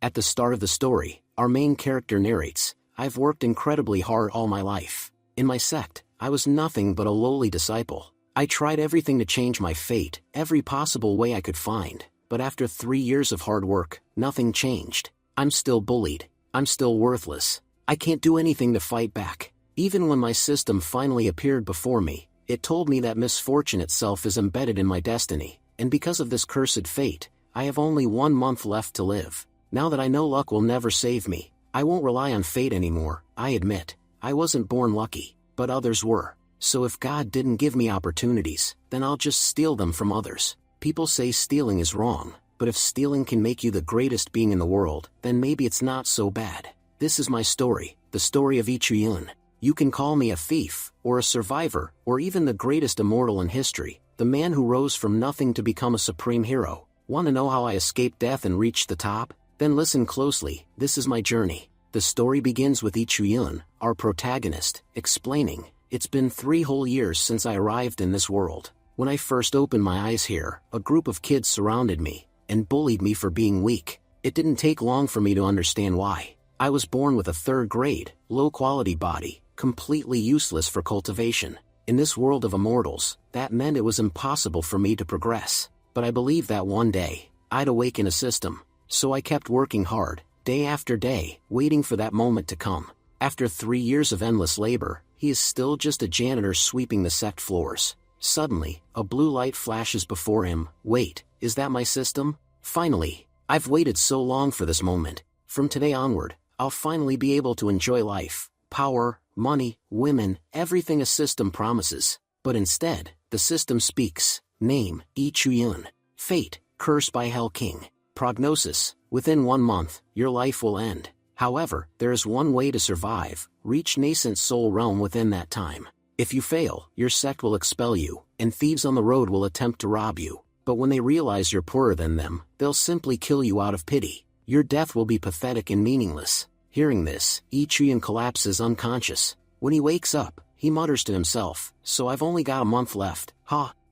At the start of the story, our main character narrates, "I've worked incredibly hard all my life. In my sect, I was nothing but a lowly disciple. I tried everything to change my fate, every possible way I could find, but after 3 years of hard work, nothing changed. I'm still bullied. I'm still worthless. I can't do anything to fight back. Even when my system finally appeared before me, it told me that misfortune itself is embedded in my destiny, and because of this cursed fate, I have only 1 month left to live. Now that I know luck will never save me, I won't rely on fate anymore. I admit, I wasn't born lucky, but others were. So if God didn't give me opportunities, then I'll just steal them from others. People say stealing is wrong, but if stealing can make you the greatest being in the world, then maybe it's not so bad. This is my story, the story of Ichiyun. You can call me a thief, or a survivor, or even the greatest immortal in history, the man who rose from nothing to become a supreme hero. Want to know how I escaped death and reached the top? Then listen closely, this is my journey. The story begins with Ichiyun, our protagonist, explaining, "It's been 3 whole years since I arrived in this world. When I first opened my eyes here, a group of kids surrounded me, and bullied me for being weak. It didn't take long for me to understand why. I was born with a 3rd grade, low-quality body, completely useless for cultivation. In this world of immortals, that meant it was impossible for me to progress. But I believed that one day, I'd awaken a system. So I kept working hard, day after day, waiting for that moment to come. After 3 years of endless labor, he is still just a janitor sweeping the sect floors. Suddenly, a blue light flashes before him. Wait, is that my system? Finally, I've waited so long for this moment. From today onward, I'll finally be able to enjoy life, power, money, women, everything a system promises. But instead, the system speaks. Name, Ichiyun. Fate, curse by Hell King. Prognosis, within 1 month, your life will end. However, there is one way to survive, reach nascent soul realm within that time. If you fail, your sect will expel you, and thieves on the road will attempt to rob you. But when they realize you're poorer than them, they'll simply kill you out of pity. Your death will be pathetic and meaningless." Hearing this, Ichiyun collapses unconscious. When he wakes up, he mutters to himself, "So I've only got a month left.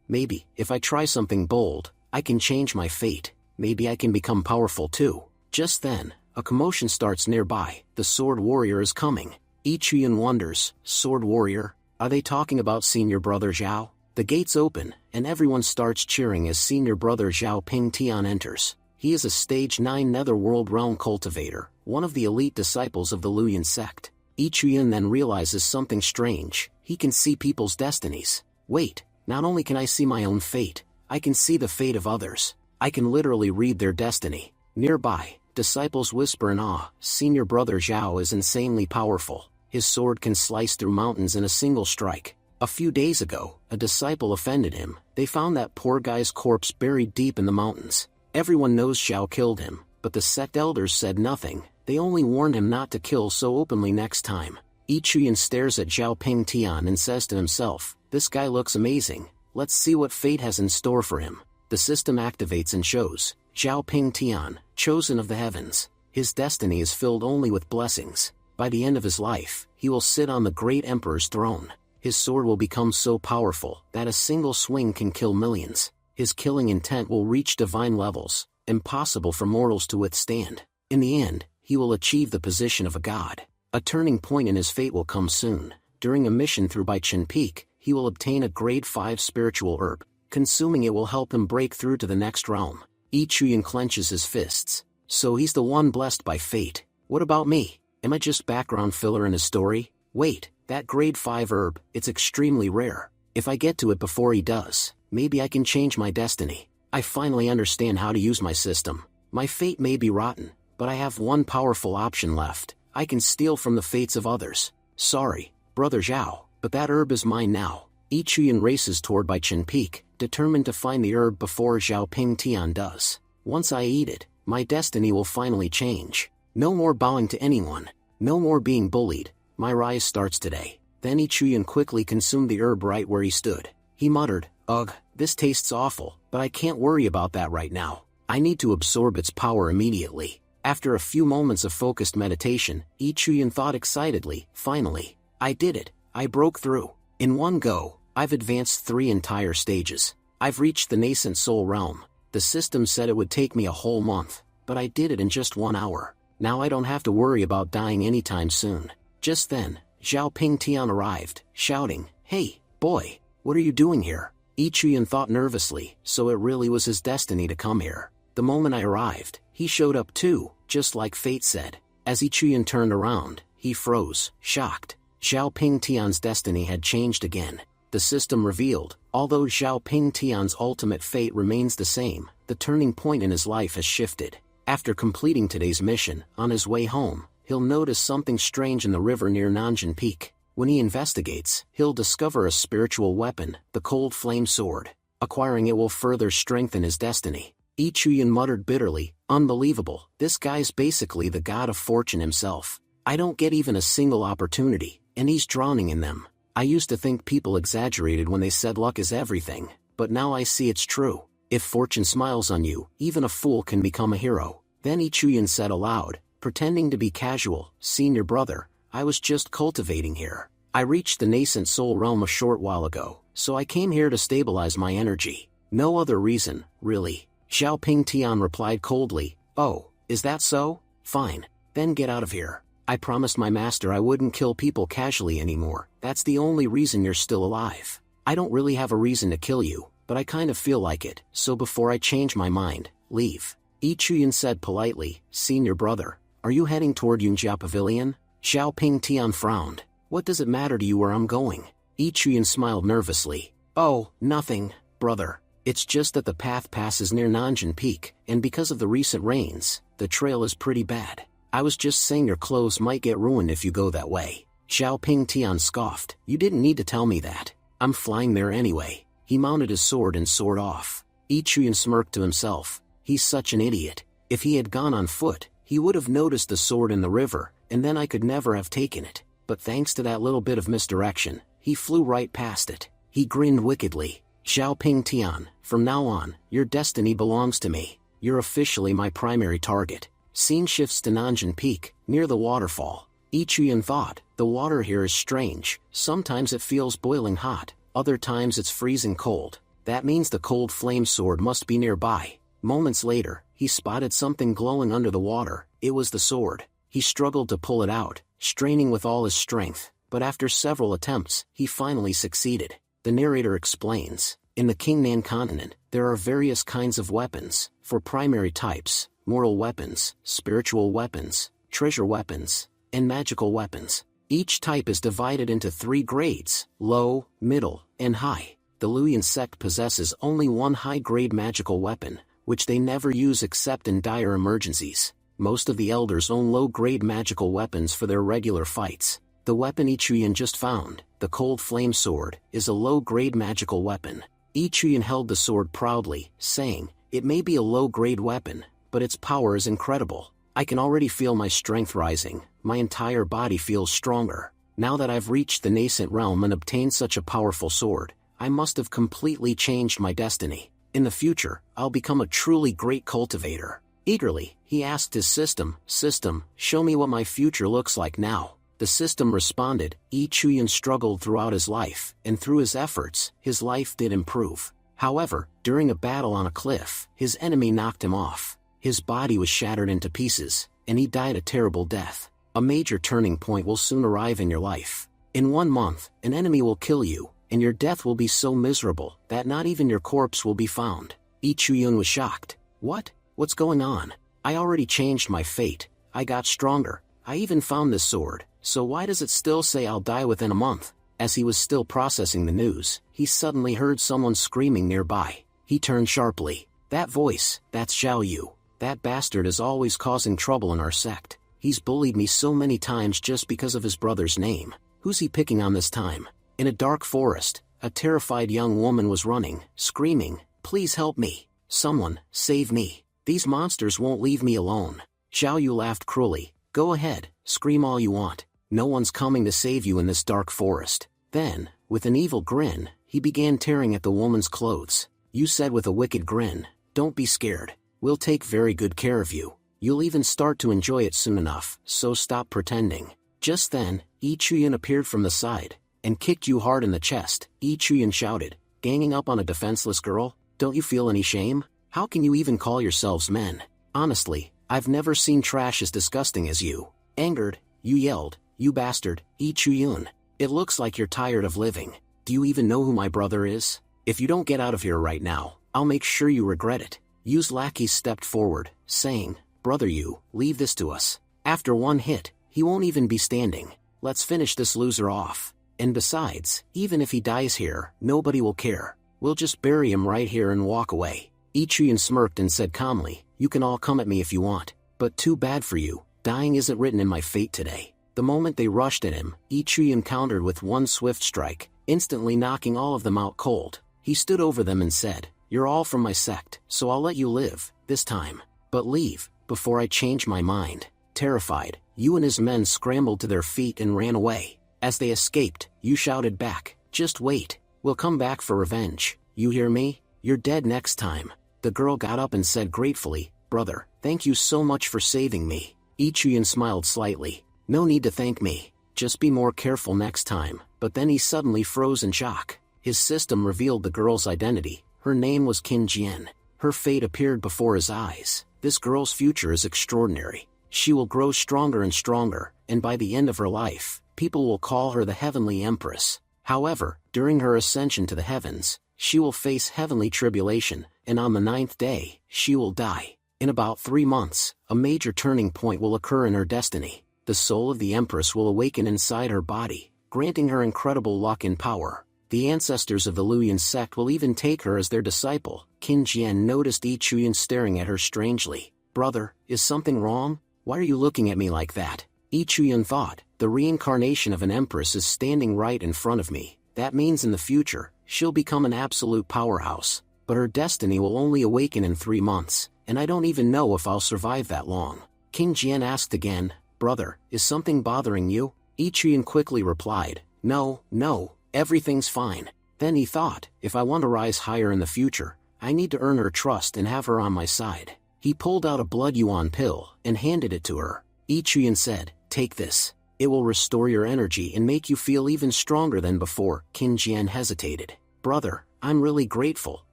Maybe, if I try something bold, I can change my fate. Maybe I can become powerful too." Just then, a commotion starts nearby. The sword warrior is coming. Ichiyun wonders, sword warrior? Are they talking about senior brother Zhao? The gates open, and everyone starts cheering as senior brother Zhao Pingtian enters. He is a stage 9 netherworld realm cultivator, one of the elite disciples of the Luyan sect. Ichiyun then realizes something strange. He can see people's destinies. Wait, not only can I see my own fate, I can see the fate of others. I can literally read their destiny. Nearby, disciples whisper in awe, senior brother Zhao is insanely powerful. His sword can slice through mountains in a single strike. A few days ago, a disciple offended him. They found that poor guy's corpse buried deep in the mountains. Everyone knows Zhao killed him, but the sect elders said nothing. They only warned him not to kill so openly next time. Ichiyun stares at Zhao Pingtian and says to himself, "This guy looks amazing. Let's see what fate has in store for him." The system activates and shows, Zhao Pingtian, chosen of the heavens. His destiny is filled only with blessings. By the end of his life, he will sit on the great emperor's throne. His sword will become so powerful that a single swing can kill millions. His killing intent will reach divine levels, impossible for mortals to withstand. In the end, he will achieve the position of a god. A turning point in his fate will come soon. During a mission through Baichen Peak, he will obtain a grade 5 spiritual herb. Consuming it will help him break through to the next realm. Ichiyun clenches his fists. So he's the one blessed by fate. What about me? Am I just background filler in his story? Wait, that grade 5 herb, it's extremely rare. If I get to it before he does, maybe I can change my destiny. I finally understand how to use my system. My fate may be rotten, but I have one powerful option left. I can steal from the fates of others. Sorry, brother Zhao, but that herb is mine now. Ichiyun races toward Baichen Peak, determined to find the herb before Zhao Pingtian does. Once I eat it, my destiny will finally change. No more bowing to anyone. No more being bullied. My rise starts today. Then Ichiyun quickly consumed the herb right where he stood. He muttered, "Ugh, this tastes awful, but I can't worry about that right now. I need to absorb its power immediately." After a few moments of focused meditation, Ichiyun thought excitedly, "Finally, I did it. I broke through. In one go, I've advanced 3 entire stages. I've reached the nascent soul realm. The system said it would take me a whole month. but I did it in just 1 hour. Now I don't have to worry about dying anytime soon. Just then, Zhao Ping Tian arrived, shouting, "Hey, boy, what are you doing here?" Yi Chuyan thought nervously, so it really was his destiny to come here. The moment I arrived, he showed up too, just like fate said. As Yi Chuyan turned around, he froze, shocked. Zhao Ping Tian's destiny had changed again. The system revealed, although Zhao Ping Tian's ultimate fate remains the same, the turning point in his life has shifted. After completing today's mission, on his way home, he'll notice something strange in the river near Nanjing Peak. When he investigates, he'll discover a spiritual weapon, the Cold Flame Sword. Acquiring it will further strengthen his destiny. Yi Chuyan muttered bitterly, "Unbelievable, this guy's basically the god of fortune himself. I don't get even a single opportunity, and he's drowning in them." I used to think people exaggerated when they said luck is everything, but now I see it's true. If fortune smiles on you, even a fool can become a hero. Then Yi Chuyan said aloud, pretending to be casual, "Senior brother, I was just cultivating here. I reached the nascent soul realm a short while ago, so I came here to stabilize my energy. No other reason, really." Zhao Ping Tian replied coldly, "Oh, is that so? Fine. Then get out of here. I promised my master I wouldn't kill people casually anymore. That's the only reason you're still alive. I don't really have a reason to kill you, but I kind of feel like it, so before I change my mind, leave." Yi Chuyan said politely, "Senior brother, are you heading toward Yunjia Pavilion?" Zhao Ping Tian frowned. "What does it matter to you where I'm going?" Yi Chuyan smiled nervously. "Oh, nothing, brother. It's just that the path passes near Nanjing Peak, and because of the recent rains, the trail is pretty bad. I was just saying your clothes might get ruined if you go that way." Zhao Ping Tian scoffed. "You didn't need to tell me that. I'm flying there anyway." He mounted his sword and soared off. Yi Chuyan smirked to himself. He's such an idiot. If he had gone on foot, he would have noticed the sword in the river, and then I could never have taken it. But thanks to that little bit of misdirection, he flew right past it. He grinned wickedly. "Zhao Ping Tian, from now on, your destiny belongs to me. You're officially my primary target." Scene shifts to Nanjing Peak, near the waterfall. Yi Chuyan thought, the water here is strange. Sometimes it feels boiling hot, other times it's freezing cold. That means the Cold Flame Sword must be nearby. Moments later, he spotted something glowing under the water. It was the sword. He struggled to pull it out, straining with all his strength, but after several attempts, he finally succeeded. The narrator explains, in the Qingnan continent, there are various kinds of weapons, for primary types, moral weapons, spiritual weapons, treasure weapons, and magical weapons. Each type is divided into 3 grades, low, middle, and high. The Luoyan sect possesses only one high-grade magical weapon, which they never use except in dire emergencies. Most of the elders own low-grade magical weapons for their regular fights. The weapon Yi Chuyan just found, the Cold Flame Sword, is a low-grade magical weapon. Yi Chuyan held the sword proudly, saying, "It may be a low-grade weapon, but its power is incredible. I can already feel my strength rising, my entire body feels stronger. Now that I've reached the nascent realm and obtained such a powerful sword, I must have completely changed my destiny. In the future, I'll become a truly great cultivator." Eagerly, he asked his system, "System, show me what my future looks like now." The system responded. Yi Chuyan struggled throughout his life, and through his efforts, his life did improve. However, during a battle on a cliff, his enemy knocked him off. His body was shattered into pieces, and he died a terrible death. A major turning point will soon arrive in your life. In 1 month, an enemy will kill you, and your death will be so miserable that not even your corpse will be found. Yi Chuyan was shocked. "What? What's going on? I already changed my fate. I got stronger. I even found this sword, so why does it still say I'll die within a month?" As he was still processing the news, he suddenly heard someone screaming nearby. He turned sharply. "That voice, that's Zhao Yu. That bastard is always causing trouble in our sect. He's bullied me so many times just because of his brother's name. Who's he picking on this time?" In a dark forest, a terrified young woman was running, screaming, "Please help me. Someone, save me. These monsters won't leave me alone." Zhao Yu laughed cruelly. "Go ahead, scream all you want. No one's coming to save you in this dark forest." Then, with an evil grin, he began tearing at the woman's clothes. "You said with a wicked grin, don't be scared. We'll take very good care of you. You'll even start to enjoy it soon enough, so stop pretending." Just then, Yi Chuyan appeared from the side, and kicked you hard in the chest. Yi Chuyan shouted, "Ganging up on a defenseless girl? Don't you feel any shame? How can you even call yourselves men? Honestly, I've never seen trash as disgusting as you. Angered, you yelled, "You bastard, Lee Chuyun. It looks like you're tired of living. Do you even know who my brother is? If you don't get out of here right now, I'll make sure you regret it." Yu's lackeys stepped forward, saying, "Brother Yu, leave this to us. After one hit, he won't even be standing. Let's finish this loser off. And besides, even if he dies here, nobody will care. We'll just bury him right here and walk away." Lee Chuyun smirked and said calmly, "You can all come at me if you want, but too bad for you, dying isn't written in my fate today." The moment they rushed at him, Lee Chuyun countered with one swift strike, instantly knocking all of them out cold. He stood over them and said, "You're all from my sect, so I'll let you live, this time. But leave, before I change my mind." Terrified, Yu and his men scrambled to their feet and ran away. As they escaped, Yu shouted back, "Just wait, we'll come back for revenge. You hear me? You're dead next time." The girl got up and said gratefully, "Brother, thank you so much for saving me." Lee Chuyun smiled slightly, "No need to thank me, just be more careful next time." But then he suddenly froze in shock. His system revealed the girl's identity. Her name was Qin Jian. Her fate appeared before his eyes. This girl's future is extraordinary. She will grow stronger and stronger, and by the end of her life, people will call her the Heavenly Empress. However, during her ascension to the heavens, she will face heavenly tribulation, and on the 9th day, she will die. In about 3 months, a major turning point will occur in her destiny. The soul of the Empress will awaken inside her body, granting her incredible luck and power. The ancestors of the Luoyan sect will even take her as their disciple. Qin Jian noticed Lee Chuyun staring at her strangely. "Brother, is something wrong? Why are you looking at me like that?" Lee Chuyun thought, "The reincarnation of an empress is standing right in front of me. That means in the future, she'll become an absolute powerhouse. But her destiny will only awaken in 3 months, and I don't even know if I'll survive that long." Qin Jian asked again, "Brother, is something bothering you?" Lee Chuyun quickly replied, No, everything's fine." Then he thought, "If I want to rise higher in the future, I need to earn her trust and have her on my side." He pulled out a blood yuan pill and handed it to her. Lee Chuyun said, "Take this. It will restore your energy and make you feel even stronger than before." Qin Jian hesitated. "Brother, I'm really grateful,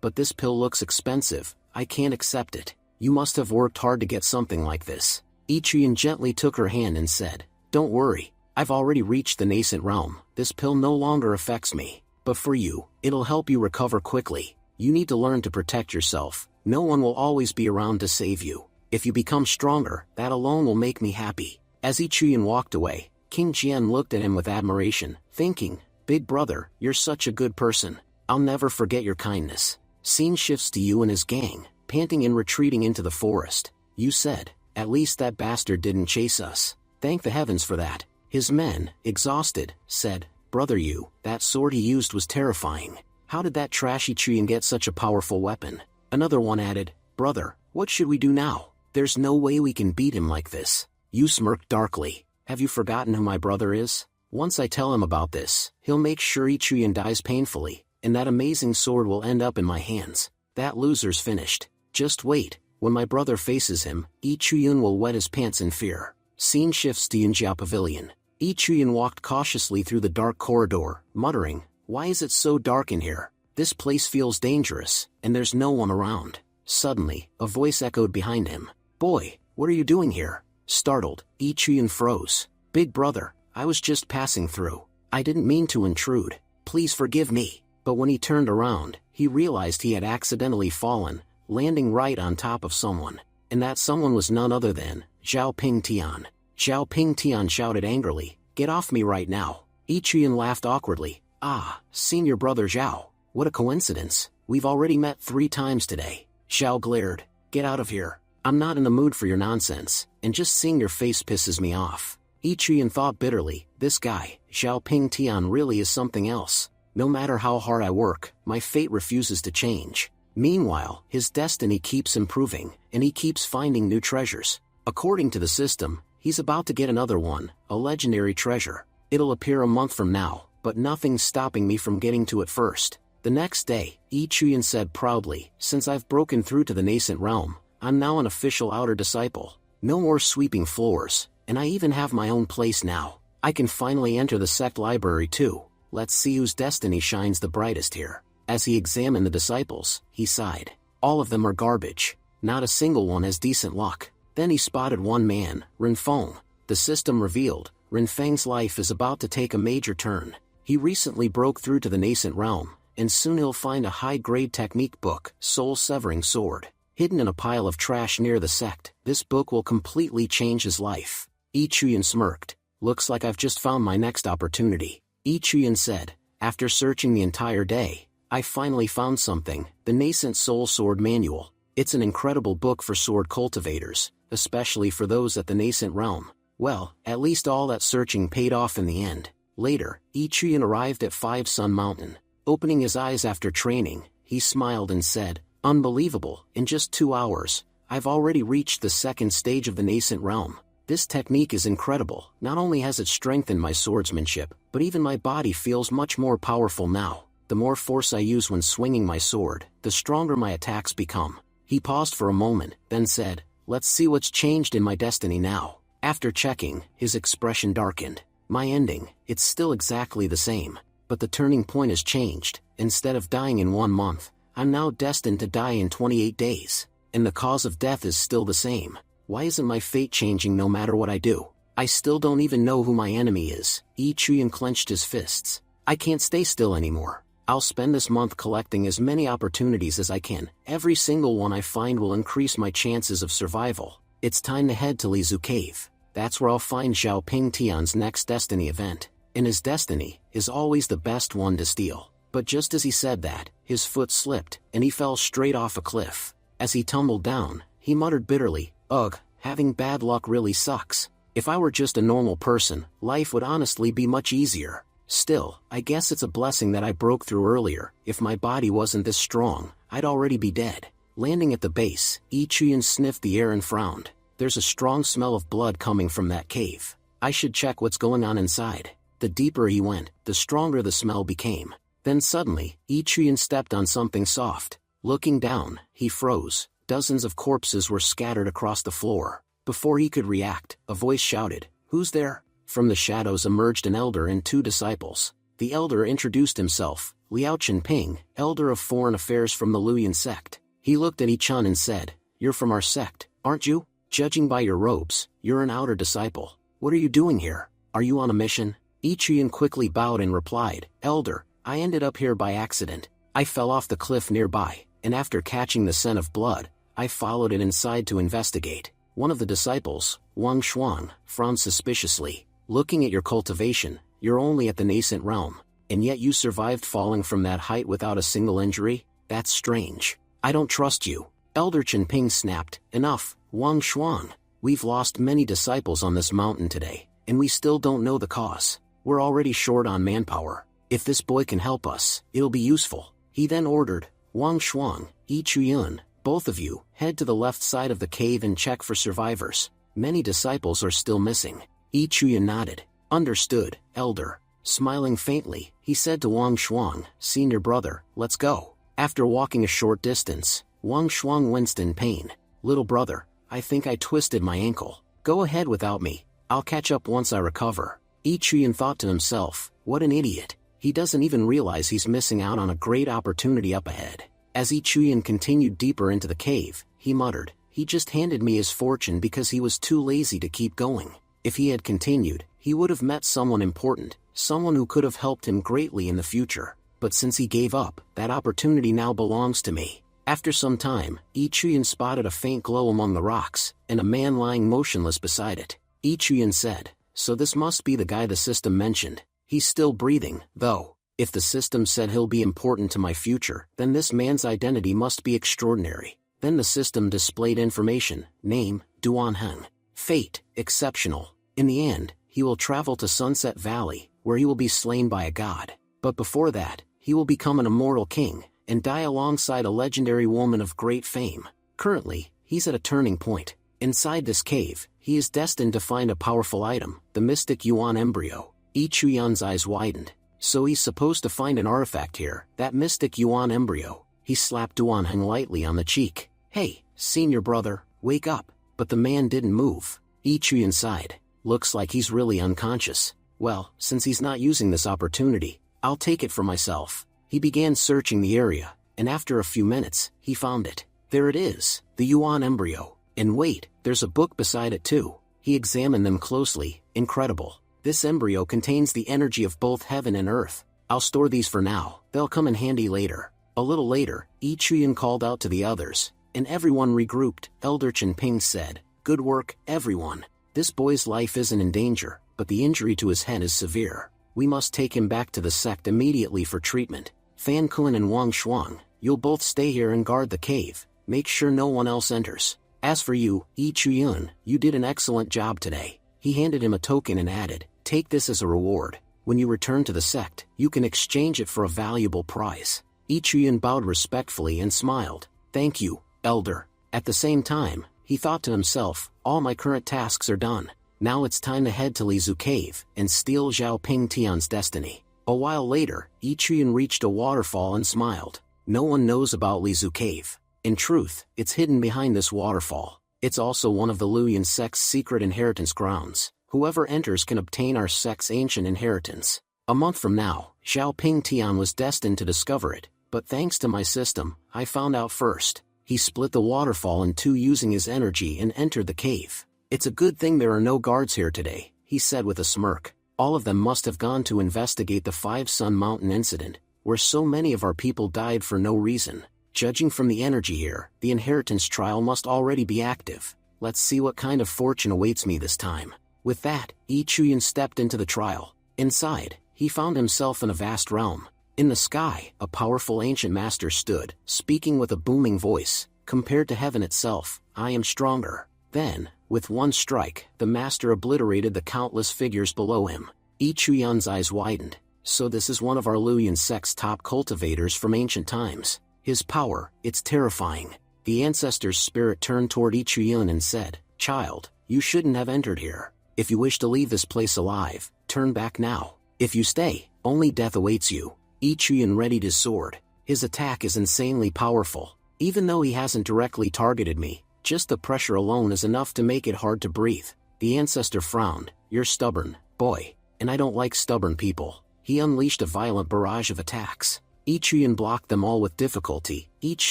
but this pill looks expensive. I can't accept it. You must have worked hard to get something like this." Lee Chuyun gently took her hand and said, "Don't worry. I've already reached the nascent realm. This pill no longer affects me. But for you, it'll help you recover quickly. You need to learn to protect yourself. No one will always be around to save you. If you become stronger, that alone will make me happy." As Lee Chuyun walked away, Qin Jian looked at him with admiration, thinking, "Big brother, you're such a good person. I'll never forget your kindness." Scene shifts to Yu and his gang, panting and retreating into the forest. Yu said, "At least that bastard didn't chase us. Thank the heavens for that." His men, exhausted, said, "Brother Yu, that sword he used was terrifying. How did that trashy Chuyun get such a powerful weapon?" Another one added, "Brother, what should we do now? There's no way we can beat him like this." Yu smirked darkly. "Have you forgotten who my brother is? Once I tell him about this, he'll make sure Lee Chuyun dies painfully, and that amazing sword will end up in my hands. That loser's finished. Just wait, when my brother faces him, Lee Chuyun will wet his pants in fear." Scene shifts to Yinjia Pavilion. Lee Chuyun walked cautiously through the dark corridor, muttering, "Why is it so dark in here? This place feels dangerous, and there's no one around." Suddenly, a voice echoed behind him. "Boy, what are you doing here?" Startled, Lee Chuyun froze. "Big brother, I was just passing through. I didn't mean to intrude. Please forgive me." But when he turned around, he realized he had accidentally fallen, landing right on top of someone. And that someone was none other than Zhao Ping Tian. Zhao Ping Tian shouted angrily, "Get off me right now." Lee Chuyun laughed awkwardly. "Ah, senior brother Zhao. What a coincidence. We've already met 3 times today." Zhao glared. "Get out of here. I'm not in the mood for your nonsense, and just seeing your face pisses me off." Lee Chuyun thought bitterly, "This guy, Zhao Ping Tian, really is something else. No matter how hard I work, my fate refuses to change." Meanwhile, his destiny keeps improving, and he keeps finding new treasures. According to the system, he's about to get another one, a legendary treasure. It'll appear a month from now, but nothing's stopping me from getting to it first. The next day, Lee Chuyun said proudly, "Since I've broken through to the nascent realm, I'm now an official outer disciple. No more sweeping floors, and I even have my own place now. I can finally enter the sect library too. Let's see whose destiny shines the brightest here." As he examined the disciples, he sighed. All of them are garbage. Not a single one has decent luck. Then he spotted one man, Renfeng. The system revealed, Renfeng's life is about to take a major turn. He recently broke through to the nascent realm, and soon he'll find a high-grade technique book, Soul-Severing Sword, hidden in a pile of trash near the sect. This book will completely change his life. Yi Chuyan smirked. Looks like I've just found my next opportunity. Yi Chuyan said, after searching the entire day, I finally found something, the Nascent Soul Sword Manual. It's an incredible book for sword cultivators, especially for those at the nascent realm. Well, at least all that searching paid off in the end. Later, Yi Chuyan arrived at Five Sun Mountain. Opening his eyes after training, he smiled and said, unbelievable, in just 2 hours, I've already reached the second stage of the nascent realm. This technique is incredible. Not only has it strengthened my swordsmanship, but even my body feels much more powerful now. The more force I use when swinging my sword, the stronger my attacks become. He paused for a moment, then said, let's see what's changed in my destiny now. After checking, his expression darkened. My ending, it's still exactly the same. But the turning point has changed. Instead of dying in 1 month, I'm now destined to die in 28 days. And the cause of death is still the same. Why isn't my fate changing no matter what I do? I still don't even know who my enemy is. Yi Chuyan clenched his fists. I can't stay still anymore. I'll spend this month collecting as many opportunities as I can. Every single one I find will increase my chances of survival. It's time to head to Lizu Cave. That's where I'll find Zhao Ping Tian's next destiny event. And his destiny is always the best one to steal. But just as he said that, his foot slipped, and he fell straight off a cliff. As he tumbled down, he muttered bitterly, ugh, having bad luck really sucks. If I were just a normal person, life would honestly be much easier. Still, I guess it's a blessing that I broke through earlier. If my body wasn't this strong, I'd already be dead. Landing at the base, Yi Chuyan sniffed the air and frowned. There's a strong smell of blood coming from that cave. I should check what's going on inside. The deeper he went, the stronger the smell became. Then suddenly, Yi Chuyan stepped on something soft. Looking down, he froze. Dozens of corpses were scattered across the floor. Before he could react, a voice shouted, "Who's there?" From the shadows emerged an elder and 2 disciples. The elder introduced himself, Liao Chenping, elder of foreign affairs from the Luyan sect. He looked at Yi Chun and said, "You're from our sect, aren't you? Judging by your robes, you're an outer disciple. What are you doing here? Are you on a mission?" Yi Chuyan quickly bowed and replied, "Elder, I ended up here by accident. I fell off the cliff nearby, and after catching the scent of blood, I followed it inside to investigate." One of the disciples, Wang Shuang, frowned suspiciously. "Looking at your cultivation, you're only at the nascent realm, and yet you survived falling from that height without a single injury? That's strange. I don't trust you." Elder Chenping snapped, "Enough, Wang Shuang. We've lost many disciples on this mountain today, and we still don't know the cause. We're already short on manpower. If this boy can help us, it'll be useful." He then ordered, "Wang Shuang, Yi Chuyan, both of you, head to the left side of the cave and check for survivors. Many disciples are still missing." Yi Chuyan nodded. "Understood, Elder." Smiling faintly, he said to Wang Shuang, "Senior brother, let's go." After walking a short distance, Wang Shuang winced in pain. "Little brother, I think I twisted my ankle. Go ahead without me. I'll catch up once I recover." Yi Chuyan thought to himself, what an idiot. He doesn't even realize he's missing out on a great opportunity up ahead. As Yi Chuyan continued deeper into the cave, he muttered, "He just handed me his fortune because he was too lazy to keep going. If he had continued, he would have met someone important, someone who could have helped him greatly in the future. But since he gave up, that opportunity now belongs to me." After some time, Yi Chuyan spotted a faint glow among the rocks, and a man lying motionless beside it. Yi Chuyan said, "So this must be the guy the system mentioned. He's still breathing, though. If the system said he'll be important to my future, then this man's identity must be extraordinary." Then the system displayed information: name, Duan Heng. Fate, exceptional. In the end, he will travel to Sunset Valley, where he will be slain by a god. But before that, he will become an immortal king, and die alongside a legendary woman of great fame. Currently, he's at a turning point. Inside this cave, he is destined to find a powerful item, the mystic Yuan embryo. Yi Chuyan's eyes widened. So he's supposed to find an artifact here, that mystic Yuan embryo. He slapped Duan Heng lightly on the cheek. "Hey, senior brother, wake up." But the man didn't move. Yi Chuyan sighed. "Looks like he's really unconscious. Well, since he's not using this opportunity, I'll take it for myself." He began searching the area, and after a few minutes, he found it. There it is, the Yuan embryo. And wait, there's a book beside it too. He examined them closely. Incredible. This embryo contains the energy of both heaven and earth. I'll store these for now, they'll come in handy later. A little later, Yi Chuyan called out to the others, and everyone regrouped. Elder Chen Ping said, "Good work, everyone. This boy's life isn't in danger, but the injury to his head is severe. We must take him back to the sect immediately for treatment. Fan Kun and Wang Shuang, you'll both stay here and guard the cave. Make sure no one else enters. As for you, Yi Chuyun, you did an excellent job today." He handed him a token and added, "Take this as a reward. When you return to the sect, you can exchange it for a valuable prize." Yi Chuyun bowed respectfully and smiled. "Thank you, Elder." At the same time, he thought to himself, all my current tasks are done. Now it's time to head to Lizu Cave and steal Zhao Ping Tian's destiny. A while later, Yi Chuyun reached a waterfall and smiled. No one knows about Lizu Cave. In truth, it's hidden behind this waterfall. It's also one of the Luyan sect's secret inheritance grounds. Whoever enters can obtain our sect's ancient inheritance. A month from now, Zhao Ping Tian was destined to discover it, but thanks to my system, I found out first. He split the waterfall in two using his energy and entered the cave. "It's a good thing there are no guards here today," he said with a smirk. "All of them must have gone to investigate the Five Sun Mountain incident, where so many of our people died for no reason. Judging from the energy here, the inheritance trial must already be active. Let's see what kind of fortune awaits me this time." With that, Yi Chuyan stepped into the trial. Inside, he found himself in a vast realm. In the sky, a powerful ancient master stood, speaking with a booming voice. "Compared to heaven itself, I am stronger." Then, with one strike, the master obliterated the countless figures below him. Yi Chuyan's eyes widened. So this is one of our Luyan sect's top cultivators from ancient times. His power, it's terrifying. The ancestor's spirit turned toward Yi Chuyan and said, "Child, you shouldn't have entered here. If you wish to leave this place alive, turn back now. If you stay, only death awaits you." Yi Chuyan readied his sword. His attack is insanely powerful. Even though he hasn't directly targeted me, just the pressure alone is enough to make it hard to breathe. The ancestor frowned. "You're stubborn, boy, and I don't like stubborn people." He unleashed a violent barrage of attacks. Yi Chuyan blocked them all with difficulty, each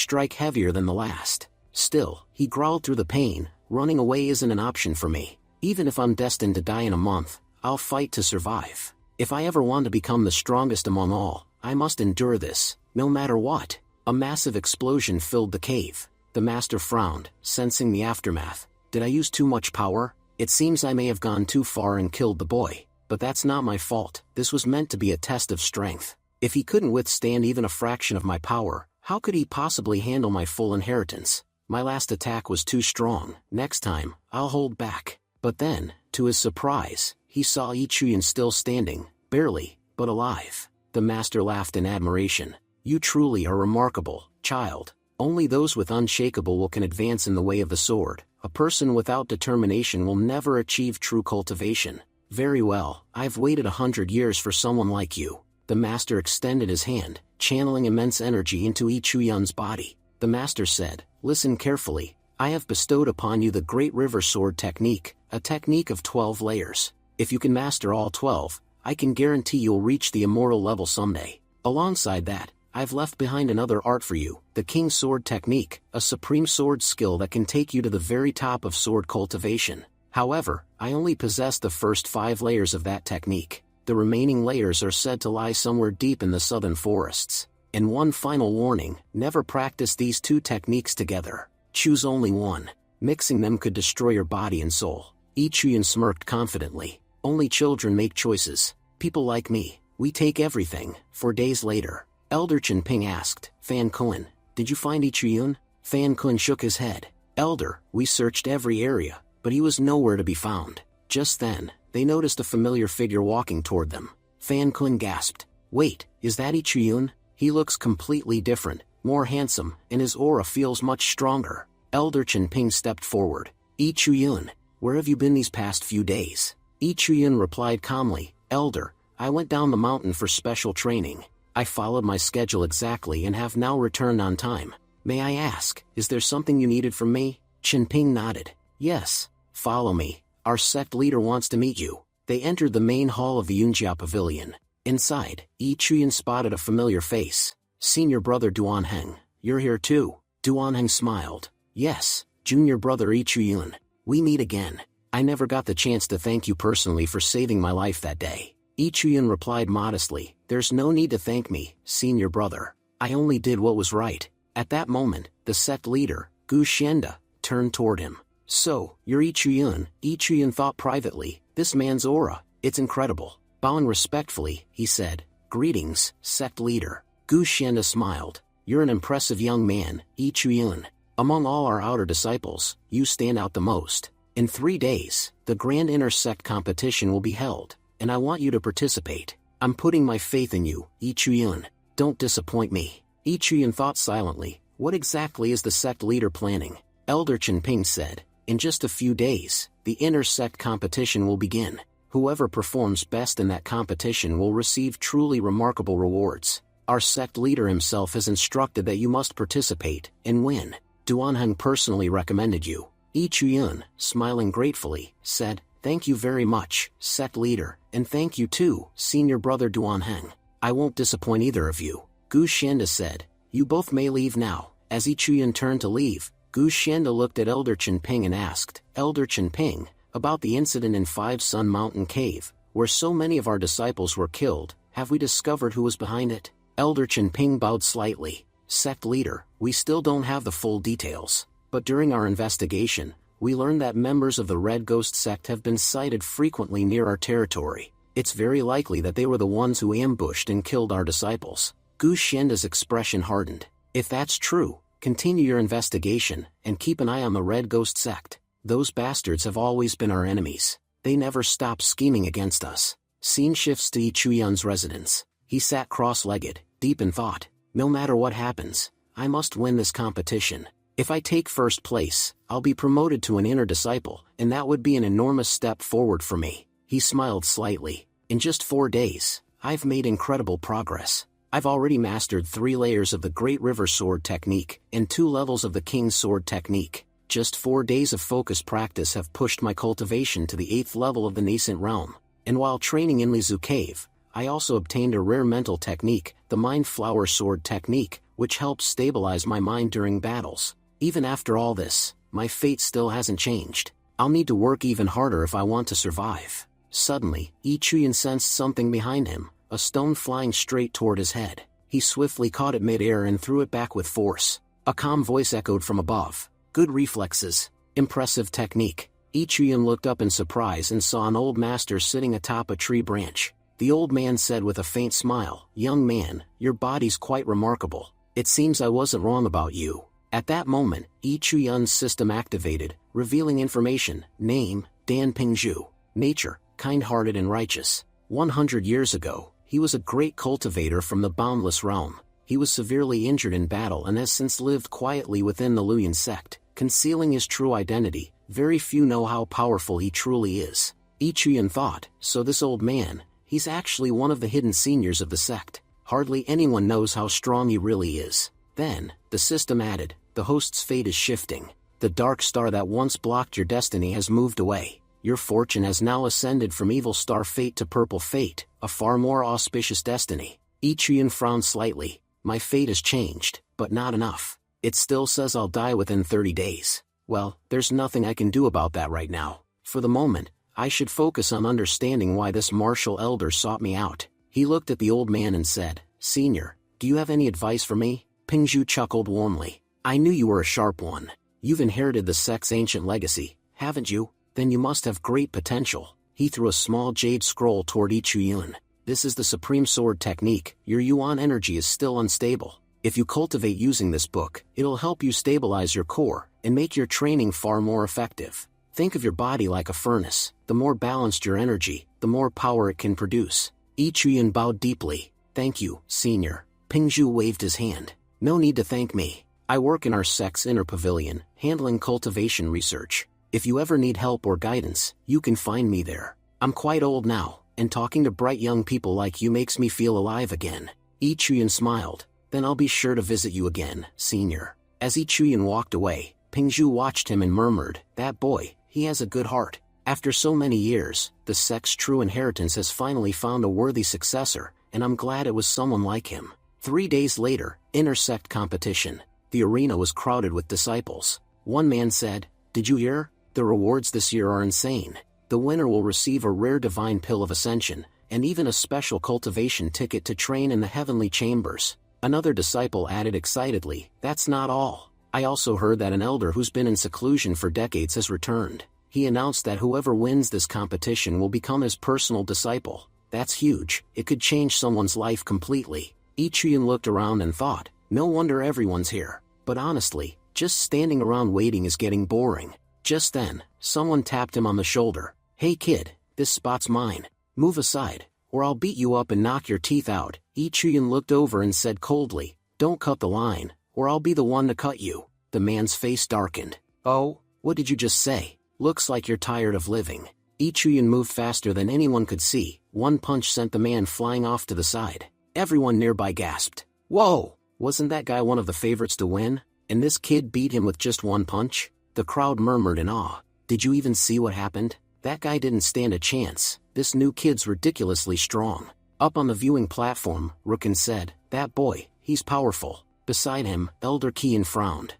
strike heavier than the last. Still, he growled through the pain. "Running away isn't an option for me. Even if I'm destined to die in a month, I'll fight to survive. If I ever want to become the strongest among all, I must endure this, no matter what." A massive explosion filled the cave. The master frowned, sensing the aftermath. "Did I use too much power? It seems I may have gone too far and killed the boy. But that's not my fault. This was meant to be a test of strength. If he couldn't withstand even a fraction of my power, how could he possibly handle my full inheritance? My last attack was too strong. Next time, I'll hold back." But then, to his surprise, he saw Yi Chuyan still standing, barely, but alive. The master laughed in admiration. "You truly are remarkable, child. Only those with unshakable will can advance in the way of the sword. A person without determination will never achieve true cultivation. Very well, I've waited 100 years for someone like you." The master extended his hand, channeling immense energy into Yi Chuyan's body. The master said, "Listen carefully. I have bestowed upon you the Great River Sword technique, a technique of 12 layers. If you can master all 12, I can guarantee you'll reach the immortal level someday. Alongside that, I've left behind another art for you, the King Sword technique, a supreme sword skill that can take you to the very top of sword cultivation. However, I only possess the first 5 layers of that technique. The remaining layers are said to lie somewhere deep in the southern forests. And one final warning, never practice these 2 techniques together. Choose only one. Mixing them could destroy your body and soul." Yi Chuyan smirked confidently. "Only children make choices. People like me, we take everything." 4 days later, Elder Chen Ping asked, "Fan Kun, did you find Yi Chuyan?" Fan Kun shook his head. "Elder, we searched every area, but he was nowhere to be found." Just then, they noticed a familiar figure walking toward them. Fan Kun gasped. "Wait, is that Yi Chuyan? He looks completely different, more handsome, and his aura feels much stronger." Elder Chen Ping stepped forward. "Yi Chuyan, where have you been these past few days?" Yi Chuyan replied calmly, "Elder, I went down the mountain for special training. I followed my schedule exactly and have now returned on time. May I ask, is there something you needed from me?" Chen Ping nodded. "Yes, follow me. Our sect leader wants to meet you." They entered the main hall of the Yunjia Pavilion. Inside, Yi Chuyan spotted a familiar face. "Senior brother Duanheng, you're here too." Duanheng smiled. "Yes, Junior brother Ichuyun. We meet again. I never got the chance to thank you personally for saving my life that day. Ichuyun replied modestly, there's no need to thank me, senior brother. I only did what was right. At that moment, the sect leader, Gu Xianda, turned toward him. So, you're Ichuyun. Ichuyun thought privately, this man's aura, it's incredible. Bowing respectfully, he said, greetings, sect leader. Gu Xianda smiled. You're an impressive young man, Ichuyun. Among all our outer disciples, you stand out the most. In 3 days, the Grand Inter-Sect competition will be held, and I want you to participate. I'm putting my faith in you, Ichuyun. Don't disappoint me. Ichuyun thought silently, what exactly is the sect leader planning? Elder Chenping said, in just a few days, the Inter-Sect competition will begin. Whoever performs best in that competition will receive truly remarkable rewards. Our sect leader himself has instructed that you must participate and win. Duanheng personally recommended you. Ichuyun, smiling gratefully, said, thank you very much, sect leader, and thank you too, senior brother Duanheng. I won't disappoint either of you. Gu Xianda said, you both may leave now. As Ichuyun turned to leave, Gu Xianda looked at Elder Chenping and asked, Elder Chenping, about the incident in Five Sun Mountain Cave, where so many of our disciples were killed, have we discovered who was behind it? Elder Chenping bowed slightly. Sect leader, we still don't have the full details, but during our investigation, we learned that members of the Red Ghost sect have been sighted frequently near our territory. It's very likely that they were the ones who ambushed and killed our disciples. Gu Xianda's expression hardened. If that's true, continue your investigation, and keep an eye on the Red Ghost sect. Those bastards have always been our enemies. They never stop scheming against us. Scene shifts to Ichuyun's residence. He sat cross-legged, deep in thought. No matter what happens, I must win this competition. If I take first place, I'll be promoted to an inner disciple, and that would be an enormous step forward for me. He smiled slightly. In just 4 days, I've made incredible progress. I've already mastered 3 layers of the Great River Sword technique, and 2 levels of the King's Sword technique. Just 4 days of focused practice have pushed my cultivation to the 8th level of the nascent realm. And while training in Lizu Cave, I also obtained a rare mental technique, the Mind Flower Sword technique, which helps stabilize my mind during battles. Even after all this, my fate still hasn't changed. I'll need to work even harder if I want to survive. Suddenly, Ichuyun sensed something behind him, a stone flying straight toward his head. He swiftly caught it mid-air and threw it back with force. A calm voice echoed from above. Good reflexes. Impressive technique. Ichuyun looked up in surprise and saw an old master sitting atop a tree branch. The old man said with a faint smile, young man, your body's quite remarkable. It seems I wasn't wrong about you. At that moment, Ichuyun's system activated, revealing information. Name, Dan Pingzhu. Nature, kind-hearted and righteous. 100 years ago, he was a great cultivator from the Boundless Realm. He was severely injured in battle and has since lived quietly within the Luyan sect, concealing his true identity. Very few know how powerful he truly is. Ichuyun thought, so this old man, he's actually one of the hidden seniors of the sect. Hardly anyone knows how strong he really is. Then, the system added, the host's fate is shifting. The dark star that once blocked your destiny has moved away. Your fortune has now ascended from evil star fate to purple fate, a far more auspicious destiny. Ichuyun frowned slightly. My fate has changed, but not enough. It still says I'll die within 30 days. Well, there's nothing I can do about that right now. For the moment, I should focus on understanding why this martial elder sought me out. He looked at the old man and said, Senior, do you have any advice for me? Pingzhu chuckled warmly. I knew you were a sharp one. You've inherited the sect's ancient legacy, haven't you? Then you must have great potential. He threw a small jade scroll toward Ichuyun. This is the Supreme Sword technique. Your Yuan energy is still unstable. If you cultivate using this book, it'll help you stabilize your core and make your training far more effective. Think of your body like a furnace. The more balanced your energy, the more power it can produce. Ichuyun bowed deeply. Thank you, Senior. Pingzhu waved his hand. No need to thank me. I work in our sect's inner pavilion, handling cultivation research. If you ever need help or guidance, you can find me there. I'm quite old now, and talking to bright young people like you makes me feel alive again. Ichuyun smiled. Then I'll be sure to visit you again, Senior. As Ichuyun walked away, Pingzhu watched him and murmured, that boy, he has a good heart. After so many years, the sect's true inheritance has finally found a worthy successor, and I'm glad it was someone like him. 3 days later, inter-sect competition. The arena was crowded with disciples. One man said, "Did you hear? The rewards this year are insane. The winner will receive a rare divine pill of ascension, and even a special cultivation ticket to train in the heavenly chambers." Another disciple added excitedly, "That's not all. I also heard that an elder who's been in seclusion for decades has returned. He announced that whoever wins this competition will become his personal disciple. That's huge. It could change someone's life completely." Ichiyun looked around and thought, no wonder everyone's here. But honestly, just standing around waiting is getting boring. Just then, someone tapped him on the shoulder. "Hey kid, this spot's mine. Move aside, or I'll beat you up and knock your teeth out." Ichiyun looked over and said coldly, "Don't cut the line, or I'll be the one to cut you." The man's face darkened. "Oh, what did you just say? Looks like you're tired of living." Ichiyun moved faster than anyone could see. One punch sent the man flying off to the side. Everyone nearby gasped. "Whoa, wasn't that guy one of the favorites to win? And this kid beat him with just one punch?" The crowd murmured in awe. "Did you even see what happened? That guy didn't stand a chance. This new kid's ridiculously strong." Up on the viewing platform, Rookin said, "That boy, he's powerful." Beside him, Elder Kian frowned.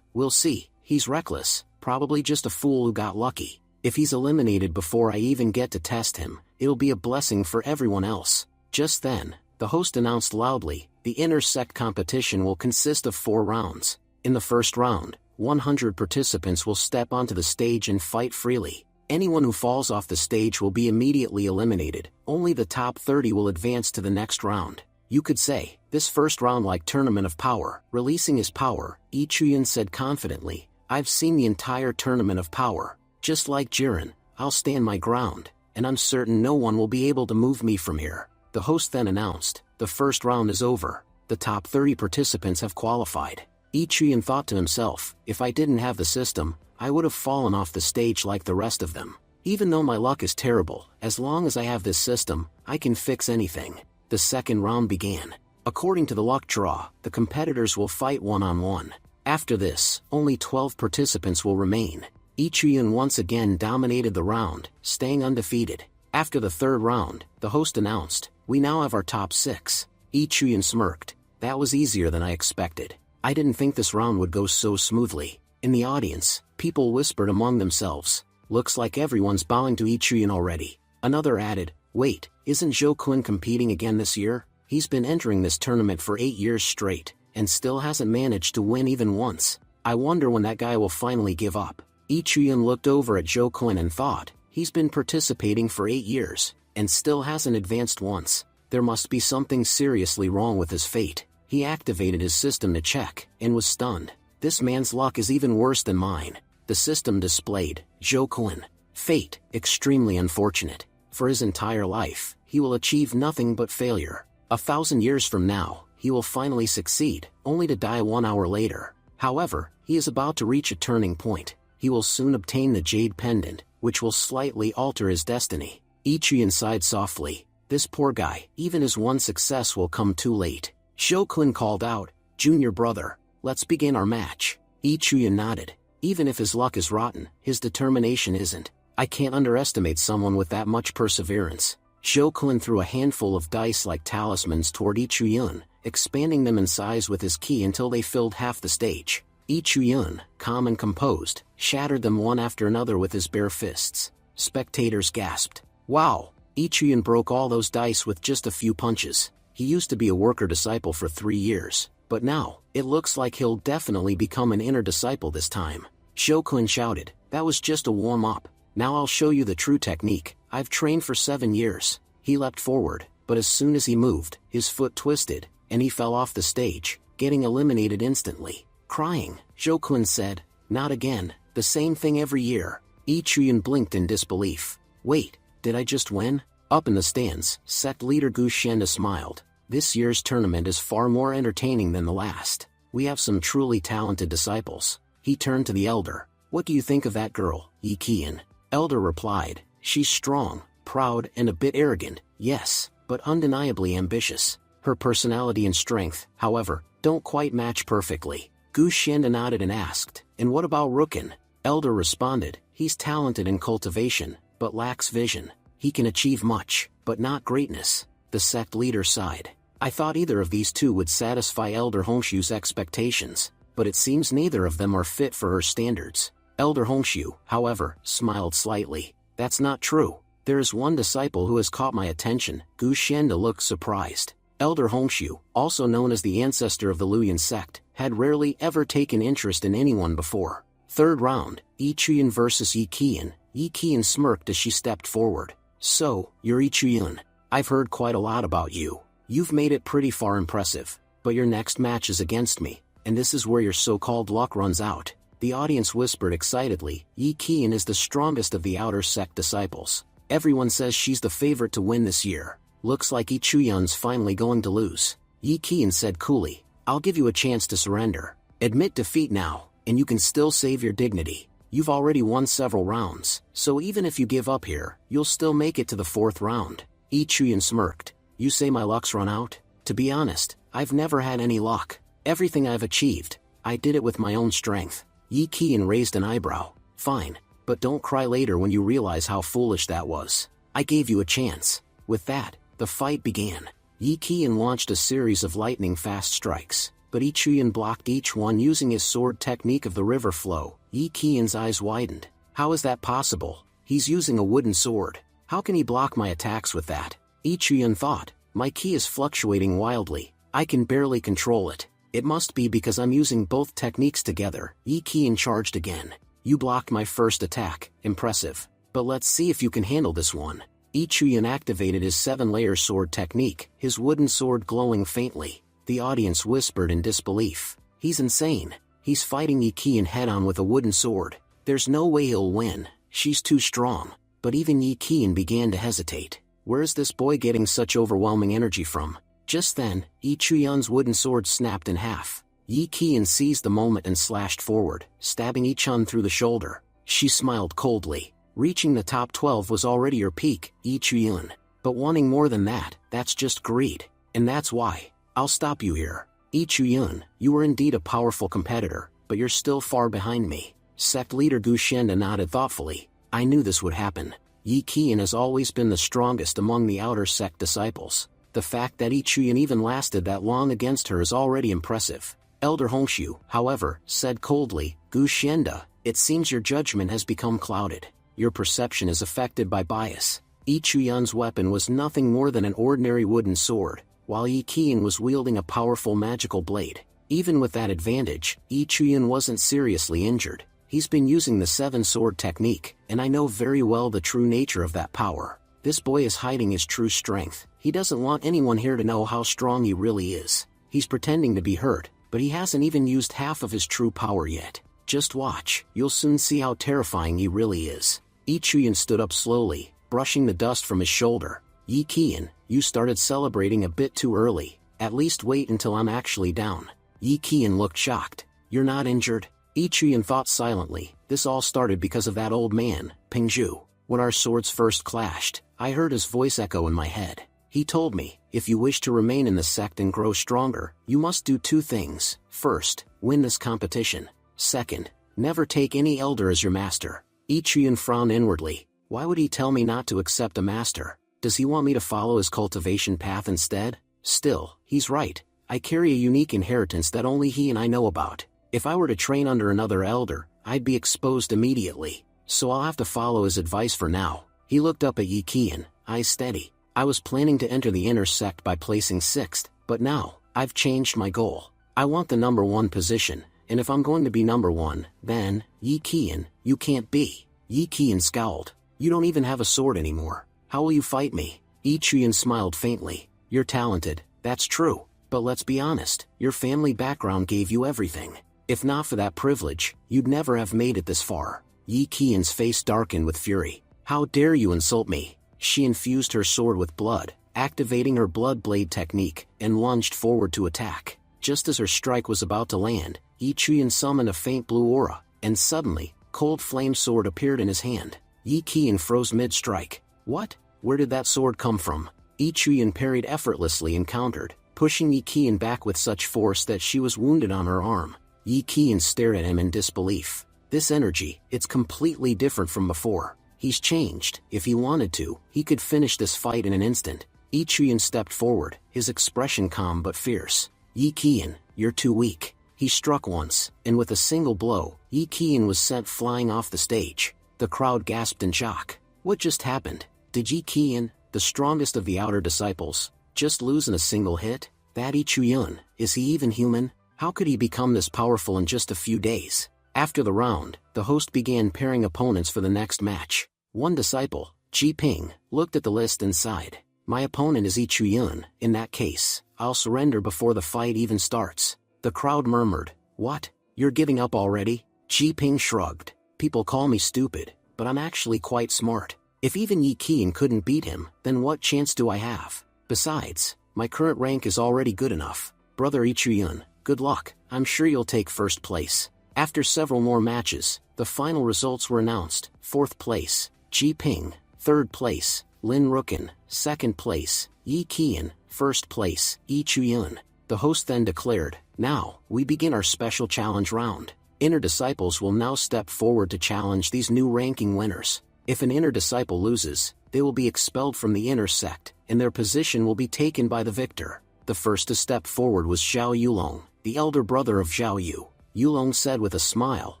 We'll see. He's reckless, probably just a fool who got lucky. If he's eliminated before I even get to test him, it'll be a blessing for everyone else." Just then, the host announced loudly, "The inter-sect competition will consist of 4 rounds. In the first round, 100 participants will step onto the stage and fight freely. Anyone who falls off the stage will be immediately eliminated. Only the top 30 will advance to the next round. You could say, this first round like Tournament of Power." Releasing his power, Ichiyun said confidently, "I've seen the entire Tournament of Power. Just like Jiren, I'll stand my ground, and I'm certain no one will be able to move me from here." The host then announced, "The first round is over. The top 30 participants have qualified." Ichiyun thought to himself, "If I didn't have the system, I would have fallen off the stage like the rest of them. Even though my luck is terrible, as long as I have this system, I can fix anything." The second round began. According to the luck draw, the competitors will fight one-on-one. After this, only 12 participants will remain. Ichiyun once again dominated the round, staying undefeated. After the third round, the host announced, "We now have our top 6. Ichiyun smirked. "That was easier than I expected. I didn't think this round would go so smoothly." In the audience, people whispered among themselves, "Looks like everyone's bowing to Ichiyun already." Another added, "Wait, isn't Zhou Kun competing again this year? He's been entering this tournament for 8 years straight, and still hasn't managed to win even once. I wonder when that guy will finally give up." Ichiyun looked over at Zhou Kun and thought, he's been participating for 8 years, and still hasn't advanced once. There must be something seriously wrong with his fate. He activated his system to check, and was stunned. This man's luck is even worse than mine. The system displayed, Zhou Kun. Fate, extremely unfortunate. For his entire life, he will achieve nothing but failure. 1,000 years from now, he will finally succeed, only to die 1 hour later. However, he is about to reach a turning point. He will soon obtain the Jade Pendant, which will slightly alter his destiny. Ichiyun sighed softly. This poor guy, even his one success will come too late. Zhou Kun called out, "Junior brother, let's begin our match." Ichiyun nodded. Even if his luck is rotten, his determination isn't. I can't underestimate someone with that much perseverance. Zhou Kun threw a handful of dice like talismans toward Ichiyun, expanding them in size with his ki until they filled half the stage. Ichiyun, calm and composed, shattered them one after another with his bare fists. Spectators gasped. "Wow!" Ichiyun broke all those dice with just a few punches. He used to be a worker disciple for 3 years, but now, it looks like he'll definitely become an inner disciple this time. Zhou Kun shouted, "That was just a warm-up. Now I'll show you the true technique. I've trained for 7 years." He leapt forward, but as soon as he moved, his foot twisted, and he fell off the stage, getting eliminated instantly. Crying, Zhou Kun said, "Not again, the same thing every year." Ichiyun blinked in disbelief. "Wait, did I just win?" Up in the stands, sect leader Gu Shenda smiled. "This year's tournament is far more entertaining than the last. We have some truly talented disciples." He turned to the elder. "What do you think of that girl, Yi Qian?" Elder replied, "She's strong, proud and a bit arrogant, yes, but undeniably ambitious. Her personality and strength, however, don't quite match perfectly." Gu Shenda nodded and asked, "And what about Rookin?" Elder responded, "He's talented in cultivation, but lacks vision. He can achieve much, but not greatness." The sect leader sighed. "I thought either of these two would satisfy Elder Hongshu's expectations." but it seems neither of them are fit for her standards. Elder Hongshu, however, smiled slightly. That's not true. There is one disciple who has caught my attention. Gu Xianda looked surprised. Elder Hongshu, also known as the ancestor of the Luyan sect, had rarely ever taken interest in anyone before. Third round, Yi Chuyan versus Yi Qian. Yi Qian smirked as she stepped forward. So, you're Yi Chuyan. I've heard quite a lot about you. You've made it pretty far impressive. But your next match is against me, and this is where your so-called luck runs out. The audience whispered excitedly. Yi Qian is the strongest of the outer sect disciples. Everyone says she's the favorite to win this year. Looks like Yi Chuyan's finally going to lose. Yi Qian said coolly, I'll give you a chance to surrender. Admit defeat now, and you can still save your dignity. You've already won several rounds, so even if you give up here, you'll still make it to the 4th round. Yi Chuyan smirked. You say my luck's run out? To be honest, I've never had any luck. Everything I've achieved, I did it with my own strength. Yi Qian raised an eyebrow. Fine, but don't cry later when you realize how foolish that was. I gave you a chance. With that, the fight began. Yi Qian launched a series of lightning-fast strikes, but Yi Chuyan blocked each one using his sword technique of the river flow. Yi Qian's eyes widened. How is that possible? He's using a wooden sword. How can he block my attacks with that? Yi Chuyan thought. My ki is fluctuating wildly. I can barely control it. It must be because I'm using both techniques together. Yi Qian charged again. You blocked my first attack. Impressive. But let's see if you can handle this one. Yi Chuyan activated his 7-layer sword technique, his wooden sword glowing faintly. The audience whispered in disbelief. He's insane. He's fighting Yi Qian head-on with a wooden sword. There's no way he'll win. She's too strong. But even Yi Qian began to hesitate. Where is this boy getting such overwhelming energy from? Just then, Yi Chuyan's wooden sword snapped in half. Yi Qian seized the moment and slashed forward, stabbing Yi Chun through the shoulder. She smiled coldly. Reaching the top 12 was already your peak, Yi Chuyan. But wanting more than that, that's just greed. And that's why. I'll stop you here. Yi Chuyan, you were indeed a powerful competitor, but you're still far behind me. Sect leader Gu Xianda nodded thoughtfully. I knew this would happen. Yi Qian has always been the strongest among the outer sect disciples. The fact that Yi Chuyan even lasted that long against her is already impressive. Elder Hongshu, however, said coldly, Gu Xianda, it seems your judgment has become clouded. Your perception is affected by bias. Yi Chuyan's weapon was nothing more than an ordinary wooden sword, while Yi Qian was wielding a powerful magical blade. Even with that advantage, Yi Chuyan wasn't seriously injured. He's been using the 7-sword technique, and I know very well the true nature of that power. This boy is hiding his true strength. He doesn't want anyone here to know how strong he really is. He's pretending to be hurt, but he hasn't even used half of his true power yet. Just watch, you'll soon see how terrifying he really is. Yi Chuyan stood up slowly, brushing the dust from his shoulder. Yi Qian, you started celebrating a bit too early. At least wait until I'm actually down. Yi Qian looked shocked. You're not injured? Yi Chuyan thought silently. This all started because of that old man, Pingzhu. When our swords first clashed, I heard his voice echo in my head. He told me, if you wish to remain in the sect and grow stronger, you must do 2 things. First, win this competition. Second, never take any elder as your master. Yi Chuyan frowned inwardly. Why would he tell me not to accept a master? Does he want me to follow his cultivation path instead? Still, he's right. I carry a unique inheritance that only he and I know about. If I were to train under another elder, I'd be exposed immediately. So I'll have to follow his advice for now. He looked up at Yi Qian, eyes steady. I was planning to enter the inner sect by placing 6th, but now, I've changed my goal. I want the number 1 position, and if I'm going to be number 1, then, Yi Qian, you can't be. Yi Qian scowled. You don't even have a sword anymore. How will you fight me? Yi Chuyan smiled faintly. You're talented, that's true. But let's be honest, your family background gave you everything. If not for that privilege, you'd never have made it this far. Yi Qian's face darkened with fury. How dare you insult me? She infused her sword with blood, activating her blood blade technique, and lunged forward to attack. Just as her strike was about to land, Yi Chuyan summoned a faint blue aura, and suddenly, cold flame sword appeared in his hand. Yi Qian froze mid-strike. What? Where did that sword come from? Yi Chuyan parried effortlessly and countered, pushing Yi Qian back with such force that she was wounded on her arm. Yi Qian stared at him in disbelief. This energy, it's completely different from before. He's changed. If he wanted to, he could finish this fight in an instant. Yi Chuyan stepped forward, his expression calm but fierce. Yi Qian, you're too weak. He struck once, and with a single blow, Yi Qian was sent flying off the stage. The crowd gasped in shock. What just happened? Did Yi Qian, the strongest of the outer disciples, just lose in a single hit? That Yi Chuyun, is he even human? How could he become this powerful in just a few days? After the round, the host began pairing opponents for the next match. One disciple, Ji Ping, looked at the list and sighed. My opponent is Yi Chuyun. In that case, I'll surrender before the fight even starts. The crowd murmured, What? You're giving up already? Ji Ping shrugged. People call me stupid, but I'm actually quite smart. If even Yi Qian couldn't beat him, then what chance do I have? Besides, my current rank is already good enough. Brother Yi Chuyun, good luck, I'm sure you'll take first place. After several more matches, the final results were announced. 4th place, Ji Ping. 3rd place, Lin Rukin. 2nd place, Yi Qian. 1st place, Yi Chuyun. The host then declared, Now, we begin our special challenge round. Inner disciples will now step forward to challenge these new ranking winners. If an inner disciple loses, they will be expelled from the inner sect, and their position will be taken by the victor. The first to step forward was Zhao Yulong, the elder brother of Zhao Yu. Yulong said with a smile,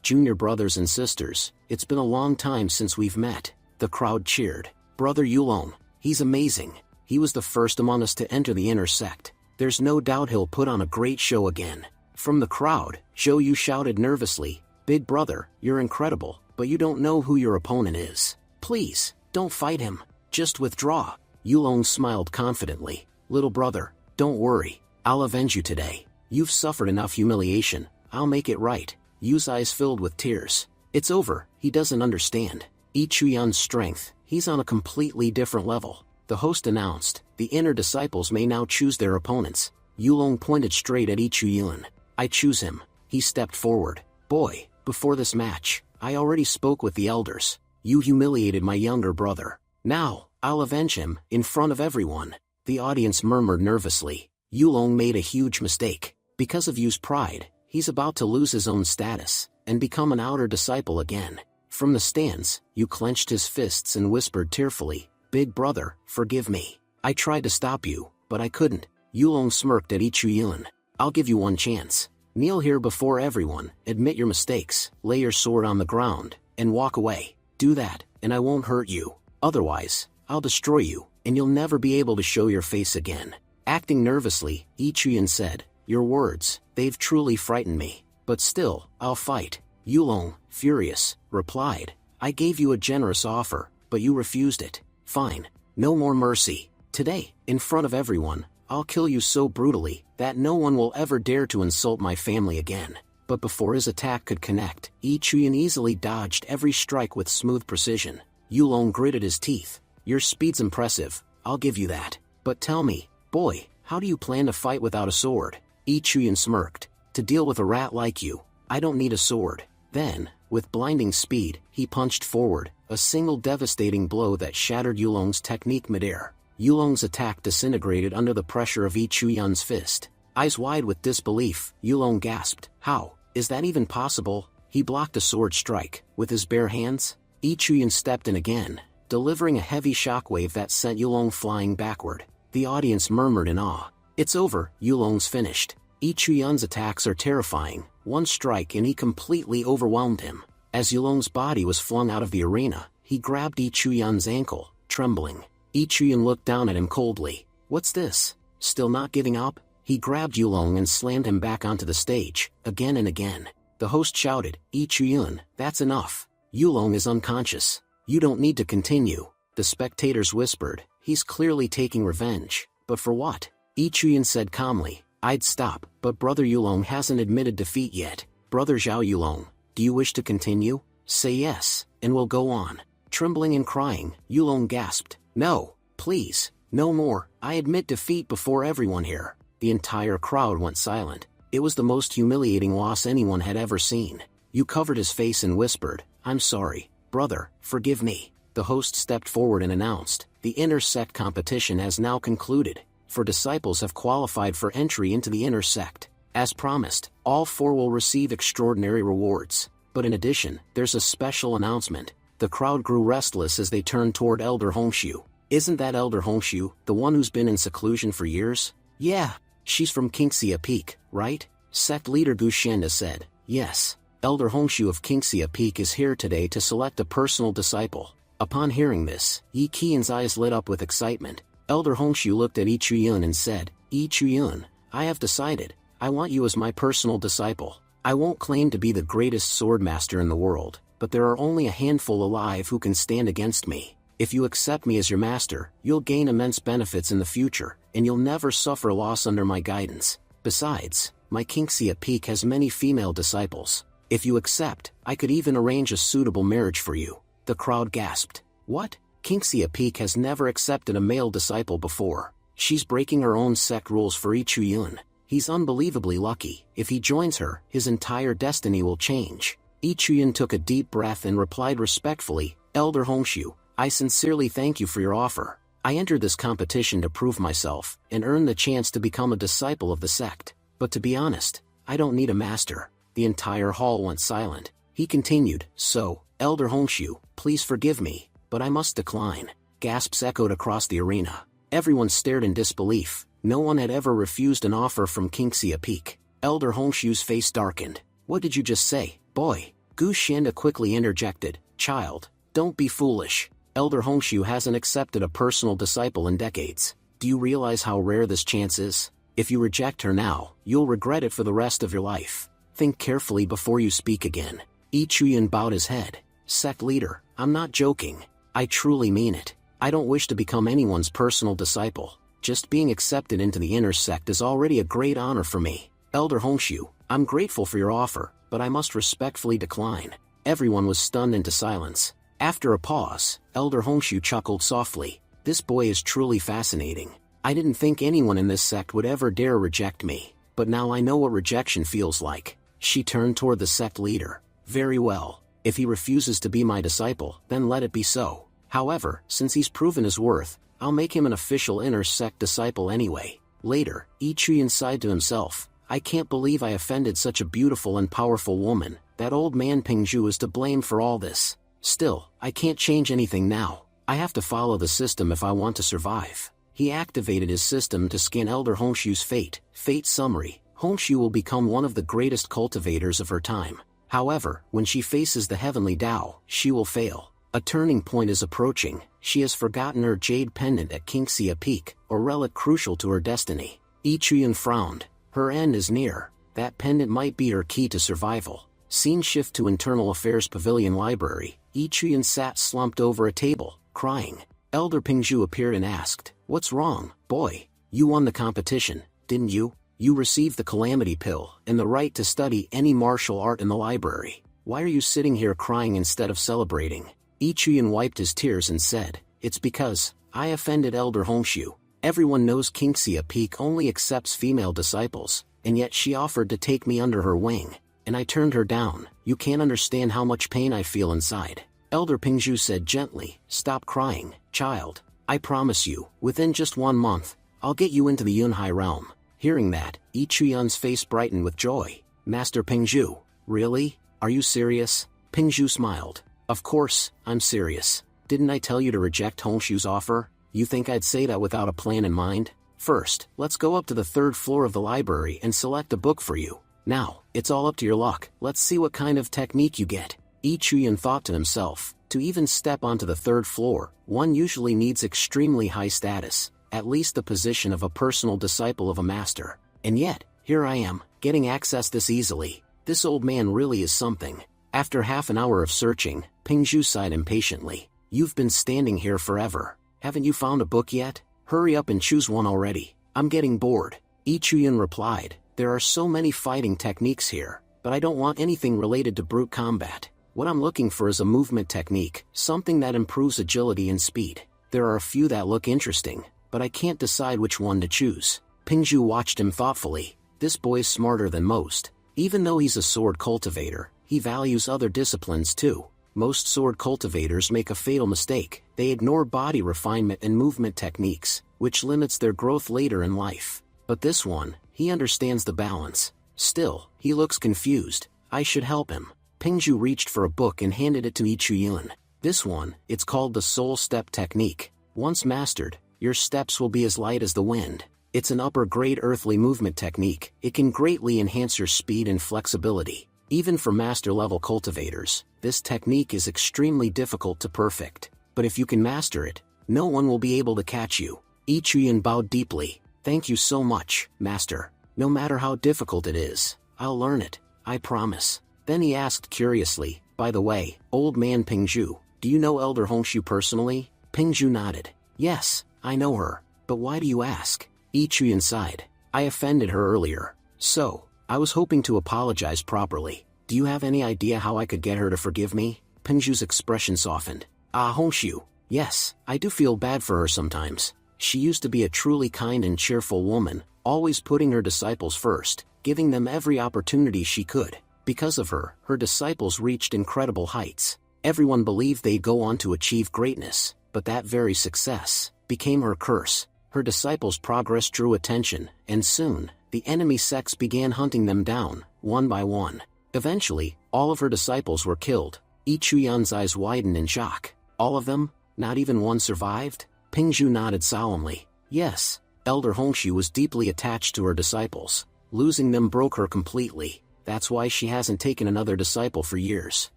Junior brothers and sisters, it's been a long time since we've met. The crowd cheered. Brother Yulong, he's amazing. He was the first among us to enter the inner sect. There's no doubt he'll put on a great show again. From the crowd, Zhou Yu shouted nervously, Big brother, you're incredible, but you don't know who your opponent is. Please, don't fight him. Just withdraw. Yulong smiled confidently. Little brother, don't worry. I'll avenge you today. You've suffered enough humiliation. I'll make it right. Yu's eyes filled with tears. It's over, he doesn't understand. Yi Chuyun's strength, he's on a completely different level. The host announced, the inner disciples may now choose their opponents. Yulong pointed straight at Yi Chuyun. I choose him. He stepped forward. Boy, before this match, I already spoke with the elders. You humiliated my younger brother. Now, I'll avenge him, in front of everyone. The audience murmured nervously. Yulong made a huge mistake. Because of Yu's pride, he's about to lose his own status, and become an outer disciple again. From the stands, Yu clenched his fists and whispered tearfully, Big brother, forgive me. I tried to stop you, but I couldn't. Yulong smirked at Yi Chuyun. I'll give you one chance. Kneel here before everyone, admit your mistakes, lay your sword on the ground, and walk away. Do that, and I won't hurt you. Otherwise, I'll destroy you, and you'll never be able to show your face again. Acting nervously, Yi Chuyun said, Your words, they've truly frightened me. But still, I'll fight. Yulong, furious, replied, I gave you a generous offer, but you refused it. Fine. No more mercy. Today, in front of everyone, I'll kill you so brutally that no one will ever dare to insult my family again. But before his attack could connect, Yi Chuyun easily dodged every strike with smooth precision. Yulong gritted his teeth. Your speed's impressive, I'll give you that. But tell me, boy, how do you plan to fight without a sword? Yi Chuyun smirked. To deal with a rat like you, I don't need a sword. Then, with blinding speed, he punched forward, a single devastating blow that shattered Yulong's technique midair. Yulong's attack disintegrated under the pressure of Yi Chuyun's fist. Eyes wide with disbelief, Yulong gasped, How? Is that even possible? He blocked a sword strike, with his bare hands. Yi Chuyun stepped in again, delivering a heavy shockwave that sent Yulong flying backward. The audience murmured in awe. It's over, Yulong's finished. Yi Chuyun's attacks are terrifying. One strike and he completely overwhelmed him. As Yulong's body was flung out of the arena, he grabbed Yi Chuyun's ankle, trembling. Yi Chuyun looked down at him coldly. What's this? Still not giving up? He grabbed Yulong and slammed him back onto the stage, again and again. The host shouted, Yi Chuyun, that's enough. Yulong is unconscious. You don't need to continue. The spectators whispered, he's clearly taking revenge. But for what? Yi Chuyun said calmly, I'd stop, but Brother Yulong hasn't admitted defeat yet. Brother Zhao Yulong, do you wish to continue? Say yes, and we'll go on. Trembling and crying, Yulong gasped, No, please, no more. I admit defeat before everyone here. The entire crowd went silent. It was the most humiliating loss anyone had ever seen. Yu covered his face and whispered, I'm sorry, brother, forgive me. The host stepped forward and announced, the inner sect competition has now concluded. 4 disciples have qualified for entry into the inner sect. As promised, all 4 will receive extraordinary rewards. But in addition, there's a special announcement. The crowd grew restless as they turned toward Elder Hongshu. Isn't that Elder Hongshu, the one who's been in seclusion for years? Yeah, she's from Kingxia Peak, right? Sect leader Gu Shanda said. Yes. Elder Hongshu of Kingxia Peak is here today to select a personal disciple. Upon hearing this, Yi Qian's eyes lit up with excitement. Elder Hongshu looked at Yi Chuyun and said, Yi Chuyun, I have decided, I want you as my personal disciple. I won't claim to be the greatest swordmaster in the world, but there are only a handful alive who can stand against me. If you accept me as your master, you'll gain immense benefits in the future, and you'll never suffer loss under my guidance. Besides, my Kingxia Peak has many female disciples. If you accept, I could even arrange a suitable marriage for you. The crowd gasped. What? Kingxia Peak has never accepted a male disciple before. She's breaking her own sect rules for Yi Chuyun. He's unbelievably lucky. If he joins her, his entire destiny will change. Yi Chuyun took a deep breath and replied respectfully, Elder Hongshu, I sincerely thank you for your offer. I entered this competition to prove myself, and earn the chance to become a disciple of the sect. But to be honest, I don't need a master. The entire hall went silent. He continued, So, Elder Hongshu, please forgive me, but I must decline. Gasps echoed across the arena. Everyone stared in disbelief. No one had ever refused an offer from Kingxia Peak. Elder Hongshu's face darkened. What did you just say, boy? Gu Shanda quickly interjected. Child, don't be foolish. Elder Hongshu hasn't accepted a personal disciple in decades. Do you realize how rare this chance is? If you reject her now, you'll regret it for the rest of your life. Think carefully before you speak again. Yi Chuyun bowed his head. Sect leader, I'm not joking. I truly mean it. I don't wish to become anyone's personal disciple. Just being accepted into the inner sect is already a great honor for me. Elder Hongshu, I'm grateful for your offer, but I must respectfully decline. Everyone was stunned into silence. After a pause, Elder Hongshu chuckled softly. This boy is truly fascinating. I didn't think anyone in this sect would ever dare reject me, but now I know what rejection feels like. She turned toward the sect leader. Very well. If he refuses to be my disciple, then let it be so. However, since he's proven his worth, I'll make him an official inner sect disciple anyway. Later, Yi Chuyun sighed to himself. I can't believe I offended such a beautiful and powerful woman. That old man Pingzhu is to blame for all this. Still, I can't change anything now. I have to follow the system if I want to survive. He activated his system to scan Elder Hongshu's fate. Fate summary. Hongshu will become one of the greatest cultivators of her time. However, when she faces the heavenly Tao, she will fail. A turning point is approaching. She has forgotten her jade pendant at Kingxia Peak, a relic crucial to her destiny. Yi Chuyun frowned. Her end is near. That pendant might be her key to survival. Scene shift to Internal Affairs Pavilion Library. Yi Chuyun sat slumped over a table, crying. Elder Pingzhu appeared and asked, What's wrong, boy? You won the competition, didn't you? You received the Calamity Pill and the right to study any martial art in the library. Why are you sitting here crying instead of celebrating? Yi Chuyun wiped his tears and said, It's because I offended Elder Hongshu. Everyone knows Kingxia Peak only accepts female disciples, and yet she offered to take me under her wing, and I turned her down. You can't understand how much pain I feel inside. Elder Pingzhu said gently, Stop crying, child. I promise you, within just 1 month, I'll get you into the Yunhai realm. Hearing that, Yi Chuyun's face brightened with joy. Master Pingzhu, really? Are you serious? Pingzhu smiled. Of course, I'm serious. Didn't I tell you to reject Hongshu's offer? You think I'd say that without a plan in mind? First, let's go up to the 3rd floor of the library and select a book for you. Now, it's all up to your luck. Let's see what kind of technique you get. Yi Chuyun thought to himself, to even step onto the 3rd floor, one usually needs extremely high status, at least the position of a personal disciple of a master. And yet, here I am, getting access this easily. This old man really is something. After half an hour of searching, Pingzhu sighed impatiently. You've been standing here forever. Haven't you found a book yet? Hurry up and choose one already. I'm getting bored. Yi Chuyun replied, There are so many fighting techniques here, but I don't want anything related to brute combat. What I'm looking for is a movement technique, something that improves agility and speed. There are a few that look interesting, but I can't decide which one to choose. Pingzhu watched him thoughtfully. This boy's smarter than most. Even though he's a sword cultivator, he values other disciplines too. Most sword cultivators make a fatal mistake. They ignore body refinement and movement techniques, which limits their growth later in life. But this one, he understands the balance. Still, he looks confused. I should help him. Pingzhu reached for a book and handed it to Yi Chuyun. This one, it's called the Soul Step Technique. Once mastered, your steps will be as light as the wind. It's an upper-grade earthly movement technique. It can greatly enhance your speed and flexibility. Even for master-level cultivators, this technique is extremely difficult to perfect. But if you can master it, no one will be able to catch you. Ichuyun bowed deeply. Thank you so much, Master. No matter how difficult it is, I'll learn it, I promise. Then he asked curiously, by the way, old man Pingzhu, do you know Elder Hongshu personally? Pingzhu nodded. Yes, I know her. But why do you ask? Ichuyun sighed. I offended her earlier. So, I was hoping to apologize properly. Do you have any idea how I could get her to forgive me? Pingzhu's expression softened. Ah, Hongshu. Yes, I do feel bad for her sometimes. She used to be a truly kind and cheerful woman, always putting her disciples first, giving them every opportunity she could. Because of her, her disciples reached incredible heights. Everyone believed they'd go on to achieve greatness, but that very success became her curse. Her disciples' progress drew attention, and soon, the enemy sects began hunting them down, one by one. Eventually, all of her disciples were killed. Ichuyun's eyes widened in shock. All of them? Not even one survived? Pingzhu nodded solemnly. Yes, Elder Hongshu was deeply attached to her disciples. Losing them broke her completely. That's why she hasn't taken another disciple for years.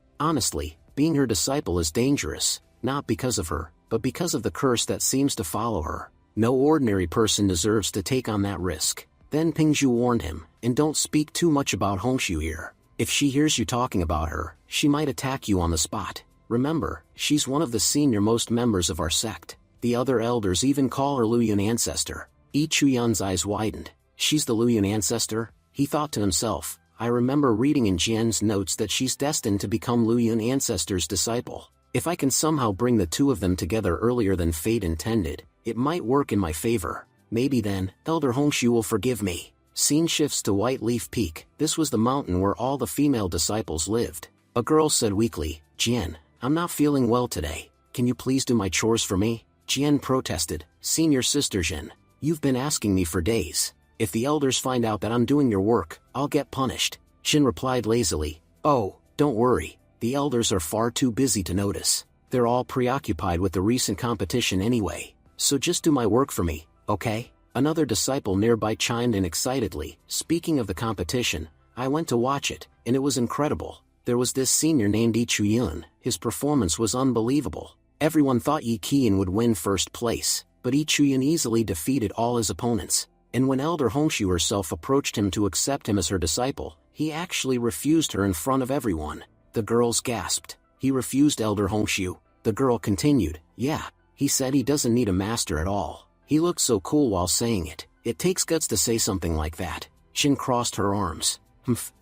Honestly, being her disciple is dangerous, not because of her, but because of the curse that seems to follow her. No ordinary person deserves to take on that risk. Then Pingzhu warned him, and don't speak too much about Hongshu here. If she hears you talking about her, she might attack you on the spot. Remember, she's one of the senior-most members of our sect. The other elders even call her Luyun ancestor. Ichuyun's eyes widened. She's the Luyun ancestor? He thought to himself. I remember reading in Jian's notes that she's destined to become Luyun ancestor's disciple. If I can somehow bring the two of them together earlier than fate intended, it might work in my favor. Maybe then, Elder Hongshu will forgive me. Scene shifts to White Leaf Peak. This was the mountain where all the female disciples lived. A girl said weakly, Jian, I'm not feeling well today. Can you please do my chores for me? Jian protested, Senior Sister Jian, you've been asking me for days. If the elders find out that I'm doing your work, I'll get punished. Jian replied lazily, oh, don't worry, the elders are far too busy to notice. They're all preoccupied with the recent competition anyway. So just do my work for me, okay? Another disciple nearby chimed in excitedly, speaking of the competition, I went to watch it, and it was incredible. There was this senior named Ichuyun, his performance was unbelievable. Everyone thought Yi Qian would win first place, but Ichuyun easily defeated all his opponents. And when Elder Hongshu herself approached him to accept him as her disciple, he actually refused her in front of everyone. The girls gasped. He refused Elder Hongshu. The girl continued, yeah, he said he doesn't need a master at all. He looked so cool while saying it. It takes guts to say something like that. Jin crossed her arms.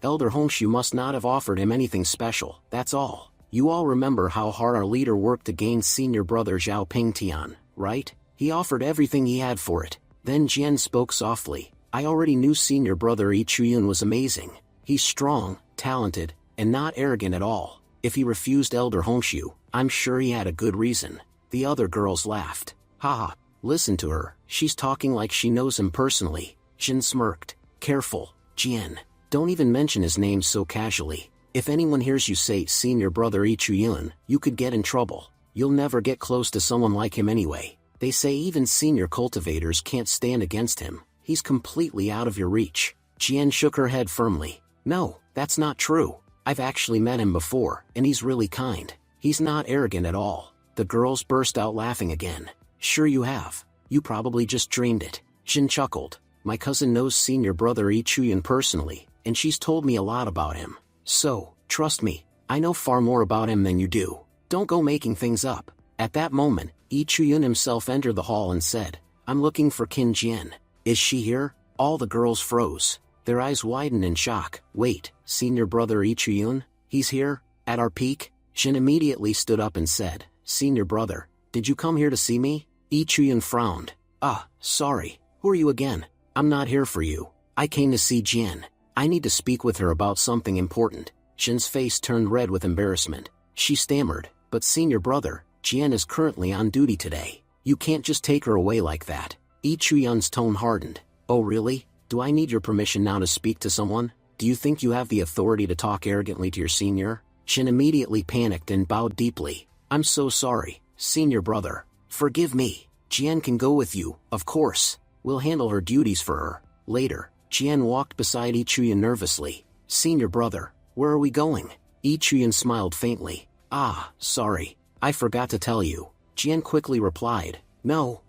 Elder Hongshu must not have offered him anything special, that's all. You all remember how hard our leader worked to gain senior brother Zhao Pingtian, right? He offered everything he had for it. Then Jian spoke softly. I already knew senior brother Ichuyun was amazing. He's strong, talented, and not arrogant at all. If he refused Elder Hongshu, I'm sure he had a good reason. The other girls laughed. Haha, listen to her, she's talking like she knows him personally. Jin smirked. Careful, Jian. Don't even mention his name so casually. If anyone hears you say senior brother Ichuyun, you could get in trouble. You'll never get close to someone like him anyway. They say even senior cultivators can't stand against him. He's completely out of your reach. Jian shook her head firmly. No, that's not true. I've actually met him before, and he's really kind. He's not arrogant at all. The girls burst out laughing again. Sure you have. You probably just dreamed it. Jin chuckled. My cousin knows senior brother Ichuyun personally, and she's told me a lot about him. So, trust me, I know far more about him than you do. Don't go making things up. At that moment, Ichuyun himself entered the hall and said, I'm looking for Qin Jian. Is she here? All the girls froze. Their eyes widened in shock. Wait, senior brother Ichuyun? He's here? At our peak? Jin immediately stood up and said, Senior brother, did you come here to see me? Ichuyun frowned. Ah, sorry. Who are you again? I'm not here for you. I came to see Jian. I need to speak with her about something important. Jin's face turned red with embarrassment. She stammered, but senior brother, Jian is currently on duty today. You can't just take her away like that. Ichuyun's tone hardened. Oh really? Do I need your permission now to speak to someone? Do you think you have the authority to talk arrogantly to your senior? Jin immediately panicked and bowed deeply. I'm so sorry, senior brother. Forgive me. Jian can go with you, of course. We'll handle her duties for her. Later, Jian walked beside Ichuyan nervously. Senior brother, where are we going? Ichuyan smiled faintly. Ah, sorry. I forgot to tell you. Jian quickly replied. No,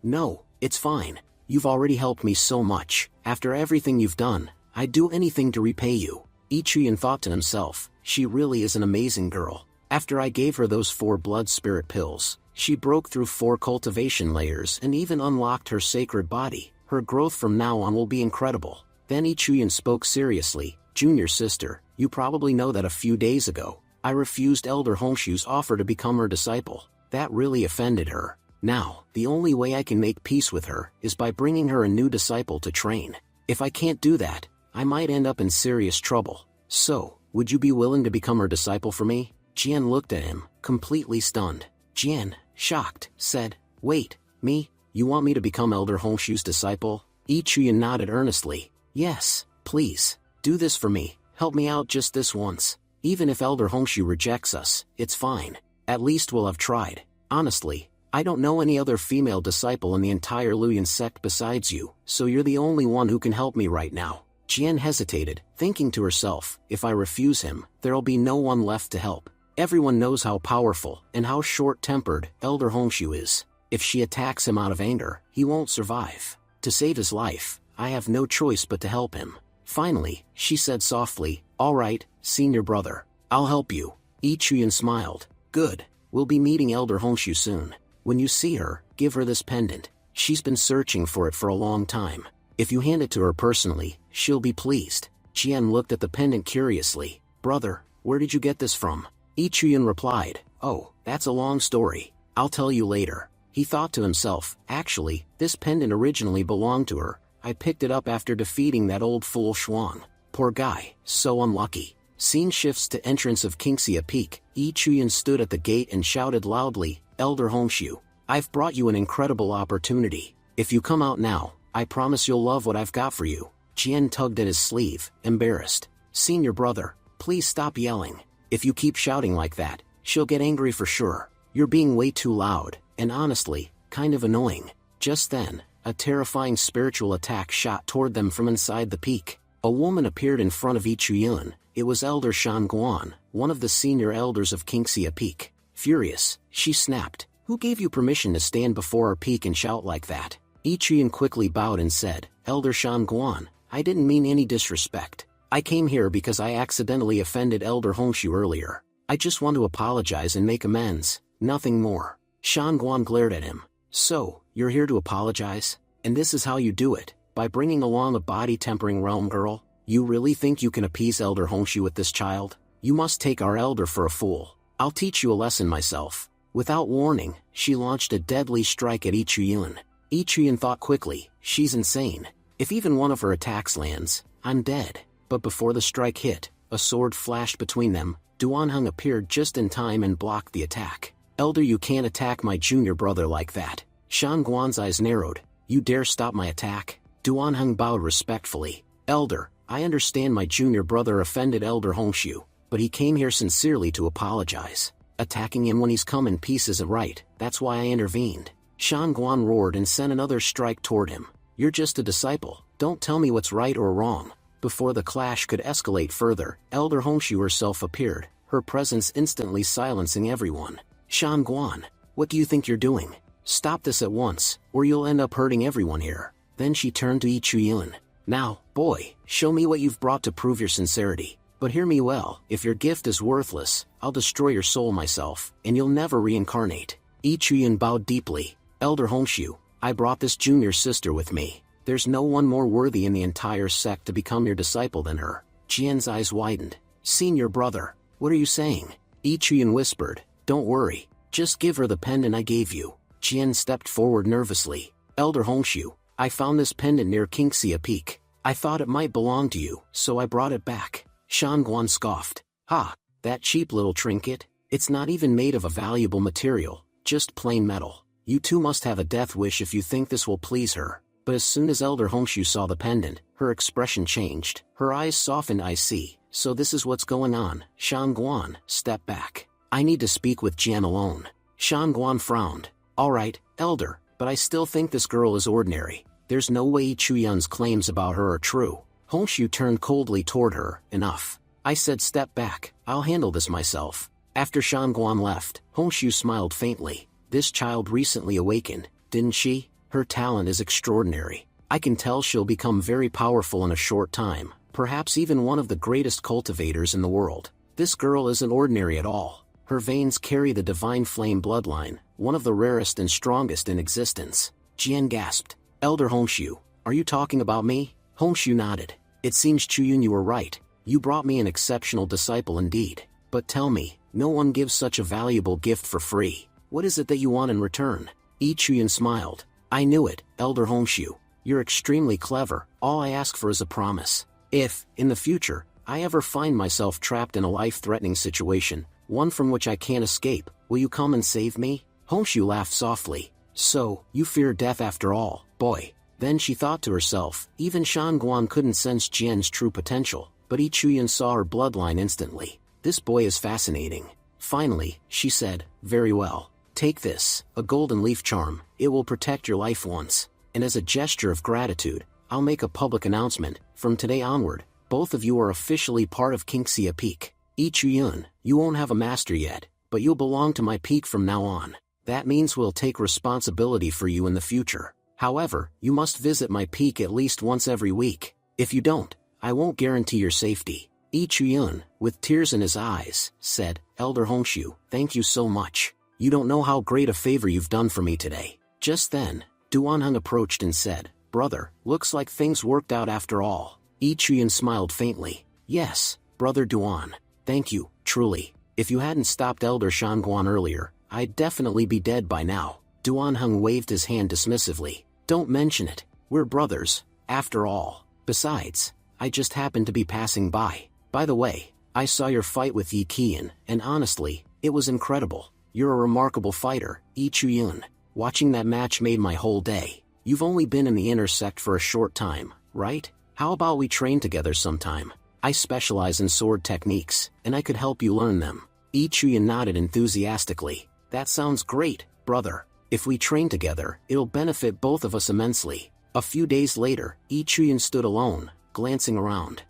it's fine. You've already helped me so much. After everything you've done, I'd do anything to repay you. Ichuyan thought to himself, she really is an amazing girl. After I gave her those 4 blood spirit pills, she broke through 4 cultivation layers and even unlocked her sacred body. Her growth from now on will be incredible. Then Ichuyan spoke seriously. Junior sister, you probably know that a few days ago, I refused Elder Hongshu's offer to become her disciple. That really offended her. Now, the only way I can make peace with her is by bringing her a new disciple to train. If I can't do that, I might end up in serious trouble. So, would you be willing to become her disciple for me? Jian looked at him, completely stunned. Jian, shocked, said, wait, me? You want me to become Elder Hongshu's disciple? Ichuyan nodded earnestly. Yes, please, do this for me. Help me out just this once. Even if Elder Hongshu rejects us, it's fine. At least we'll have tried. Honestly, I don't know any other female disciple in the entire Luyan sect besides you, so you're the only one who can help me right now. Jian hesitated, thinking to herself, if I refuse him, there'll be no one left to help. Everyone knows how powerful and how short-tempered Elder Hongshu is. If she attacks him out of anger, he won't survive. To save his life, I have no choice but to help him. Finally, she said softly, all right, senior brother, I'll help you. Ichuyan smiled. Good, we'll be meeting Elder Hongshu soon. When you see her, give her this pendant. She's been searching for it for a long time. If you hand it to her personally, she'll be pleased. Jian looked at the pendant curiously. Brother, where did you get this from? Ichuyan replied, oh, that's a long story. I'll tell you later. He thought to himself, actually, this pendant originally belonged to her. I picked it up after defeating that old fool Shuang. Poor guy, so unlucky. Scene shifts to entrance of Qingxia Peak. Ichuyan stood at the gate and shouted loudly, Elder Hongshu, I've brought you an incredible opportunity. If you come out now, I promise you'll love what I've got for you. Jian tugged at his sleeve, embarrassed. Senior brother, please stop yelling. If you keep shouting like that, she'll get angry for sure. You're being way too loud, and honestly, kind of annoying. Just then, a terrifying spiritual attack shot toward them from inside the peak. A woman appeared in front of Ichuyan. It was Elder Shanguan, one of the senior elders of Qingxia Peak. Furious, she snapped, who gave you permission to stand before our peak and shout like that? Ichuyan quickly bowed and said, Elder Shanguan, I didn't mean any disrespect. I came here because I accidentally offended Elder Hongshu earlier. I just want to apologize and make amends, nothing more. Shanguan glared at him. So, you're here to apologize? And this is how you do it, by bringing along a body-tempering realm girl? You really think you can appease Elder Hongshu with this child? You must take our elder for a fool. I'll teach you a lesson myself. Without warning, she launched a deadly strike at Ichuyan. Ichuyan thought quickly, she's insane. If even one of her attacks lands, I'm dead. But before the strike hit, a sword flashed between them. Duanheng appeared just in time and blocked the attack. Elder, you can't attack my junior brother like that. Shanguan's eyes narrowed. You dare stop my attack? Duanheng bowed respectfully. Elder, I understand my junior brother offended Elder Hongshu, but he came here sincerely to apologize. Attacking him when he's come in peace isn't right, that's why I intervened. Shanguan roared and sent another strike toward him. You're just a disciple, don't tell me what's right or wrong. Before the clash could escalate further, Elder Hongshu herself appeared, her presence instantly silencing everyone. Shanguan, what do you think you're doing? Stop this at once, or you'll end up hurting everyone here. Then she turned to Ichuyan. Now, boy, show me what you've brought to prove your sincerity. But hear me well, if your gift is worthless, I'll destroy your soul myself, and you'll never reincarnate. Ichuyan bowed deeply. Elder Hongshu, I brought this junior sister with me. There's no one more worthy in the entire sect to become your disciple than her. Jian's eyes widened. Senior brother, what are you saying? Ichuyan whispered, don't worry, just give her the pendant I gave you. Jian stepped forward nervously. Elder Hongshu, I found this pendant near Qingxia Peak. I thought it might belong to you, so I brought it back. Shanguan scoffed. Ha, that cheap little trinket? It's not even made of a valuable material, just plain metal. You two must have a death wish if you think this will please her. But as soon as Elder Hongshu saw the pendant, her expression changed. Her eyes softened. I see, so this is what's going on. Shanguan, step back. I need to speak with Jian alone. Shanguan frowned. Alright, Elder, but I still think this girl is ordinary. There's no way Chuyun's claims about her are true. Hongshu turned coldly toward her. Enough. I said step back, I'll handle this myself. After Shangguan left, Hongshu smiled faintly. This child recently awakened, didn't she? Her talent is extraordinary. I can tell she'll become very powerful in a short time, perhaps even one of the greatest cultivators in the world. This girl isn't ordinary at all. Her veins carry the divine flame bloodline, one of the rarest and strongest in existence. Jian gasped. Elder Hongshu, are you talking about me? Hongshu nodded. It seems Chuyun you were right. You brought me an exceptional disciple indeed. But tell me, no one gives such a valuable gift for free. What is it that you want in return? Chuyun smiled. I knew it, Elder Hongshu. You're extremely clever. All I ask for is a promise. If, in the future, I ever find myself trapped in a life-threatening situation, one from which I can't escape, will you come and save me? Hongshu laughed softly. So, you fear death after all, boy. Then she thought to herself, even Shangguan couldn't sense Jian's true potential, but Chuyun saw her bloodline instantly. This boy is fascinating. Finally, she said, very well. Take this, a golden leaf charm. It will protect your life once. And as a gesture of gratitude, I'll make a public announcement. From today onward, both of you are officially part of Kingxia Peak. Chuyun, you won't have a master yet, but you'll belong to my peak from now on. That means we'll take responsibility for you in the future. However, you must visit my peak at least once every week. If you don't, I won't guarantee your safety. Chuyun, with tears in his eyes, said, Elder Hongshu, thank you so much. You don't know how great a favor you've done for me today. Just then, Duanheng approached and said, Brother, looks like things worked out after all. Chuyun smiled faintly. Yes, Brother Duan. Thank you, truly. If you hadn't stopped Elder Shangguan earlier, I'd definitely be dead by now. Duanheng waved his hand dismissively. Don't mention it. We're brothers, after all. Besides, I just happened to be passing by. By the way, I saw your fight with Yi Qian, and honestly, it was incredible. You're a remarkable fighter, Chuyun. Watching that match made my whole day. You've only been in the inner sect for a short time, right? How about we train together sometime? I specialize in sword techniques, and I could help you learn them. Chuyun nodded enthusiastically. That sounds great, brother. If we train together, it'll benefit both of us immensely. A few days later, Chuyun stood alone, glancing around.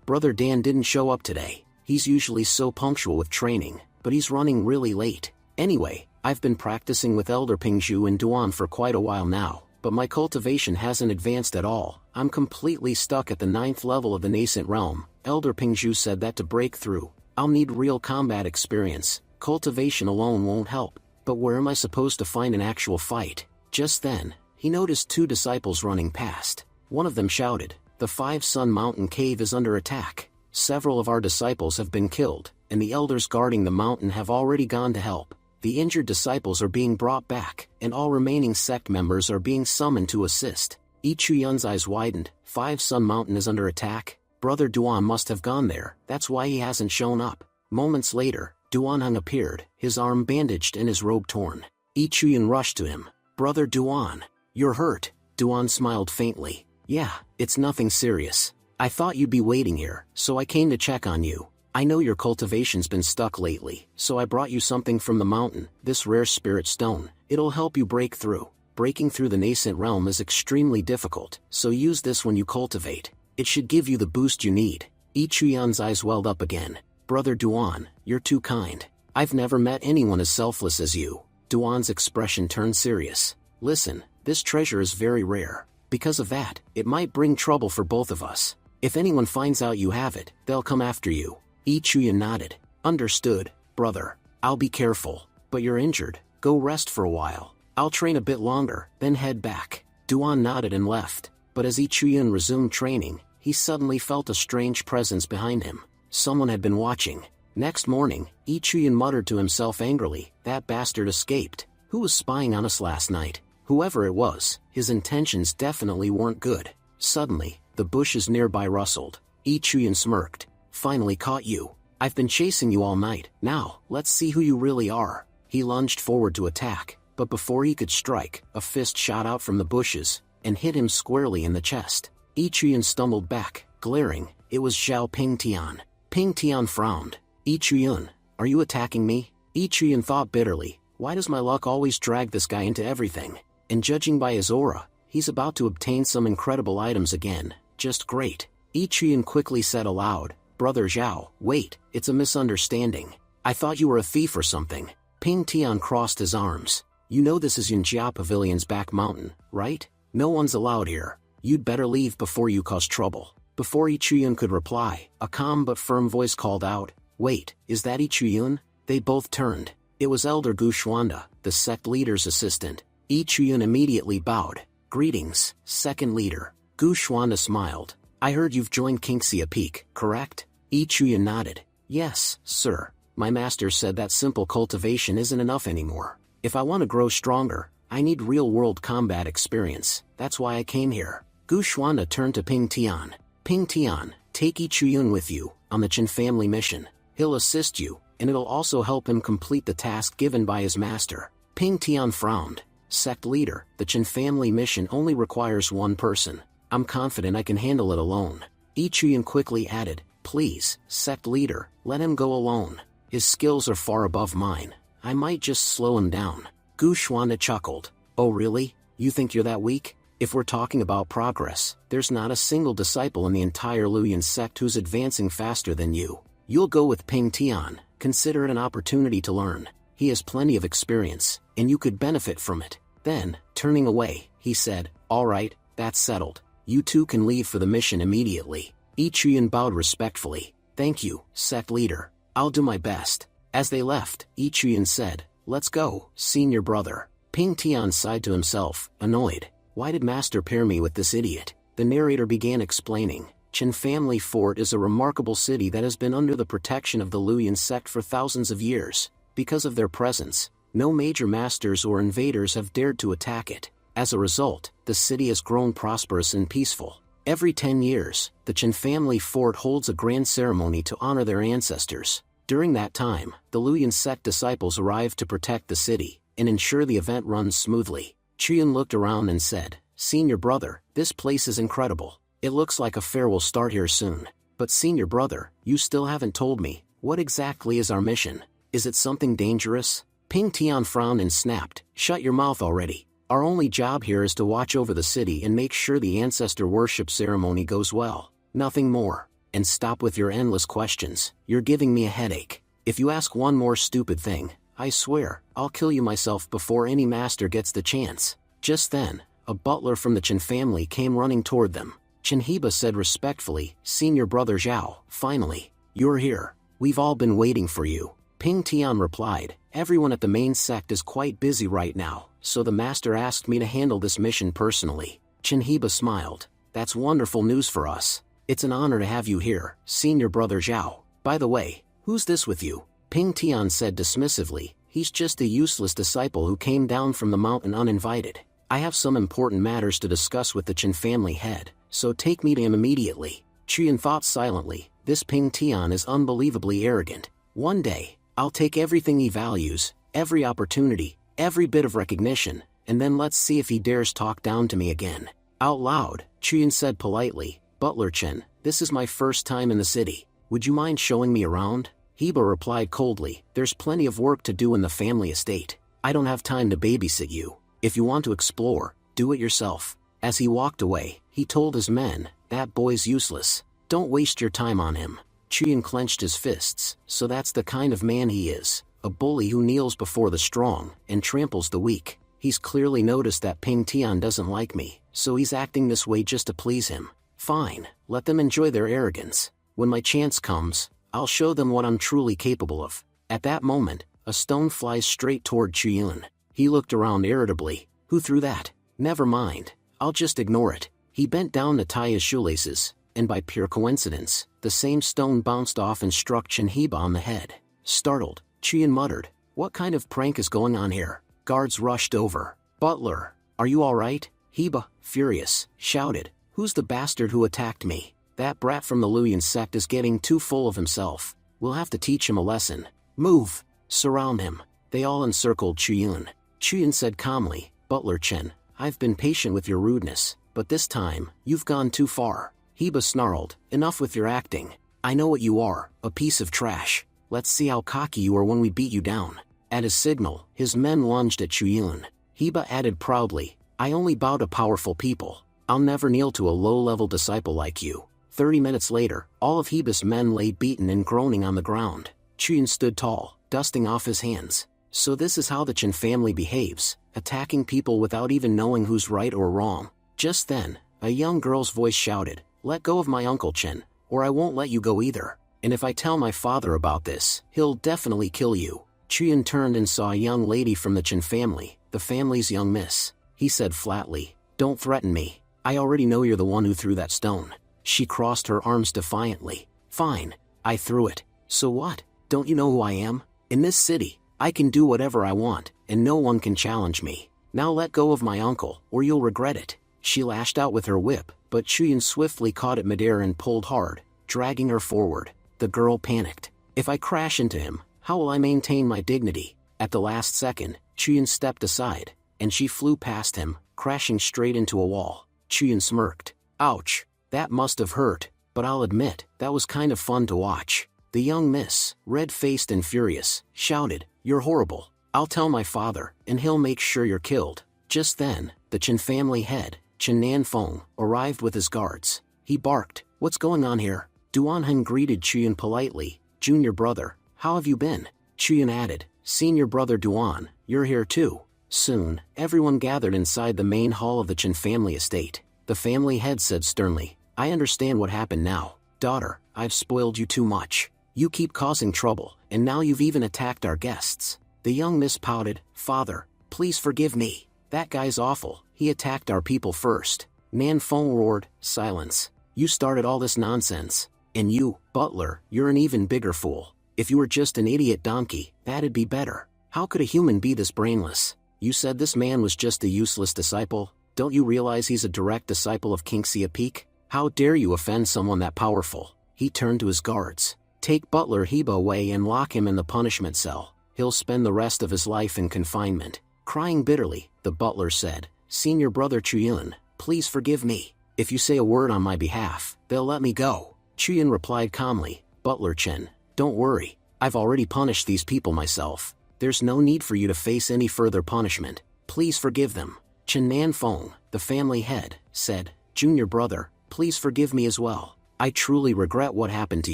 Brother Dan didn't show up today. He's usually so punctual with training, but he's running really late. Anyway, I've been practicing with Elder Pingzhu and Duan for quite a while now, but my cultivation hasn't advanced at all. I'm completely stuck at the 9th level of the nascent realm. Elder Pingzhu said that to break through, I'll need real combat experience. Cultivation alone won't help. But where am I supposed to find an actual fight? Just then, he noticed 2 disciples running past. One of them shouted, The 5-Sun Mountain Cave is under attack. Several of our disciples have been killed, and the elders guarding the mountain have already gone to help. The injured disciples are being brought back, and all remaining sect members are being summoned to assist. Chuyun's eyes widened. 5-Sun Mountain is under attack? Brother Duan must have gone there, that's why he hasn't shown up. Moments later, Duanheng appeared, his arm bandaged and his robe torn. Chuyun rushed to him. Brother Duan, you're hurt. Duan smiled faintly. Yeah, it's nothing serious. I thought you'd be waiting here, so I came to check on you. I know your cultivation's been stuck lately, so I brought you something from the mountain, this rare spirit stone. It'll help you break through. Breaking through the nascent realm is extremely difficult, so use this when you cultivate. It should give you the boost you need. Chuyun's eyes welled up again. Brother Duan, you're too kind. I've never met anyone as selfless as you. Duan's expression turned serious. Listen, this treasure is very rare. Because of that, it might bring trouble for both of us. If anyone finds out you have it, they'll come after you. Chuyun nodded. Understood, brother. I'll be careful. But you're injured. Go rest for a while. I'll train a bit longer, then head back. Duan nodded and left. But as Chuyun resumed training, he suddenly felt a strange presence behind him. Someone had been watching. Next morning, Chuyun muttered to himself angrily, that bastard escaped. Who was spying on us last night? Whoever it was, his intentions definitely weren't good. Suddenly, the bushes nearby rustled. Chuyun smirked. Finally caught you. I've been chasing you all night. Now, let's see who you really are. He lunged forward to attack, but before he could strike, a fist shot out from the bushes, and hit him squarely in the chest. Chuyun stumbled back, glaring. It was Zhao Pingtian. Pingtian frowned. Chuyun, are you attacking me? Chuyun thought bitterly, why does my luck always drag this guy into everything? And judging by his aura, he's about to obtain some incredible items again, just great. Ichiyun quickly said aloud, Brother Zhao, wait, it's a misunderstanding. I thought you were a thief or something. Ping Tian crossed his arms. You know this is Yunjia Pavilion's back mountain, right? No one's allowed here. You'd better leave before you cause trouble. Before Ichiyun could reply, a calm but firm voice called out, Wait, is that Ichiyun? They both turned. It was Elder Gu Xuanda, the sect leader's assistant. Ichiyun immediately bowed. Greetings, second leader. Gu Xuanda smiled. I heard you've joined Kingxia Peak, correct? Ichiyun nodded. Yes, sir. My master said that simple cultivation isn't enough anymore. If I want to grow stronger, I need real-world combat experience. That's why I came here. Gu Xuanda turned to Ping Tian. Ping Tian, take Ichiyun with you, on the Chen family mission. He'll assist you, and it'll also help him complete the task given by his master. Ping Tian frowned. Sect leader, the Chen family mission only requires one person. I'm confident I can handle it alone. Ichiyun quickly added, Please, sect leader, let him go alone. His skills are far above mine. I might just slow him down. Gu Xuanda chuckled. Oh really? You think you're that weak? If we're talking about progress, there's not a single disciple in the entire Luyan sect who's advancing faster than you. You'll go with Ping Tian, consider it an opportunity to learn. He has plenty of experience, and you could benefit from it. Then, turning away, he said, All right, that's settled. You two can leave for the mission immediately. Ichiyun bowed respectfully. Thank you, sect leader. I'll do my best. As they left, Ichiyun said, Let's go, senior brother. Ping Tian sighed to himself, annoyed. Why did master pair me with this idiot? The narrator began explaining. Chen Family Fort is a remarkable city that has been under the protection of the Luyan sect for thousands of years. Because of their presence, no major masters or invaders have dared to attack it. As a result, the city has grown prosperous and peaceful. Every 10 years, the Chen Family Fort holds a grand ceremony to honor their ancestors. During that time, the Luyan sect disciples arrive to protect the city and ensure the event runs smoothly. Chiyun looked around and said, Senior brother, this place is incredible. It looks like a fair will start here soon. But senior brother, you still haven't told me, what exactly is our mission? Is it something dangerous? Ping Tian frowned and snapped, Shut your mouth already. Our only job here is to watch over the city and make sure the ancestor worship ceremony goes well. Nothing more. And stop with your endless questions, you're giving me a headache. If you ask one more stupid thing, I swear, I'll kill you myself before any master gets the chance. Just then, a butler from the Chen family came running toward them. Chen Heba said respectfully, Senior brother Zhao, finally, you're here. We've all been waiting for you. Ping Tian replied, Everyone at the main sect is quite busy right now, so the master asked me to handle this mission personally. Chen Heba smiled. That's wonderful news for us. It's an honor to have you here, Senior brother Zhao. By the way, who's this with you? Ping Tian said dismissively, He's just a useless disciple who came down from the mountain uninvited. I have some important matters to discuss with the Chen family head, so take me to him immediately. Chiyun thought silently, this Ping Tian is unbelievably arrogant. One day, I'll take everything he values, every opportunity, every bit of recognition, and then let's see if he dares talk down to me again. Out loud, Chiyun said politely, Butler Chen, this is my first time in the city. Would you mind showing me around? Heba replied coldly, There's plenty of work to do in the family estate. I don't have time to babysit you. If you want to explore, do it yourself. As he walked away, he told his men, That boy's useless. Don't waste your time on him. Chiyun clenched his fists, so that's the kind of man he is. A bully who kneels before the strong and tramples the weak. He's clearly noticed that Ping Tian doesn't like me, so he's acting this way just to please him. Fine, let them enjoy their arrogance. When my chance comes, I'll show them what I'm truly capable of. At that moment, a stone flies straight toward Chiyun. He looked around irritably. Who threw that? Never mind, I'll just ignore it. He bent down to tie his shoelaces, and by pure coincidence, the same stone bounced off and struck Chen Heba on the head. Startled, Chiyun muttered, What kind of prank is going on here? Guards rushed over. Butler, are you alright? Heba, furious, shouted, Who's the bastard who attacked me? That brat from the Luyan sect is getting too full of himself. We'll have to teach him a lesson. Move! Surround him. They all encircled Chiyun. Chiyun said calmly, Butler Chen, I've been patient with your rudeness, but this time, you've gone too far. Heba snarled, Enough with your acting. I know what you are, a piece of trash. Let's see how cocky you are when we beat you down. At his signal, his men lunged at Chiyun. Heba added proudly, I only bow to powerful people. I'll never kneel to a low-level disciple like you. 30 minutes later, all of Heba's men lay beaten and groaning on the ground. Chuyin stood tall, dusting off his hands. So this is how the Chen family behaves, attacking people without even knowing who's right or wrong. Just then, a young girl's voice shouted, "Let go of my Uncle Chen, or I won't let you go either. And if I tell my father about this, he'll definitely kill you." Chuyin turned and saw a young lady from the Chen family, the family's young miss. He said flatly, "Don't threaten me. I already know you're the one who threw that stone." She crossed her arms defiantly. "Fine, I threw it. So what? Don't you know who I am? In this city, I can do whatever I want, and no one can challenge me. Now let go of my uncle, or you'll regret it." She lashed out with her whip, but Chuyin swiftly caught it midair and pulled hard, dragging her forward. The girl panicked. "If I crash into him, how will I maintain my dignity?" At the last second, Chuyin stepped aside, and she flew past him, crashing straight into a wall. Chuyin smirked. "Ouch, that must have hurt, but I'll admit, that was kind of fun to watch." The young miss, red-faced and furious, shouted, "You're horrible. I'll tell my father, and he'll make sure you're killed." Just then, the Chen family head, Chen Nanfeng, arrived with his guards. He barked, "What's going on here?" Duanheng greeted Chuyin politely, "Junior brother, how have you been?" Chuyin added, "Senior brother Duan, you're here too." Soon, everyone gathered inside the main hall of the Chen family estate. The family head said sternly, "I understand what happened now. Daughter, I've spoiled you too much. You keep causing trouble, and now you've even attacked our guests." The young miss pouted, "Father, please forgive me. That guy's awful. He attacked our people first." Nanfeng roared, "Silence. You started all this nonsense. And you, butler, you're an even bigger fool. If you were just an idiot donkey, that'd be better. How could a human be this brainless? You said this man was just a useless disciple? Don't you realize he's a direct disciple of King Siapik? How dare you offend someone that powerful?" He turned to his guards. "Take Butler Heba away and lock him in the punishment cell. He'll spend the rest of his life in confinement." Crying bitterly, the butler said, "Senior brother Chuyin, please forgive me. If you say a word on my behalf, they'll let me go." Chuyin replied calmly, "Butler Chen, don't worry. I've already punished these people myself. There's no need for you to face any further punishment. Please forgive them." Chen Nanfeng, the family head, said, "Junior brother, please forgive me as well. I truly regret what happened to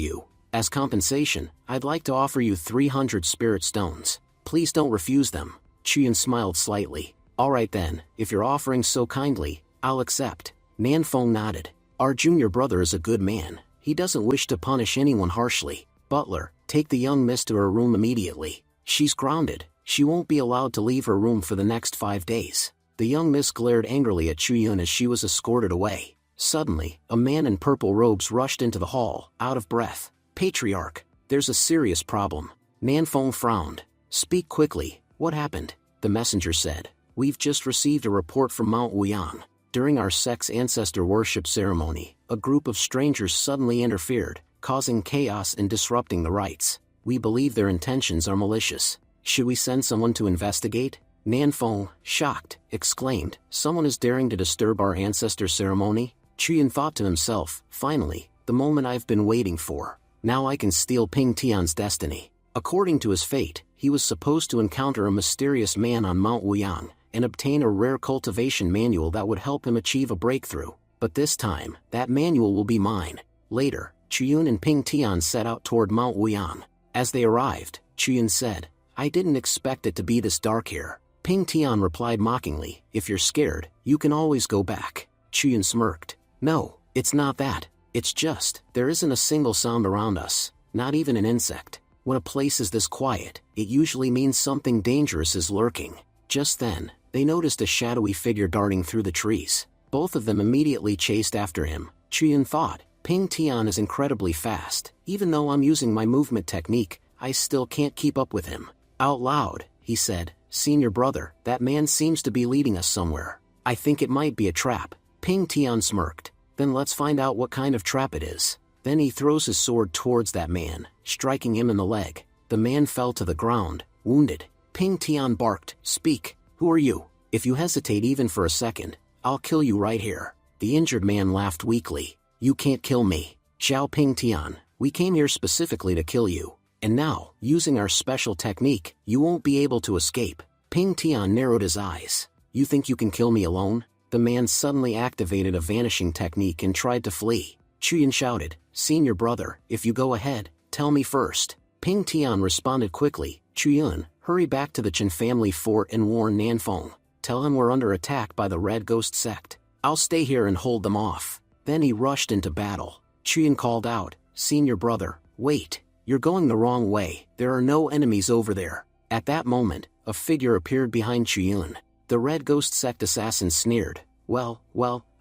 you. As compensation, I'd like to offer you 300 spirit stones. Please don't refuse them." Chuyin smiled slightly. "All right then, if you're offering so kindly, I'll accept." Nanfeng nodded. "Our junior brother is a good man. He doesn't wish to punish anyone harshly. Butler, take the young miss to her room immediately. She's grounded. She won't be allowed to leave her room for the next 5 days." The young miss glared angrily at Chuyin as she was escorted away. Suddenly, a man in purple robes rushed into the hall, out of breath. "Patriarch, there's a serious problem." Nanfeng frowned. "Speak quickly, what happened?" The messenger said. "We've just received a report from Mount Wuyang. During our sect's ancestor worship ceremony, a group of strangers suddenly interfered, causing chaos and disrupting the rites. We believe their intentions are malicious. Should we send someone to investigate?" Nanfeng, shocked, exclaimed, "Someone is daring to disturb our ancestor ceremony?" Chuyin thought to himself, "Finally, the moment I've been waiting for. Now I can steal Ping Tian's destiny." According to his fate, he was supposed to encounter a mysterious man on Mount Wuyang, and obtain a rare cultivation manual that would help him achieve a breakthrough. But this time, that manual will be mine. Later, Chuyin and Ping Tian set out toward Mount Wuyang. As they arrived, Chuyin said, "I didn't expect it to be this dark here." Ping Tian replied mockingly, "If you're scared, you can always go back." Chuyin smirked. "No, it's not that. It's just, there isn't a single sound around us, not even an insect. When a place is this quiet, it usually means something dangerous is lurking." Just then, they noticed a shadowy figure darting through the trees. Both of them immediately chased after him. Chuyin thought, "Ping Tian is incredibly fast. Even though I'm using my movement technique, I still can't keep up with him." Out loud, he said, "Senior brother, that man seems to be leading us somewhere. I think it might be a trap." Ping Tian smirked. "Then let's find out what kind of trap it is." Then he throws his sword towards that man, striking him in the leg. The man fell to the ground, wounded. Ping Tian barked, "Speak, who are you? If you hesitate even for a second, I'll kill you right here." The injured man laughed weakly. "You can't kill me. Xiao Ping Tian, we came here specifically to kill you. And now, using our special technique, you won't be able to escape." Ping Tian narrowed his eyes. You think you can kill me alone? The man suddenly activated a vanishing technique and tried to flee. Chuyan shouted, "Senior brother, if you go ahead, tell me first." Ping Tian responded quickly, "Chuyan, hurry back to the Chen family fort and warn Nanfeng. Tell him we're under attack by the Red Ghost sect. I'll stay here and hold them off." Then he rushed into battle. Chuyan called out, "Senior brother, wait. You're going the wrong way. There are no enemies over there." At that moment, a figure appeared behind Chuyan. The Red Ghost sect assassin sneered, Well,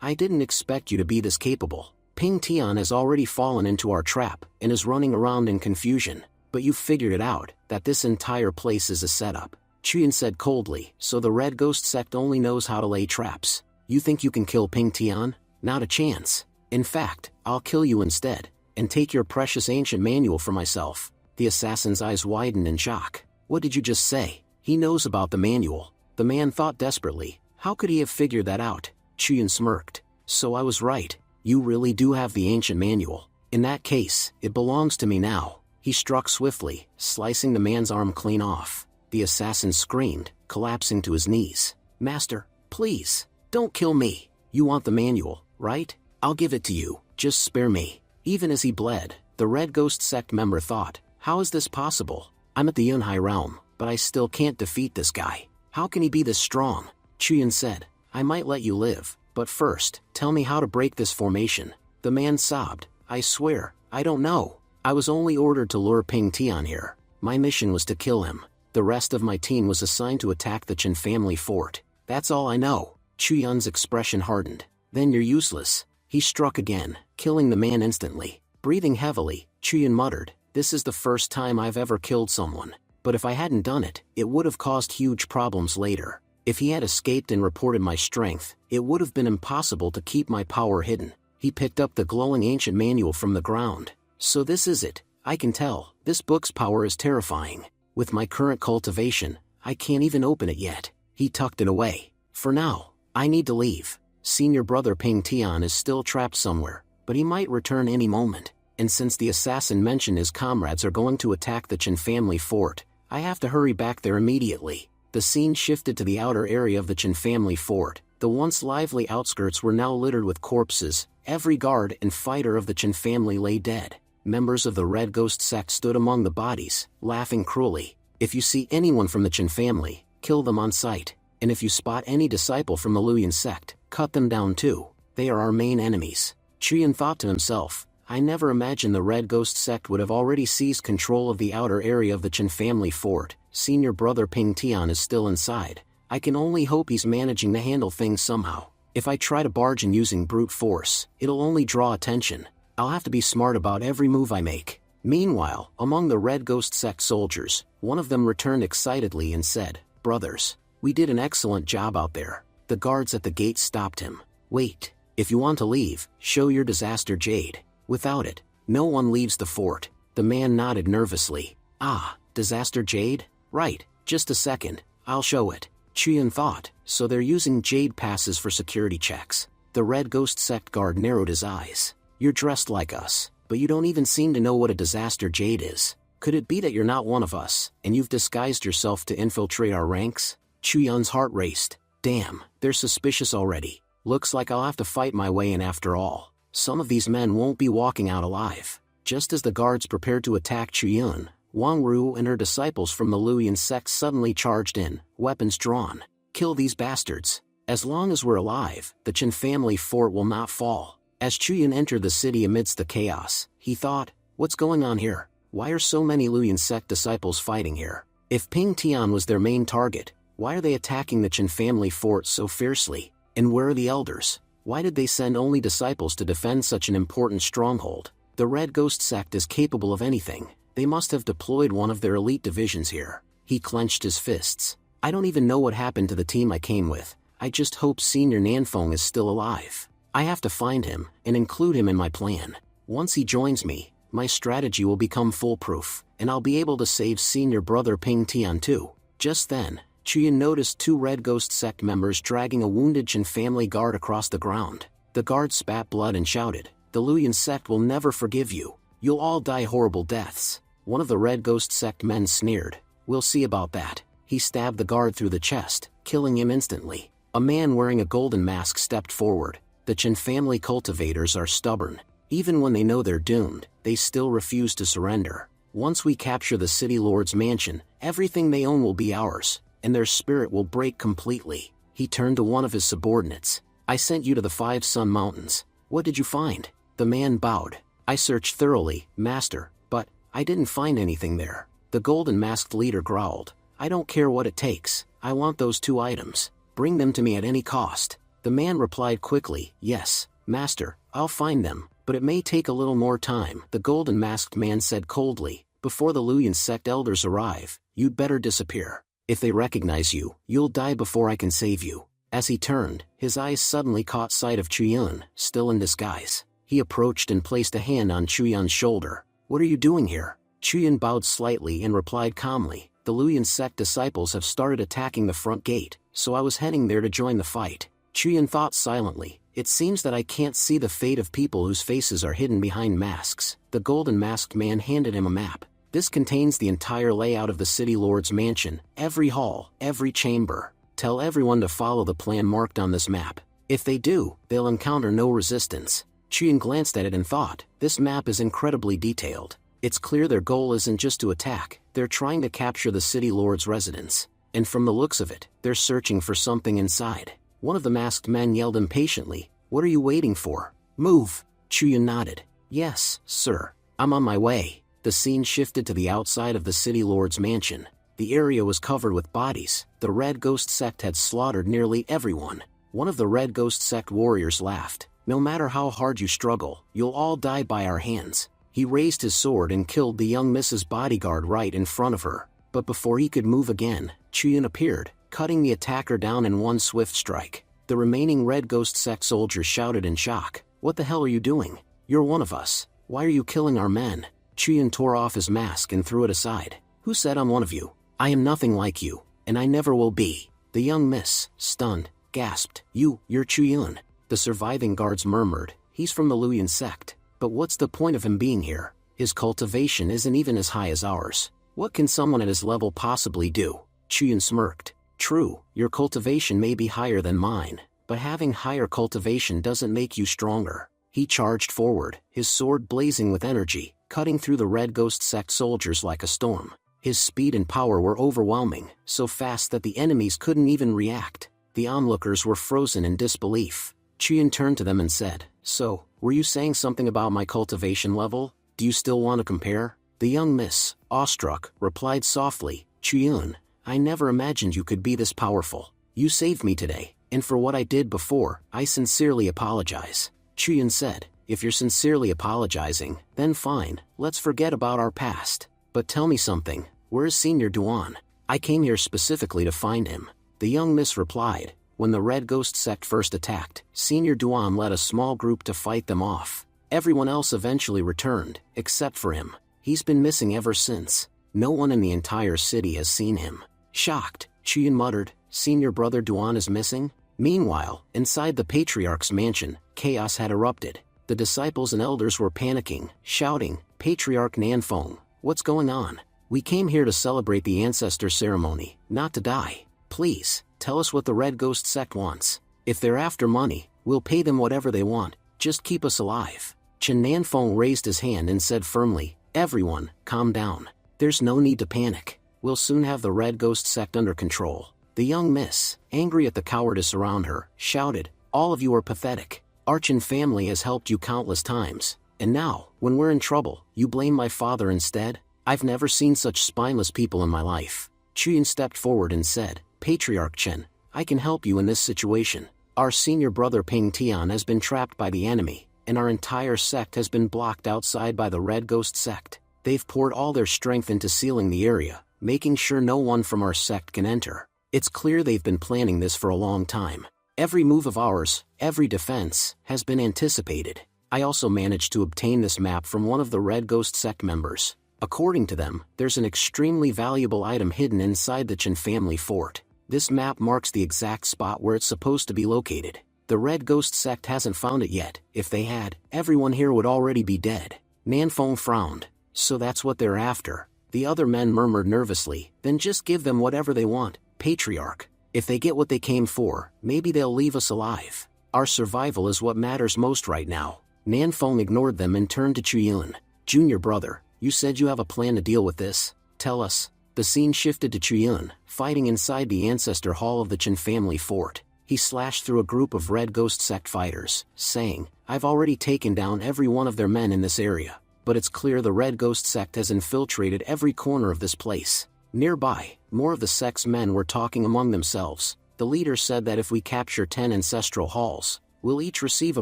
I didn't expect you to be this capable. Ping Tian has already fallen into our trap and is running around in confusion. But you've figured it out, that this entire place is a setup." Chuyan said coldly, "So the Red Ghost sect only knows how to lay traps. You think you can kill Ping Tian? Not a chance. In fact, I'll kill you instead, and take your precious ancient manual for myself." The assassin's eyes widened in shock. "What did you just say?" "He knows about the manual." The man thought desperately, how could he have figured that out? Chuyan smirked. "So I was right. You really do have the ancient manual. In that case, it belongs to me now." He struck swiftly, slicing the man's arm clean off. The assassin screamed, collapsing to his knees. "Master, please, don't kill me. You want the manual, right? I'll give it to you, just spare me." Even as he bled, the Red Ghost sect member thought, how is this possible? I'm at the Yunhai realm, but I still can't defeat this guy. How can he be this strong? Chuyan said, "I might let you live, but first, tell me how to break this formation." The man sobbed, "I swear, I don't know. I was only ordered to lure Ping Tian here. My mission was to kill him. The rest of my team was assigned to attack the Chen family fort. That's all I know." Chuyan's expression hardened. "Then you're useless." He struck again, killing the man instantly. Breathing heavily, Chuyan muttered, "This is the first time I've ever killed someone. But if I hadn't done it, it would have caused huge problems later. If he had escaped and reported my strength, it would have been impossible to keep my power hidden." He picked up the glowing ancient manual from the ground. "So this is it. I can tell, this book's power is terrifying. With my current cultivation, I can't even open it yet." He tucked it away. "For now, I need to leave. Senior brother Ping Tian is still trapped somewhere, but he might return any moment. And since the assassin mentioned his comrades are going to attack the Chen family fort, I have to hurry back there immediately." The scene shifted to the outer area of the Chen family fort. The once lively outskirts were now littered with corpses. Every guard and fighter of the Chen family lay dead. Members of the Red Ghost sect stood among the bodies, laughing cruelly. "If you see anyone from the Chen family, kill them on sight. And if you spot any disciple from the Luyan sect, cut them down too. They are our main enemies." Chuyan thought to himself, I never imagined the Red Ghost sect would have already seized control of the outer area of the Chen family fort. Senior brother Ping Tian is still inside. I can only hope he's managing to handle things somehow. If I try to barge in using brute force, it'll only draw attention. I'll have to be smart about every move I make. Meanwhile, among the Red Ghost sect soldiers, one of them returned excitedly and said, "Brothers, we did an excellent job out there." The guards at the gate stopped him. "Wait, if you want to leave, show your disaster jade. Without it, no one leaves the fort." The man nodded nervously. "Ah, disaster jade? Right, just a second, I'll show it." Chuyan thought, so they're using jade passes for security checks. The Red Ghost sect guard narrowed his eyes. "You're dressed like us, but you don't even seem to know what a disaster jade is. Could it be that you're not one of us, and you've disguised yourself to infiltrate our ranks?" Chuyan's heart raced. Damn, they're suspicious already. Looks like I'll have to fight my way in after all. Some of these men won't be walking out alive. Just as the guards prepared to attack Chuyan, Wang Ru and her disciples from the Luyan sect suddenly charged in, weapons drawn. "Kill these bastards. As long as we're alive, the Chen family fort will not fall." As Chuyan entered the city amidst the chaos, he thought, what's going on here? Why are so many Luyan sect disciples fighting here? If Ping Tian was their main target, why are they attacking the Chen family fort so fiercely? And where are the elders? Why did they send only disciples to defend such an important stronghold? The Red Ghost sect is capable of anything. They must have deployed one of their elite divisions here. He clenched his fists. I don't even know what happened to the team I came with. I just hope Senior Nanfeng is still alive. I have to find him, and include him in my plan. Once he joins me, my strategy will become foolproof, and I'll be able to save Senior brother Ping Tian too. Just then, Chuyan noticed two Red Ghost sect members dragging a wounded Chen family guard across the ground. The guard spat blood and shouted, "The Luyan sect will never forgive you. You'll all die horrible deaths." One of the Red Ghost sect men sneered, "We'll see about that." He stabbed the guard through the chest, killing him instantly. A man wearing a golden mask stepped forward. The Chen family cultivators are stubborn. Even when they know they're doomed, they still refuse to surrender. Once we capture the city lord's mansion, everything they own will be ours, and their spirit will break completely. He turned to one of his subordinates. I sent you to the 5 Sun Mountains. What did you find? The man bowed. I searched thoroughly, master, but I didn't find anything there. The golden masked leader growled. I don't care what it takes. I want those 2 items. Bring them to me at any cost. The man replied quickly, yes, master, I'll find them, but it may take a little more time. The golden masked man said coldly, before the Luyan sect elders arrive, you'd better disappear. If they recognize you, you'll die before I can save you. As he turned, his eyes suddenly caught sight of Chuyun, still in disguise. He approached and placed a hand on Chuyun's shoulder. What are you doing here? Chuyun bowed slightly and replied calmly, the Luyan sect disciples have started attacking the front gate, so I was heading there to join the fight. Chuyun thought silently, it seems that I can't see the fate of people whose faces are hidden behind masks. The golden masked man handed him a map. This contains the entire layout of the city lord's mansion, every hall, every chamber. Tell everyone to follow the plan marked on this map. If they do, they'll encounter no resistance. Chuyun glanced at it and thought, this map is incredibly detailed. It's clear their goal isn't just to attack, they're trying to capture the city lord's residence. And from the looks of it, they're searching for something inside. One of the masked men yelled impatiently, what are you waiting for? Move! Chuyun nodded. Yes, sir. I'm on my way. The scene shifted to the outside of the city lord's mansion. The area was covered with bodies. The Red Ghost sect had slaughtered nearly everyone. One of the Red Ghost sect warriors laughed. No matter how hard you struggle, you'll all die by our hands. He raised his sword and killed the young Mrs. Bodyguard right in front of her. But before he could move again, Chuyun appeared, cutting the attacker down in one swift strike. The remaining Red Ghost sect soldiers shouted in shock. What the hell are you doing? You're one of us. Why are you killing our men? Chuyun tore off his mask and threw it aside. Who said I'm one of you? I am nothing like you, and I never will be. The young miss, stunned, gasped. You're Chuyun. The surviving guards murmured, he's from the Luyan sect. But what's the point of him being here? His cultivation isn't even as high as ours. What can someone at his level possibly do? Chuyun smirked. True, your cultivation may be higher than mine, but having higher cultivation doesn't make you stronger. He charged forward, his sword blazing with energy, cutting through the Red Ghost sect soldiers like a storm. His speed and power were overwhelming, so fast that the enemies couldn't even react. The onlookers were frozen in disbelief. Chuyun turned to them and said, so, were you saying something about my cultivation level? Do you still want to compare? The young miss, awestruck, replied softly, Chuyun, I never imagined you could be this powerful. You saved me today, and for what I did before, I sincerely apologize. Chuyun said, if you're sincerely apologizing, then fine, let's forget about our past. But tell me something, where is Senior Duan? I came here specifically to find him. The young miss replied, when the Red Ghost sect first attacked, Senior Duan led a small group to fight them off. Everyone else eventually returned, except for him. He's been missing ever since. No one in the entire city has seen him. Shocked, Chuyun muttered, Senior Brother Duan is missing? Meanwhile, inside the Patriarch's mansion, chaos had erupted. The disciples and elders were panicking, shouting, Patriarch Nanfeng, what's going on? We came here to celebrate the ancestor ceremony, not to die. Please, tell us what the Red Ghost sect wants. If they're after money, we'll pay them whatever they want, just keep us alive. Chen Nanfeng raised his hand and said firmly, everyone, calm down. There's no need to panic. We'll soon have the Red Ghost sect under control. The young miss, angry at the cowardice around her, shouted, all of you are pathetic. Our Chen family has helped you countless times, and now, when we're in trouble, you blame my father instead? I've never seen such spineless people in my life. Chuyun stepped forward and said, Patriarch Chen, I can help you in this situation. Our senior brother Ping Tian has been trapped by the enemy, and our entire sect has been blocked outside by the Red Ghost sect. They've poured all their strength into sealing the area, making sure no one from our sect can enter. It's clear they've been planning this for a long time. Every move of ours, every defense, has been anticipated. I also managed to obtain this map from one of the Red Ghost sect members. According to them, there's an extremely valuable item hidden inside the Chen family fort. This map marks the exact spot where it's supposed to be located. The Red Ghost sect hasn't found it yet. If they had, everyone here would already be dead. Nanfeng frowned. So that's what they're after. The other men murmured nervously, then just give them whatever they want, Patriarch. If they get what they came for, maybe they'll leave us alive. Our survival is what matters most right now. Nanfeng ignored them and turned to Chuyun. Junior brother, you said you have a plan to deal with this. Tell us. The scene shifted to Chuyun, fighting inside the ancestor hall of the Chen family fort. He slashed through a group of Red Ghost sect fighters, saying, I've already taken down every one of their men in this area, but it's clear the Red Ghost sect has infiltrated every corner of this place. Nearby, more of the sect's men were talking among themselves. The leader said that if we capture 10 ancestral halls, we'll each receive a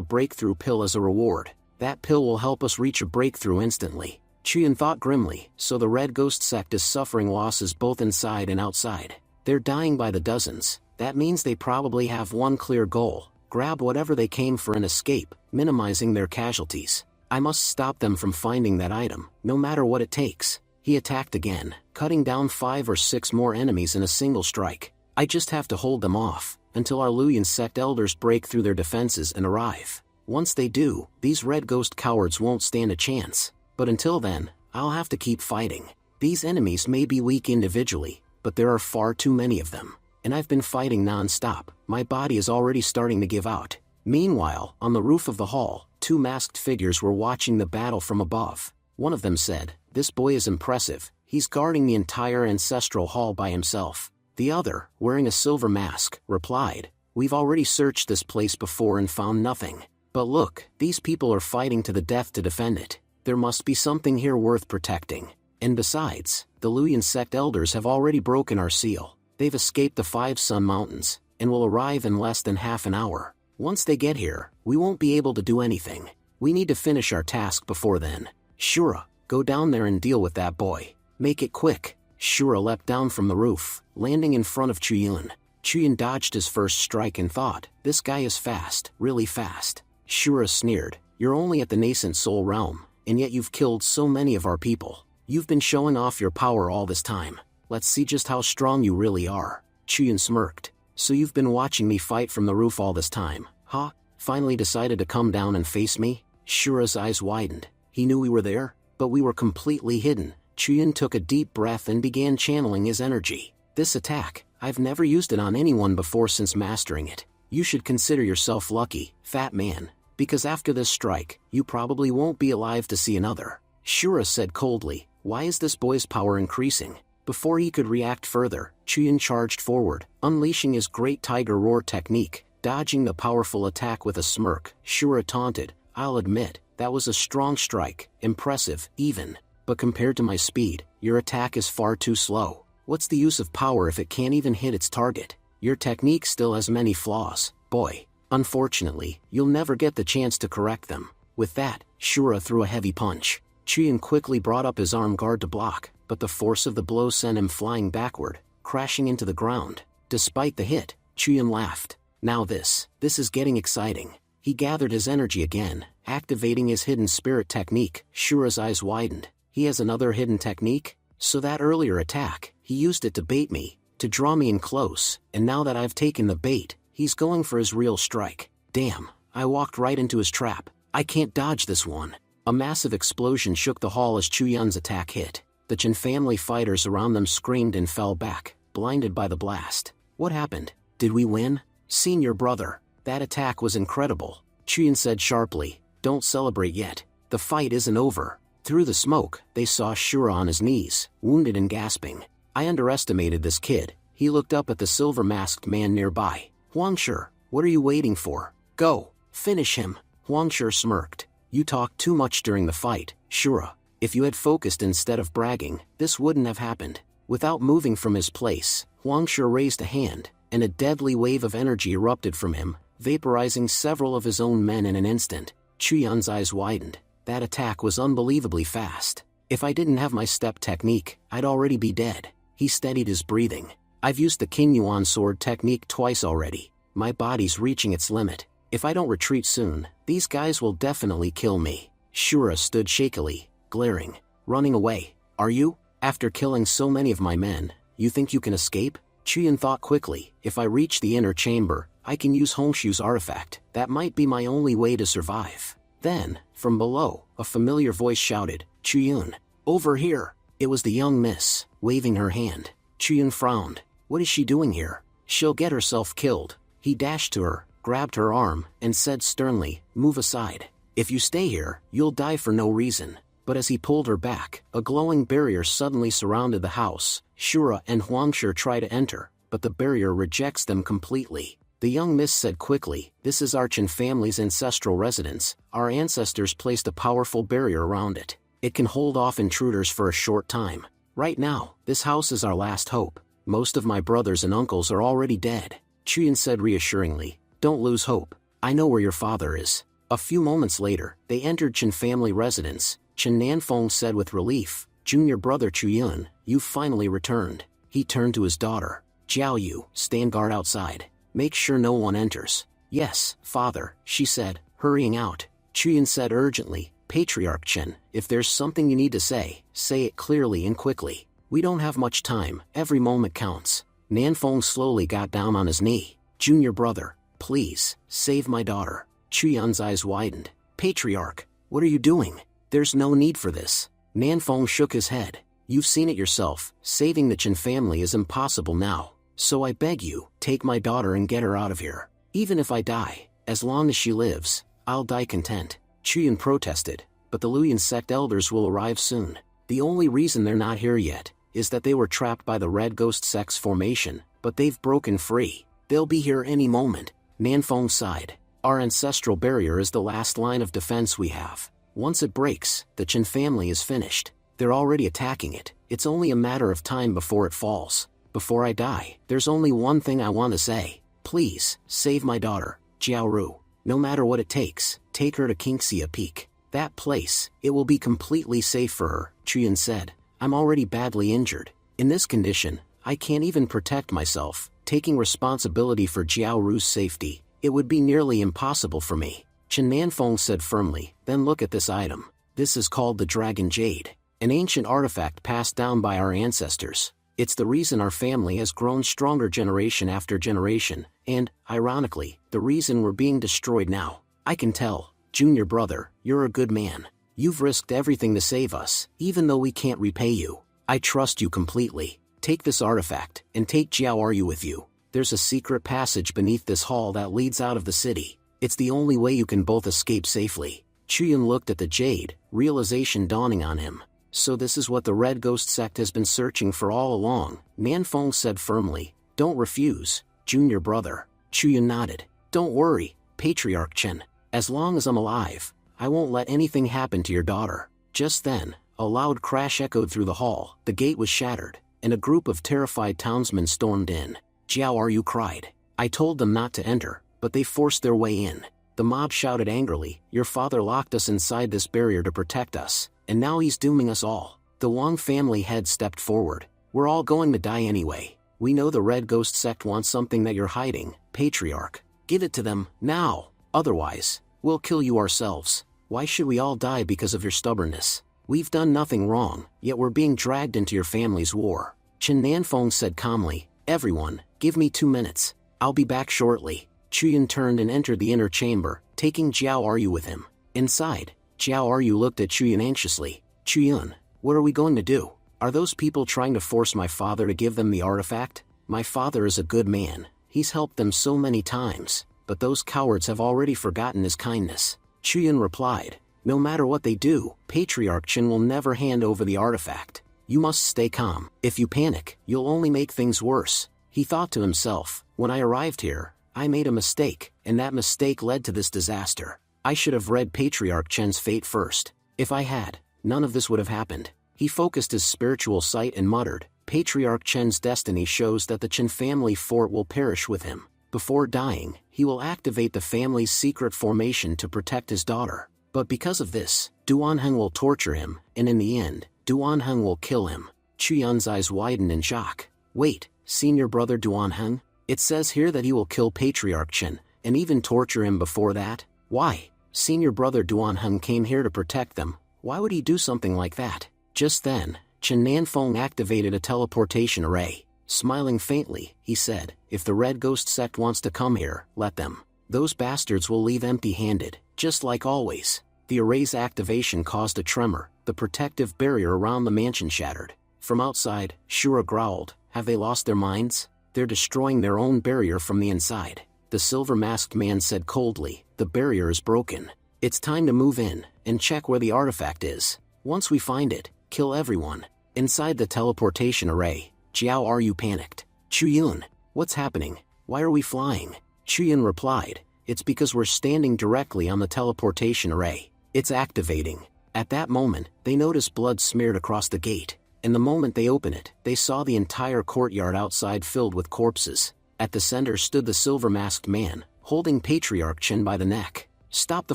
breakthrough pill as a reward. That pill will help us reach a breakthrough instantly. Chuyun thought grimly, so the Red Ghost sect is suffering losses both inside and outside. They're dying by the dozens. That means they probably have one clear goal: grab whatever they came for and escape, minimizing their casualties. I must stop them from finding that item, no matter what it takes. He attacked again, cutting down 5 or 6 more enemies in a single strike. I just have to hold them off, until our Luyan sect elders break through their defenses and arrive. Once they do, these Red Ghost cowards won't stand a chance. But until then, I'll have to keep fighting. These enemies may be weak individually, but there are far too many of them. And I've been fighting non-stop. My body is already starting to give out. Meanwhile, on the roof of the hall, 2 masked figures were watching the battle from above. One of them said, This boy is impressive. He's guarding the entire ancestral hall by himself. The other, wearing a silver mask, replied, We've already searched this place before and found nothing. But look, these people are fighting to the death to defend it. There must be something here worth protecting. And besides, the Luyan sect elders have already broken our seal. They've escaped the 5 Sun Mountains, and will arrive in less than half an hour. Once they get here, we won't be able to do anything. We need to finish our task before then. Shura, go down there and deal with that boy. Make it quick. Shura leapt down from the roof, landing in front of Chuyun. Chuyun dodged his first strike and thought, this guy is fast, really fast. Shura sneered, you're only at the nascent soul realm, and yet you've killed so many of our people. You've been showing off your power all this time. Let's see just how strong you really are. Chuyun smirked. So you've been watching me fight from the roof all this time, huh? Finally decided to come down and face me? Shura's eyes widened. He knew we were there, but we were completely hidden. Chuyun took a deep breath and began channeling his energy. This attack, I've never used it on anyone before since mastering it. You should consider yourself lucky, fat man, because after this strike, you probably won't be alive to see another. Shura said coldly, why is this boy's power increasing? Before he could react further, Chuyun charged forward, unleashing his great tiger roar technique, dodging the powerful attack with a smirk. Shura taunted, I'll admit, that was a strong strike, impressive, even. But compared to my speed, your attack is far too slow. What's the use of power if it can't even hit its target? Your technique still has many flaws, boy. Unfortunately, you'll never get the chance to correct them. With that, Shura threw a heavy punch. Chuyun quickly brought up his arm guard to block, but the force of the blow sent him flying backward, crashing into the ground. Despite the hit, Chuyun laughed. Now this is getting exciting. He gathered his energy again, activating his hidden spirit technique. Shura's eyes widened. He has another hidden technique? So that earlier attack, he used it to bait me, to draw me in close, and now that I've taken the bait, he's going for his real strike. Damn, I walked right into his trap. I can't dodge this one. A massive explosion shook the hall as Chuyun's attack hit. The Chen family fighters around them screamed and fell back, blinded by the blast. What happened? Did we win? Senior brother, that attack was incredible. Chuyun said sharply, don't celebrate yet. The fight isn't over. Through the smoke, they saw Shura on his knees, wounded and gasping. I underestimated this kid. He looked up at the silver-masked man nearby. Huangshi, what are you waiting for? Go, finish him. Huangshi smirked. You talked too much during the fight, Shura. If you had focused instead of bragging, this wouldn't have happened. Without moving from his place, Huangshi raised a hand, and a deadly wave of energy erupted from him, vaporizing several of his own men in an instant. Chuyun's eyes widened. That attack was unbelievably fast. If I didn't have my step technique, I'd already be dead. He steadied his breathing. I've used the King Yuan sword technique twice already. My body's reaching its limit. If I don't retreat soon, these guys will definitely kill me. Shura stood shakily, glaring. Running away? Are you? After killing so many of my men, you think you can escape? Chuyun thought quickly. If I reach the inner chamber, I can use Hongshu's artifact. That might be my only way to survive. Then, from below, a familiar voice shouted, Chuyun, over here. It was the young miss, waving her hand. Chuyun frowned. What is she doing here? She'll get herself killed. He dashed to her, grabbed her arm, and said sternly, "Move aside. If you stay here, you'll die for no reason." But as he pulled her back, a glowing barrier suddenly surrounded the house. Shura and Huangshi try to enter, but the barrier rejects them completely. The young miss said quickly, "This is our Chen family's ancestral residence. Our ancestors placed a powerful barrier around it. It can hold off intruders for a short time. Right now, this house is our last hope. Most of my brothers and uncles are already dead." Chuyin said reassuringly, "Don't lose hope. I know where your father is." A few moments later, they entered Chen family residence. Chen Nanfeng said with relief, "Junior brother Chuyun, you finally returned." He turned to his daughter. "Jiao Yu, stand guard outside. Make sure no one enters." "Yes, father," she said, hurrying out. Chuyun said urgently, "Patriarch Chen, if there's something you need to say it clearly and quickly. We don't have much time, every moment counts." Nanfeng slowly got down on his knee. "Junior brother, please, save my daughter." Chuyun's eyes widened. "Patriarch, what are you doing? There's no need for this." Nanfeng shook his head. "You've seen it yourself, saving the Chen family is impossible now. So I beg you, take my daughter and get her out of here. Even if I die, as long as she lives, I'll die content." Chuyun protested, "But the Luyan sect elders will arrive soon. The only reason they're not here yet is that they were trapped by the Red Ghost sect's formation, but they've broken free. They'll be here any moment." Nanfeng sighed. "Our ancestral barrier is the last line of defense we have. Once it breaks, the Chen family is finished. They're already attacking it. It's only a matter of time before it falls. Before I die, there's only one thing I want to say. Please, save my daughter, Jiao Ru. No matter what it takes, take her to Kingxia Peak. That place, it will be completely safe for her." Chuyun said, "I'm already badly injured. In this condition, I can't even protect myself. Taking responsibility for Jiao Ru's safety, it would be nearly impossible for me." Chen Nanfeng said firmly, "Then look at this item. This is called the Dragon Jade, an ancient artifact passed down by our ancestors. It's the reason our family has grown stronger generation after generation, and, ironically, the reason we're being destroyed now. I can tell, junior brother, you're a good man. You've risked everything to save us, even though we can't repay you. I trust you completely. Take this artifact, and take Jiao Ru with you. There's a secret passage beneath this hall that leads out of the city. It's the only way you can both escape safely." Chuyun looked at the jade, realization dawning on him. "So this is what the Red Ghost sect has been searching for all along," Nanfeng said firmly. "Don't refuse, junior brother." Chuyun nodded. "Don't worry, Patriarch Chen. As long as I'm alive, I won't let anything happen to your daughter." Just then, a loud crash echoed through the hall, the gate was shattered, and a group of terrified townsmen stormed in. Jiao Ru cried. "I told them not to enter, but they forced their way in." The mob shouted angrily, "Your father locked us inside this barrier to protect us, and now he's dooming us all." The Wang family head stepped forward. "We're all going to die anyway. We know the Red Ghost sect wants something that you're hiding, Patriarch. Give it to them, now. Otherwise, we'll kill you ourselves. Why should we all die because of your stubbornness? We've done nothing wrong, yet we're being dragged into your family's war." Chen Nanfeng said calmly, "Everyone, give me 2 minutes. I'll be back shortly." Chuyun turned and entered the inner chamber, taking Jiao Ru with him. Inside, Jiao Ru looked at Chuyun anxiously. "Chuyun, what are we going to do? Are those people trying to force my father to give them the artifact? My father is a good man, he's helped them so many times, but those cowards have already forgotten his kindness." Chuyun replied, "No matter what they do, Patriarch Chen will never hand over the artifact. You must stay calm. If you panic, you'll only make things worse." He thought to himself, "When I arrived here, I made a mistake, and that mistake led to this disaster. I should have read Patriarch Chen's fate first. If I had, none of this would have happened." He focused his spiritual sight and muttered, "Patriarch Chen's destiny shows that the Chen family fort will perish with him. Before dying, he will activate the family's secret formation to protect his daughter. But because of this, Duanheng will torture him, and in the end, Duanheng will kill him." Chuyun's eyes widened in shock. "Wait, senior brother Duanheng? It says here that he will kill Patriarch Chen, and even torture him before that? Why? Senior brother Duanheng came here to protect them. Why would he do something like that?" Just then, Chen Nanfeng activated a teleportation array. Smiling faintly, he said, "If the Red Ghost sect wants to come here, let them. Those bastards will leave empty-handed, just like always." The array's activation caused a tremor. The protective barrier around the mansion shattered. From outside, Shura growled, "Have they lost their minds? They're destroying their own barrier from the inside. The silver-masked man said coldly, the barrier is broken. It's time to move in and check where the artifact is. Once we find it, kill everyone. Inside the teleportation array, Jiao Ryu panicked. Chuyun, what's happening? Why are we flying? Chuyun replied, it's because we're standing directly on the teleportation array. It's activating. At that moment, they noticed blood smeared across the gate, and the moment they opened it, they saw the entire courtyard outside filled with corpses. At the center stood the silver-masked man, holding Patriarch Chen by the neck. Stop the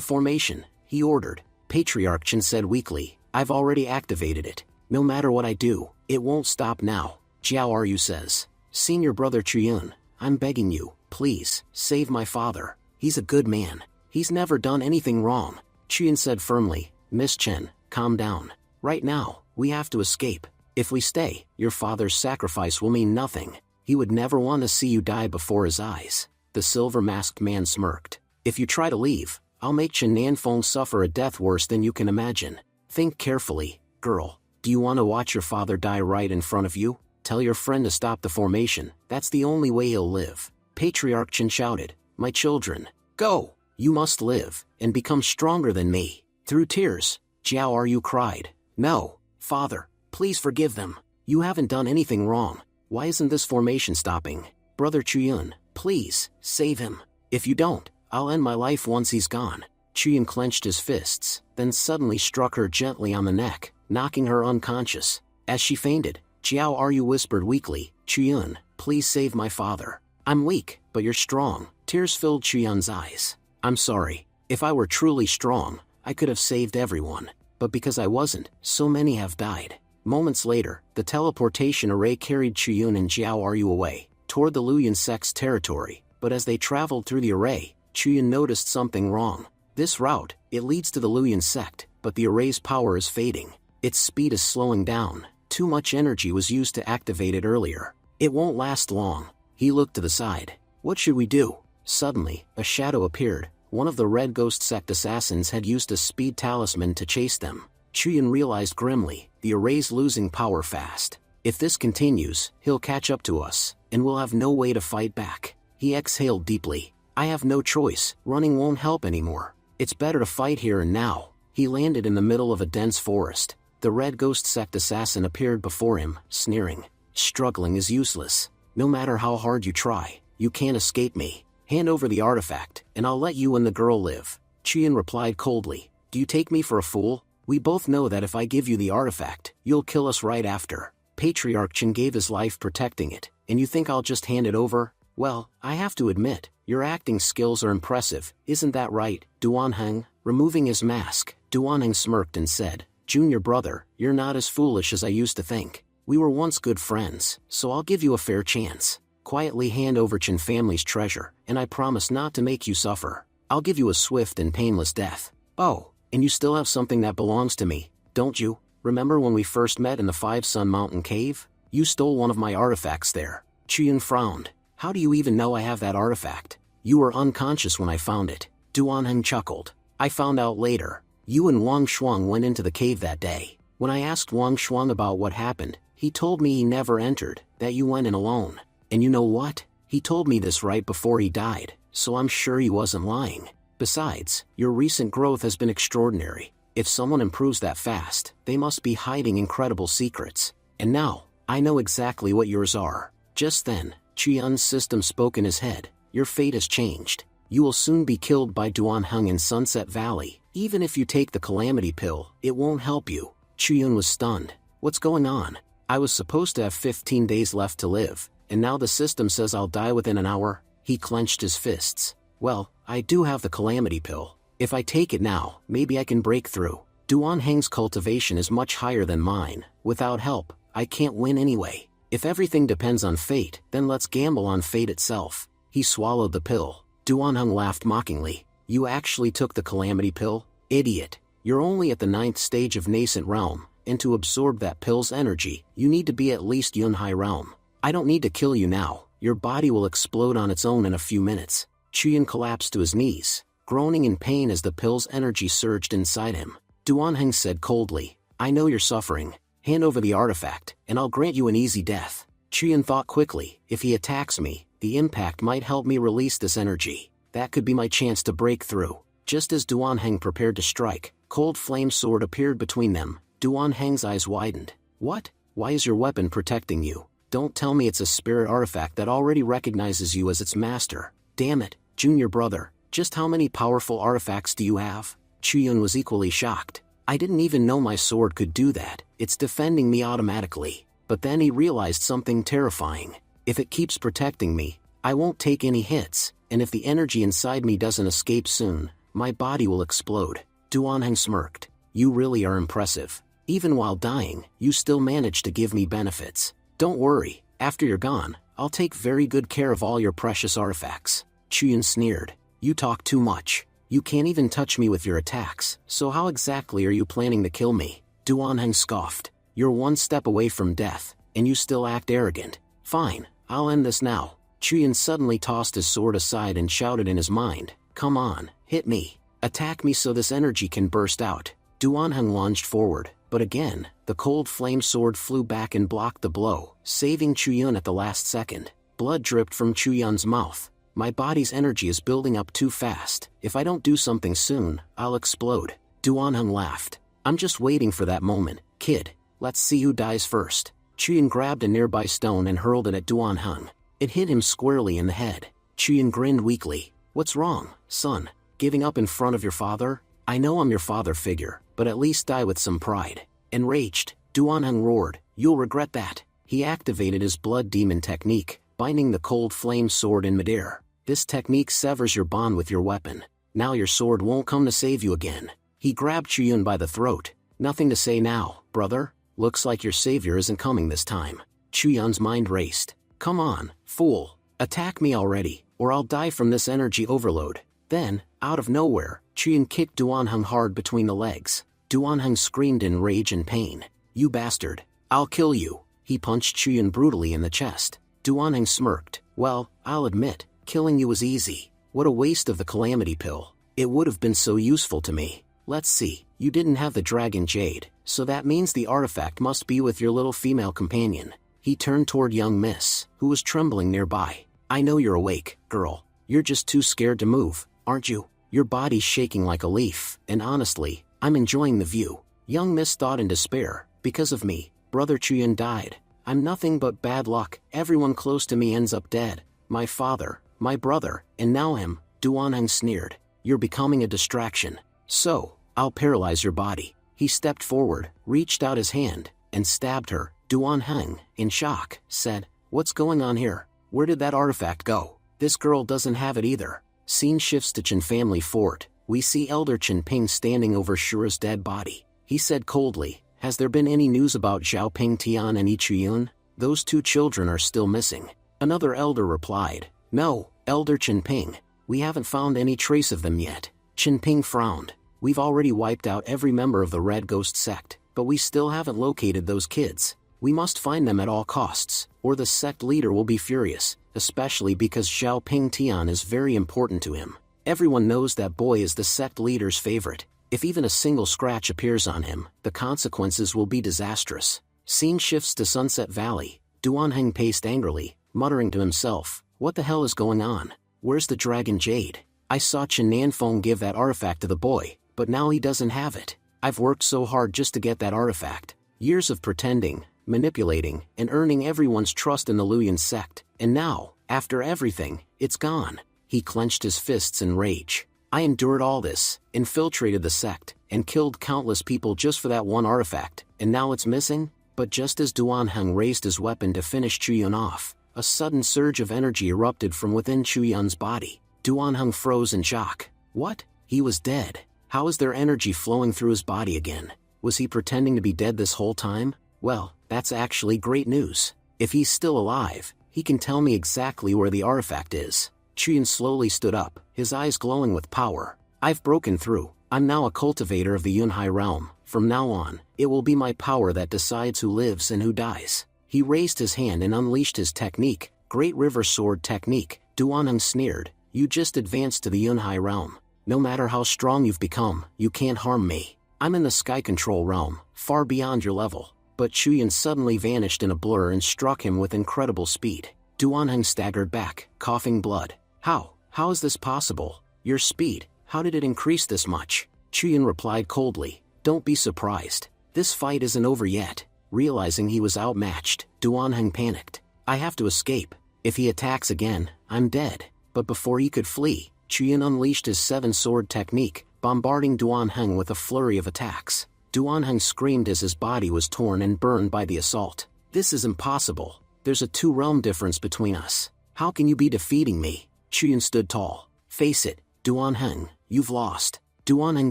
formation, he ordered. Patriarch Chen said weakly, I've already activated it. No matter what I do, it won't stop now. Jiao Ryu says, Senior brother Chuyun, I'm begging you, please, save my father. He's a good man. He's never done anything wrong. Chuyun said firmly, Miss Chen, calm down. Right now, we have to escape. If we stay, your father's sacrifice will mean nothing. He would never want to see you die before his eyes. The silver-masked man smirked. If you try to leave, I'll make Chen Nanfeng suffer a death worse than you can imagine. Think carefully, girl. Do you want to watch your father die right in front of you? Tell your friend to stop the formation. That's the only way he'll live. Patriarch Chen shouted, My children, go! You must live, and become stronger than me. Through tears, Jiao Ryu cried, No, father, please forgive them. You haven't done anything wrong. Why isn't this formation stopping? Brother Chuyun, please, save him. If you don't, I'll end my life once he's gone. Chuyun clenched his fists, then suddenly struck her gently on the neck, knocking her unconscious. As she fainted, Jiao Ryu whispered weakly, Chuyun, please save my father. I'm weak, but you're strong. Tears filled Chuyun's eyes. I'm sorry. If I were truly strong, I could have saved everyone. But because I wasn't, so many have died. Moments later, the teleportation array carried Chuyun and Jiao Ryu away, toward the Luoyuan sect's territory. But as they traveled through the array, Chuyun noticed something wrong. This route, it leads to the Luoyuan sect, but the array's power is fading. Its speed is slowing down. Too much energy was used to activate it earlier. It won't last long. He looked to the side. What should we do? Suddenly, a shadow appeared. One of the Red Ghost Sect assassins had used a speed talisman to chase them. Chuyun realized grimly, the array's losing power fast. If this continues, he'll catch up to us, and we'll have no way to fight back. He exhaled deeply. I have no choice, running won't help anymore. It's better to fight here and now. He landed in the middle of a dense forest. The Red Ghost Sect assassin appeared before him, sneering. Struggling is useless. No matter how hard you try, you can't escape me. Hand over the artifact, and I'll let you and the girl live. Chuyun replied coldly. Do you take me for a fool? We both know that if I give you the artifact, you'll kill us right after. Patriarch Chen gave his life protecting it, and you think I'll just hand it over? Well, I have to admit, your acting skills are impressive, isn't that right, Duanheng? Removing his mask, Duanheng smirked and said, Junior brother, you're not as foolish as I used to think. We were once good friends, so I'll give you a fair chance. Quietly hand over Chen family's treasure, and I promise not to make you suffer. I'll give you a swift and painless death. Oh, and you still have something that belongs to me, don't you? Remember when we first met in the Five Sun Mountain Cave? You stole one of my artifacts there. Chuyun frowned. How do you even know I have that artifact? You were unconscious when I found it. Duanheng chuckled. I found out later. You and Wang Shuang went into the cave that day. When I asked Wang Shuang about what happened, he told me he never entered, that you went in alone. And you know what? He told me this right before he died, so I'm sure he wasn't lying. Besides, your recent growth has been extraordinary. If someone improves that fast, they must be hiding incredible secrets. And now, I know exactly what yours are. Just then, Chuyun's system spoke in his head. Your fate has changed. You will soon be killed by Duanheng in Sunset Valley. Even if you take the calamity pill, it won't help you. Chuyun was stunned. What's going on? I was supposed to have 15 days left to live, and now the system says I'll die within an hour? He clenched his fists. Well, I do have the calamity pill. If I take it now, maybe I can break through. Duanheng's cultivation is much higher than mine. Without help, I can't win anyway. If everything depends on fate, then let's gamble on fate itself. He swallowed the pill. Duanheng laughed mockingly. You actually took the calamity pill? Idiot. You're only at the 9th stage of nascent realm, and to absorb that pill's energy, you need to be at least Yunhai realm. I don't need to kill you now. Your body will explode on its own in a few minutes. Chuyun collapsed to his knees, groaning in pain as the pill's energy surged inside him. Duanheng said coldly, I know you're suffering. Hand over the artifact, and I'll grant you an easy death. Chiyun thought quickly, if he attacks me, the impact might help me release this energy. That could be my chance to break through. Just as Duanheng prepared to strike, cold flame sword appeared between them. Duanheng's eyes widened. What? Why is your weapon protecting you? Don't tell me it's a spirit artifact that already recognizes you as its master. Damn it, junior brother, just how many powerful artifacts do you have? Chiyun was equally shocked. I didn't even know my sword could do that, it's defending me automatically. But then he realized something terrifying. If it keeps protecting me, I won't take any hits, and if the energy inside me doesn't escape soon, my body will explode. Duanheng smirked. You really are impressive. Even while dying, you still manage to give me benefits. Don't worry, after you're gone, I'll take very good care of all your precious artifacts. Chiyun sneered. You talk too much. You can't even touch me with your attacks, so how exactly are you planning to kill me? Duanheng scoffed. You're one step away from death, and you still act arrogant. Fine, I'll end this now. Chiyun suddenly tossed his sword aside and shouted in his mind, come on, hit me. Attack me so this energy can burst out. Duanheng lunged forward, but again, the cold flame sword flew back and blocked the blow, saving Chiyun at the last second. Blood dripped from Chuyun's mouth. My body's energy is building up too fast. If I don't do something soon, I'll explode. Duanheng laughed. I'm just waiting for that moment, kid. Let's see who dies first. Chiyun grabbed a nearby stone and hurled it at Duanheng. It hit him squarely in the head. Chiyun grinned weakly. What's wrong, son? Giving up in front of your father? I know I'm your father figure, but at least die with some pride. Enraged, Duanheng roared, you'll regret that. He activated his blood demon technique, binding the cold flame sword in midair. This technique severs your bond with your weapon. Now your sword won't come to save you again. He grabbed Chiyun by the throat. Nothing to say now, brother? Looks like your savior isn't coming this time. Chuyun's mind raced. Come on, fool. Attack me already, or I'll die from this energy overload. Then, out of nowhere, Chiyun kicked Duanheng hard between the legs. Duanheng screamed in rage and pain. You bastard. I'll kill you. He punched Chiyun brutally in the chest. Duanheng smirked. Well, I'll admit, killing you was easy. What a waste of the calamity pill. It would have been so useful to me. Let's see, you didn't have the dragon jade, so that means the artifact must be with your little female companion. He turned toward young miss, who was trembling nearby. I know you're awake, girl. You're just too scared to move, aren't you? Your body's shaking like a leaf, and honestly, I'm enjoying the view. Young miss thought in despair. Because of me, brother Chiyun died. I'm nothing but bad luck. Everyone close to me ends up dead. My father, my brother, and now him. Duanheng sneered. You're becoming a distraction. So, I'll paralyze your body. He stepped forward, reached out his hand, and stabbed her. Duanheng, in shock, said, what's going on here? Where did that artifact go? This girl doesn't have it either. Scene shifts to Chen family fort. We see Elder Chen Ping standing over Shura's dead body. He said coldly, has there been any news about Zhao Ping Tian and Yi Chuyun? Those two children are still missing. Another elder replied, no, Elder Chen Ping. We haven't found any trace of them yet. Chen Ping frowned. We've already wiped out every member of the Red Ghost sect, but we still haven't located those kids. We must find them at all costs, or the sect leader will be furious, especially because Zhao Ping Tian is very important to him. Everyone knows that boy is the sect leader's favorite. If even a single scratch appears on him, the consequences will be disastrous. Scene shifts to Sunset Valley. Duanheng paced angrily, muttering to himself, what the hell is going on? Where's the dragon jade? I saw Chen Nanfeng give that artifact to the boy, but now he doesn't have it. I've worked so hard just to get that artifact. Years of pretending, manipulating, and earning everyone's trust in the Luyan sect, and now, after everything, it's gone. He clenched his fists in rage. I endured all this, infiltrated the sect, and killed countless people just for that one artifact, and now it's missing? But just as Duanheng raised his weapon to finish Chuyun off, a sudden surge of energy erupted from within Chuyun's body. Duanheng froze in shock. What? He was dead. How is there energy flowing through his body again? Was he pretending to be dead this whole time? Well, that's actually great news. If he's still alive, he can tell me exactly where the artifact is. Chuyun slowly stood up, his eyes glowing with power. I've broken through. I'm now a cultivator of the Yunhai realm. From now on, it will be my power that decides who lives and who dies. He raised his hand and unleashed his technique, Great River Sword Technique. Duanheng sneered, you just advanced to the Yunhai realm. No matter how strong you've become, you can't harm me. I'm in the Sky Control realm, far beyond your level. but Chuyun suddenly vanished in a blur and struck him with incredible speed. Duanheng staggered back, coughing blood. How is this possible? Your speed, how did it increase this much? Chuyun replied coldly, don't be surprised. This fight isn't over yet. Realizing he was outmatched, Duanheng panicked. I have to escape. If he attacks again, I'm dead. But before he could flee, Chuyun unleashed his seven-sword technique, bombarding Duanheng with a flurry of attacks. Duanheng screamed as his body was torn and burned by the assault. This is impossible. There's a two-realm difference between us. How can you be defeating me? Chuyun stood tall. Face it, Duanheng, you've lost. Duanheng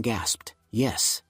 gasped. Yes,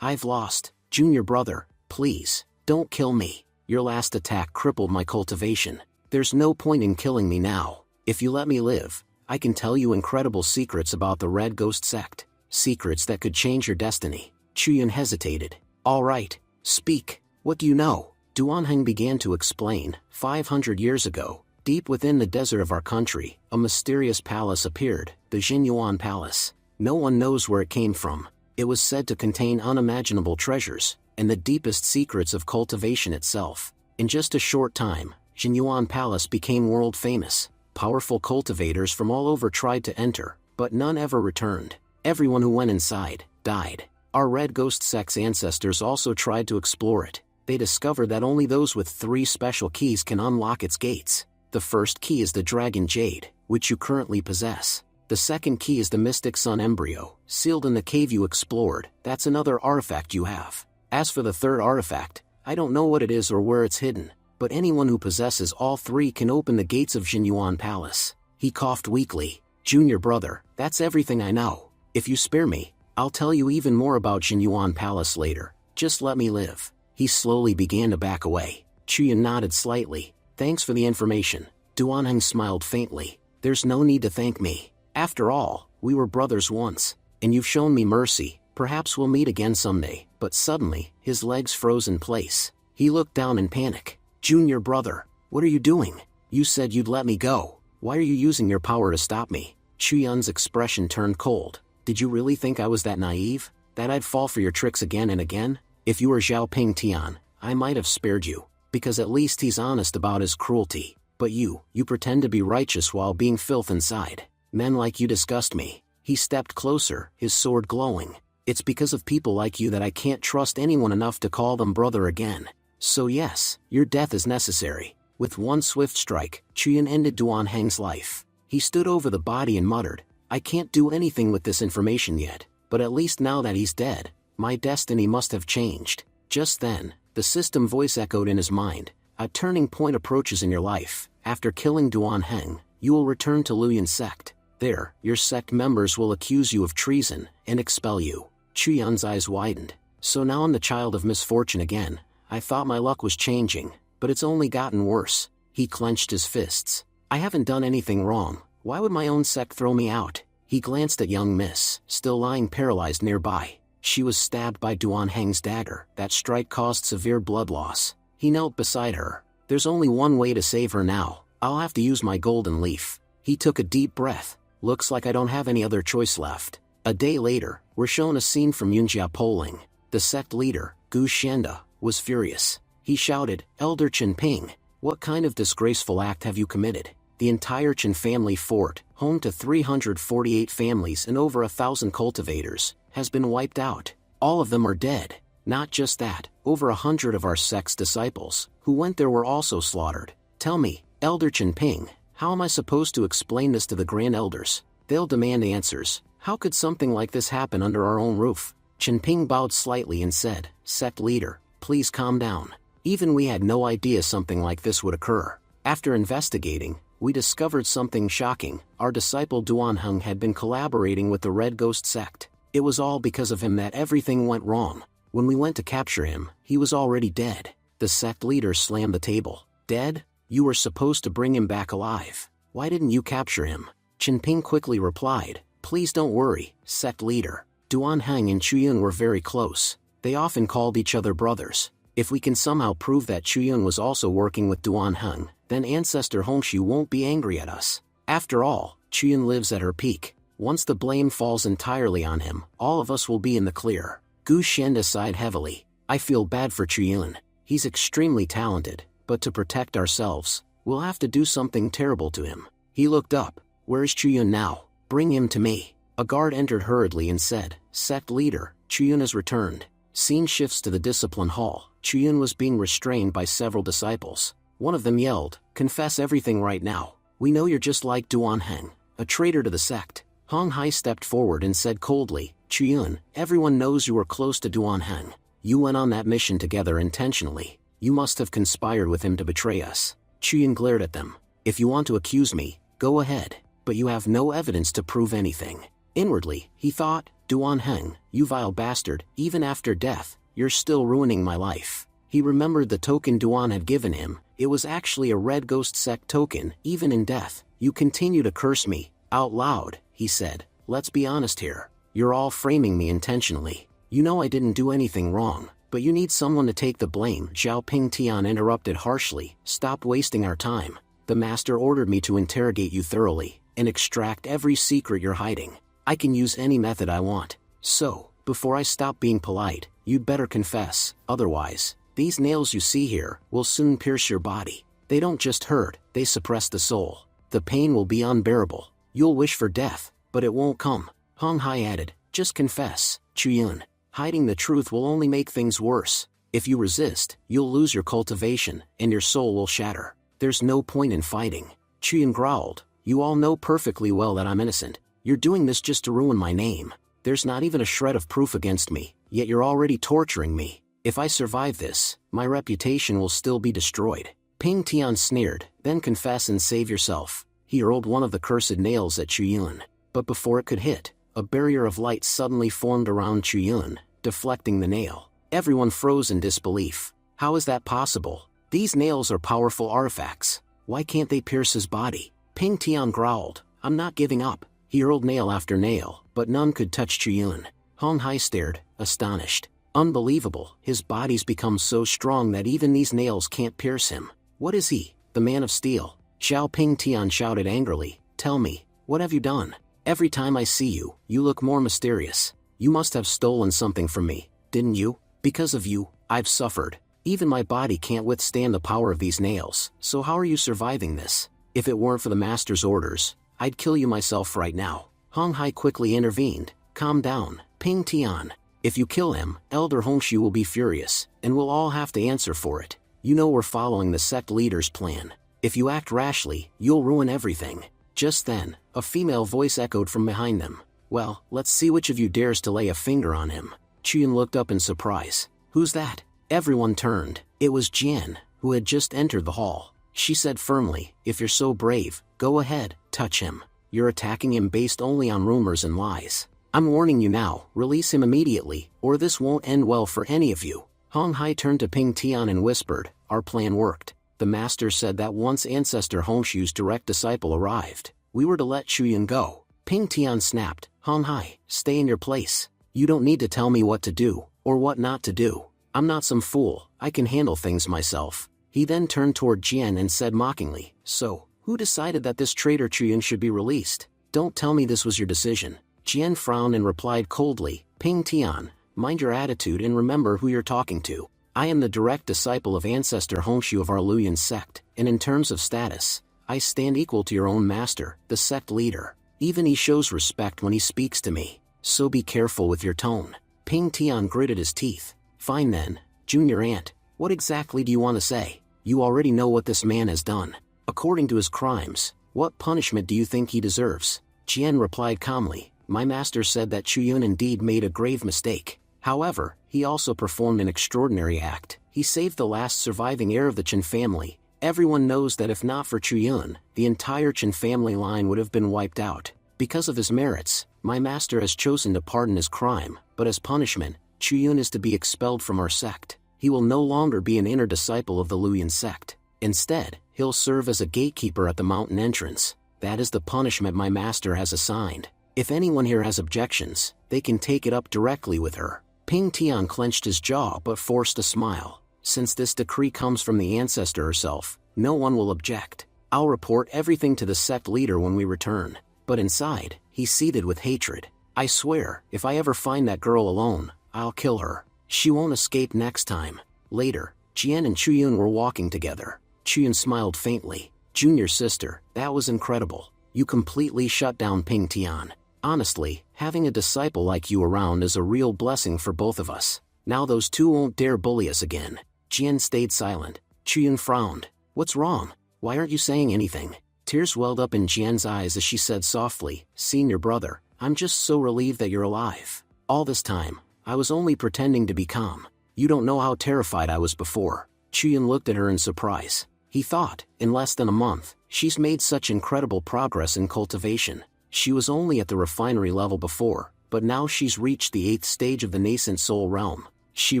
I've lost. Junior brother, please, don't kill me. Your last attack crippled my cultivation. There's no point in killing me now. If you let me live, I can tell you incredible secrets about the Red Ghost sect. Secrets that could change your destiny. Chuyun hesitated. All right, speak. What do you know? Duanheng began to explain. 500 years ago, deep within the desert of our country, a mysterious palace appeared, the Jinyuan Palace. No one knows where it came from. It was said to contain unimaginable treasures, and the deepest secrets of cultivation itself. In just a short time, Jinyuan Palace became world famous. Powerful cultivators from all over tried to enter, but none ever returned. Everyone who went inside, died. Our Red Ghost sect's ancestors also tried to explore it. They discovered that only those with 3 special keys can unlock its gates. The first key is the Dragon Jade, which you currently possess. The second key is the Mystic Sun Embryo, sealed in the cave you explored. That's another artifact you have. As for the third artifact, I don't know what it is or where it's hidden, but anyone who possesses all 3 can open the gates of Jinyuan Palace. He coughed weakly. Junior brother, that's everything I know. If you spare me, I'll tell you even more about Jinyuan Palace later. Just let me live. He slowly began to back away. Chuyun nodded slightly. Thanks for the information. Duanheng smiled faintly. There's no need to thank me. After all, we were brothers once, and you've shown me mercy. Perhaps we'll meet again someday. But suddenly, his legs froze in place. He looked down in panic. Junior brother, what are you doing? You said you'd let me go. Why are you using your power to stop me? Chuyun's expression turned cold. Did you really think I was that naive? That I'd fall for your tricks again and again? If you were Zhao Ping Tian, I might have spared you, because at least he's honest about his cruelty. But you pretend to be righteous while being filth inside. Men like you disgust me. He stepped closer, his sword glowing. It's because of people like you that I can't trust anyone enough to call them brother again. So yes, your death is necessary. With one swift strike, Chuyun ended Duanheng's life. He stood over the body and muttered, I can't do anything with this information yet, but at least now that he's dead, my destiny must have changed. Just then, the system voice echoed in his mind. A turning point approaches in your life. After killing Duanheng, you will return to Luyan sect. There, your sect members will accuse you of treason and expel you. Chuyun's eyes widened. So now I'm the child of misfortune again. I thought my luck was changing, but it's only gotten worse. He clenched his fists. I haven't done anything wrong. Why would my own sect throw me out? He glanced at young Miss, still lying paralyzed nearby. She was stabbed by Duanheng's dagger. That strike caused severe blood loss. He knelt beside her. There's only one way to save her now. I'll have to use my golden leaf. He took a deep breath. Looks like I don't have any other choice left. A day later, we're shown a scene from Yunjia polling. The sect leader, Gu Xianda, was furious. He shouted, Elder Chen Ping, what kind of disgraceful act have you committed? The entire Chen family fort, home to 348 families and over 1,000 cultivators, has been wiped out. All of them are dead. Not just that, over 100 of our sect's disciples, who went there were also slaughtered. Tell me, Elder Chen Ping, how am I supposed to explain this to the Grand Elders? They'll demand answers. How could something like this happen under our own roof? Chen Ping bowed slightly and said, Sect leader, please calm down. Even we had no idea something like this would occur. After investigating, we discovered something shocking. Our disciple Duanheng had been collaborating with the Red Ghost sect. It was all because of him that everything went wrong. When we went to capture him, he was already dead. The sect leader slammed the table. Dead? You were supposed to bring him back alive. Why didn't you capture him? Chen Ping quickly replied, Please don't worry, sect leader. Duanheng and Chuyun were very close. They often called each other brothers. If we can somehow prove that Chuyun was also working with Duanheng, then Ancestor Hongshu won't be angry at us. After all, Chuyun lives at her peak. Once the blame falls entirely on him, all of us will be in the clear. Gu Xianda sighed heavily. I feel bad for Chuyun. He's extremely talented, but to protect ourselves, we'll have to do something terrible to him. He looked up. Where's Chuyun now? Bring him to me. A guard entered hurriedly and said, Sect leader, Chuyun has returned. Scene shifts to the discipline hall. Chuyun was being restrained by several disciples. One of them yelled, confess everything right now. We know you're just like Duan Heng, a traitor to the sect. Hong Hai stepped forward and said coldly, Chuyun, everyone knows you were close to Duan Heng. You went on that mission together intentionally. You must have conspired with him to betray us. Chuyun glared at them. If you want to accuse me, go ahead, but you have no evidence to prove anything. Inwardly, he thought, Duan Heng, you vile bastard, even after death, you're still ruining my life. He remembered the token Duan had given him. It was actually a red ghost sect token. Even in death, you continue to curse me. Out loud, he said, let's be honest here. You're all framing me intentionally. You know I didn't do anything wrong, but you need someone to take the blame. Zhao Ping Tian interrupted harshly. Stop wasting our time. The master ordered me to interrogate you thoroughly, and extract every secret you're hiding. I can use any method I want. So, before I stop being polite, you'd better confess, otherwise, these nails you see here will soon pierce your body. They don't just hurt, they suppress the soul. The pain will be unbearable. You'll wish for death, but it won't come. Hong Hai added, just confess, Chuyun. Hiding the truth will only make things worse. If you resist, you'll lose your cultivation, and your soul will shatter. There's no point in fighting. Chuyun growled, you all know perfectly well that I'm innocent. You're doing this just to ruin my name. There's not even a shred of proof against me, yet you're already torturing me. If I survive this, my reputation will still be destroyed. Ping Tian sneered, then confess and save yourself. He hurled one of the cursed nails at Chuyun. But before it could hit, a barrier of light suddenly formed around Chuyun, deflecting the nail. Everyone froze in disbelief. How is that possible? These nails are powerful artifacts. Why can't they pierce his body? Ping Tian growled, I'm not giving up. He hurled nail after nail, but none could touch Chuyun. Hong Hai stared, astonished. Unbelievable, his body's become so strong that even these nails can't pierce him. What is he, the man of steel? Zhao Ping Tian shouted angrily, tell me, what have you done? Every time I see you, you look more mysterious. You must have stolen something from me, didn't you? Because of you, I've suffered. Even my body can't withstand the power of these nails, so how are you surviving this? If it weren't for the master's orders, I'd kill you myself right now. Hong Hai quickly intervened, calm down, Ping Tian. If you kill him, Elder Hongshu will be furious, and we'll all have to answer for it. You know we're following the sect leader's plan. If you act rashly, you'll ruin everything. Just then, a female voice echoed from behind them. Well, let's see which of you dares to lay a finger on him. Chuyun looked up in surprise. Who's that? Everyone turned. It was Jian, who had just entered the hall. She said firmly, if you're so brave, go ahead, touch him. You're attacking him based only on rumors and lies. I'm warning you now, release him immediately, or this won't end well for any of you. Hong Hai turned to Ping Tian and whispered, our plan worked. The master said that once Ancestor Hongshu's direct disciple arrived, we were to let Chuyun go. Ping Tian snapped, Hong Hai, stay in your place. You don't need to tell me what to do, or what not to do. I'm not some fool, I can handle things myself. He then turned toward Jian and said mockingly, so, who decided that this traitor Chuyun should be released? Don't tell me this was your decision. Jian frowned and replied coldly, Ping Tian, mind your attitude and remember who you're talking to. I am the direct disciple of Ancestor Hongshu of our Luyan sect, and in terms of status, I stand equal to your own master, the sect leader. Even he shows respect when he speaks to me, so be careful with your tone. Ping Tian gritted his teeth. Fine then, Junior Ant, what exactly do you want to say? You already know what this man has done. According to his crimes, what punishment do you think he deserves? Jian replied calmly, my master said that Chuyun indeed made a grave mistake. However, he also performed an extraordinary act. He saved the last surviving heir of the Chen family. Everyone knows that if not for Chuyun, the entire Chen family line would have been wiped out. Because of his merits, my master has chosen to pardon his crime, but as punishment, Chuyun is to be expelled from our sect. He will no longer be an inner disciple of the Luyan sect. Instead, he'll serve as a gatekeeper at the mountain entrance. That is the punishment my master has assigned. If anyone here has objections, they can take it up directly with her. Ping Tian clenched his jaw but forced a smile. Since this decree comes from the ancestor herself, no one will object. I'll report everything to the sect leader when we return. But inside, he seethed with hatred. I swear, if I ever find that girl alone, I'll kill her. She won't escape next time. Later, Jian and Chuyun were walking together. Chuyun smiled faintly. Junior sister, that was incredible. You completely shut down Ping Tian. Honestly, having a disciple like you around is a real blessing for both of us. Now those two won't dare bully us again. Jian stayed silent. Chuyun frowned. What's wrong? Why aren't you saying anything? Tears welled up in Jian's eyes as she said softly, Senior brother, I'm just so relieved that you're alive. All this time, I was only pretending to be calm. You don't know how terrified I was before. Chuyun looked at her in surprise. He thought, in less than a month, she's made such incredible progress in cultivation. She was only at the refinery level before, but now she's reached the 8th stage of the nascent soul realm. She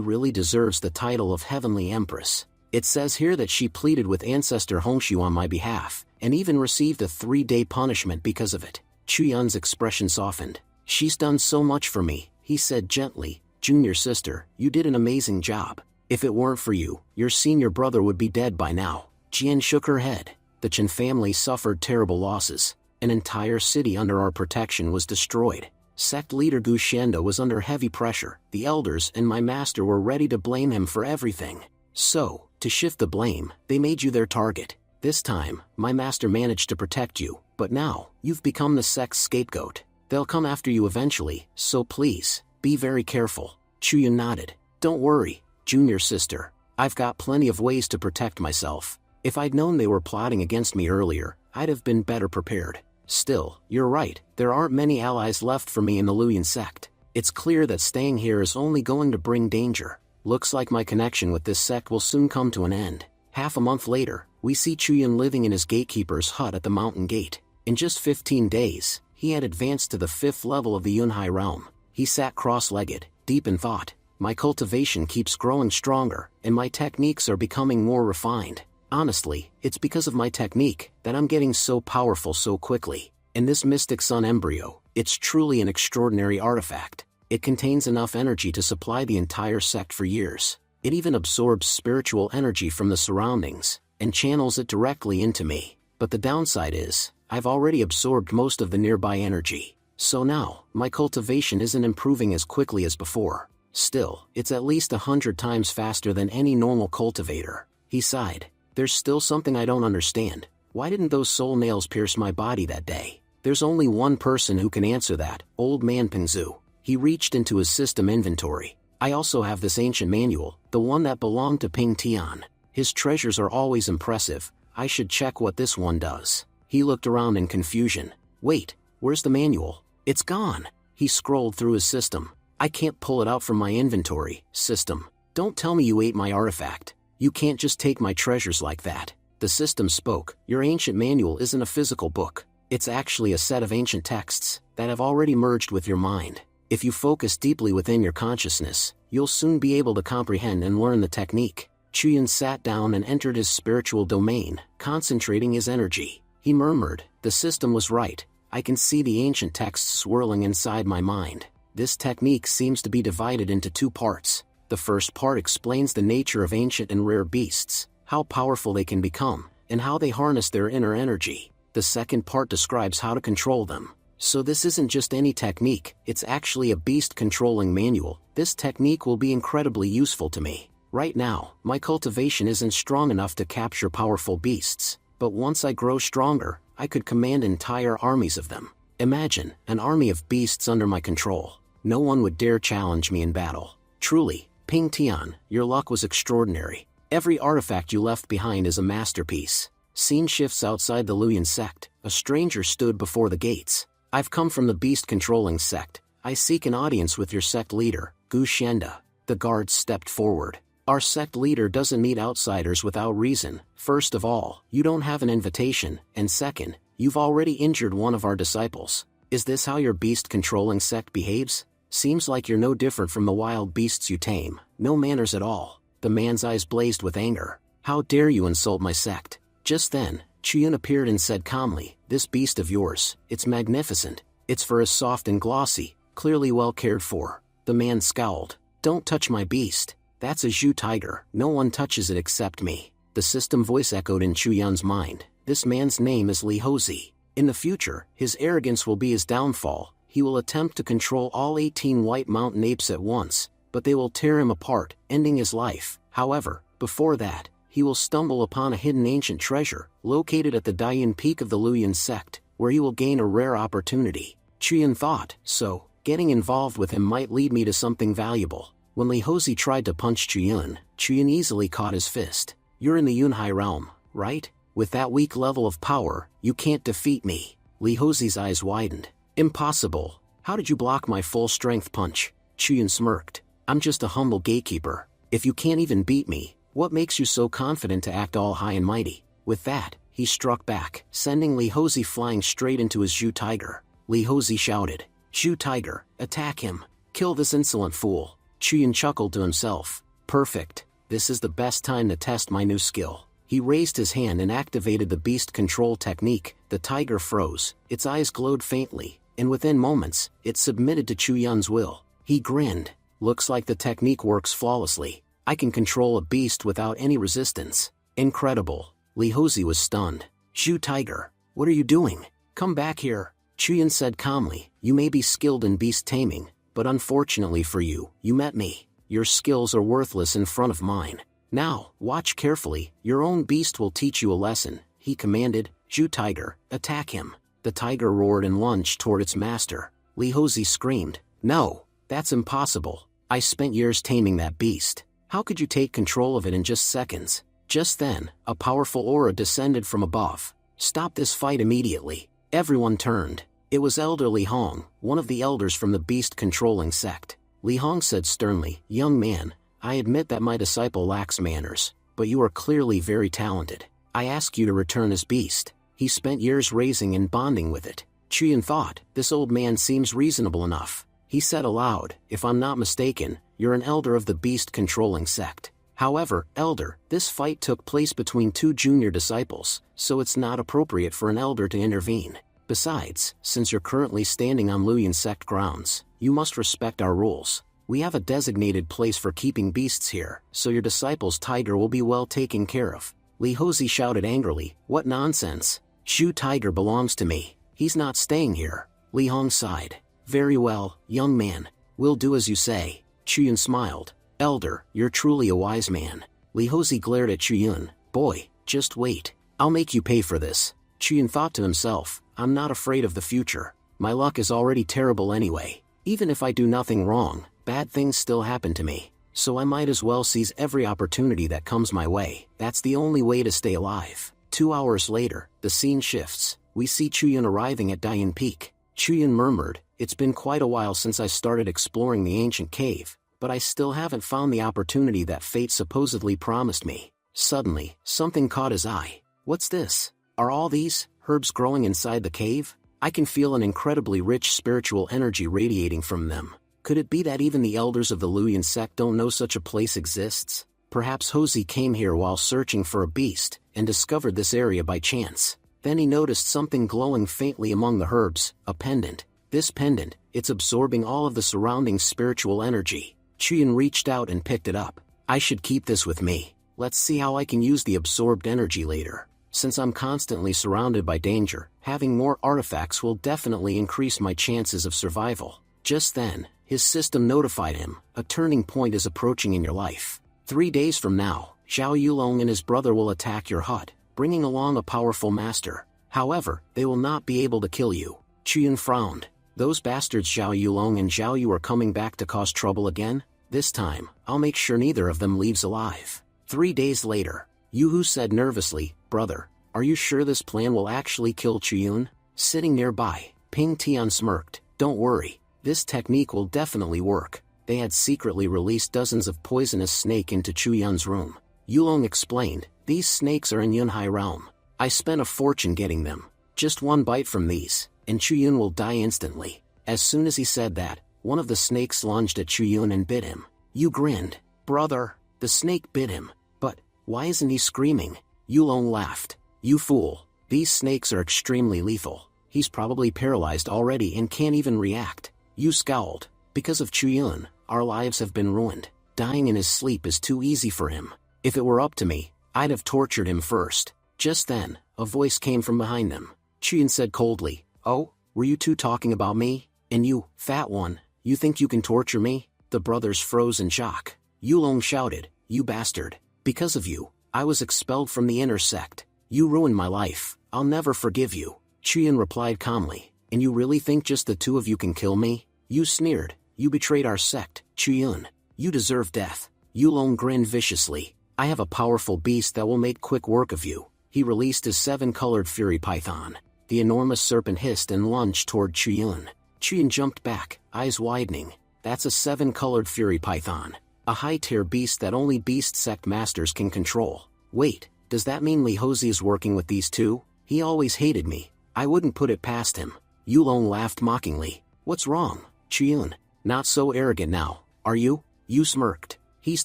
really deserves the title of Heavenly Empress. It says here that she pleaded with Ancestor Hongshu on my behalf, and even received a 3-day punishment because of it. Chuyun's expression softened. She's done so much for me, he said gently. Junior sister, you did an amazing job. If it weren't for you, your senior brother would be dead by now. Jian shook her head. The Chen family suffered terrible losses. An entire city under our protection was destroyed. Sect leader Gu Shenda was under heavy pressure. The elders and my master were ready to blame him for everything. So, to shift the blame, they made you their target. This time, my master managed to protect you, but now, you've become the sect's scapegoat. They'll come after you eventually, so please, be very careful. Chuyun nodded. Don't worry, junior sister. I've got plenty of ways to protect myself. If I'd known they were plotting against me earlier, I'd have been better prepared. Still, you're right, there aren't many allies left for me in the Luyan sect. It's clear that staying here is only going to bring danger. Looks like my connection with this sect will soon come to an end. Half a month later, we see Chuyun living in his gatekeeper's hut at the mountain gate. In just 15 days, he had advanced to the 5th level of the Yunhai realm. He sat cross-legged, deep in thought. My cultivation keeps growing stronger, and my techniques are becoming more refined. Honestly, it's because of my technique that I'm getting so powerful so quickly. And this Mystic Sun embryo, it's truly an extraordinary artifact. It contains enough energy to supply the entire sect for years. It even absorbs spiritual energy from the surroundings, and channels it directly into me. But the downside is, I've already absorbed most of the nearby energy. So now, my cultivation isn't improving as quickly as before. Still, it's at least 100 times faster than any normal cultivator. He sighed. There's still something I don't understand. Why didn't those soul nails pierce my body that day? There's only one person who can answer that, Old Man Pingzu. He reached into his system inventory. I also have this ancient manual, the one that belonged to Ping Tian. His treasures are always impressive. I should check what this one does. He looked around in confusion. Wait, where's the manual? It's gone. He scrolled through his system. I can't pull it out from my inventory. System, don't tell me you ate my artifact. You can't just take my treasures like that. The system spoke. Your ancient manual isn't a physical book. It's actually a set of ancient texts that have already merged with your mind. If you focus deeply within your consciousness, you'll soon be able to comprehend and learn the technique. Chuyun sat down and entered his spiritual domain, concentrating his energy. He murmured, the system was right. I can see the ancient texts swirling inside my mind. This technique seems to be divided into 2 parts. The first part explains the nature of ancient and rare beasts, how powerful they can become, and how they harness their inner energy. The second part describes how to control them. So this isn't just any technique, it's actually a beast-controlling manual. This technique will be incredibly useful to me. Right now, my cultivation isn't strong enough to capture powerful beasts, but once I grow stronger, I could command entire armies of them. Imagine, an army of beasts under my control. No one would dare challenge me in battle. Truly, Ping Tian, your luck was extraordinary. Every artifact you left behind is a masterpiece. Scene shifts outside the Luyan sect. A stranger stood before the gates. I've come from the beast-controlling sect. I seek an audience with your sect leader, Gu Shenda. The guards stepped forward. Our sect leader doesn't meet outsiders without reason. First of all, you don't have an invitation, and second, you've already injured one of our disciples. Is this how your beast-controlling sect behaves? Seems like you're no different from the wild beasts you tame. No manners at all. The man's eyes blazed with anger. How dare you insult my sect? Just then, Chuyun appeared and said calmly, this beast of yours, it's magnificent. It's fur is soft and glossy, clearly well cared for. The man scowled. Don't touch my beast. That's a Zhu tiger. No one touches it except me. The system voice echoed in Chuyun's mind. This man's name is Li Hozi. In the future, his arrogance will be his downfall. He will attempt to control all 18 white mountain apes at once, but they will tear him apart, ending his life. However, Before that, he will stumble upon a hidden ancient treasure, located at the Dian Peak of the Luyan sect, where he will gain a rare opportunity. Chuyun thought, so, getting involved with him might lead me to something valuable. When Li Hozi tried to punch Chuyun easily caught his fist. You're in the Yunhai realm, right? With that weak level of power, you can't defeat me. Li Hozi's eyes widened. Impossible. How did you block my full-strength punch? Chuyun smirked. I'm just a humble gatekeeper. If you can't even beat me, what makes you so confident to act all high and mighty? With that, he struck back, sending Li Hozi flying straight into his Zhu Tiger. Li Hozi shouted, Zhu Tiger, attack him. Kill this insolent fool. Chuyun chuckled to himself. Perfect. This is the best time to test my new skill. He raised his hand and activated the beast control technique. The tiger froze, its eyes glowed faintly, and within moments, it submitted to Chuyun's will. He grinned. Looks like the technique works flawlessly. I can control a beast without any resistance. Incredible. Li Hozi was stunned. Zhu Tiger, what are you doing? Come back here. Chuyun said calmly, you may be skilled in beast taming, but unfortunately for you, you met me. Your skills are worthless in front of mine. Now, watch carefully, your own beast will teach you a lesson, he commanded. Zhu Tiger, attack him. The tiger roared and lunged toward its master. Li Hozi screamed, no, that's impossible. I spent years taming that beast. How could you take control of it in just seconds? Just then, a powerful aura descended from above. Stop this fight immediately. Everyone turned. It was Elder Li Hong, one of the elders from the beast-controlling sect. Li Hong said sternly, young man, I admit that my disciple lacks manners, but you are clearly very talented. I ask you to return his beast. He spent years raising and bonding with it. Chuyun thought, this old man seems reasonable enough. He said aloud, if I'm not mistaken, you're an elder of the beast-controlling sect. However, elder, this fight took place between two junior disciples, so it's not appropriate for an elder to intervene. Besides, since you're currently standing on Luyan sect grounds, you must respect our rules. We have a designated place for keeping beasts here, so your disciple's tiger will be well taken care of. Li Hozi shouted angrily, what nonsense? Zhu Tiger belongs to me. He's not staying here. Li Hong sighed. Very well, young man. We'll do as you say. Chuyun smiled. Elder, you're truly a wise man. Li Hozi glared at Chuyun. Boy, just wait. I'll make you pay for this. Chuyun thought to himself, I'm not afraid of the future. My luck is already terrible anyway. Even if I do nothing wrong, bad things still happen to me. So I might as well seize every opportunity that comes my way. That's the only way to stay alive. 2 hours later, the scene shifts. We see Chuyun arriving at Dian Peak. Chuyun murmured, it's been quite a while since I started exploring the ancient cave, but I still haven't found the opportunity that fate supposedly promised me. Suddenly, something caught his eye. What's this? Are all these herbs growing inside the cave? I can feel an incredibly rich spiritual energy radiating from them. Could it be that even the elders of the Luyan sect don't know such a place exists? Perhaps Hozi came here while searching for a beast, and discovered this area by chance. Then he noticed something glowing faintly among the herbs, a pendant. This pendant, it's absorbing all of the surrounding spiritual energy. Chuyun reached out and picked it up. I should keep this with me. Let's see how I can use the absorbed energy later. Since I'm constantly surrounded by danger, having more artifacts will definitely increase my chances of survival. Just then, his system notified him, a turning point is approaching in your life. 3 days from now, Zhao Yulong and his brother will attack your hut, bringing along a powerful master. However, they will not be able to kill you. Chuyun frowned. Those bastards Zhao Yulong and Zhao Yu are coming back to cause trouble again? This time, I'll make sure neither of them leaves alive. 3 days later, Yuhu said nervously, brother, are you sure this plan will actually kill Chuyun? Sitting nearby, Ping Tian smirked, don't worry, this technique will definitely work. They had secretly released dozens of poisonous snake into Chuyun's room. Yulong explained, these snakes are in Yunhai realm. I spent a fortune getting them. Just one bite from these, and Chuyun will die instantly. As soon as he said that, one of the snakes lunged at Chuyun and bit him. Yu grinned. Brother, the snake bit him. But, why isn't he screaming? Yulong laughed. You fool, these snakes are extremely lethal. He's probably paralyzed already and can't even react. Yu scowled. Because of Chuyun, our lives have been ruined. Dying in his sleep is too easy for him. If it were up to me, I'd have tortured him first. Just then, a voice came from behind them. Chuyun said coldly, oh, were you two talking about me? And you, fat one, you think you can torture me? The brothers froze in shock. Yulong shouted, you bastard. Because of you, I was expelled from the inner sect. You ruined my life. I'll never forgive you. Chiyun replied calmly. And you really think just the two of you can kill me? You sneered. You betrayed our sect, Chiyun. You deserve death. Yulong grinned viciously. I have a powerful beast that will make quick work of you. He released his 7-colored fury python. The enormous serpent hissed and lunged toward Chiyun. Chiyun jumped back, eyes widening. That's a 7-colored fury python. A high-tier beast that only beast sect masters can control. Wait, does that mean Li Hozi is working with these two? He always hated me. I wouldn't put it past him. Yulong laughed mockingly. What's wrong, Chiyun? Not so arrogant now, are you? You smirked. He's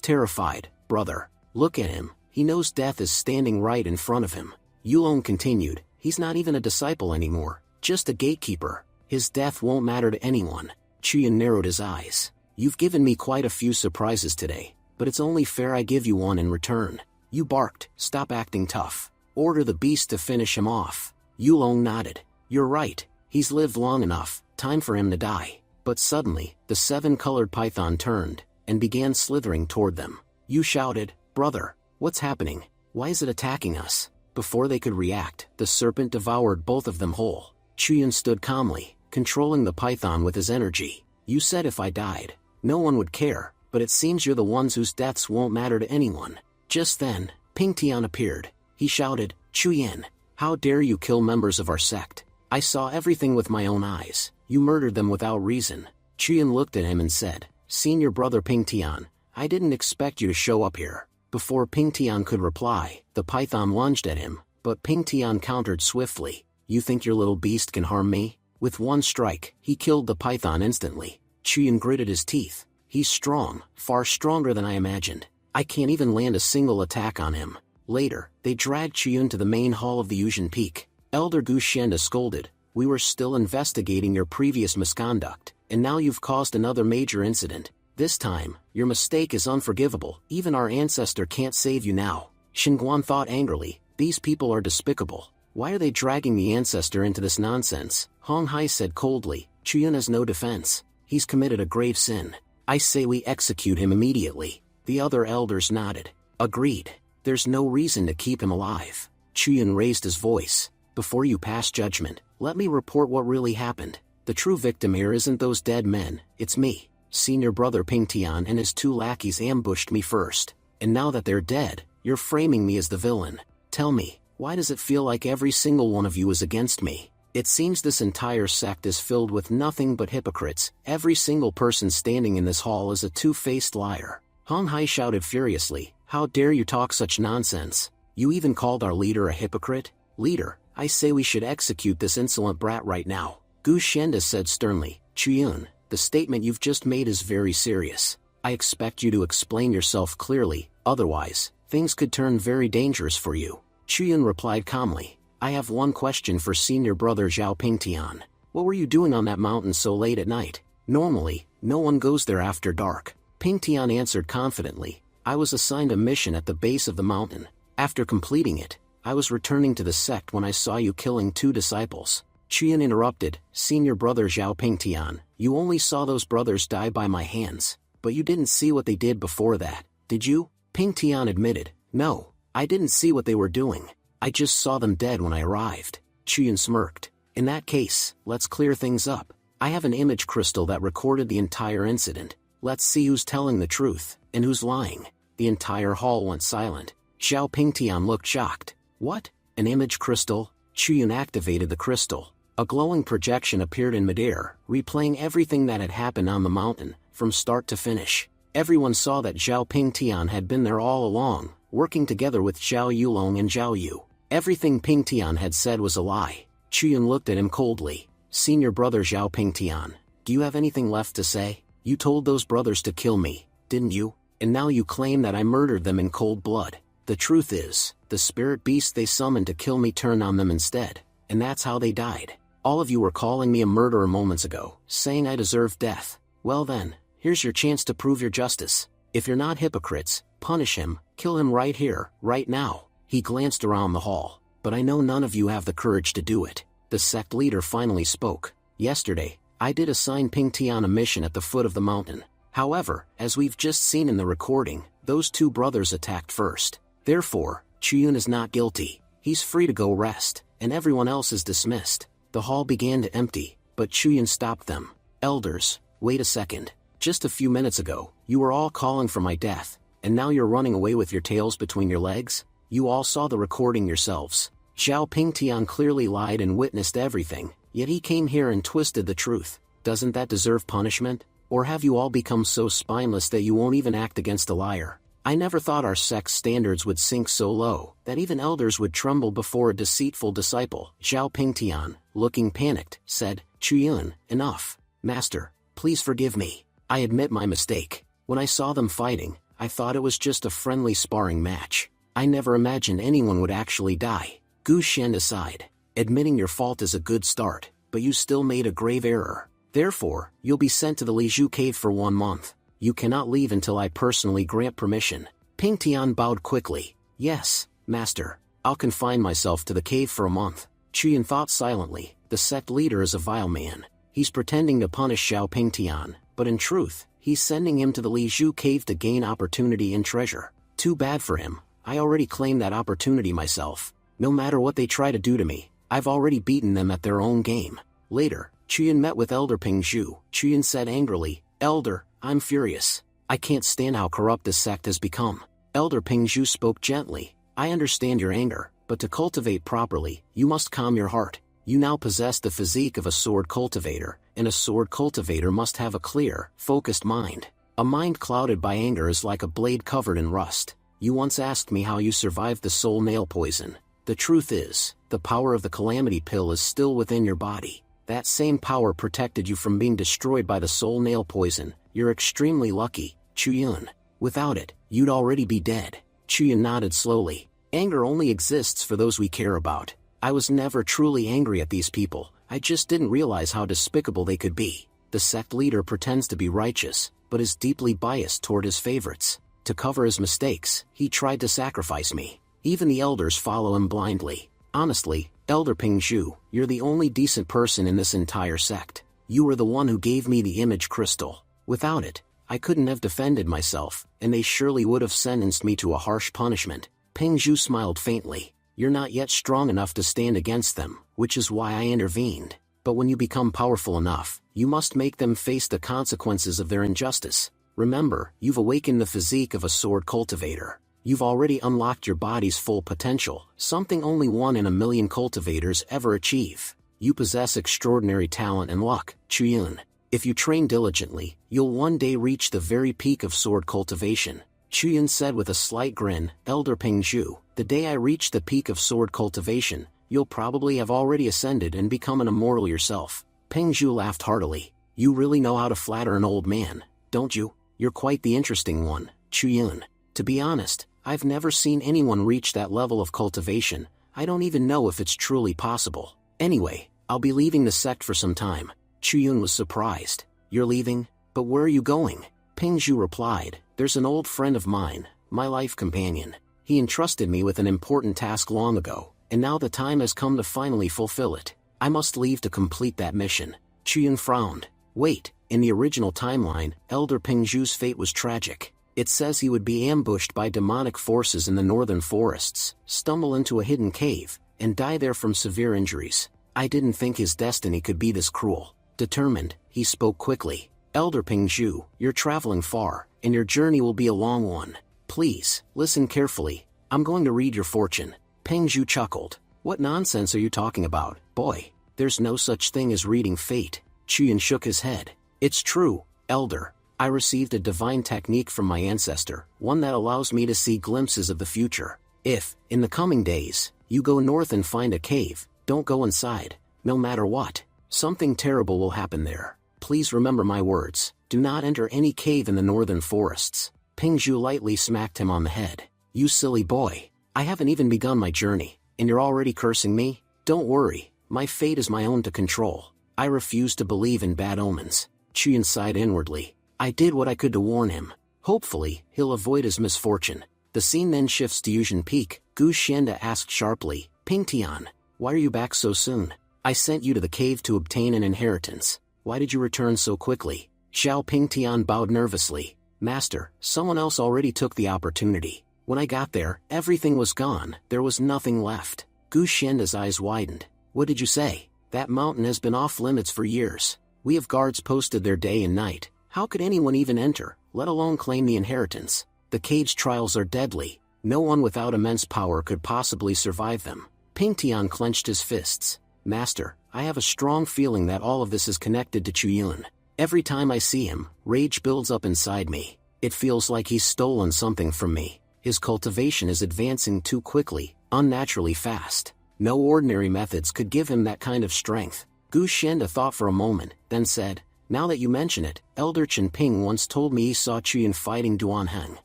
terrified, brother. Look at him. He knows death is standing right in front of him. Yulong continued. He's not even a disciple anymore, just a gatekeeper. His death won't matter to anyone. Chiyun narrowed his eyes. You've given me quite a few surprises today, but it's only fair I give you one in return. You barked. Stop acting tough. Order the beast to finish him off. Yulong nodded. You're right. He's lived long enough. Time for him to die. But suddenly, the 7-colored python turned and began slithering toward them. You shouted, brother, what's happening? Why is it attacking us? Before they could react, the serpent devoured both of them whole. Chiyun stood calmly, controlling the python with his energy. You said if I died, no one would care, but it seems you're the ones whose deaths won't matter to anyone. Just then, Ping Tian appeared. He shouted, Chuyin, how dare you kill members of our sect? I saw everything with my own eyes. You murdered them without reason. Chuyin looked at him and said, Senior brother Ping Tian, I didn't expect you to show up here. Before Ping Tian could reply, the python lunged at him, but Ping Tian countered swiftly. You think your little beast can harm me? With one strike, he killed the python instantly. Chuyin gritted his teeth. He's strong, far stronger than I imagined. I can't even land a single attack on him. Later, they dragged Chiyun to the main hall of the Yuzhen Peak. Elder Gu Shenda scolded. We were still investigating your previous misconduct, and now you've caused another major incident. This time, your mistake is unforgivable. Even our ancestor can't save you now. Xinguan thought angrily. These people are despicable. Why are they dragging the ancestor into this nonsense? Hong Hai said coldly. Chiyun has no defense. He's committed a grave sin. I say we execute him immediately. The other elders nodded. Agreed. There's no reason to keep him alive. Chiyun raised his voice. Before you pass judgment, let me report what really happened. The true victim here isn't those dead men, it's me. Senior brother Ping Tian and his 2 lackeys ambushed me first. And now that they're dead, you're framing me as the villain. Tell me, why does it feel like every single one of you is against me? It seems this entire sect is filled with nothing but hypocrites. Every single person standing in this hall is a two-faced liar. Hong Hai shouted furiously. How dare you talk such nonsense? You even called our leader a hypocrite? Leader, I say we should execute this insolent brat right now. Gu Shenda said sternly. Chiyun, the statement you've just made is very serious. I expect you to explain yourself clearly, otherwise, things could turn very dangerous for you. Chiyun replied calmly. I have one question for senior brother Zhao Pingtian. What were you doing on that mountain so late at night? Normally, no one goes there after dark. Pingtian answered confidently. I was assigned a mission at the base of the mountain. After completing it, I was returning to the sect when I saw you killing 2 disciples. Chiyun interrupted. Senior brother Zhao Pingtian, you only saw those brothers die by my hands, but you didn't see what they did before that, did you? Pingtian admitted. No, I didn't see what they were doing. I just saw them dead when I arrived. Chiyun smirked. In that case, let's clear things up. I have an image crystal that recorded the entire incident. Let's see who's telling the truth, and who's lying. The entire hall went silent. Zhao Pingtian looked shocked. What? An image crystal? Chiyun activated the crystal. A glowing projection appeared in midair, replaying everything that had happened on the mountain, from start to finish. Everyone saw that Zhao Pingtian had been there all along, working together with Zhao Yulong and Zhao Yu. Everything Pingtian had said was a lie. Chiyun looked at him coldly. Senior brother Zhao Pingtian, do you have anything left to say? You told those brothers to kill me, didn't you? And now you claim that I murdered them in cold blood. The truth is, the spirit beast they summoned to kill me turned on them instead, and that's how they died. All of you were calling me a murderer moments ago, saying I deserved death. Well then, here's your chance to prove your justice. If you're not hypocrites, punish him, kill him right here, right now. He glanced around the hall. But I know none of you have the courage to do it. The sect leader finally spoke. Yesterday, I did assign Pingtian a mission at the foot of the mountain. However, as we've just seen in the recording, those two brothers attacked first. Therefore, Chuyun is not guilty. He's free to go rest, and everyone else is dismissed. The hall began to empty, but Chuyun stopped them. Elders, wait a second. Just a few minutes ago, you were all calling for my death, and now you're running away with your tails between your legs? You all saw the recording yourselves. Xiao Pingtian clearly lied and witnessed everything, yet he came here and twisted the truth. Doesn't that deserve punishment? Or have you all become so spineless that you won't even act against a liar? I never thought our sect's standards would sink so low, that even elders would tremble before a deceitful disciple. Xiao Pingtian, looking panicked, said, Chuyun, enough. Master, please forgive me. I admit my mistake. When I saw them fighting, I thought it was just a friendly sparring match. I never imagined anyone would actually die. Gu Shen aside, admitting your fault is a good start, but you still made a grave error. Therefore, you'll be sent to the Lizhu cave for 1 month. You cannot leave until I personally grant permission. Pingtian bowed quickly. Yes, master. I'll confine myself to the cave for a month. Chuyun thought silently. The sect leader is a vile man. He's pretending to punish Xiao Pingtian, but in truth, he's sending him to the Lizhu cave to gain opportunity and treasure. Too bad for him. I already claimed that opportunity myself. No matter what they try to do to me, I've already beaten them at their own game. Later, Chuyun met with Elder Pingzhu. Chuyun said angrily, Elder, I'm furious. I can't stand how corrupt this sect has become. Elder Pingzhu spoke gently. I understand your anger, but to cultivate properly, you must calm your heart. You now possess the physique of a sword cultivator, and a sword cultivator must have a clear, focused mind. A mind clouded by anger is like a blade covered in rust. You once asked me how you survived the soul nail poison. The truth is, the power of the calamity pill is still within your body. That same power protected you from being destroyed by the soul nail poison. You're extremely lucky, Chuyun. Without it, you'd already be dead. Chuyun nodded slowly. Anger only exists for those we care about. I was never truly angry at these people. I just didn't realize how despicable they could be. The sect leader pretends to be righteous, but is deeply biased toward his favorites. To cover his mistakes, he tried to sacrifice me. Even the elders follow him blindly. Honestly, Elder Pingzhu, you're the only decent person in this entire sect. You were the one who gave me the image crystal. Without it, I couldn't have defended myself, and they surely would have sentenced me to a harsh punishment. Pingzhu smiled faintly. You're not yet strong enough to stand against them, which is why I intervened. But when you become powerful enough, you must make them face the consequences of their injustice. Remember, you've awakened the physique of a sword cultivator. You've already unlocked your body's full potential, something only 1 in a million cultivators ever achieve. You possess extraordinary talent and luck, Chuyun. If you train diligently, you'll one day reach the very peak of sword cultivation. Chuyun said with a slight grin, Elder Pingzhu, the day I reach the peak of sword cultivation, you'll probably have already ascended and become an immortal yourself. Pingzhu laughed heartily. You really know how to flatter an old man, don't you? You're quite the interesting one, Chuyun. To be honest, I've never seen anyone reach that level of cultivation. I don't even know if it's truly possible. Anyway, I'll be leaving the sect for some time. Chuyun was surprised. You're leaving? But where are you going? Pingzhu replied, there's an old friend of mine, my life companion. He entrusted me with an important task long ago, and now the time has come to finally fulfill it. I must leave to complete that mission. Chuyun frowned. Wait, in the original timeline, Elder Pingzhu's fate was tragic. It says he would be ambushed by demonic forces in the northern forests, stumble into a hidden cave, and die there from severe injuries. I didn't think his destiny could be this cruel. Determined, he spoke quickly. Elder Pingzhu, you're traveling far, and your journey will be a long one. Please, listen carefully. I'm going to read your fortune. Pingzhu chuckled. What nonsense are you talking about, boy? There's no such thing as reading fate. Chuyun shook his head. It's true, Elder. I received a divine technique from my ancestor, one that allows me to see glimpses of the future. If, in the coming days, you go north and find a cave, don't go inside. No matter what, something terrible will happen there. Please remember my words. Do not enter any cave in the northern forests. Pingzhu lightly smacked him on the head. You silly boy. I haven't even begun my journey, and you're already cursing me? Don't worry, my fate is my own to control. I refuse to believe in bad omens. Chuyun sighed inwardly. I did what I could to warn him. Hopefully, he'll avoid his misfortune. The scene then shifts to Yuzhen Peak. Gu Xianda asked sharply, Pingtian, why are you back so soon? I sent you to the cave to obtain an inheritance. Why did you return so quickly? Xiao Pingtian bowed nervously. Master, someone else already took the opportunity. When I got there, everything was gone, there was nothing left. Gu Xianda's eyes widened. What did you say? That mountain has been off limits for years. We have guards posted there day and night. How could anyone even enter, let alone claim the inheritance? The cage trials are deadly. No one without immense power could possibly survive them. Pingtian clenched his fists. Master, I have a strong feeling that all of this is connected to Chuyun. Every time I see him, rage builds up inside me. It feels like he's stolen something from me. His cultivation is advancing too quickly, unnaturally fast. No ordinary methods could give him that kind of strength. Gu Xianda thought for a moment, then said, now that you mention it, Elder Chen Ping once told me he saw Chuyun fighting Duan Heng.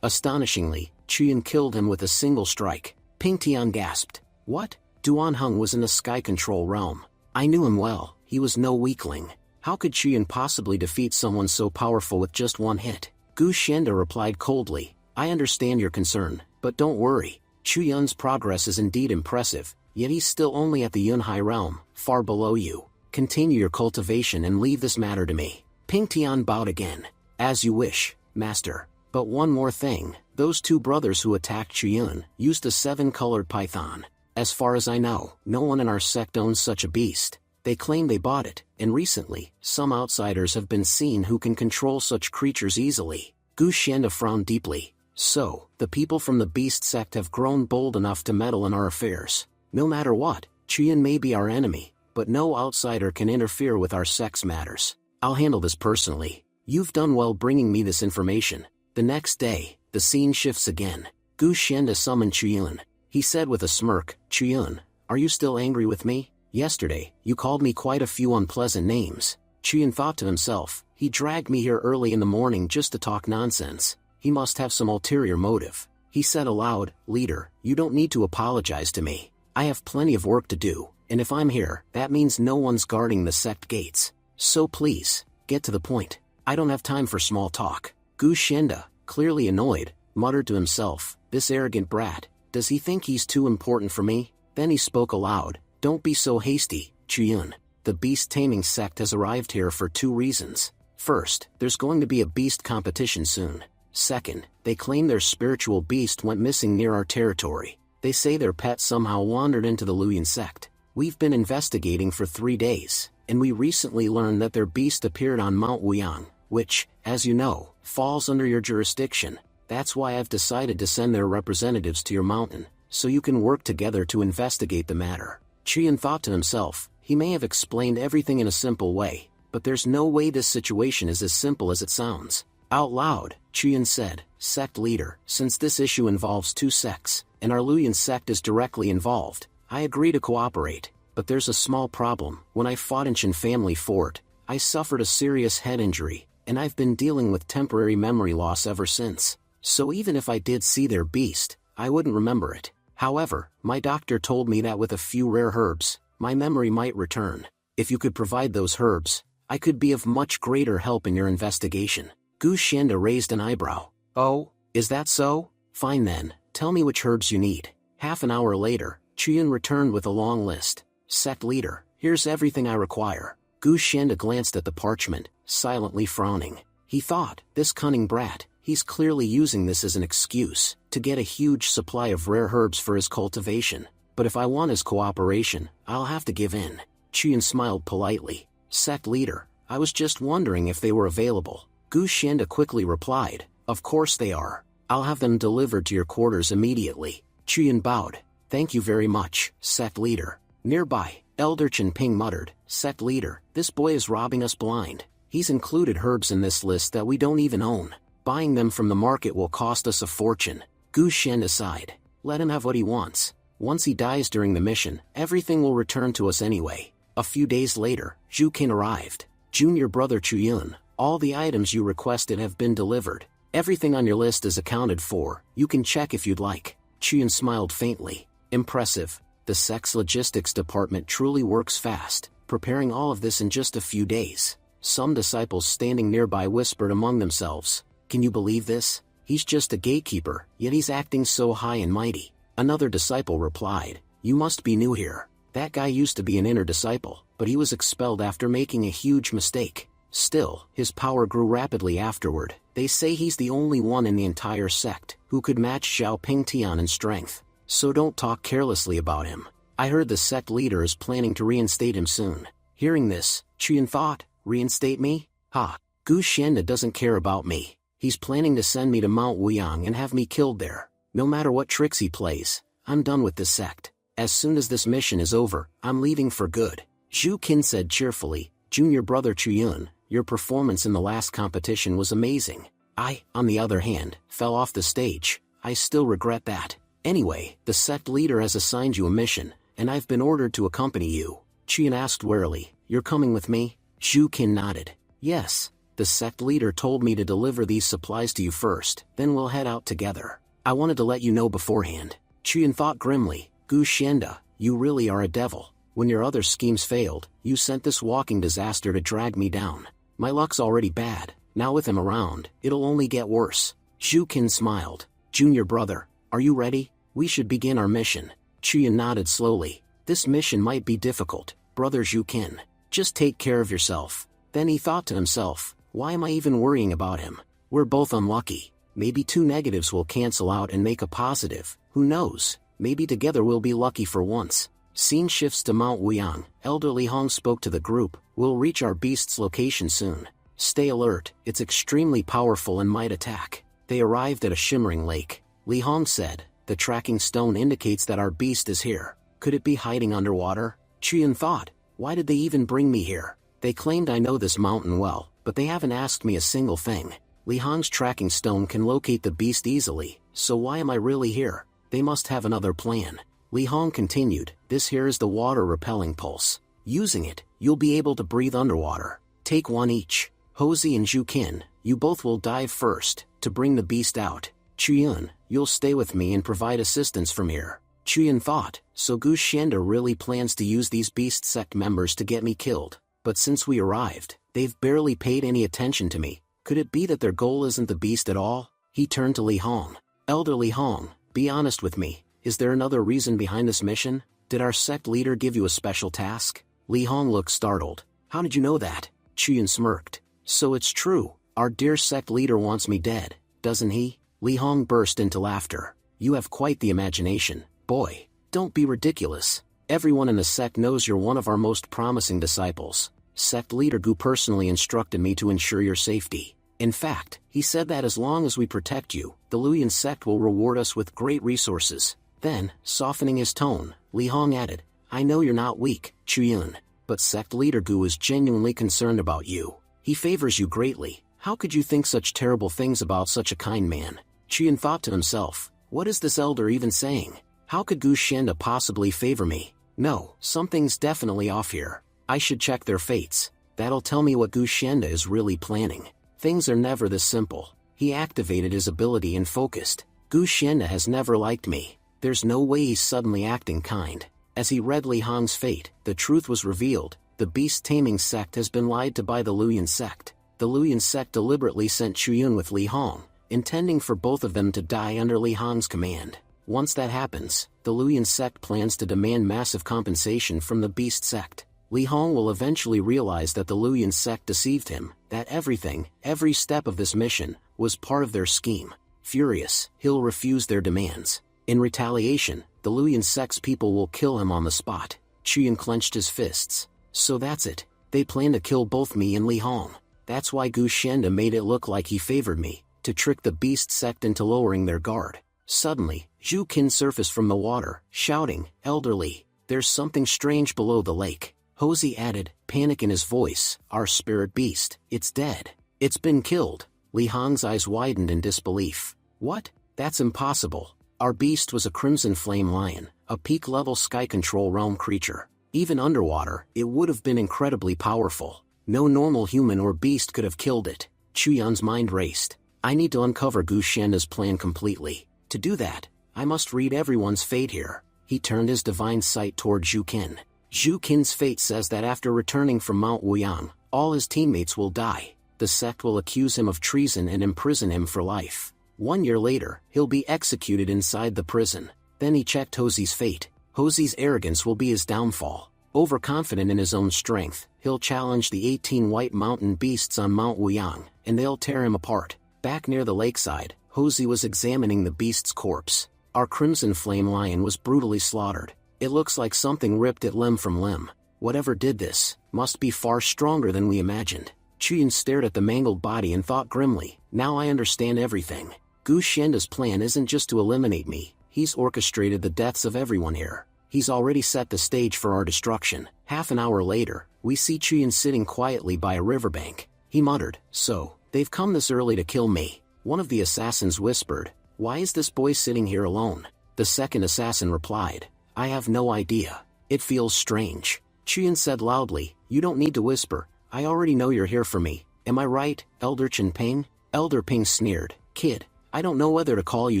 Astonishingly, Chuyun killed him with a single strike. Pingtian gasped. What? Duan Heng was in the sky control realm. I knew him well, he was no weakling. How could Chuyun possibly defeat someone so powerful with just one hit? Gu Xianda replied coldly, I understand your concern, but don't worry. Chuyun's progress is indeed impressive, yet he's still only at the Yunhai realm, far below you. Continue your cultivation and leave this matter to me. Pingtian bowed again. As you wish, master. But one more thing, those two brothers who attacked Chuyun used a 7-colored python. As far as I know, no one in our sect owns such a beast. They claim they bought it, and recently, some outsiders have been seen who can control such creatures easily. Gu Xianda frowned deeply. So, the people from the beast sect have grown bold enough to meddle in our affairs. No matter what, Chuyun may be our enemy, but no outsider can interfere with our sect's matters. I'll handle this personally. You've done well bringing me this information. The next day, the scene shifts again. Gu Xianda summoned Chuyun. He said with a smirk, Chuyun, are you still angry with me? Yesterday, you called me quite a few unpleasant names. Chuyun thought to himself, he dragged me here early in the morning just to talk nonsense. He must have some ulterior motive. He said aloud, Leader, you don't need to apologize to me. I have plenty of work to do, and if I'm here, that means no one's guarding the sect gates. So please, get to the point. I don't have time for small talk. Gu Xianda, clearly annoyed, muttered to himself, this arrogant brat, does he think he's too important for me? Then he spoke aloud, don't be so hasty, Chuyun. The beast taming sect has arrived here for 2 reasons. First, there's going to be a beast competition soon. Second, they claim their spiritual beast went missing near our territory. They say their pet somehow wandered into the Luyan sect. We've been investigating for 3 days, and we recently learned that their beast appeared on Mount Wuyang, which, as you know, falls under your jurisdiction. That's why I've decided to send their representatives to your mountain, so you can work together to investigate the matter. Chuyun thought to himself, he may have explained everything in a simple way, but there's no way this situation is as simple as it sounds. Out loud, Chuyun said, Sect leader, since this issue involves 2 sects, and our Luyan sect is directly involved, I agree to cooperate, but there's a small problem. When I fought in Chen Family Fort, I suffered a serious head injury, and I've been dealing with temporary memory loss ever since. So even if I did see their beast, I wouldn't remember it. However, my doctor told me that with a few rare herbs, my memory might return. If you could provide those herbs, I could be of much greater help in your investigation. Gu Xianda raised an eyebrow. Oh, is that so? Fine then, tell me which herbs you need. Half an hour later, Chuyun returned with a long list. Sect leader, here's everything I require. Gu Xianda glanced at the parchment, silently frowning. He thought, this cunning brat, he's clearly using this as an excuse to get a huge supply of rare herbs for his cultivation. But if I want his cooperation, I'll have to give in. Chuyun smiled politely. Sect leader, I was just wondering if they were available. Gu Xianda quickly replied, of course they are. I'll have them delivered to your quarters immediately. Chuyun bowed. Thank you very much, sect leader. Nearby, Elder Chen Ping muttered, Sect leader, this boy is robbing us blind. He's included herbs in this list that we don't even own. Buying them from the market will cost us a fortune. Gu Xianda sighed. Let him have what he wants. Once he dies during the mission, everything will return to us anyway. A few days later, Zhu Qin arrived. Junior brother Chuyun, all the items you requested have been delivered. Everything on your list is accounted for, you can check if you'd like. Chuyun smiled faintly. Impressive. The sect's logistics department truly works fast, preparing all of this in just a few days. Some disciples standing nearby whispered among themselves, can you believe this? He's just a gatekeeper, yet he's acting so high and mighty. Another disciple replied, you must be new here. That guy used to be an inner disciple, but he was expelled after making a huge mistake. Still, his power grew rapidly afterward. They say he's the only one in the entire sect who could match Xiao Pingtian in strength. So don't talk carelessly about him. I heard the sect leader is planning to reinstate him soon. Hearing this, Qian thought, reinstate me? Ha! Gu Xianda doesn't care about me. He's planning to send me to Mount Wuyang and have me killed there. No matter what tricks he plays, I'm done with this sect. As soon as this mission is over, I'm leaving for good. Zhu Qin said cheerfully, Junior brother Chuyun, your performance in the last competition was amazing. I, on the other hand, fell off the stage. I still regret that. Anyway, the sect leader has assigned you a mission, and I've been ordered to accompany you. Qian asked warily, you're coming with me? Zhu Qin nodded. Yes. The sect leader told me to deliver these supplies to you first, then we'll head out together. I wanted to let you know beforehand. Qian thought grimly, Gu Xianda, you really are a devil. When your other schemes failed, you sent this walking disaster to drag me down. My luck's already bad, now with him around, it'll only get worse. Zhu Qin smiled. Junior brother, are you ready? We should begin our mission. Qian nodded slowly. This mission might be difficult, brother Zhu Qin. Just take care of yourself. Then he thought to himself, why am I even worrying about him? We're both unlucky. Maybe two negatives will cancel out and make a positive, who knows? Maybe together we'll be lucky for once. Scene shifts to Mount Wuyang. Elder Li Hong spoke to the group, we'll reach our beast's location soon. Stay alert, it's extremely powerful and might attack. They arrived at a shimmering lake. Li Hong said, the tracking stone indicates that our beast is here. Could it be hiding underwater? Qian thought, why did they even bring me here? They claimed I know this mountain well, but they haven't asked me a single thing. Li Hong's tracking stone can locate the beast easily, so why am I really here? They must have another plan. Li Hong continued, this here is the water repelling pulse. Using it, you'll be able to breathe underwater. Take one each. Hosey and Zhu Qin, you both will dive first, to bring the beast out. Chuyun, you'll stay with me and provide assistance from here. Chuyun thought, so Gu Xianda really plans to use these beast sect members to get me killed. But since we arrived, they've barely paid any attention to me. Could it be that their goal isn't the beast at all? He turned to Li Hong. Elder Li Hong, be honest with me. Is there another reason behind this mission? Did our sect leader give you a special task? Li Hong looked startled. How did you know that? Qian smirked. So it's true. Our dear sect leader wants me dead, doesn't he? Li Hong burst into laughter. You have quite the imagination, boy. Don't be ridiculous. Everyone in the sect knows you're one of our most promising disciples. Sect leader Gu personally instructed me to ensure your safety. In fact, he said that as long as we protect you, the Luyan sect will reward us with great resources. Then, softening his tone, Li Hong added, I know you're not weak, Chuyun, but sect leader Gu is genuinely concerned about you. He favors you greatly. How could you think such terrible things about such a kind man? Qian thought to himself, what is this elder even saying? How could Gu Xianda possibly favor me? No, something's definitely off here. I should check their fates. That'll tell me what Gu Xianda is really planning. Things are never this simple. He activated his ability and focused. Gu Xianda has never liked me. There's no way he's suddenly acting kind. As he read Li Hong's fate, the truth was revealed. The beast-taming sect has been lied to by the Luyan sect. The Luyan sect deliberately sent Chuyun with Li Hong, intending for both of them to die under Li Hong's command. Once that happens, the Luyan sect plans to demand massive compensation from the beast sect. Li Hong will eventually realize that the Luyan sect deceived him, that everything, every step of this mission, was part of their scheme. Furious, he'll refuse their demands. In retaliation, the Luyan sect's people will kill him on the spot. Qian clenched his fists. So that's it. They plan to kill both me and Li Hong. That's why Gu Xianda made it look like he favored me, to trick the beast sect into lowering their guard. Suddenly, Zhu Qin surfaced from the water, shouting, Elderly, there's something strange below the lake. Hosey added, panic in his voice, our spirit beast, it's dead. It's been killed. Li Hong's eyes widened in disbelief. What? That's impossible. Our beast was a crimson flame lion, a peak-level sky control realm creature. Even underwater, it would have been incredibly powerful. No normal human or beast could have killed it. Chuyun's mind raced. I need to uncover Gu Xianda's plan completely. To do that, I must read everyone's fate here. He turned his divine sight toward Zhu Qin. Zhu Qin's fate says that after returning from Mount Wuyang, all his teammates will die. The sect will accuse him of treason and imprison him for life. 1 year later, he'll be executed inside the prison. Then he checked Hosey's fate. Hosey's arrogance will be his downfall. Overconfident in his own strength, he'll challenge the 18 white mountain beasts on Mount Wuyang, and they'll tear him apart. Back near the lakeside, Hosey was examining the beast's corpse. Our crimson flame lion was brutally slaughtered. It looks like something ripped it limb from limb. Whatever did this, must be far stronger than we imagined. Chuyun stared at the mangled body and thought grimly, now I understand everything. Gu Xianda's plan isn't just to eliminate me, he's orchestrated the deaths of everyone here. He's already set the stage for our destruction. Half an hour later, we see Chuyun sitting quietly by a riverbank. He muttered, so, they've come this early to kill me. One of the assassins whispered, why is this boy sitting here alone? The second assassin replied, I have no idea. It feels strange. Chuyun said loudly, you don't need to whisper, I already know you're here for me. Am I right, Elder Chen Ping? Elder Ping sneered, kid, I don't know whether to call you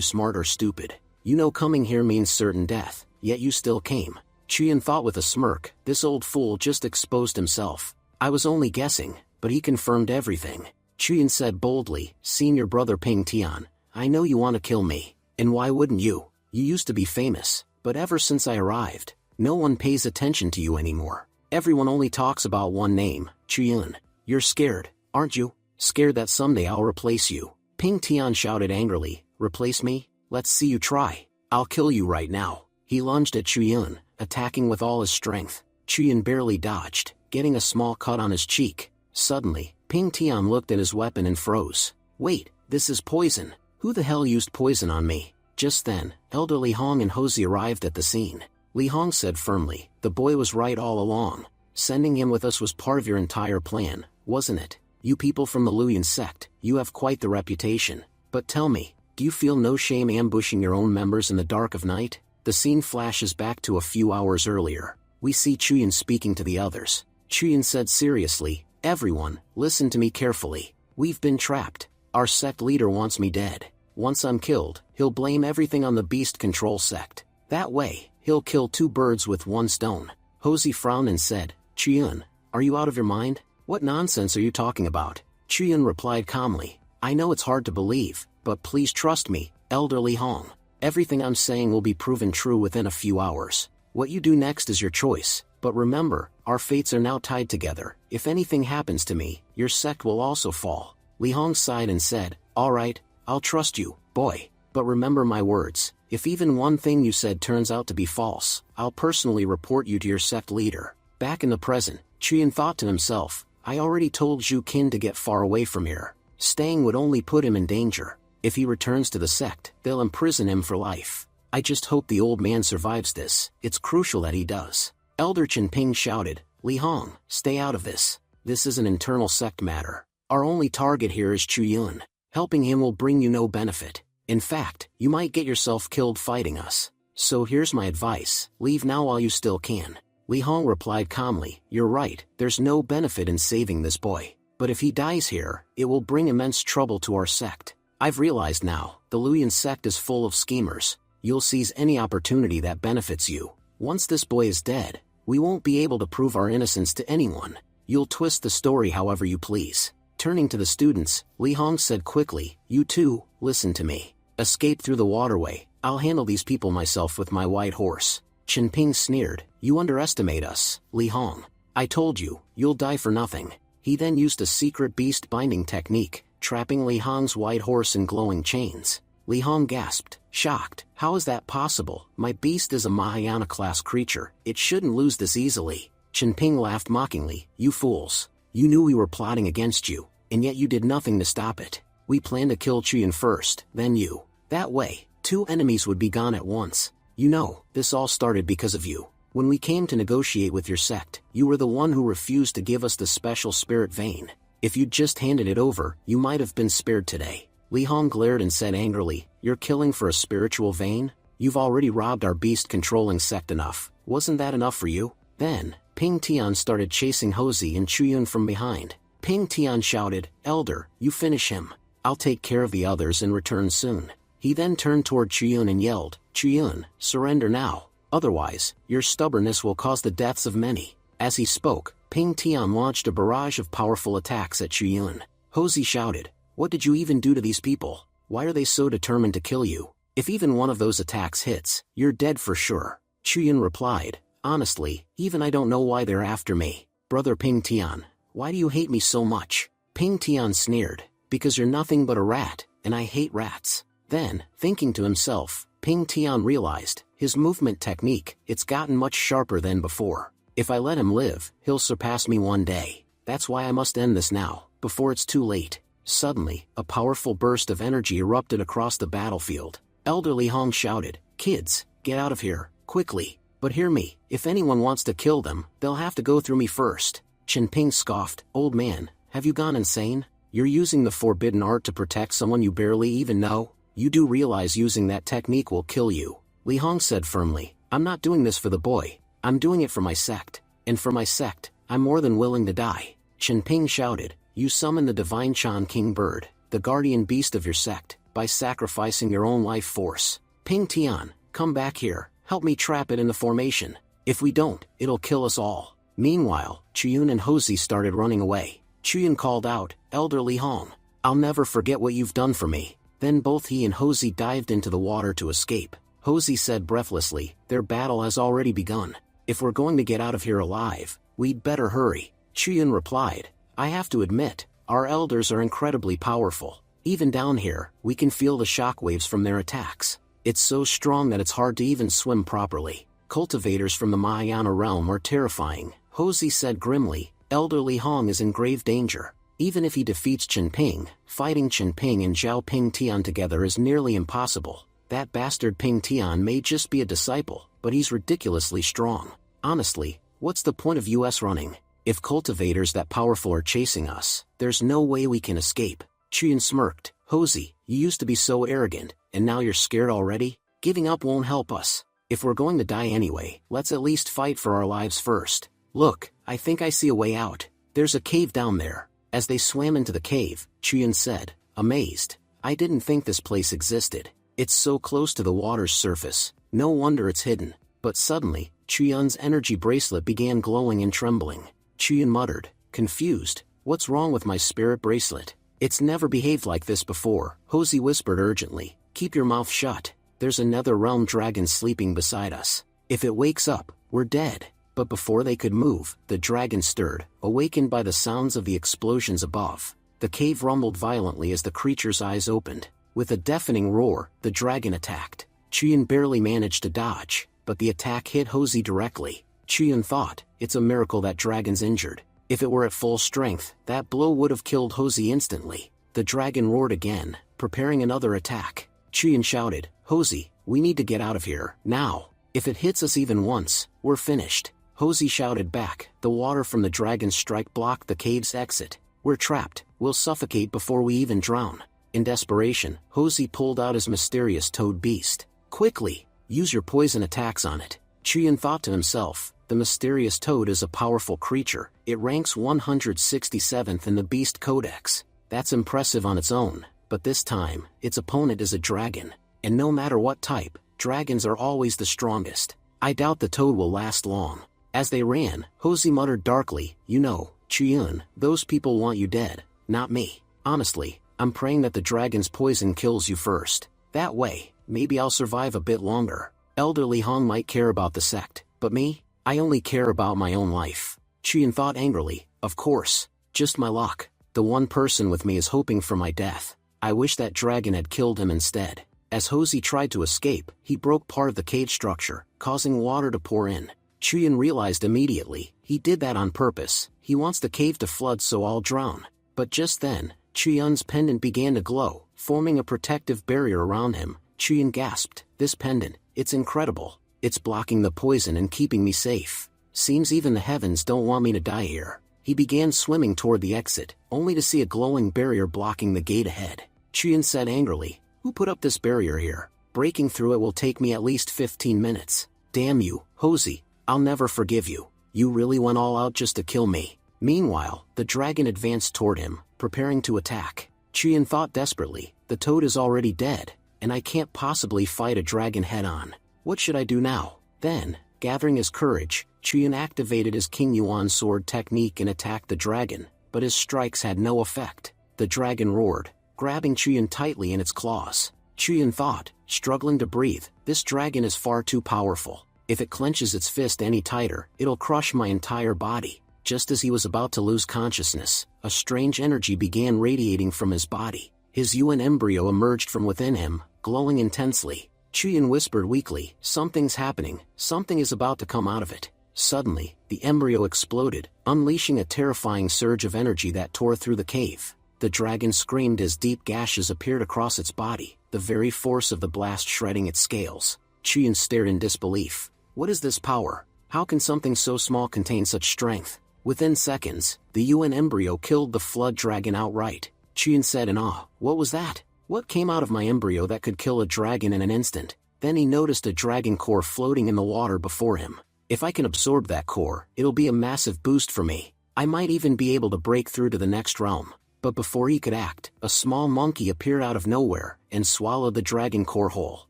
smart or stupid. You know coming here means certain death, yet you still came. Chuyun thought with a smirk, this old fool just exposed himself. I was only guessing, but he confirmed everything. Chuyun said boldly, Senior Brother Ping Tian, I know you want to kill me, and why wouldn't you? You used to be famous, but ever since I arrived, no one pays attention to you anymore. Everyone only talks about one name, Chuyun. You're scared, aren't you? Scared that someday I'll replace you. Ping Tian shouted angrily, replace me? Let's see you try. I'll kill you right now. He lunged at Chuyun, attacking with all his strength. Chuyun barely dodged, getting a small cut on his cheek. Suddenly, Ping Tian looked at his weapon and froze. Wait, this is poison. Who the hell used poison on me? Just then, Elder Li Hong and Hosey arrived at the scene. Li Hong said firmly, the boy was right all along. Sending him with us was part of your entire plan, wasn't it? You people from the Luyan sect, you have quite the reputation. But tell me, do you feel no shame ambushing your own members in the dark of night? The scene flashes back to a few hours earlier. We see Chuyun speaking to the others. Chuyun said seriously, everyone, listen to me carefully. We've been trapped. Our sect leader wants me dead. Once I'm killed, he'll blame everything on the beast control sect. That way, he'll kill two birds with one stone. Hosey frowned and said, Chuyun, are you out of your mind? What nonsense are you talking about? Chuyun replied calmly, I know it's hard to believe, but please trust me, Elder Li Hong. Everything I'm saying will be proven true within a few hours. What you do next is your choice, but remember, our fates are now tied together. If anything happens to me, your sect will also fall. Li Hong sighed and said, all right, I'll trust you, boy. But remember my words, if even one thing you said turns out to be false, I'll personally report you to your sect leader. Back in the present, Chuyun thought to himself, I already told Zhu Qin to get far away from here. Staying would only put him in danger. If he returns to the sect, they'll imprison him for life. I just hope the old man survives this. It's crucial that he does. Elder Chen Ping shouted, Li Hong, stay out of this. This is an internal sect matter. Our only target here is Chuyun. Helping him will bring you no benefit. In fact, you might get yourself killed fighting us. So here's my advice, leave now while you still can. Li Hong replied calmly, you're right, there's no benefit in saving this boy. But if he dies here, it will bring immense trouble to our sect. I've realized now, the Luyan sect is full of schemers. You'll seize any opportunity that benefits you. Once this boy is dead, we won't be able to prove our innocence to anyone. You'll twist the story however you please. Turning to the students, Li Hong said quickly, you too, listen to me. Escape through the waterway, I'll handle these people myself with my white horse. Chen Ping sneered, you underestimate us, Li Hong. I told you, you'll die for nothing. He then used a secret beast binding technique, trapping Li Hong's white horse in glowing chains. Li Hong gasped, shocked, how is that possible? My beast is a Mahayana class creature, it shouldn't lose this easily. Chen Ping laughed mockingly, you fools. You knew we were plotting against you, and yet you did nothing to stop it. We planned to kill Chuyun first, then you. That way, two enemies would be gone at once. You know, this all started because of you. When we came to negotiate with your sect, you were the one who refused to give us the special spirit vein. If you'd just handed it over, you might have been spared today. Li Hong glared and said angrily, you're killing for a spiritual vein? You've already robbed our beast-controlling sect enough. Wasn't that enough for you? Then, Ping Tian started chasing Hosey and Chuyun from behind. Ping Tian shouted, Elder, you finish him. I'll take care of the others and return soon. He then turned toward Chuyun and yelled, Chuyun, surrender now. Otherwise, your stubbornness will cause the deaths of many. As he spoke, Ping Tian launched a barrage of powerful attacks at Chuyun. Hosey shouted, what did you even do to these people? Why are they so determined to kill you? If even one of those attacks hits, you're dead for sure. Chuyun replied, Honestly, even I don't know why they're after me. Brother Ping Tian, why do you hate me so much? Ping Tian sneered, because you're nothing but a rat, and I hate rats. Then, thinking to himself, Ping Tian realized, his movement technique, it's gotten much sharper than before. If I let him live, he'll surpass me one day. That's why I must end this now, before it's too late. Suddenly, a powerful burst of energy erupted across the battlefield. Elderly Hong shouted, "Kids, get out of here, quickly. But hear me, if anyone wants to kill them, they'll have to go through me first." Chen Ping scoffed, "Old man, have you gone insane? You're using the forbidden art to protect someone you barely even know? You do realize using that technique will kill you." Li Hong said firmly, "I'm not doing this for the boy, I'm doing it for my sect. And for my sect, I'm more than willing to die." Chen Ping shouted, "You summon the divine Chan King Bird, the guardian beast of your sect, by sacrificing your own life force. Ping Tian, come back here, help me trap it in the formation. If we don't, it'll kill us all." Meanwhile, Chuyun and Hosey started running away. Chuyun called out, "Elderly Hong, I'll never forget what you've done for me." Then both he and Hosey dived into the water to escape. Hosey said breathlessly, "Their battle has already begun. If we're going to get out of here alive, we'd better hurry." Chuyun replied, "I have to admit, our elders are incredibly powerful. Even down here, we can feel the shockwaves from their attacks. It's so strong that it's hard to even swim properly. Cultivators from the Mahayana realm are terrifying." Hosey said grimly, "Elderly Hong is in grave danger. Even if he defeats Chen Ping, fighting Chen Ping and Zhao Ping Tian together is nearly impossible. That bastard Ping Tian may just be a disciple, but he's ridiculously strong. Honestly, what's the point of us running? If cultivators that powerful are chasing us, there's no way we can escape." Chuyun smirked, "Hosey, you used to be so arrogant, and now you're scared already? Giving up won't help us. If we're going to die anyway, let's at least fight for our lives first. Look, I think I see a way out. There's a cave down there." As they swam into the cave, Chuyun said, amazed, "I didn't think this place existed. It's so close to the water's surface, no wonder it's hidden." But suddenly, Chuyun's energy bracelet began glowing and trembling. Chuyun muttered, confused, "What's wrong with my spirit bracelet? It's never behaved like this before." Hosey whispered urgently, "Keep your mouth shut. There's another realm dragon sleeping beside us. If it wakes up, we're dead." But before they could move, the dragon stirred, awakened by the sounds of the explosions above. The cave rumbled violently as the creature's eyes opened. With a deafening roar, the dragon attacked. Chuyun barely managed to dodge, but the attack hit Hosey directly. Chuyun thought, "It's a miracle that dragon's injured. If it were at full strength, that blow would have killed Hosey instantly." The dragon roared again, preparing another attack. Chuyun shouted, "Hosey, we need to get out of here, now. If it hits us even once, we're finished." Hosey shouted back, "The water from the dragon's strike blocked the cave's exit. We're trapped, we'll suffocate before we even drown." In desperation, Hosey pulled out his mysterious toad beast. "Quickly, use your poison attacks on it." Chuyun thought to himself, the mysterious toad is a powerful creature. It ranks 167th in the Beast Codex. That's impressive on its own, but this time, its opponent is a dragon. And no matter what type, dragons are always the strongest. I doubt the toad will last long. As they ran, Hosey muttered darkly, "You know, Chuyun, those people want you dead, not me. Honestly, I'm praying that the dragon's poison kills you first. That way, maybe I'll survive a bit longer. Elderly Hong might care about the sect, but me? I only care about my own life." Chuyun thought angrily, "Of course, just my luck. The one person with me is hoping for my death. I wish that dragon had killed him instead." As Hosey tried to escape, he broke part of the cave structure, causing water to pour in. Chuyun realized immediately, he did that on purpose. He wants the cave to flood so I'll drown. But just then, Chuyun's pendant began to glow, forming a protective barrier around him. Chuyun gasped, "This pendant, it's incredible. It's blocking the poison and keeping me safe. Seems even the heavens don't want me to die here." He began swimming toward the exit, only to see a glowing barrier blocking the gate ahead. Chuyun said angrily, "Who put up this barrier here? Breaking through it will take me at least 15 minutes. Damn you, Hosey, I'll never forgive you. You really went all out just to kill me." Meanwhile, the dragon advanced toward him, preparing to attack. Chuyun thought desperately, "The toad is already dead, and I can't possibly fight a dragon head-on. What should I do now?" Then, gathering his courage, Chuyun activated his King Yuan sword technique and attacked the dragon, but his strikes had no effect. The dragon roared, grabbing Chuyun tightly in its claws. Chuyun thought, struggling to breathe, "This dragon is far too powerful. If it clenches its fist any tighter, it'll crush my entire body. Just as he was about to lose consciousness, a strange energy began radiating from his body. His Yuan embryo emerged from within him, glowing intensely. Chuyin whispered weakly, "Something's happening, something is about to come out of it." Suddenly, the embryo exploded, unleashing a terrifying surge of energy that tore through the cave. The dragon screamed as deep gashes appeared across its body, the very force of the blast shredding its scales. Chuyin stared in disbelief. What is this power? How can something so small contain such strength? Within seconds, the Yuan embryo killed the flood dragon outright. Chuyin said in awe, "What was that? What came out of my embryo that could kill a dragon in an instant?" Then he noticed a dragon core floating in the water before him. If I can absorb that core, it'll be a massive boost for me. I might even be able to break through to the next realm. But before he could act, a small monkey appeared out of nowhere and swallowed the dragon core whole.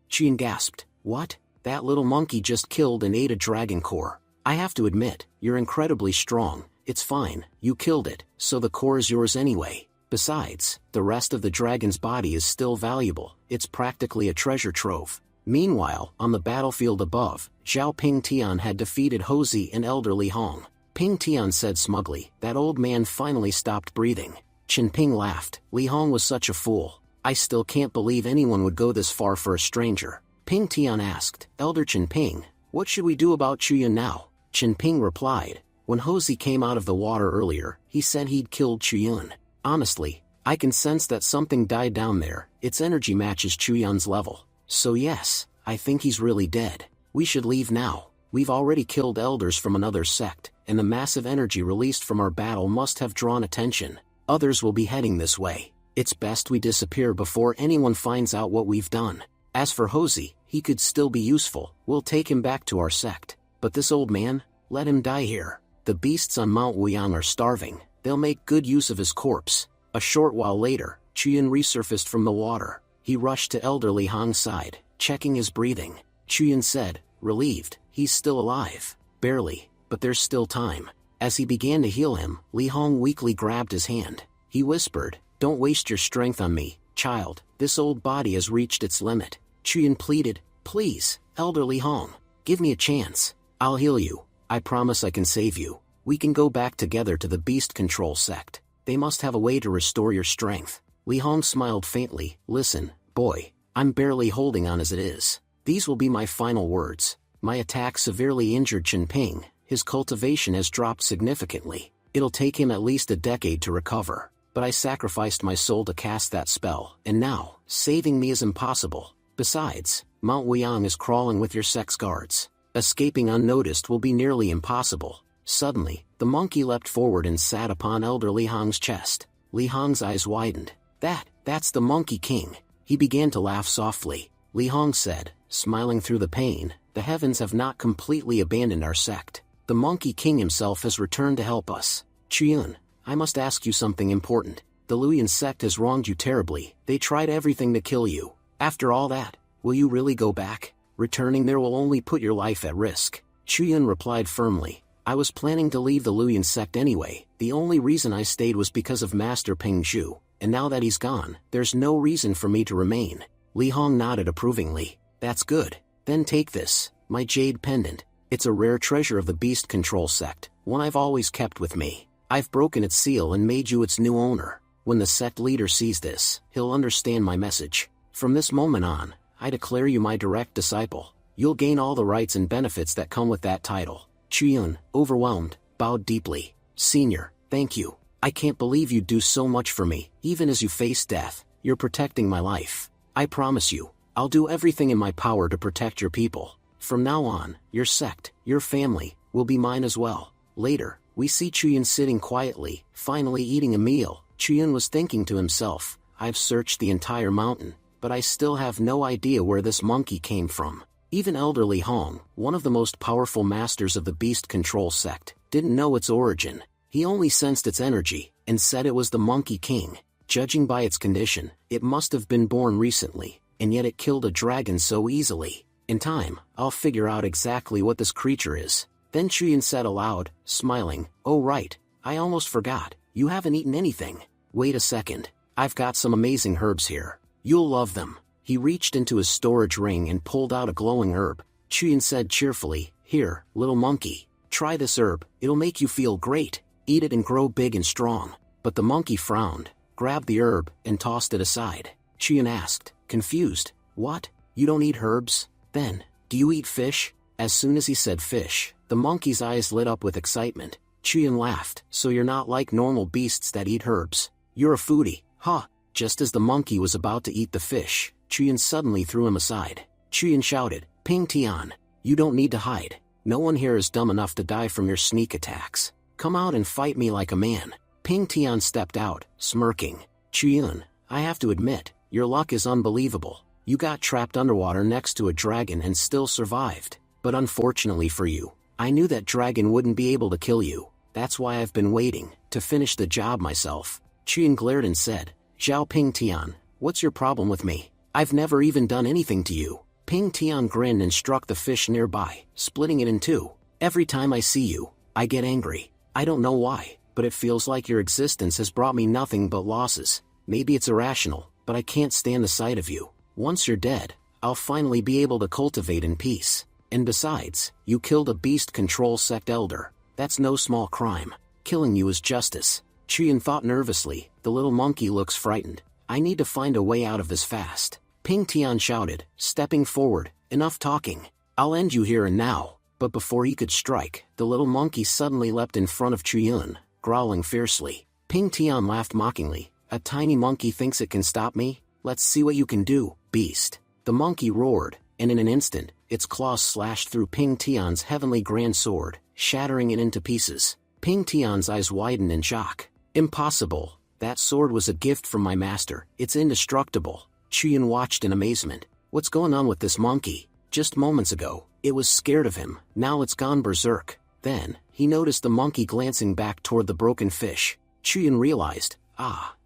Chuyin gasped, "What? That little monkey just killed and ate a dragon core. I have to admit, you're incredibly strong. It's fine, you killed it, so the core is yours anyway. Besides, the rest of the dragon's body is still valuable, it's practically a treasure trove." Meanwhile, on the battlefield above, Zhao Ping Tian had defeated Houzi and Elder Li Hong. Ping Tian said smugly, "That old man finally stopped breathing." Chen Ping laughed, "Li Hong was such a fool. I still can't believe anyone would go this far for a stranger." Ping Tian asked, "Elder Chen Ping, what should we do about Chuyin now?" Chen Ping replied, "When Houzi came out of the water earlier, he said he'd killed Chuyin. Honestly, I can sense that something died down there, its energy matches Chuyun's level. So yes, I think he's really dead. We should leave now. We've already killed elders from another sect, and the massive energy released from our battle must have drawn attention. Others will be heading this way. It's best we disappear before anyone finds out what we've done. As for Houzi, he could still be useful, we'll take him back to our sect. But this old man, let him die here. The beasts on Mount Wuyang are starving, they'll make good use of his corpse." A short while later, Chuyin resurfaced from the water. He rushed to Elder Li Hong's side, checking his breathing. Chuyin said, relieved, "He's still alive." "Barely, but there's still time." As he began to heal him, Li Hong weakly grabbed his hand. He whispered, "Don't waste your strength on me, child, this old body has reached its limit." Chuyin pleaded, "Please, Elder Li Hong, give me a chance. I'll heal you. I promise I can save you. We can go back together to the beast control sect. They must have a way to restore your strength." Li Hong smiled faintly, "Listen, boy, I'm barely holding on as it is. These will be my final words. My attack severely injured Chen Ping, his cultivation has dropped significantly. It'll take him at least a decade to recover. But I sacrificed my soul to cast that spell, and now, saving me is impossible. Besides, Mount Wuyang is crawling with your sex guards. Escaping unnoticed will be nearly impossible." Suddenly, the monkey leapt forward and sat upon Elder Li Hong's chest. Li Hong's eyes widened. That's the Monkey King." He began to laugh softly. Li Hong said, smiling through the pain, "The heavens have not completely abandoned our sect. The Monkey King himself has returned to help us. Chuyin, I must ask you something important. The Luoyan sect has wronged you terribly, they tried everything to kill you. After all that, will you really go back? Returning there will only put your life at risk." Chuyin replied firmly, "I was planning to leave the Luoyan sect anyway, the only reason I stayed was because of Master Peng Zhu, and now that he's gone, there's no reason for me to remain." Li Hong nodded approvingly. "That's good. Then take this, my jade pendant. It's a rare treasure of the beast control sect, one I've always kept with me. I've broken its seal and made you its new owner. When the sect leader sees this, he'll understand my message. From this moment on, I declare you my direct disciple. You'll gain all the rights and benefits that come with that title." Chuyin, overwhelmed, bowed deeply. "Senior, thank you. I can't believe you'd do so much for me, even as you face death. You're protecting my life. I promise you, I'll do everything in my power to protect your people. From now on, your sect, your family, will be mine as well." Later, we see Chuyin sitting quietly, finally eating a meal. Chuyin was thinking to himself, "I've searched the entire mountain, but I still have no idea where this monkey came from." Even Elder Li Hong, one of the most powerful masters of the beast control sect, didn't know its origin. He only sensed its energy, and said it was the Monkey King. Judging by its condition, it must have been born recently, and yet it killed a dragon so easily. In time, I'll figure out exactly what this creature is. Then Chuyin said aloud, smiling, "Oh right, I almost forgot, you haven't eaten anything. Wait a second, I've got some amazing herbs here. You'll love them." He reached into his storage ring and pulled out a glowing herb. Chuyin said cheerfully, "Here, little monkey. Try this herb, it'll make you feel great. Eat it and grow big and strong." But the monkey frowned, grabbed the herb, and tossed it aside. Chuyin asked, confused, "What? You don't eat herbs? Then, do you eat fish?" As soon as he said fish, the monkey's eyes lit up with excitement. Chuyin laughed, "So you're not like normal beasts that eat herbs. You're a foodie, huh?" Just as the monkey was about to eat the fish, Chuyin suddenly threw him aside. Chuyin shouted, "Ping Tian, you don't need to hide. No one here is dumb enough to die from your sneak attacks. Come out and fight me like a man." Ping Tian stepped out, smirking. "Chuyin, I have to admit, your luck is unbelievable. You got trapped underwater next to a dragon and still survived. But unfortunately for you, I knew that dragon wouldn't be able to kill you. That's why I've been waiting, to finish the job myself." Chuyin glared and said, "Zhao Ping Tian, what's your problem with me? I've never even done anything to you." Ping Tian grinned and struck the fish nearby, splitting it in two. "Every time I see you, I get angry. I don't know why, but it feels like your existence has brought me nothing but losses. Maybe it's irrational, but I can't stand the sight of you. Once you're dead, I'll finally be able to cultivate in peace. And besides, you killed a beast control sect elder. That's no small crime. Killing you is justice." Chuyin thought nervously, "The little monkey looks frightened. I need to find a way out of this fast." Ping Tian shouted, stepping forward, "Enough talking. I'll end you here and now." But before he could strike, the little monkey suddenly leapt in front of Chuyin, growling fiercely. Ping Tian laughed mockingly, "A tiny monkey thinks it can stop me? Let's see what you can do, beast." The monkey roared, and in an instant, its claws slashed through Ping Tian's heavenly grand sword, shattering it into pieces. Ping Tian's eyes widened in shock. "Impossible. That sword was a gift from my master. It's indestructible." Chuyin watched in amazement. What's going on with this monkey? Just moments ago, it was scared of him, now it's gone berserk. Then, he noticed the monkey glancing back toward the broken fish. Chuyin realized,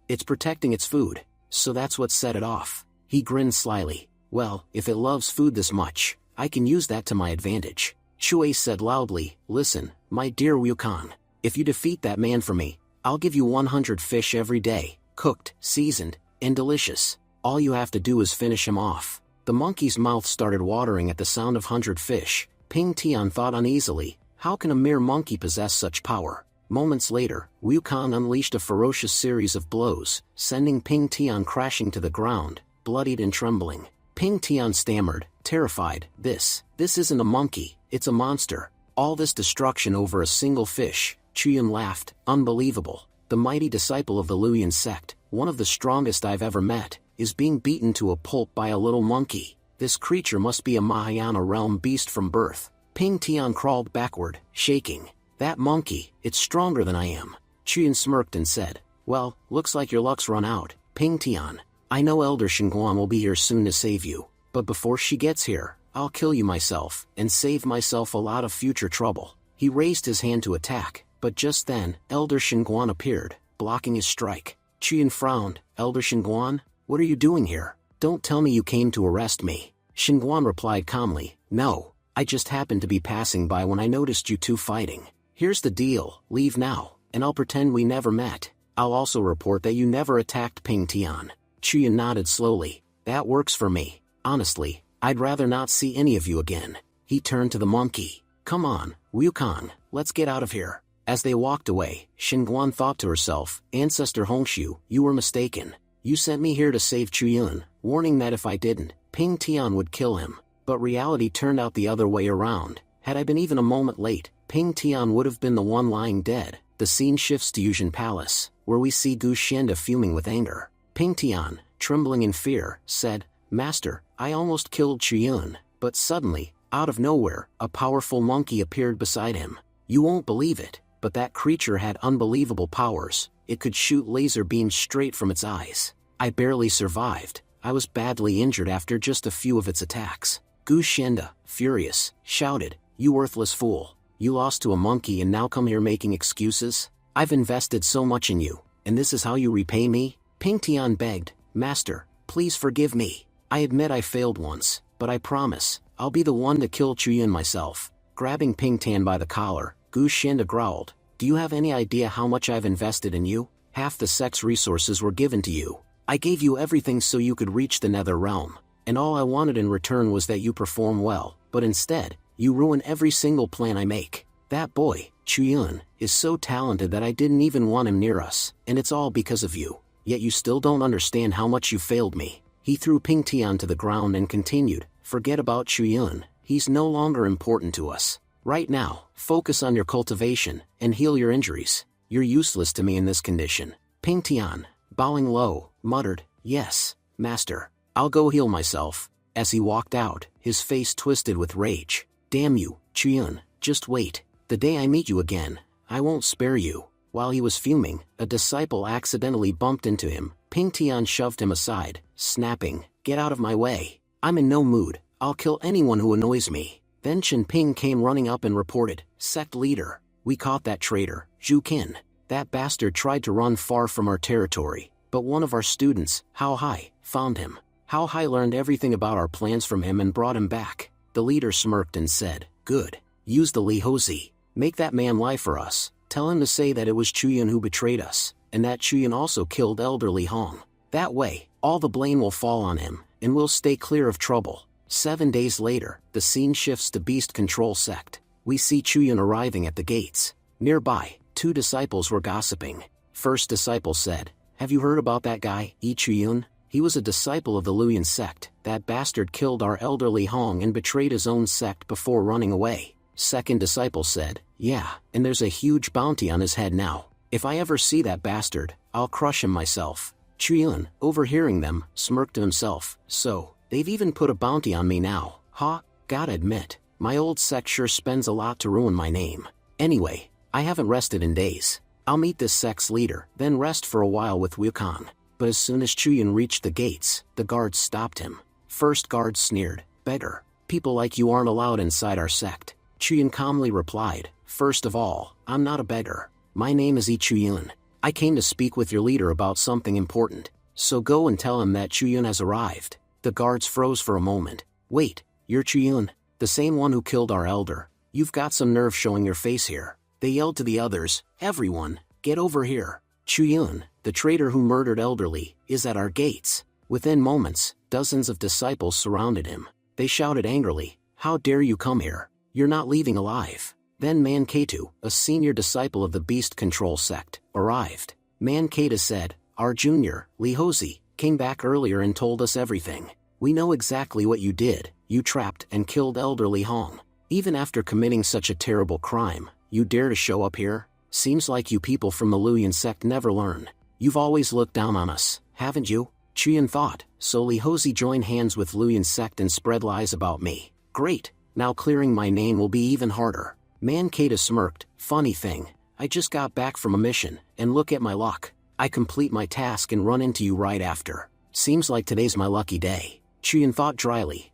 it's protecting its food. So that's what set it off. He grinned slyly. "Well, if it loves food this much, I can use that to my advantage." Shui said loudly, "Listen, my dear Wukong, if you defeat that man for me, I'll give you 100 fish every day, cooked, seasoned, and delicious. All you have to do is finish him off." The monkey's mouth started watering at the sound of 100 fish. Ping Tian thought uneasily, how can a mere monkey possess such power? Moments later, Wukong unleashed a ferocious series of blows, sending Ping Tian crashing to the ground, bloodied and trembling. Ping Tian stammered, terrified, This isn't a monkey, it's a monster. All this destruction over a single fish." Chuyin laughed, "Unbelievable. The mighty disciple of the Luoyan sect, one of the strongest I've ever met, is being beaten to a pulp by a little monkey. This creature must be a Mahayana realm beast from birth." Ping Tian crawled backward, shaking. "That monkey, it's stronger than I am." Chuyin smirked and said, "Well, looks like your luck's run out, Ping Tian. I know Elder Shenguan will be here soon to save you, but before she gets here, I'll kill you myself, and save myself a lot of future trouble." He raised his hand to attack, but just then, Elder Shenguan appeared, blocking his strike. Chuyin frowned, "Elder Shenguan, what are you doing here? Don't tell me you came to arrest me." Shenguan replied calmly, "No, I just happened to be passing by when I noticed you two fighting. Here's the deal, leave now, and I'll pretend we never met. I'll also report that you never attacked Ping Tian." Chuyin nodded slowly. "That works for me. Honestly, I'd rather not see any of you again." He turned to the monkey. "Come on, Wukong, let's get out of here." As they walked away, Shenguan thought to herself, "Ancestor Hongshu, you were mistaken. You sent me here to save Chuyin, warning that if I didn't, Ping Tian would kill him. But reality turned out the other way around. Had I been even a moment late, Ping Tian would have been the one lying dead." The scene shifts to Yuzhen Palace, where we see Gu Xianda fuming with anger. Ping Tian, trembling in fear, said, "Master, I almost killed Chuyin, but suddenly, out of nowhere, a powerful monkey appeared beside him. You won't believe it, but that creature had unbelievable powers. It could shoot laser beams straight from its eyes. I barely survived. I was badly injured after just a few of its attacks." Gu Xianda, furious, shouted, "You worthless fool. You lost to a monkey and now come here making excuses? I've invested so much in you, and this is how you repay me?" Ping Tian begged, "Master, please forgive me. I admit I failed once, but I promise, I'll be the one to kill Chuyin myself." Grabbing Ping Tian by the collar, Gu Xianda growled, "Do you have any idea how much I've invested in you? Half the sect's resources were given to you. I gave you everything so you could reach the nether realm, and all I wanted in return was that you perform well. but instead, you ruin every single plan I make. That boy, Chuyun, is so talented that I didn't even want him near us, and it's all because of you. Yet you still don't understand how much you failed me." He threw Ping Tian to the ground and continued, "Forget about Chuyun, he's no longer important to us. Right now, focus on your cultivation, and heal your injuries. You're useless to me in this condition." Ping Tian, bowing low, muttered, "Yes, master, I'll go heal myself." As he walked out, his face twisted with rage. "Damn you, Chuyun, just wait. The day I meet you again, I won't spare you." While he was fuming, a disciple accidentally bumped into him. Ping Tian shoved him aside, snapping, "Get out of my way. I'm in no mood, I'll kill anyone who annoys me." Then Chen Ping came running up and reported, "Sect leader, we caught that traitor, Zhu Qin. That bastard tried to run far from our territory, but one of our students, Hao Hai, found him. Hao Hai learned everything about our plans from him and brought him back." The leader smirked and said, "Good. Use the Li Hozi. Make that man lie for us. Tell him to say that it was Chuyun who betrayed us, and that Chuyun also killed elderly Hong. That way, all the blame will fall on him, and we'll stay clear of trouble." 7 days later, the scene shifts to Beast Control Sect. We see Chuyun arriving at the gates. Nearby, 2 disciples were gossiping. First disciple said, "Have you heard about that guy, Yi Chuyun? He was a disciple of the Luyan sect. That bastard killed our elderly Hong and betrayed his own sect before running away." Second disciple said, "Yeah, and there's a huge bounty on his head now. If I ever see that bastard, I'll crush him myself." Chuyun, overhearing them, smirked to himself, "So, they've even put a bounty on me now, huh? Gotta admit, my old sect sure spends a lot to ruin my name. Anyway, I haven't rested in days. I'll meet this sect's leader, then rest for a while with Wukong." But as soon as Chuyun reached the gates, the guards stopped him. First guard sneered, "Beggar, people like you aren't allowed inside our sect." Chuyun calmly replied, "First of all, I'm not a beggar. My name is Yi Chuyun. I came to speak with your leader about something important. So go and tell him that Chuyun has arrived." The guards froze for a moment. "Wait, you're Chuyun? The same one who killed our elder? You've got some nerve showing your face here." They yelled to the others, "Everyone, get over here. Chuyun, the traitor who murdered elderly, is at our gates." Within moments, dozens of disciples surrounded him. They shouted angrily, "How dare you come here? You're not leaving alive." Then Manketu, a senior disciple of the Beast Control Sect, arrived. Manketu said, "Our junior, Li Hozi, came back earlier and told us everything. We know exactly what you did. You trapped and killed elderly Hong. Even after committing such a terrible crime, you dare to show up here? Seems like you people from the Luyan sect never learn. You've always looked down on us, haven't you?" Chuyun thought, "So Li Hozi joined hands with Luyan sect and spread lies about me. Great, now clearing my name will be even harder." Manketu smirked, "Funny thing, I just got back from a mission, and look at my luck. I complete my task and run into you right after. Seems like today's my lucky day." Chuyun thought dryly,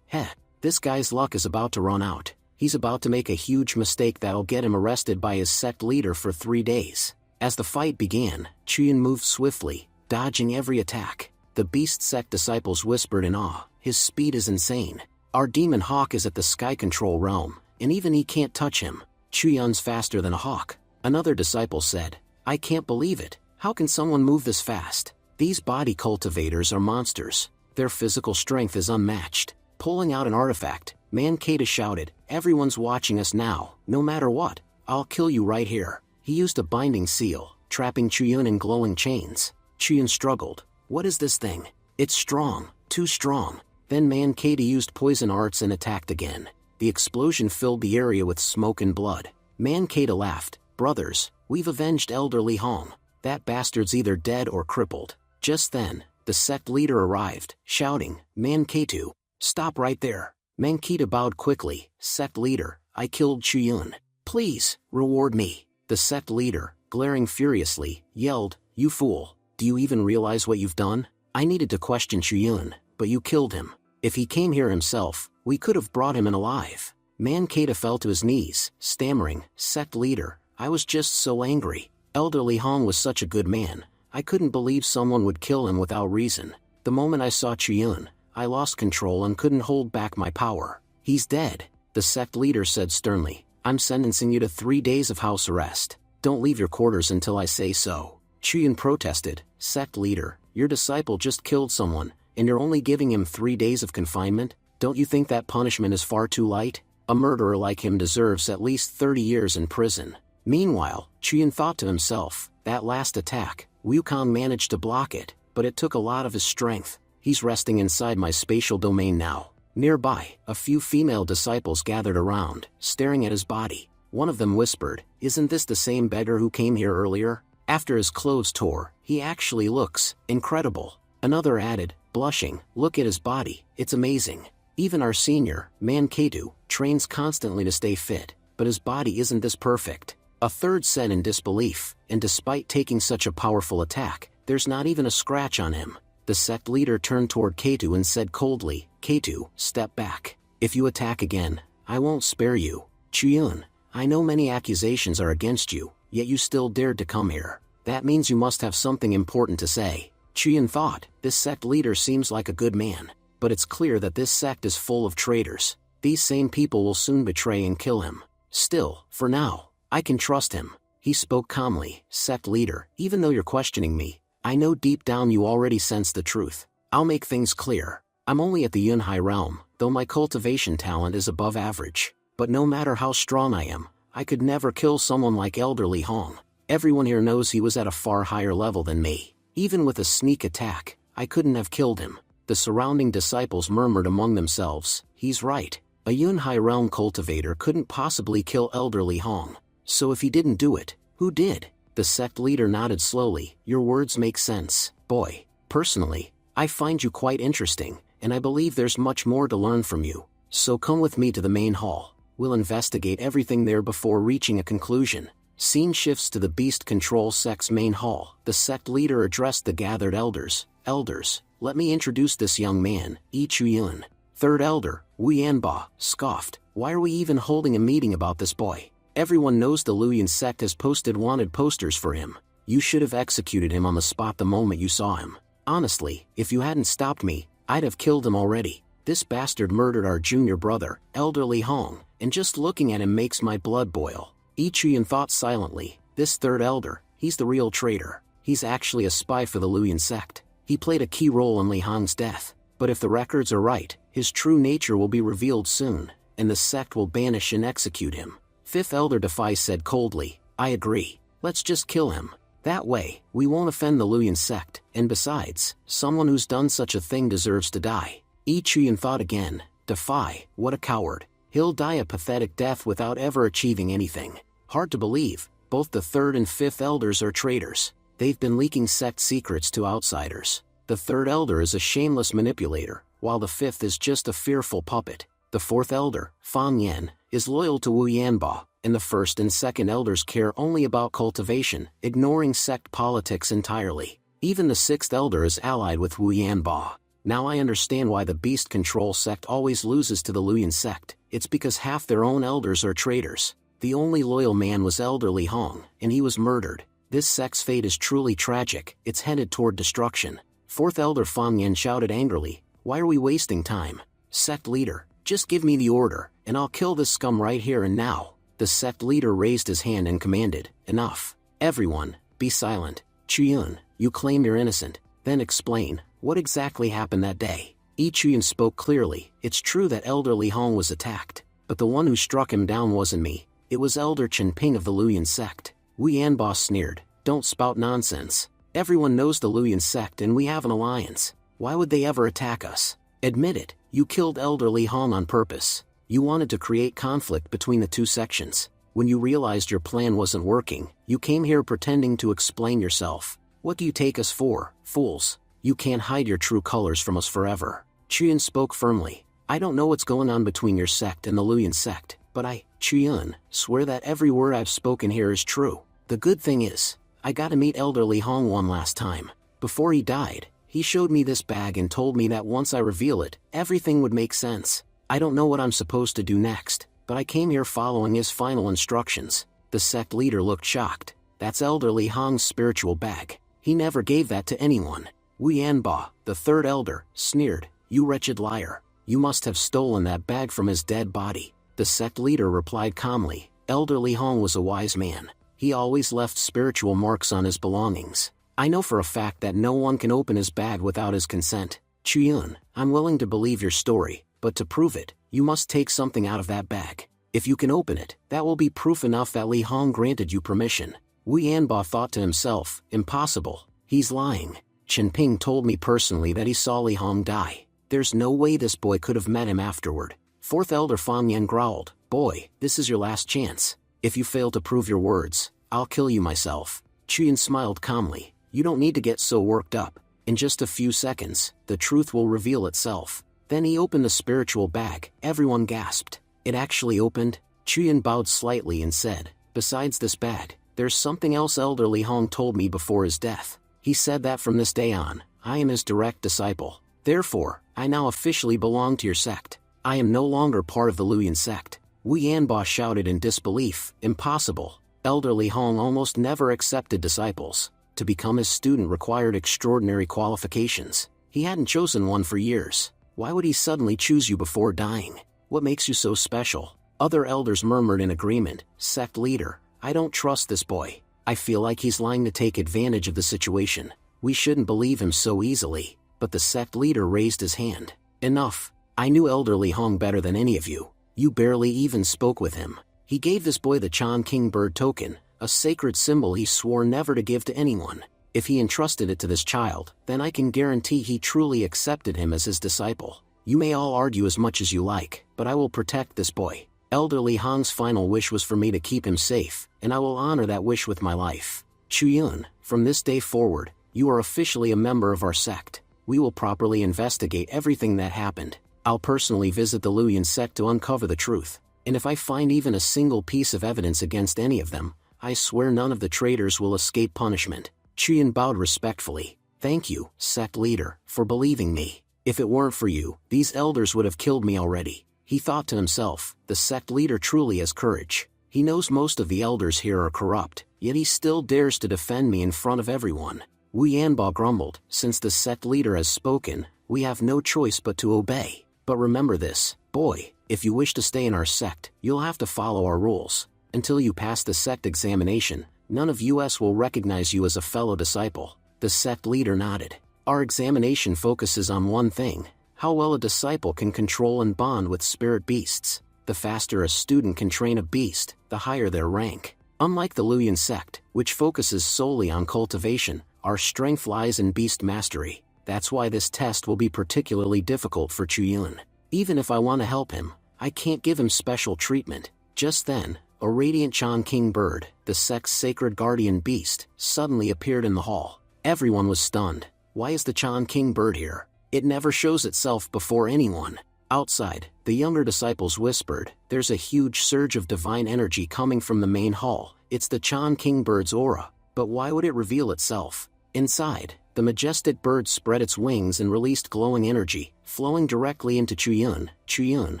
this guy's luck is about to run out. He's about to make a huge mistake that'll get him arrested by his sect leader for 3 days. As the fight began, Chuyun moved swiftly, dodging every attack. The beast sect disciples whispered in awe, "His speed is insane. Our demon hawk is at the sky control realm, and even he can't touch him. Chuyun's faster than a hawk." Another disciple said, "I can't believe it. How can someone move this fast? These body cultivators are monsters. Their physical strength is unmatched." Pulling out an artifact, Manketu shouted, "Everyone's watching us now, no matter what. I'll kill you right here." He used a binding seal, trapping Chuyun in glowing chains. Chuyun struggled. "What is this thing? It's strong, too strong." Then Manketu used poison arts and attacked again. The explosion filled the area with smoke and blood. Manketu laughed, "Brothers, we've avenged elderly Hong. That bastard's either dead or crippled." Just then, the sect leader arrived, shouting, "Manketu, stop right there." Manketu bowed quickly, "Sect leader, I killed Chuyun. Please, reward me." The sect leader, glaring furiously, yelled, "You fool, do you even realize what you've done? I needed to question Chuyun, but you killed him. If he came here himself, we could have brought him in alive." Manketu fell to his knees, stammering, "Sect leader, I was just so angry. Elderly Hong was such a good man. I couldn't believe someone would kill him without reason. The moment I saw Chuyun, I lost control and couldn't hold back my power. He's dead." The sect leader said sternly, "I'm sentencing you to 3 days of house arrest. Don't leave your quarters until I say so." Chuyun protested, "Sect leader, your disciple just killed someone, and you're only giving him 3 days of confinement? Don't you think that punishment is far too light? A murderer like him deserves at least 30 years in prison. Meanwhile, Chiyun thought to himself, that last attack, Wukong managed to block it, but it took a lot of his strength. He's resting inside my spatial domain now. Nearby, a few female disciples gathered around, staring at his body. One of them whispered, "Isn't this the same beggar who came here earlier? After his clothes tore, he actually looks incredible." Another added, blushing, "Look at his body, it's amazing. Even our senior, Manketu, trains constantly to stay fit, but his body isn't this perfect." A third said in disbelief, "And despite taking such a powerful attack, there's not even a scratch on him." The sect leader turned toward Ketu and said coldly, "Ketu, step back. If you attack again, I won't spare you." "Chiyun, I know many accusations are against you, yet you still dared to come here. That means you must have something important to say." Chiyun thought, this sect leader seems like a good man, but it's clear that this sect is full of traitors. These same people will soon betray and kill him. Still, for now, I can trust him. He spoke calmly, "Sect leader, even though you're questioning me, I know deep down you already sense the truth. I'll make things clear. I'm only at the Yunhai realm, though my cultivation talent is above average. But no matter how strong I am, I could never kill someone like Elderly Hong. Everyone here knows he was at a far higher level than me. Even with a sneak attack, I couldn't have killed him." The surrounding disciples murmured among themselves, "He's right. A Yunhai realm cultivator couldn't possibly kill Elderly Hong. So if he didn't do it, who did?" The sect leader nodded slowly, "Your words make sense, boy. Personally, I find you quite interesting, and I believe there's much more to learn from you. So come with me to the main hall. We'll investigate everything there before reaching a conclusion." Scene shifts to the Beast Control Sect's main hall. The sect leader addressed the gathered elders. "Elders, let me introduce this young man, Yi Chuyun." Third elder, Wu Yanba, scoffed, "Why are we even holding a meeting about this boy? Everyone knows the Luyan sect has posted wanted posters for him. You should have executed him on the spot the moment you saw him. Honestly, if you hadn't stopped me, I'd have killed him already. This bastard murdered our junior brother, Elderly Hong, and just looking at him makes my blood boil." Ichiyan thought silently, "This third elder, he's the real traitor. He's actually a spy for the Luyan sect. He played a key role in Li Hong's death. But if the records are right, his true nature will be revealed soon, and the sect will banish and execute him." Fifth elder Defy said coldly, "I agree. Let's just kill him. That way, we won't offend the Luyan sect, and besides, someone who's done such a thing deserves to die." Ichiyan thought again, "Defy, what a coward. He'll die a pathetic death without ever achieving anything." Hard to believe, both the third and fifth elders are traitors. They've been leaking sect secrets to outsiders. The third elder is a shameless manipulator, while the fifth is just a fearful puppet. The fourth elder, Fan Yen, is loyal to Wu Yanba, and the first and second elders care only about cultivation, ignoring sect politics entirely. Even the sixth elder is allied with Wu Yanba. Now I understand why the Beast Control sect always loses to the Luyan sect. It's because half their own elders are traitors. The only loyal man was Elderly Hong, and he was murdered. This sect's fate is truly tragic. It's headed toward destruction. Fourth elder Fan Yen shouted angrily, "Why are we wasting time? Sect leader, just give me the order, and I'll kill this scum right here and now." The sect leader raised his hand and commanded, "Enough. Everyone, be silent. Chuyun, you claim you're innocent. Then explain, what exactly happened that day?" Ichiyun spoke clearly, "It's true that Elderly Hong was attacked, but the one who struck him down wasn't me. It was Elder Chen Ping of the Luyan sect." Wu Yanba sneered, "Don't spout nonsense. Everyone knows the Luyan sect and we have an alliance. Why would they ever attack us? Admit it, you killed Elderly Hong on purpose. You wanted to create conflict between the two sections. When you realized your plan wasn't working, you came here pretending to explain yourself. What do you take us for, fools? You can't hide your true colors from us forever." Chuyun spoke firmly, "I don't know what's going on between your sect and the Luyan sect, but I, Chuyun, swear that every word I've spoken here is true. The good thing is, I got to meet Elderly Hong one last time. Before he died, he showed me this bag and told me that once I reveal it, everything would make sense. I don't know what I'm supposed to do next, but I came here following his final instructions." The sect leader looked shocked. "That's Elderly Hong's spiritual bag. He never gave that to anyone." Wu Yanba, the third elder, sneered, "You wretched liar. You must have stolen that bag from his dead body." The sect leader replied calmly, "Elderly Hong was a wise man. He always left spiritual marks on his belongings. I know for a fact that no one can open his bag without his consent. Chuyun, I'm willing to believe your story, but to prove it, you must take something out of that bag. If you can open it, that will be proof enough that Li Hong granted you permission. Wu Yanba thought to himself, impossible, he's lying. Chen Ping told me personally that he saw Li Hong die. There's no way this boy could have met him afterward. Fourth Elder Fang Yan growled, boy, this is your last chance. If you fail to prove your words, I'll kill you myself. Chuyun smiled calmly, you don't need to get so worked up. In just a few seconds, the truth will reveal itself. Then he opened the spiritual bag. Everyone gasped. It actually opened. Chuyun bowed slightly and said, besides this bag, there's something else Elder Li Hong told me before his death. He said that from this day on, I am his direct disciple. Therefore, I now officially belong to your sect. I am no longer part of the Luoyan sect. Wu Yanba shouted in disbelief, impossible. Elder Li Hong almost never accepted disciples. To become his student required extraordinary qualifications. He hadn't chosen one for years. Why would he suddenly choose you before dying? What makes you so special? Other elders murmured in agreement, sect leader, I don't trust this boy. I feel like he's lying to take advantage of the situation. We shouldn't believe him so easily. But the sect leader raised his hand. Enough. I knew Elder Li Hong better than any of you. You barely even spoke with him. He gave this boy the Chan King Bird token, a sacred symbol he swore never to give to anyone. If he entrusted it to this child, then I can guarantee he truly accepted him as his disciple. You may all argue as much as you like, but I will protect this boy. Elder Li Hong's final wish was for me to keep him safe, and I will honor that wish with my life. Chuyun, from this day forward, you are officially a member of our sect. We will properly investigate everything that happened. I'll personally visit the Luoyan sect to uncover the truth, and if I find even a single piece of evidence against any of them, I swear none of the traitors will escape punishment. Chuyun bowed respectfully. Thank you, sect leader, for believing me. If it weren't for you, these elders would have killed me already. He thought to himself, the sect leader truly has courage. He knows most of the elders here are corrupt, yet he still dares to defend me in front of everyone. Wu Yanba grumbled, since the sect leader has spoken, we have no choice but to obey. But remember this, boy, if you wish to stay in our sect, you'll have to follow our rules. Until you pass the sect examination, none of us will recognize you as a fellow disciple. The sect leader nodded. Our examination focuses on one thing, how well a disciple can control and bond with spirit beasts. The faster a student can train a beast, the higher their rank. Unlike the Luoyan sect, which focuses solely on cultivation, our strength lies in beast mastery. That's why this test will be particularly difficult for Chuyun. Even if I want to help him, I can't give him special treatment. Just then, a radiant Chan King Bird, the sect's sacred guardian beast, suddenly appeared in the hall. Everyone was stunned. Why is the Chan King Bird here? It never shows itself before anyone. Outside, the younger disciples whispered, there's a huge surge of divine energy coming from the main hall. It's the Chan King Bird's aura. But why would it reveal itself? Inside, the majestic bird spread its wings and released glowing energy, flowing directly into Chuyun. Chuyun,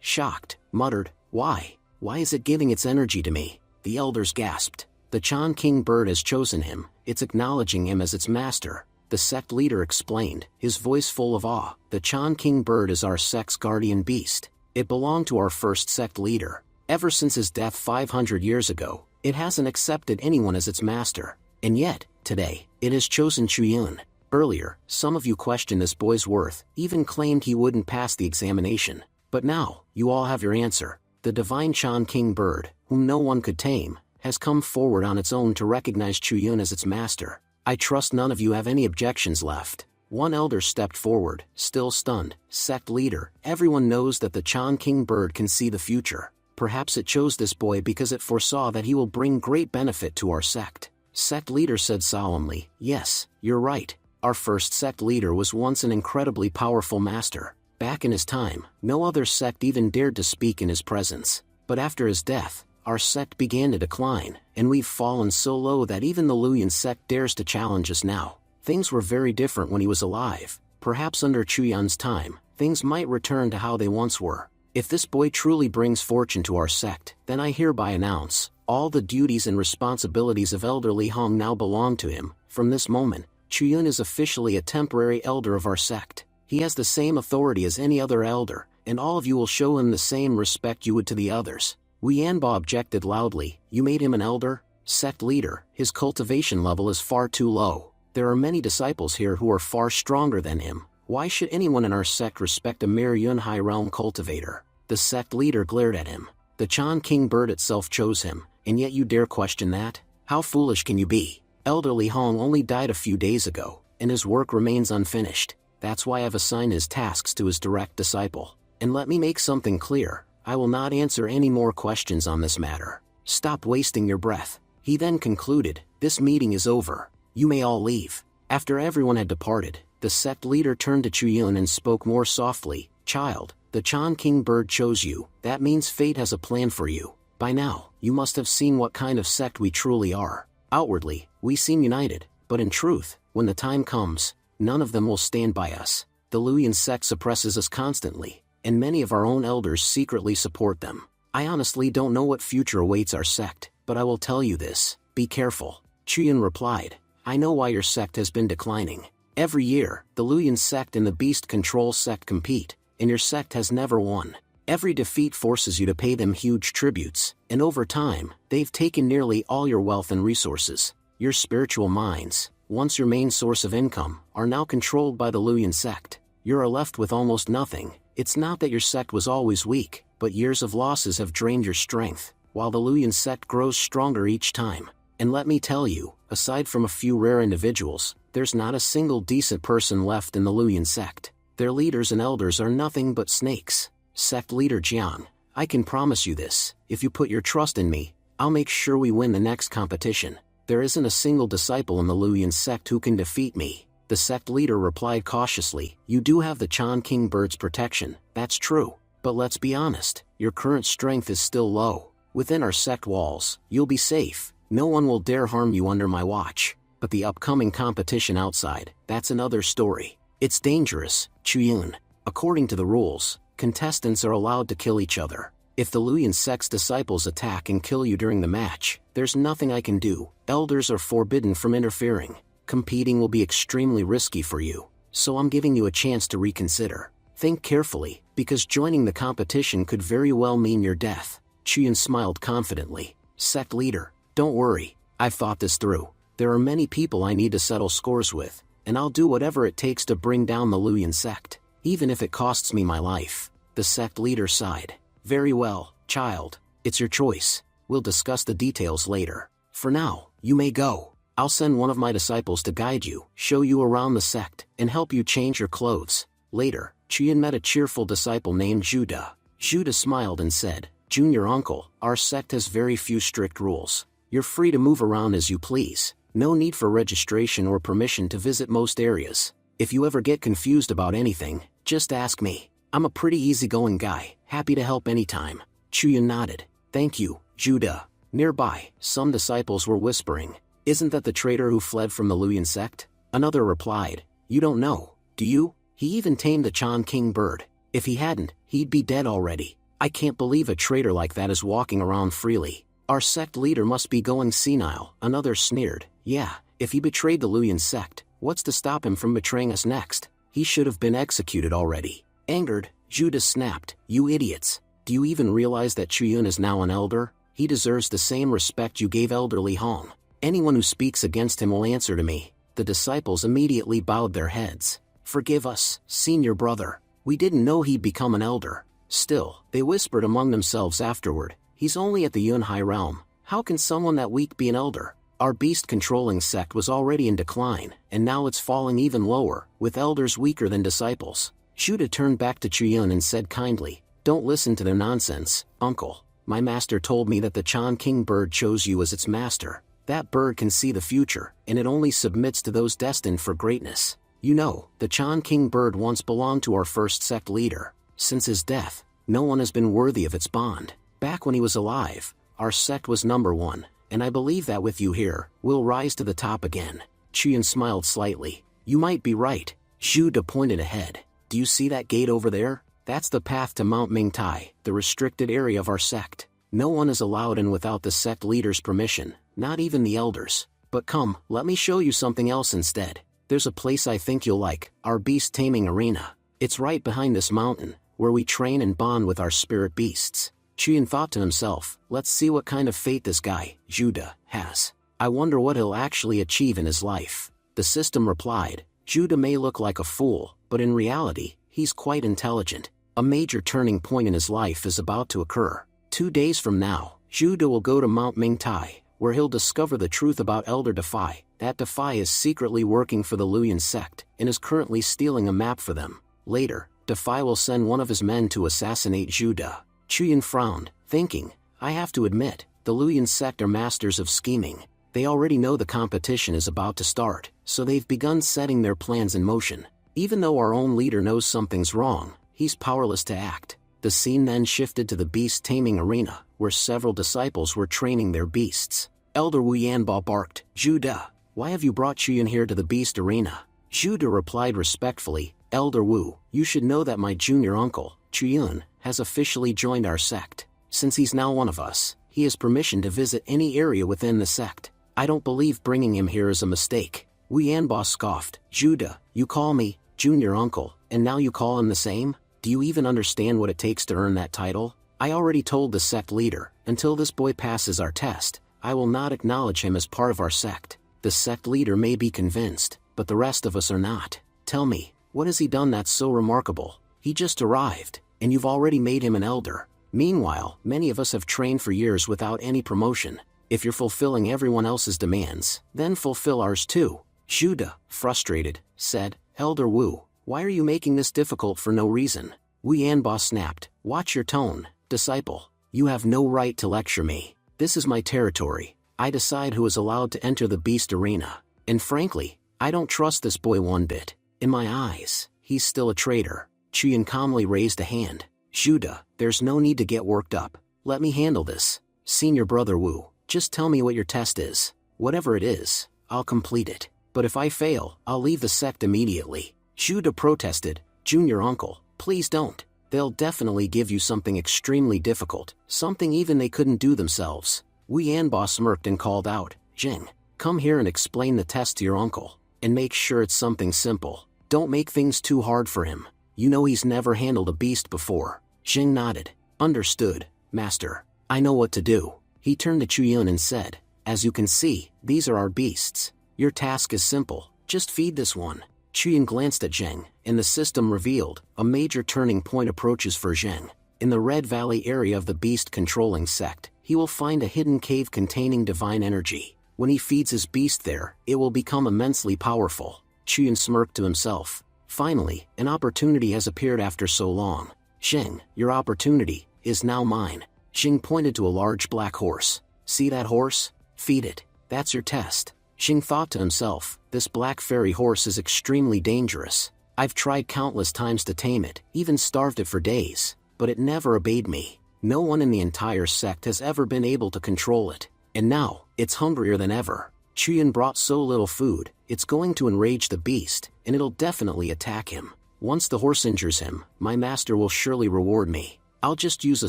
shocked, muttered, why? Why is it giving its energy to me? The elders gasped. The Chan King Bird has chosen him, it's acknowledging him as its master. The sect leader explained, his voice full of awe, the Chan King Bird is our sect's guardian beast. It belonged to our first sect leader. Ever since his death 500 years ago, it hasn't accepted anyone as its master. And yet, today, it has chosen Chuyun. Earlier, some of you questioned this boy's worth, even claimed he wouldn't pass the examination. But now, you all have your answer. The divine Chan King Bird, whom no one could tame, has come forward on its own to recognize Chuyun as its master. I trust none of you have any objections left. One elder stepped forward, still stunned. Sect leader, everyone knows that the Chan King Bird can see the future. Perhaps it chose this boy because it foresaw that he will bring great benefit to our sect. Sect leader said solemnly, yes, you're right. Our first sect leader was once an incredibly powerful master. Back in his time, no other sect even dared to speak in his presence. But after his death, our sect began to decline, and we've fallen so low that even the Luoyan sect dares to challenge us now. Things were very different when he was alive. Perhaps under Chuyun's time, things might return to how they once were. If this boy truly brings fortune to our sect, then I hereby announce, all the duties and responsibilities of Elder Li Hong now belong to him. From this moment, Chuyun is officially a temporary elder of our sect. He has the same authority as any other elder, and all of you will show him the same respect you would to the others. Wu Yanba objected loudly, you made him an elder? Sect leader, his cultivation level is far too low. There are many disciples here who are far stronger than him. Why should anyone in our sect respect a mere Yunhai realm cultivator? The sect leader glared at him. The Chan King bird itself chose him, and yet you dare question that? How foolish can you be? Elderly Hong only died a few days ago, and his work remains unfinished. That's why I've assigned his tasks to his direct disciple. And let me make something clear, I will not answer any more questions on this matter. Stop wasting your breath. He then concluded, this meeting is over. You may all leave. After everyone had departed, the sect leader turned to Chuyun and spoke more softly, Child, the Chan King bird chose you, that means fate has a plan for you. By now, you must have seen what kind of sect we truly are. Outwardly, we seem united, but in truth, when the time comes, none of them will stand by us. The Luyan sect suppresses us constantly, and many of our own elders secretly support them. I honestly don't know what future awaits our sect, but I will tell you this, be careful. Chuyun replied, I know why your sect has been declining. Every year, the Luyan sect and the Beast Control sect compete, and your sect has never won. Every defeat forces you to pay them huge tributes, and over time, they've taken nearly all your wealth and resources. Your spiritual minds, once your main source of income, are now controlled by the Luyan sect. You're left with almost nothing. It's not that your sect was always weak, but years of losses have drained your strength, while the Luyan sect grows stronger each time. And let me tell you, aside from a few rare individuals, there's not a single decent person left in the Luyan sect. Their leaders and elders are nothing but snakes. Sect leader Jiang, I can promise you this, if you put your trust in me, I'll make sure we win the next competition. There isn't a single disciple in the Luyan sect who can defeat me. The sect leader replied cautiously, you do have the Chan King bird's protection, that's true. But let's be honest, your current strength is still low. Within our sect walls, you'll be safe. No one will dare harm you under my watch. But the upcoming competition outside, that's another story. It's dangerous, Chuyun. According to the rules, contestants are allowed to kill each other. If the Luyan sect's disciples attack and kill you during the match, there's nothing I can do. Elders are forbidden from interfering. Competing will be extremely risky for you, so I'm giving you a chance to reconsider. Think carefully, because joining the competition could very well mean your death. Chuyun smiled confidently. Sect leader, don't worry, I've thought this through. There are many people I need to settle scores with, and I'll do whatever it takes to bring down the Luyan sect, even if it costs me my life. The sect leader sighed. Very well, child, it's your choice. We'll discuss the details later. For now, you may go. I'll send one of my disciples to guide you, show you around the sect, and help you change your clothes. Later, Chuyun met a cheerful disciple named Judah. Judah smiled and said, Junior uncle, our sect has very few strict rules. You're free to move around as you please. No need for registration or permission to visit most areas. If you ever get confused about anything, just ask me. I'm a pretty easygoing guy, happy to help anytime. Chuyun nodded. Thank you, Judah. Nearby, some disciples were whispering, isn't that the traitor who fled from the Luyan sect? Another replied, you don't know, do you? He even tamed the Chan King bird. If he hadn't, he'd be dead already. I can't believe a traitor like that is walking around freely. Our sect leader must be going senile. Another sneered, yeah, if he betrayed the Luyan sect, what's to stop him from betraying us next? He should have been executed already. Angered, Judah snapped, you idiots. Do you even realize that Chuyun is now an elder? He deserves the same respect you gave elderly Hong. Anyone who speaks against him will answer to me. The disciples immediately bowed their heads. Forgive us, senior brother. We didn't know he'd become an elder. Still, they whispered among themselves afterward, he's only at the Yunhai realm. How can someone that weak be an elder? Our beast-controlling sect was already in decline, and now it's falling even lower, with elders weaker than disciples. Judah turned back to Chuyun and said kindly, don't listen to their nonsense, uncle. My master told me that the Chan King bird chose you as its master. That bird can see the future, and it only submits to those destined for greatness. You know, the Chan King bird once belonged to our first sect leader. Since his death, no one has been worthy of its bond. Back when he was alive, our sect was number one, and I believe that with you here, we'll rise to the top again. Chuyun smiled slightly. You might be right. Judah pointed ahead. Do you see that gate over there? That's the path to Mount Mingtai, the restricted area of our sect. No one is allowed in without the sect leader's permission, not even the elders. But come, let me show you something else instead. There's a place I think you'll like, our beast taming arena. It's right behind this mountain, where we train and bond with our spirit beasts. Chuyun thought to himself, let's see what kind of fate this guy, Judah, has. I wonder what he'll actually achieve in his life. The system replied, Judah may look like a fool, but in reality, he's quite intelligent. A major turning point in his life is about to occur. 2 days from now, Zhuda will go to Mount Mingtai, where he'll discover the truth about Elder Defy. That Defy is secretly working for the Luyan sect, and is currently stealing a map for them. Later, Defy will send one of his men to assassinate Zhuda. Chuyin frowned, thinking, I have to admit, the Luyan sect are masters of scheming. They already know the competition is about to start, so they've begun setting their plans in motion. Even though our own leader knows something's wrong, he's powerless to act. The scene then shifted to the beast taming arena, where several disciples were training their beasts. Elder Wu Yanba barked, Zhuda, why have you brought Chuyin here to the beast arena? Zhuda replied respectfully, Elder Wu, you should know that my junior uncle, Chuyin, has officially joined our sect. Since he's now one of us, he has permission to visit any area within the sect. I don't believe bringing him here is a mistake. Wu Yanba scoffed, Zhuda, you call me junior uncle, and now you call him the same? Do you even understand what it takes to earn that title? I already told the sect leader, until this boy passes our test, I will not acknowledge him as part of our sect. The sect leader may be convinced, but the rest of us are not. Tell me, what has he done that's so remarkable? He just arrived, and you've already made him an elder. Meanwhile, many of us have trained for years without any promotion. If you're fulfilling everyone else's demands, then fulfill ours too. Zhuda, frustrated, said, Elder Wu, why are you making this difficult for no reason? Wu Yanba snapped, watch your tone, disciple. You have no right to lecture me. This is my territory. I decide who is allowed to enter the beast arena. And frankly, I don't trust this boy one bit. In my eyes, he's still a traitor. Chuyin calmly raised a hand. Zhuda, there's no need to get worked up. Let me handle this. Senior brother Wu, just tell me what your test is. Whatever it is, I'll complete it. But if I fail, I'll leave the sect immediately. Zhuda protested, Junior uncle, please don't. They'll definitely give you something extremely difficult, something even they couldn't do themselves. Wu Yanba smirked and called out, Jing, come here and explain the test to your uncle. And make sure it's something simple. Don't make things too hard for him. You know he's never handled a beast before. Jing nodded. Understood, master. I know what to do. He turned to Chuyin and said, as you can see, these are our beasts. Your task is simple, just feed this one. Chuyin glanced at Zheng, and the system revealed, a major turning point approaches for Zheng. In the Red Valley area of the beast-controlling sect, he will find a hidden cave containing divine energy. When he feeds his beast there, it will become immensely powerful. Chuyin smirked to himself. Finally, an opportunity has appeared after so long. Zheng, your opportunity is now mine. Zheng pointed to a large black horse. See that horse? Feed it. That's your test. Zheng thought to himself, this black fairy horse is extremely dangerous. I've tried countless times to tame it, even starved it for days, but it never obeyed me. No one in the entire sect has ever been able to control it. And now, it's hungrier than ever. Chuyin brought so little food, it's going to enrage the beast, and it'll definitely attack him. Once the horse injures him, my master will surely reward me. I'll just use a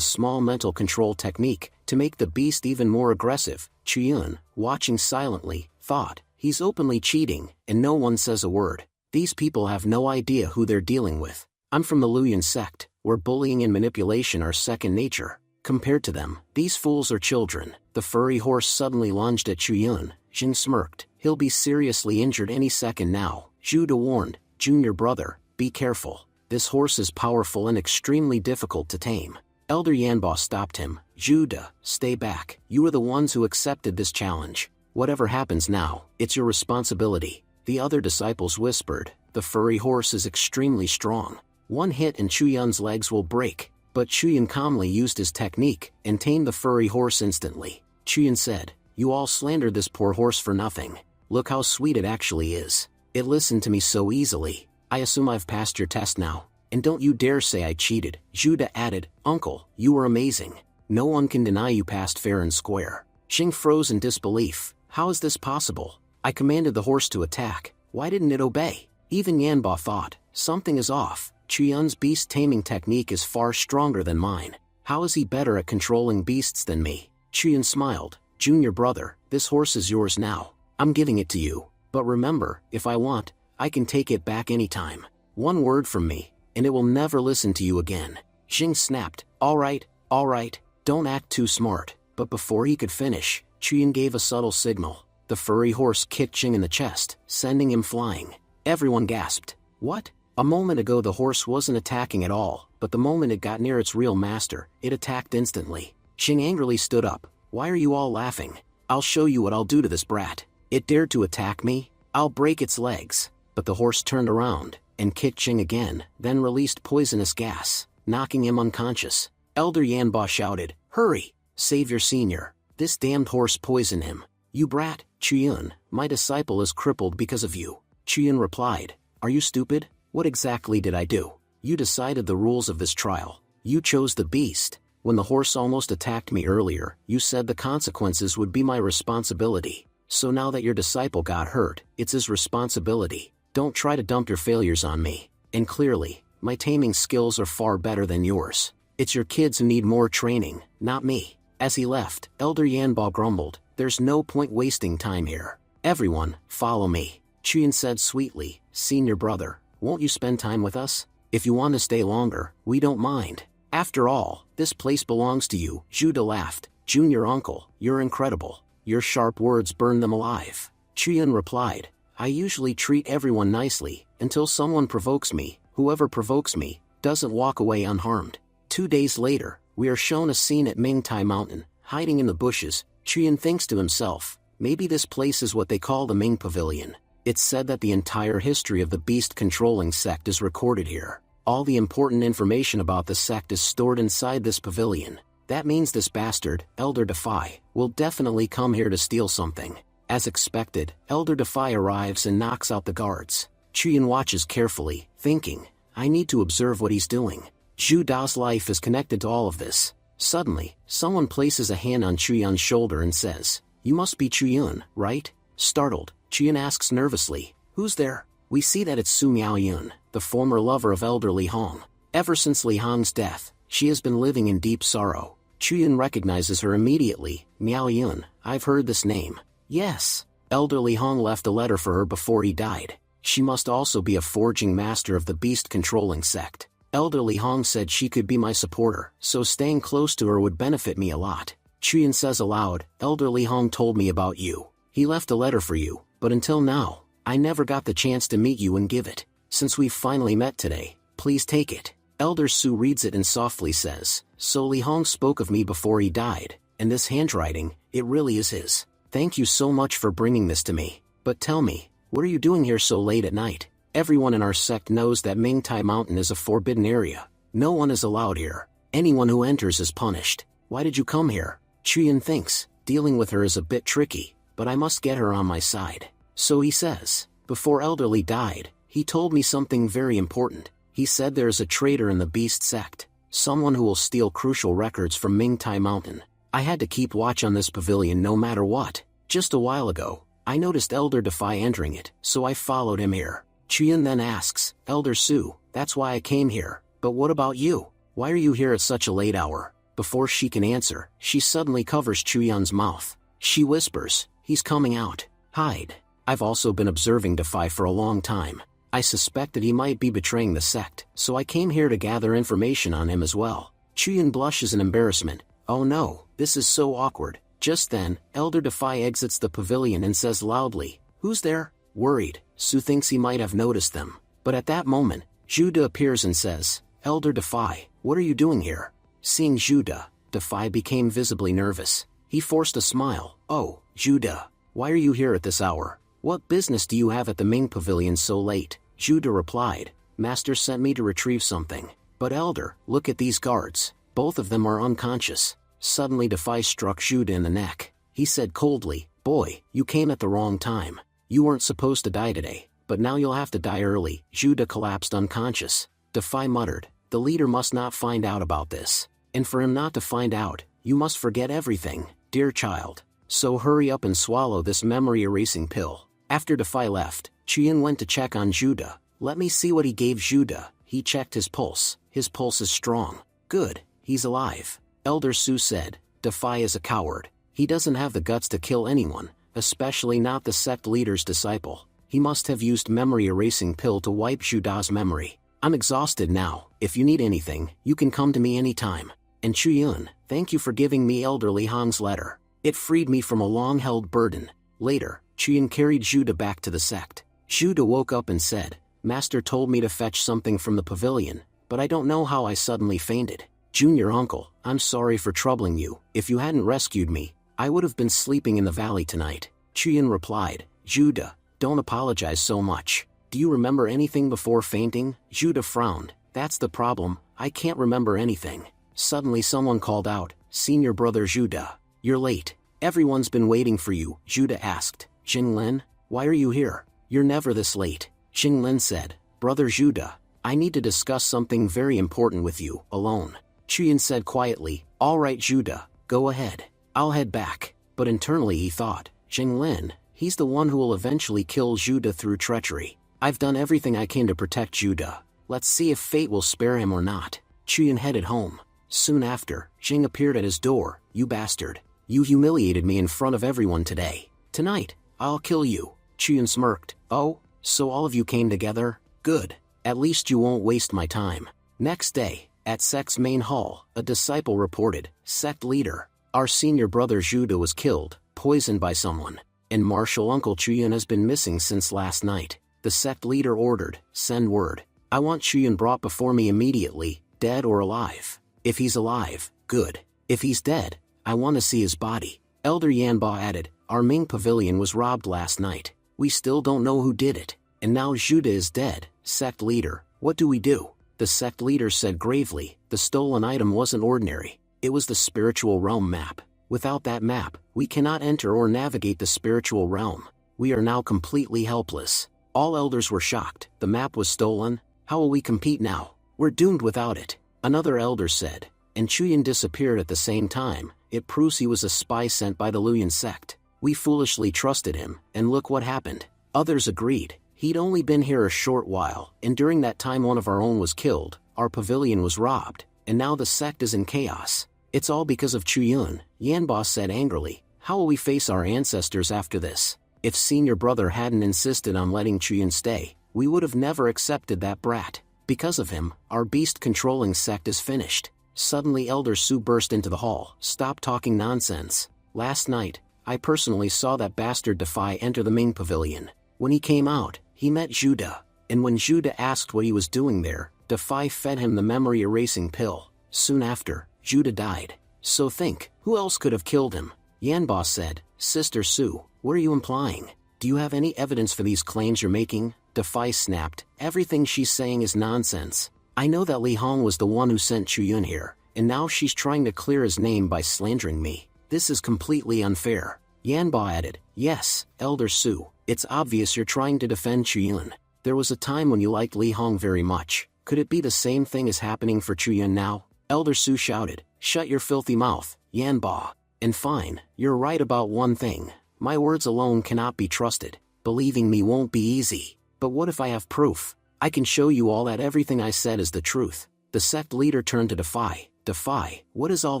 small mental control technique to make the beast even more aggressive. Chuyin, watching silently, thought, he's openly cheating, and no one says a word. These people have no idea who they're dealing with. I'm from the Luyan sect, where bullying and manipulation are second nature. Compared to them, these fools are children. The furry horse suddenly lunged at Chuyin. Jing smirked. He'll be seriously injured any second now. Zhuda warned, Junior brother, be careful. This horse is powerful and extremely difficult to tame. Elder Yanba stopped him. Zhuda, stay back. You are the ones who accepted this challenge. Whatever happens now, it's your responsibility. The other disciples whispered, the furry horse is extremely strong. One hit and Chuyun's legs will break. But Chuyin calmly used his technique and tamed the furry horse instantly. Chuyin said, you all slandered this poor horse for nothing. Look how sweet it actually is. It listened to me so easily. I assume I've passed your test now. And don't you dare say I cheated. Zhuda added, Uncle, you were amazing. No one can deny you passed fair and square. Xing froze in disbelief. How is this possible? I commanded the horse to attack. Why didn't it obey? Even Yanba thought, something is off. Chuyun's beast taming technique is far stronger than mine. How is he better at controlling beasts than me? Chuyin smiled. Junior brother, this horse is yours now. I'm giving it to you. But remember, if I want, I can take it back anytime. One word from me, and it will never listen to you again. Xing snapped. All right, don't act too smart. But before he could finish, Chuyin gave a subtle signal. The furry horse kicked Xing in the chest, sending him flying. Everyone gasped. What? A moment ago the horse wasn't attacking at all, but the moment it got near its real master, it attacked instantly. Qing angrily stood up. Why are you all laughing? I'll show you what I'll do to this brat. It dared to attack me? I'll break its legs. But the horse turned around, and kicked Qing again, then released poisonous gas, knocking him unconscious. Elder Yanba shouted, hurry! Save your senior. This damned horse poisoned him. You brat, Chuyun, my disciple is crippled because of you. Chuyun replied, are you stupid? What exactly did I do? You decided the rules of this trial. You chose the beast. When the horse almost attacked me earlier, you said the consequences would be my responsibility. So now that your disciple got hurt, it's his responsibility. Don't try to dump your failures on me. And clearly, my taming skills are far better than yours. It's your kids who need more training, not me. As he left, Elder Yanba grumbled, there's no point wasting time here. Everyone, follow me. Chuyun said sweetly, senior brother, won't you spend time with us? If you want to stay longer, we don't mind. After all, this place belongs to you. Judah laughed. Junior uncle, you're incredible. Your sharp words burn them alive. Chuyun replied, I usually treat everyone nicely, until someone provokes me. Whoever provokes me, doesn't walk away unharmed. 2 days later, we are shown a scene at Mingtai Mountain, hiding in the bushes. Chuyun thinks to himself, maybe this place is what they call the Ming Pavilion. It's said that the entire history of the beast-controlling sect is recorded here. All the important information about the sect is stored inside this pavilion. That means this bastard, Elder Defy, will definitely come here to steal something. As expected, Elder Defy arrives and knocks out the guards. Chuyun watches carefully, thinking, I need to observe what he's doing. Zhu Da's life is connected to all of this. Suddenly, someone places a hand on Chuyun's shoulder and says, you must be Chuyun, right? Startled, Chuyun asks nervously, who's there? We see that it's Su Miaoyun, the former lover of Elder Li Hong. Ever since Li Hong's death, she has been living in deep sorrow. Chuyun recognizes her immediately. Miaoyun, I've heard this name. Yes. Elder Li Hong left a letter for her before he died. She must also be a forging master of the beast-controlling sect. Elder Li Hong said she could be my supporter, so staying close to her would benefit me a lot. Chuyun says aloud, Elder Li Hong told me about you. He left a letter for you, but until now, I never got the chance to meet you and give it. Since we've finally met today, please take it. Elder Su reads it and softly says, so Li Hong spoke of me before he died, and this handwriting, it really is his. Thank you so much for bringing this to me. But tell me, what are you doing here so late at night? Everyone in our sect knows that Mingtai Mountain is a forbidden area. No one is allowed here. Anyone who enters is punished. Why did you come here? Chuyun thinks, dealing with her is a bit tricky, but I must get her on my side. So he says, before Elder Li died, he told me something very important. He said there is a traitor in the beast sect, someone who will steal crucial records from Mingtai Mountain. I had to keep watch on this pavilion no matter what. Just a while ago, I noticed Elder Defy entering it, so I followed him here. Chuyun then asks, Elder Su, that's why I came here, but what about you? Why are you here at such a late hour? Before she can answer, she suddenly covers Chuyun's mouth. She whispers, he's coming out. Hide. I've also been observing Defy for a long time. I suspected he might be betraying the sect, so I came here to gather information on him as well. Chuyun blushes in embarrassment. Oh no, this is so awkward. Just then, Elder Defy exits the pavilion and says loudly, who's there? Worried, Su thinks he might have noticed them. But at that moment, Judah appears and says, Elder Defy, what are you doing here? Seeing Judah, Defy became visibly nervous. He forced a smile. Oh, Judah, why are you here at this hour? What business do you have at the Ming Pavilion so late? Judah replied, Master sent me to retrieve something. But Elder, look at these guards. Both of them are unconscious. Suddenly Defy struck Judah in the neck. He said coldly, boy, you came at the wrong time. You weren't supposed to die today, but now you'll have to die early. Judah collapsed unconscious. Defy muttered, the leader must not find out about this. And for him not to find out, you must forget everything, dear child. So hurry up and swallow this memory-erasing pill. After Defy left, Chuyun went to check on Judah. Let me see what he gave Judah. He checked his pulse. His pulse is strong. Good, he's alive. Elder Su said, Defy is a coward. He doesn't have the guts to kill anyone, especially not the sect leader's disciple. He must have used memory-erasing pill to wipe Judah's memory. I'm exhausted now. If you need anything, you can come to me anytime. And Chuyun, thank you for giving me Elder Li Hong's letter. It freed me from a long-held burden. Later, Chuyun carried Judah back to the sect. Judah woke up and said, Master told me to fetch something from the pavilion, but I don't know how I suddenly fainted. Junior uncle, I'm sorry for troubling you. If you hadn't rescued me, I would have been sleeping in the valley tonight. Chuyun replied. Judah, don't apologize so much. Do you remember anything before fainting? Judah frowned. That's the problem, I can't remember anything. Suddenly someone called out, Senior brother Judah. You're late. Everyone's been waiting for you, Judah asked. Jinglin, why are you here? You're never this late. Jinglin said, Brother Judah, I need to discuss something very important with you, alone. Chuyun said quietly, All right Judah, go ahead. I'll head back. But internally he thought, Jinglin, he's the one who will eventually kill Judah through treachery. I've done everything I can to protect Judah. Let's see if fate will spare him or not. Chuyun headed home. Soon after, Jing appeared at his door. You bastard. You humiliated me in front of everyone today. Tonight, I'll kill you. Chuyun smirked. Oh, so all of you came together? Good. At least you won't waste my time. Next day, at sect's main hall, a disciple reported, Sect leader, our senior brother Judah was killed, poisoned by someone, and martial uncle Chuyun has been missing since last night. The sect leader ordered, send word. I want Chuyun brought before me immediately, dead or alive. If he's alive, good. If he's dead, I want to see his body. Elder Yanba added, our Ming pavilion was robbed last night. We still don't know who did it. And now Judah is dead. Sect leader, what do we do? The sect leader said gravely, the stolen item wasn't ordinary. It was the spiritual realm map. Without that map, we cannot enter or navigate the spiritual realm. We are now completely helpless. All elders were shocked. The map was stolen. How will we compete now? We're doomed without it. Another elder said. And Chuyun disappeared at the same time. It proves he was a spy sent by the Luyan sect. We foolishly trusted him, and look what happened. Others agreed. He'd only been here a short while, and during that time one of our own was killed, our pavilion was robbed, and now the sect is in chaos. It's all because of Chuyun, Yanba said angrily. How will we face our ancestors after this? If senior brother hadn't insisted on letting Chuyun stay, we would have never accepted that brat. Because of him, our beast-controlling sect is finished. Suddenly Elder Su burst into the hall. Stop talking nonsense. Last night, I personally saw that bastard Defy enter the Ming pavilion. When he came out, he met Judah, and when Judah asked what he was doing there, Defy fed him the memory-erasing pill. Soon after, Judah died. So think, who else could have killed him? Yanba said, Sister Su, what are you implying? Do you have any evidence for these claims you're making? Defy snapped, everything she's saying is nonsense. I know that Li Hong was the one who sent Chuyun here, and now she's trying to clear his name by slandering me. This is completely unfair. Yanba added, yes, Elder Su, it's obvious you're trying to defend Chuyun. There was a time when you liked Li Hong very much. Could it be the same thing is happening for Chuyun now? Elder Su shouted, shut your filthy mouth, Yanba. And fine, you're right about one thing. My words alone cannot be trusted. Believing me won't be easy. But what if I have proof? I can show you all that everything I said is the truth. The sect leader turned to Defy. Defy, what is all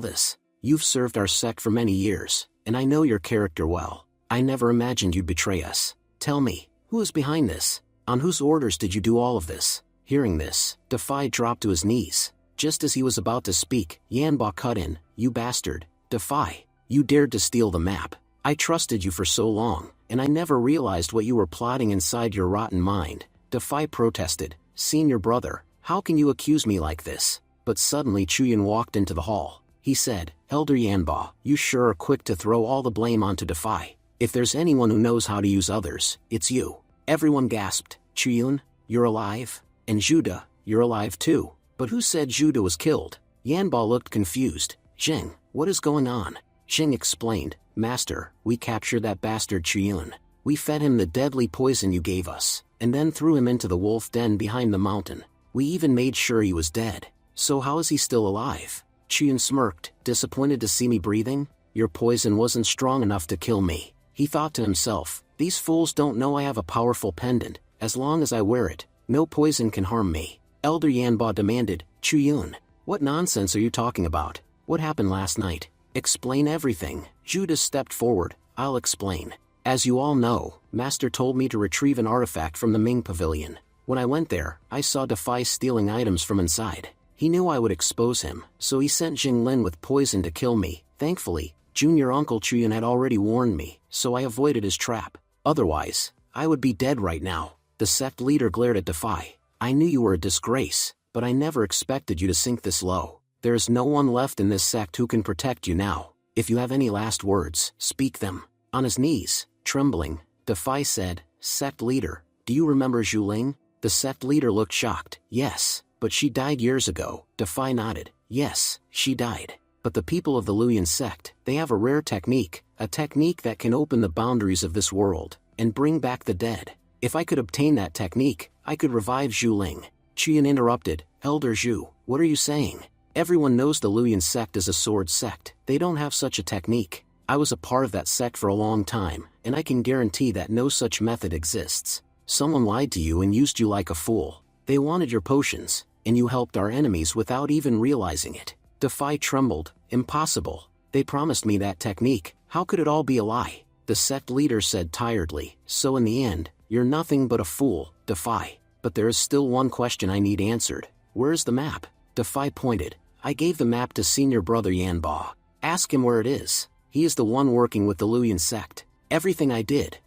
this? You've served our sect for many years, and I know your character well. I never imagined you'd betray us. Tell me, who is behind this? On whose orders did you do all of this? Hearing this, Defy dropped to his knees. Just as he was about to speak, Yanba cut in, you bastard. Defy, you dared to steal the map. I trusted you for so long, and I never realized what you were plotting inside your rotten mind. Defy protested, Senior brother, how can you accuse me like this? But suddenly Chuyun walked into the hall. He said, Elder Yanba, you sure are quick to throw all the blame onto Defy. If there's anyone who knows how to use others, it's you. Everyone gasped, Chuyun, you're alive? And Judah, you're alive too. But who said Judah was killed? Yanba looked confused. Jing, what is going on? Jing explained, Master, we captured that bastard Chuyun. We fed him the deadly poison you gave us, and then threw him into the wolf den behind the mountain. We even made sure he was dead. So how is he still alive? Chuyun smirked, disappointed to see me breathing? Your poison wasn't strong enough to kill me. He thought to himself, these fools don't know I have a powerful pendant. As long as I wear it, no poison can harm me. Elder Yanba demanded, Chuyun, what nonsense are you talking about? What happened last night? Explain everything. Judah stepped forward. I'll explain. As you all know, Master told me to retrieve an artifact from the Ming pavilion. When I went there, I saw Defy stealing items from inside. He knew I would expose him, so he sent Jinglin with poison to kill me. Thankfully, Junior Uncle Chuyun had already warned me, so I avoided his trap. Otherwise, I would be dead right now. The sect leader glared at Defy. I knew you were a disgrace, but I never expected you to sink this low. There is no one left in this sect who can protect you now. If you have any last words, speak them. On his knees, trembling, Defy said, Sect leader, do you remember Zhu Ling? The sect leader looked shocked. Yes, but she died years ago. Defy nodded. Yes, she died. But the people of the Luyan sect, they have a rare technique, a technique that can open the boundaries of this world, and bring back the dead. If I could obtain that technique, I could revive Zhu Ling. Qian interrupted. Elder Zhu, what are you saying? Everyone knows the Luyan sect is a sword sect. They don't have such a technique. I was a part of that sect for a long time, and I can guarantee that no such method exists. Someone lied to you and used you like a fool. They wanted your potions, and you helped our enemies without even realizing it. Defy trembled. Impossible. They promised me that technique. How could it all be a lie? The sect leader said tiredly. So in the end, you're nothing but a fool, Defy. But there is still one question I need answered. Where's the map? Defy pointed. I gave the map to senior brother Yanba. Ask him where it is. He is the one working with the Luyan sect. Everything I did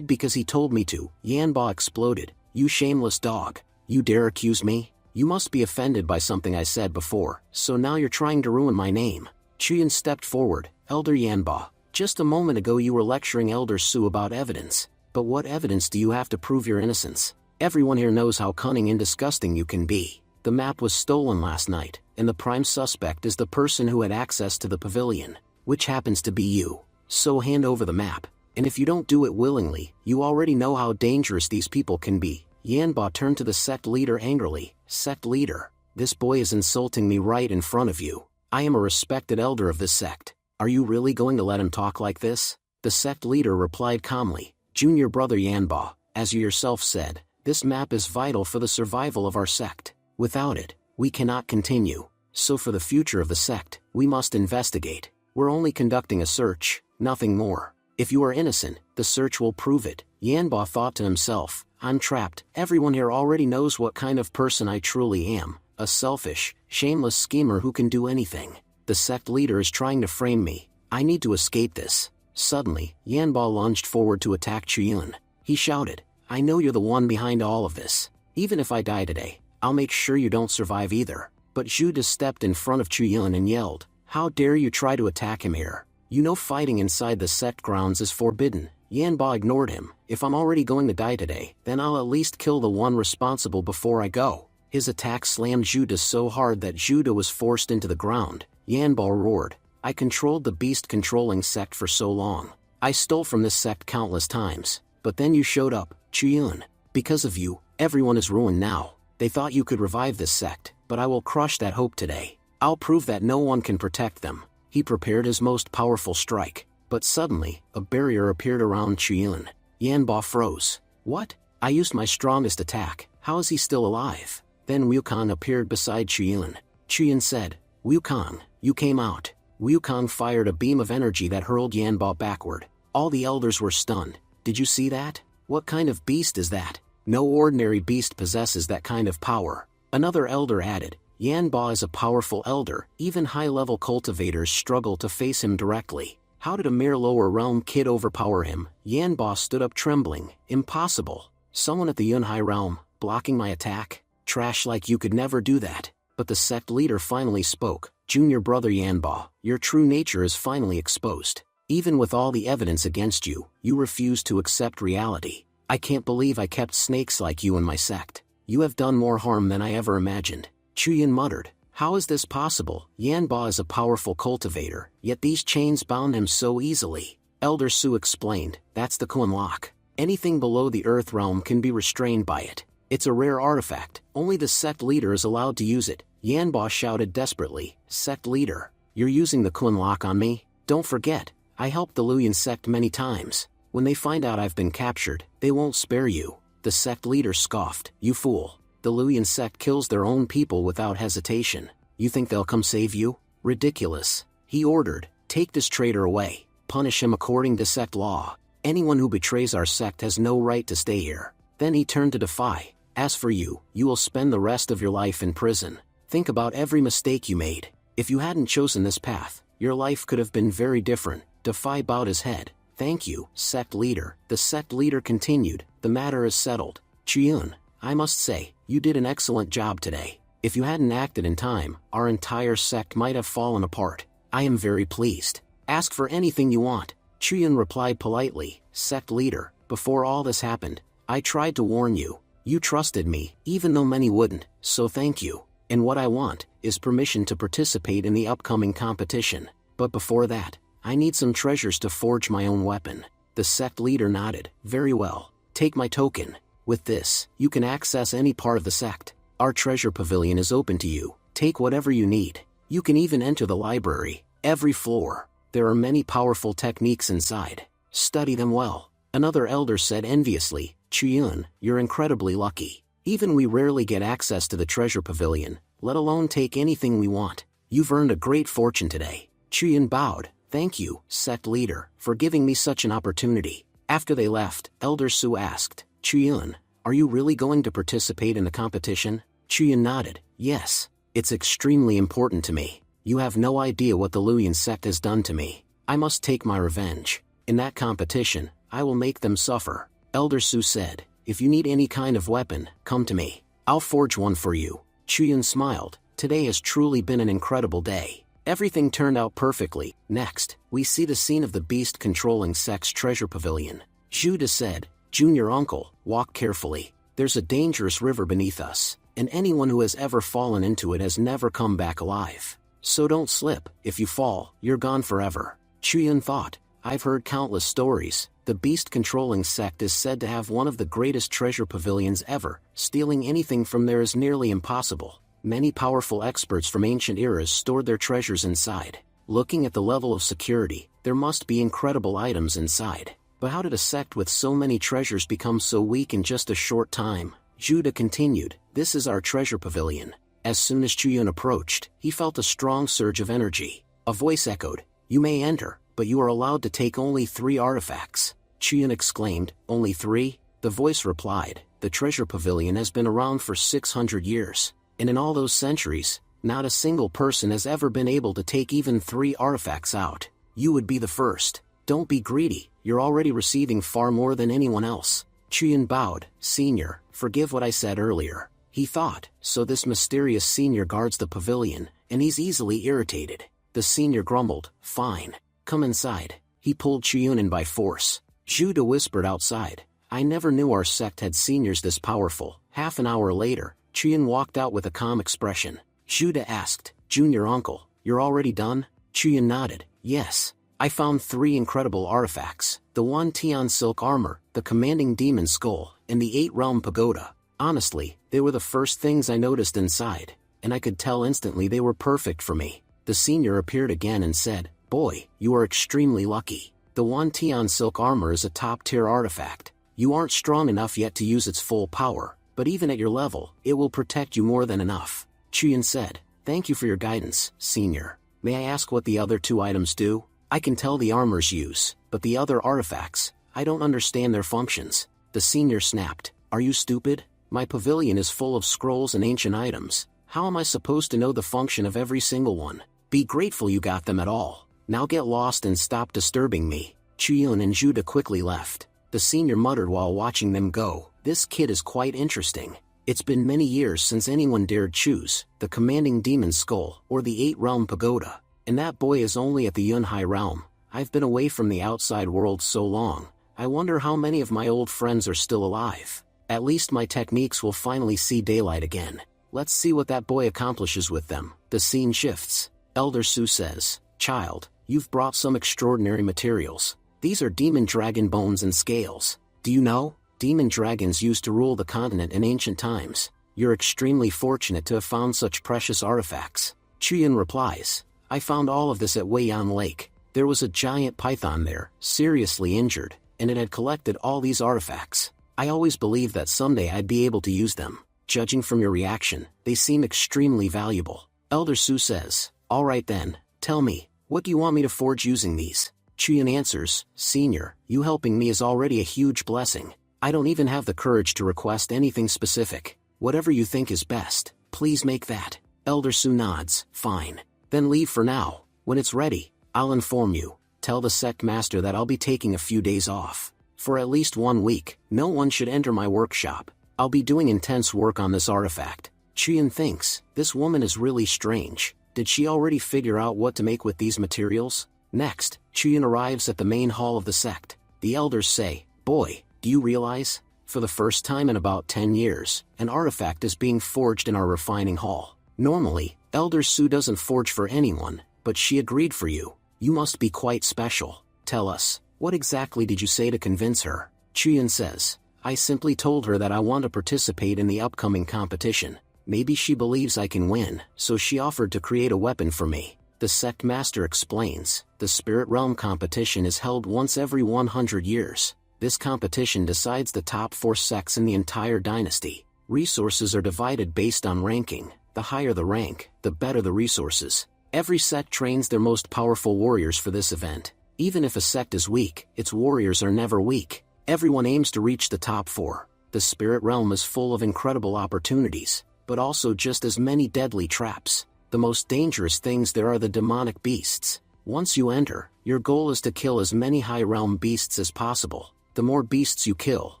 because he told me to. Yanba exploded. You shameless dog. You dare accuse me? You must be offended by something I said before, so now you're trying to ruin my name. Chuyan stepped forward. Elder Yanba, just a moment ago you were lecturing Elder Su about evidence. But what evidence do you have to prove your innocence? Everyone here knows how cunning and disgusting you can be. The map was stolen last night, and the prime suspect is the person who had access to the pavilion, which happens to be you. So hand over the map, and if you don't do it willingly, you already know how dangerous these people can be. Yanba turned to the sect leader angrily. Sect leader, this boy is insulting me right in front of you. I am a respected elder of this sect. Are you really going to let him talk like this? The sect leader replied calmly. Junior brother Yanba, as you yourself said, this map is vital for the survival of our sect. Without it, we cannot continue. So for the future of the sect, we must investigate. We're only conducting a search, nothing more. If you are innocent, the search will prove it. Yanba thought to himself, I'm trapped. Everyone here already knows what kind of person I truly am. A selfish, shameless schemer who can do anything. The sect leader is trying to frame me. I need to escape this. Suddenly, Yanba lunged forward to attack Chuyun. He shouted, I know you're the one behind all of this. Even if I die today, I'll make sure you don't survive either. But Zhu just stepped in front of Chuyun and yelled, How dare you try to attack him here? You know fighting inside the sect grounds is forbidden. Yanba ignored him. If I'm already going to die today, then I'll at least kill the one responsible before I go. His attack slammed Judah so hard that Judah was forced into the ground. Yanba roared, I controlled the beast-controlling sect for so long. I stole from this sect countless times. But then you showed up, Chuyun. Because of you, everyone is ruined now. They thought you could revive this sect, but I will crush that hope today. I'll prove that no one can protect them. He prepared his most powerful strike. But suddenly, a barrier appeared around Chuyun. Yanba froze. What? I used my strongest attack. How is he still alive? Then Wukong appeared beside Chuyun. Chuyun said, Wukong, you came out. Wukong fired a beam of energy that hurled Yanba backward. All the elders were stunned. Did you see that? What kind of beast is that? No ordinary beast possesses that kind of power. Another elder added, Yanba is a powerful elder. Even high-level cultivators struggle to face him directly. How did a mere lower realm kid overpower him? Yanba stood up trembling. Impossible. Someone at the Yunhai realm, blocking my attack? Trash like you could never do that. But the sect leader finally spoke. Junior brother Yanba, your true nature is finally exposed. Even with all the evidence against you, you refuse to accept reality. I can't believe I kept snakes like you in my sect. You have done more harm than I ever imagined. Chuyun muttered. How is this possible? Yanba is a powerful cultivator, yet these chains bound him so easily. Elder Su explained, that's the Kun lock. Anything below the earth realm can be restrained by it. It's a rare artifact, only the sect leader is allowed to use it. Yanba shouted desperately, Sect leader, you're using the Kun lock on me? Don't forget, I helped the Luyan sect many times. When they find out I've been captured, they won't spare you. The sect leader scoffed, you fool. The Luyan sect kills their own people without hesitation. You think they'll come save you? Ridiculous. He ordered, take this traitor away. Punish him according to sect law. Anyone who betrays our sect has no right to stay here. Then he turned to Defy. As for you, you will spend the rest of your life in prison. Think about every mistake you made. If you hadn't chosen this path, your life could have been very different. Defy bowed his head. Thank you, sect leader. The sect leader continued, the matter is settled. Chiyun, I must say, you did an excellent job today. If you hadn't acted in time, our entire sect might have fallen apart. I am very pleased. Ask for anything you want. Chiyun replied politely. Sect leader, before all this happened, I tried to warn you. You trusted me, even though many wouldn't, so thank you. And what I want is permission to participate in the upcoming competition. But before that, I need some treasures to forge my own weapon. The sect leader nodded. Very well. Take my token. With this, you can access any part of the sect. Our treasure pavilion is open to you. Take whatever you need. You can even enter the library. Every floor. There are many powerful techniques inside. Study them well. Another elder said enviously. Chiyun, you're incredibly lucky. Even we rarely get access to the treasure pavilion, let alone take anything we want. You've earned a great fortune today. Chiyun bowed. Thank you, sect leader, for giving me such an opportunity. After they left, Elder Su asked, Chiyun, are you really going to participate in the competition? Chiyun nodded. Yes. It's extremely important to me. You have no idea what the Luyan sect has done to me. I must take my revenge. In that competition, I will make them suffer. Elder Su said, if you need any kind of weapon, come to me. I'll forge one for you. Chiyun smiled. Today has truly been an incredible day. Everything turned out perfectly. Next, we see the scene of the beast controlling sect's treasure pavilion. Judah said, Junior uncle, walk carefully. There's a dangerous river beneath us, and anyone who has ever fallen into it has never come back alive. So don't slip. If you fall, you're gone forever. Chiyun thought, I've heard countless stories. The beast-controlling sect is said to have one of the greatest treasure pavilions ever. Stealing anything from there is nearly impossible. Many powerful experts from ancient eras stored their treasures inside. Looking at the level of security, there must be incredible items inside. But how did a sect with so many treasures become so weak in just a short time? Judah continued, this is our treasure pavilion. As soon as Chiyun approached, he felt a strong surge of energy. A voice echoed, you may enter, but you are allowed to take only 3 artifacts. Chiyun exclaimed, only 3? The voice replied, the treasure pavilion has been around for 600 years, and in all those centuries, not a single person has ever been able to take even 3 artifacts out. You would be the first. Don't be greedy, you're already receiving far more than anyone else. Chiyun bowed, Senior, forgive what I said earlier. He thought, so this mysterious senior guards the pavilion, and he's easily irritated. The senior grumbled, fine. Come inside. He pulled Chiyun in by force. Judah whispered outside, I never knew our sect had seniors this powerful. Half an hour later, Chiyun walked out with a calm expression. Judah asked, Junior uncle, you're already done? Chiyun nodded, yes. I found 3 incredible artifacts, the 1 Tian silk armor, the commanding demon skull, and the 8-realm pagoda. Honestly, they were the first things I noticed inside, and I could tell instantly they were perfect for me. The senior appeared again and said, Boy, you are extremely lucky. The 1 Tian silk armor is a top-tier artifact. You aren't strong enough yet to use its full power, but even at your level, it will protect you more than enough. Chiyun said, Thank you for your guidance, Senior. May I ask what the other 2 items do? I can tell the armor's use, but the other artifacts, I don't understand their functions. The senior snapped, Are you stupid? My pavilion is full of scrolls and ancient items. How am I supposed to know the function of every single one? Be grateful you got them at all. Now get lost and stop disturbing me. Chiyun and Judah quickly left. The senior muttered while watching them go, This kid is quite interesting. It's been many years since anyone dared choose the commanding demon skull or the 8-realm pagoda. And that boy is only at the Yunhai realm. I've been away from the outside world so long. I wonder how many of my old friends are still alive. At least my techniques will finally see daylight again. Let's see what that boy accomplishes with them. The scene shifts. Elder Su says, Child, you've brought some extraordinary materials. These are demon dragon bones and scales. Do you know? Demon dragons used to rule the continent in ancient times. You're extremely fortunate to have found such precious artifacts. Chiyun replies, I found all of this at Weiyan Lake. There was a giant python there, seriously injured, and it had collected all these artifacts. I always believed that someday I'd be able to use them. Judging from your reaction, they seem extremely valuable. Elder Su says, Alright then, tell me, what do you want me to forge using these? Chiyun answers, Senior, you helping me is already a huge blessing. I don't even have the courage to request anything specific. Whatever you think is best, please make that. Elder Su nods, fine. Then leave for now. When it's ready, I'll inform you. Tell the sect master that I'll be taking a few days off. For at least 1 week, no one should enter my workshop. I'll be doing intense work on this artifact. Chuyun thinks, this woman is really strange. Did she already figure out what to make with these materials? Next, Chuyun arrives at the main hall of the sect. The elders say, boy, do you realize? For the first time in about 10 years, an artifact is being forged in our refining hall. Normally, Elder Su doesn't forge for anyone, but she agreed for you. You must be quite special. Tell us, what exactly did you say to convince her? Chuyun says, I simply told her that I want to participate in the upcoming competition. Maybe she believes I can win, so she offered to create a weapon for me. The sect master explains, the spirit realm competition is held once every 100 years. This competition decides the top 4 sects in the entire dynasty. Resources are divided based on ranking. The higher the rank, the better the resources. Every sect trains their most powerful warriors for this event. Even if a sect is weak, its warriors are never weak. Everyone aims to reach the top 4. The spirit realm is full of incredible opportunities, but also just as many deadly traps. The most dangerous things there are the demonic beasts. Once you enter, your goal is to kill as many high realm beasts as possible. The more beasts you kill,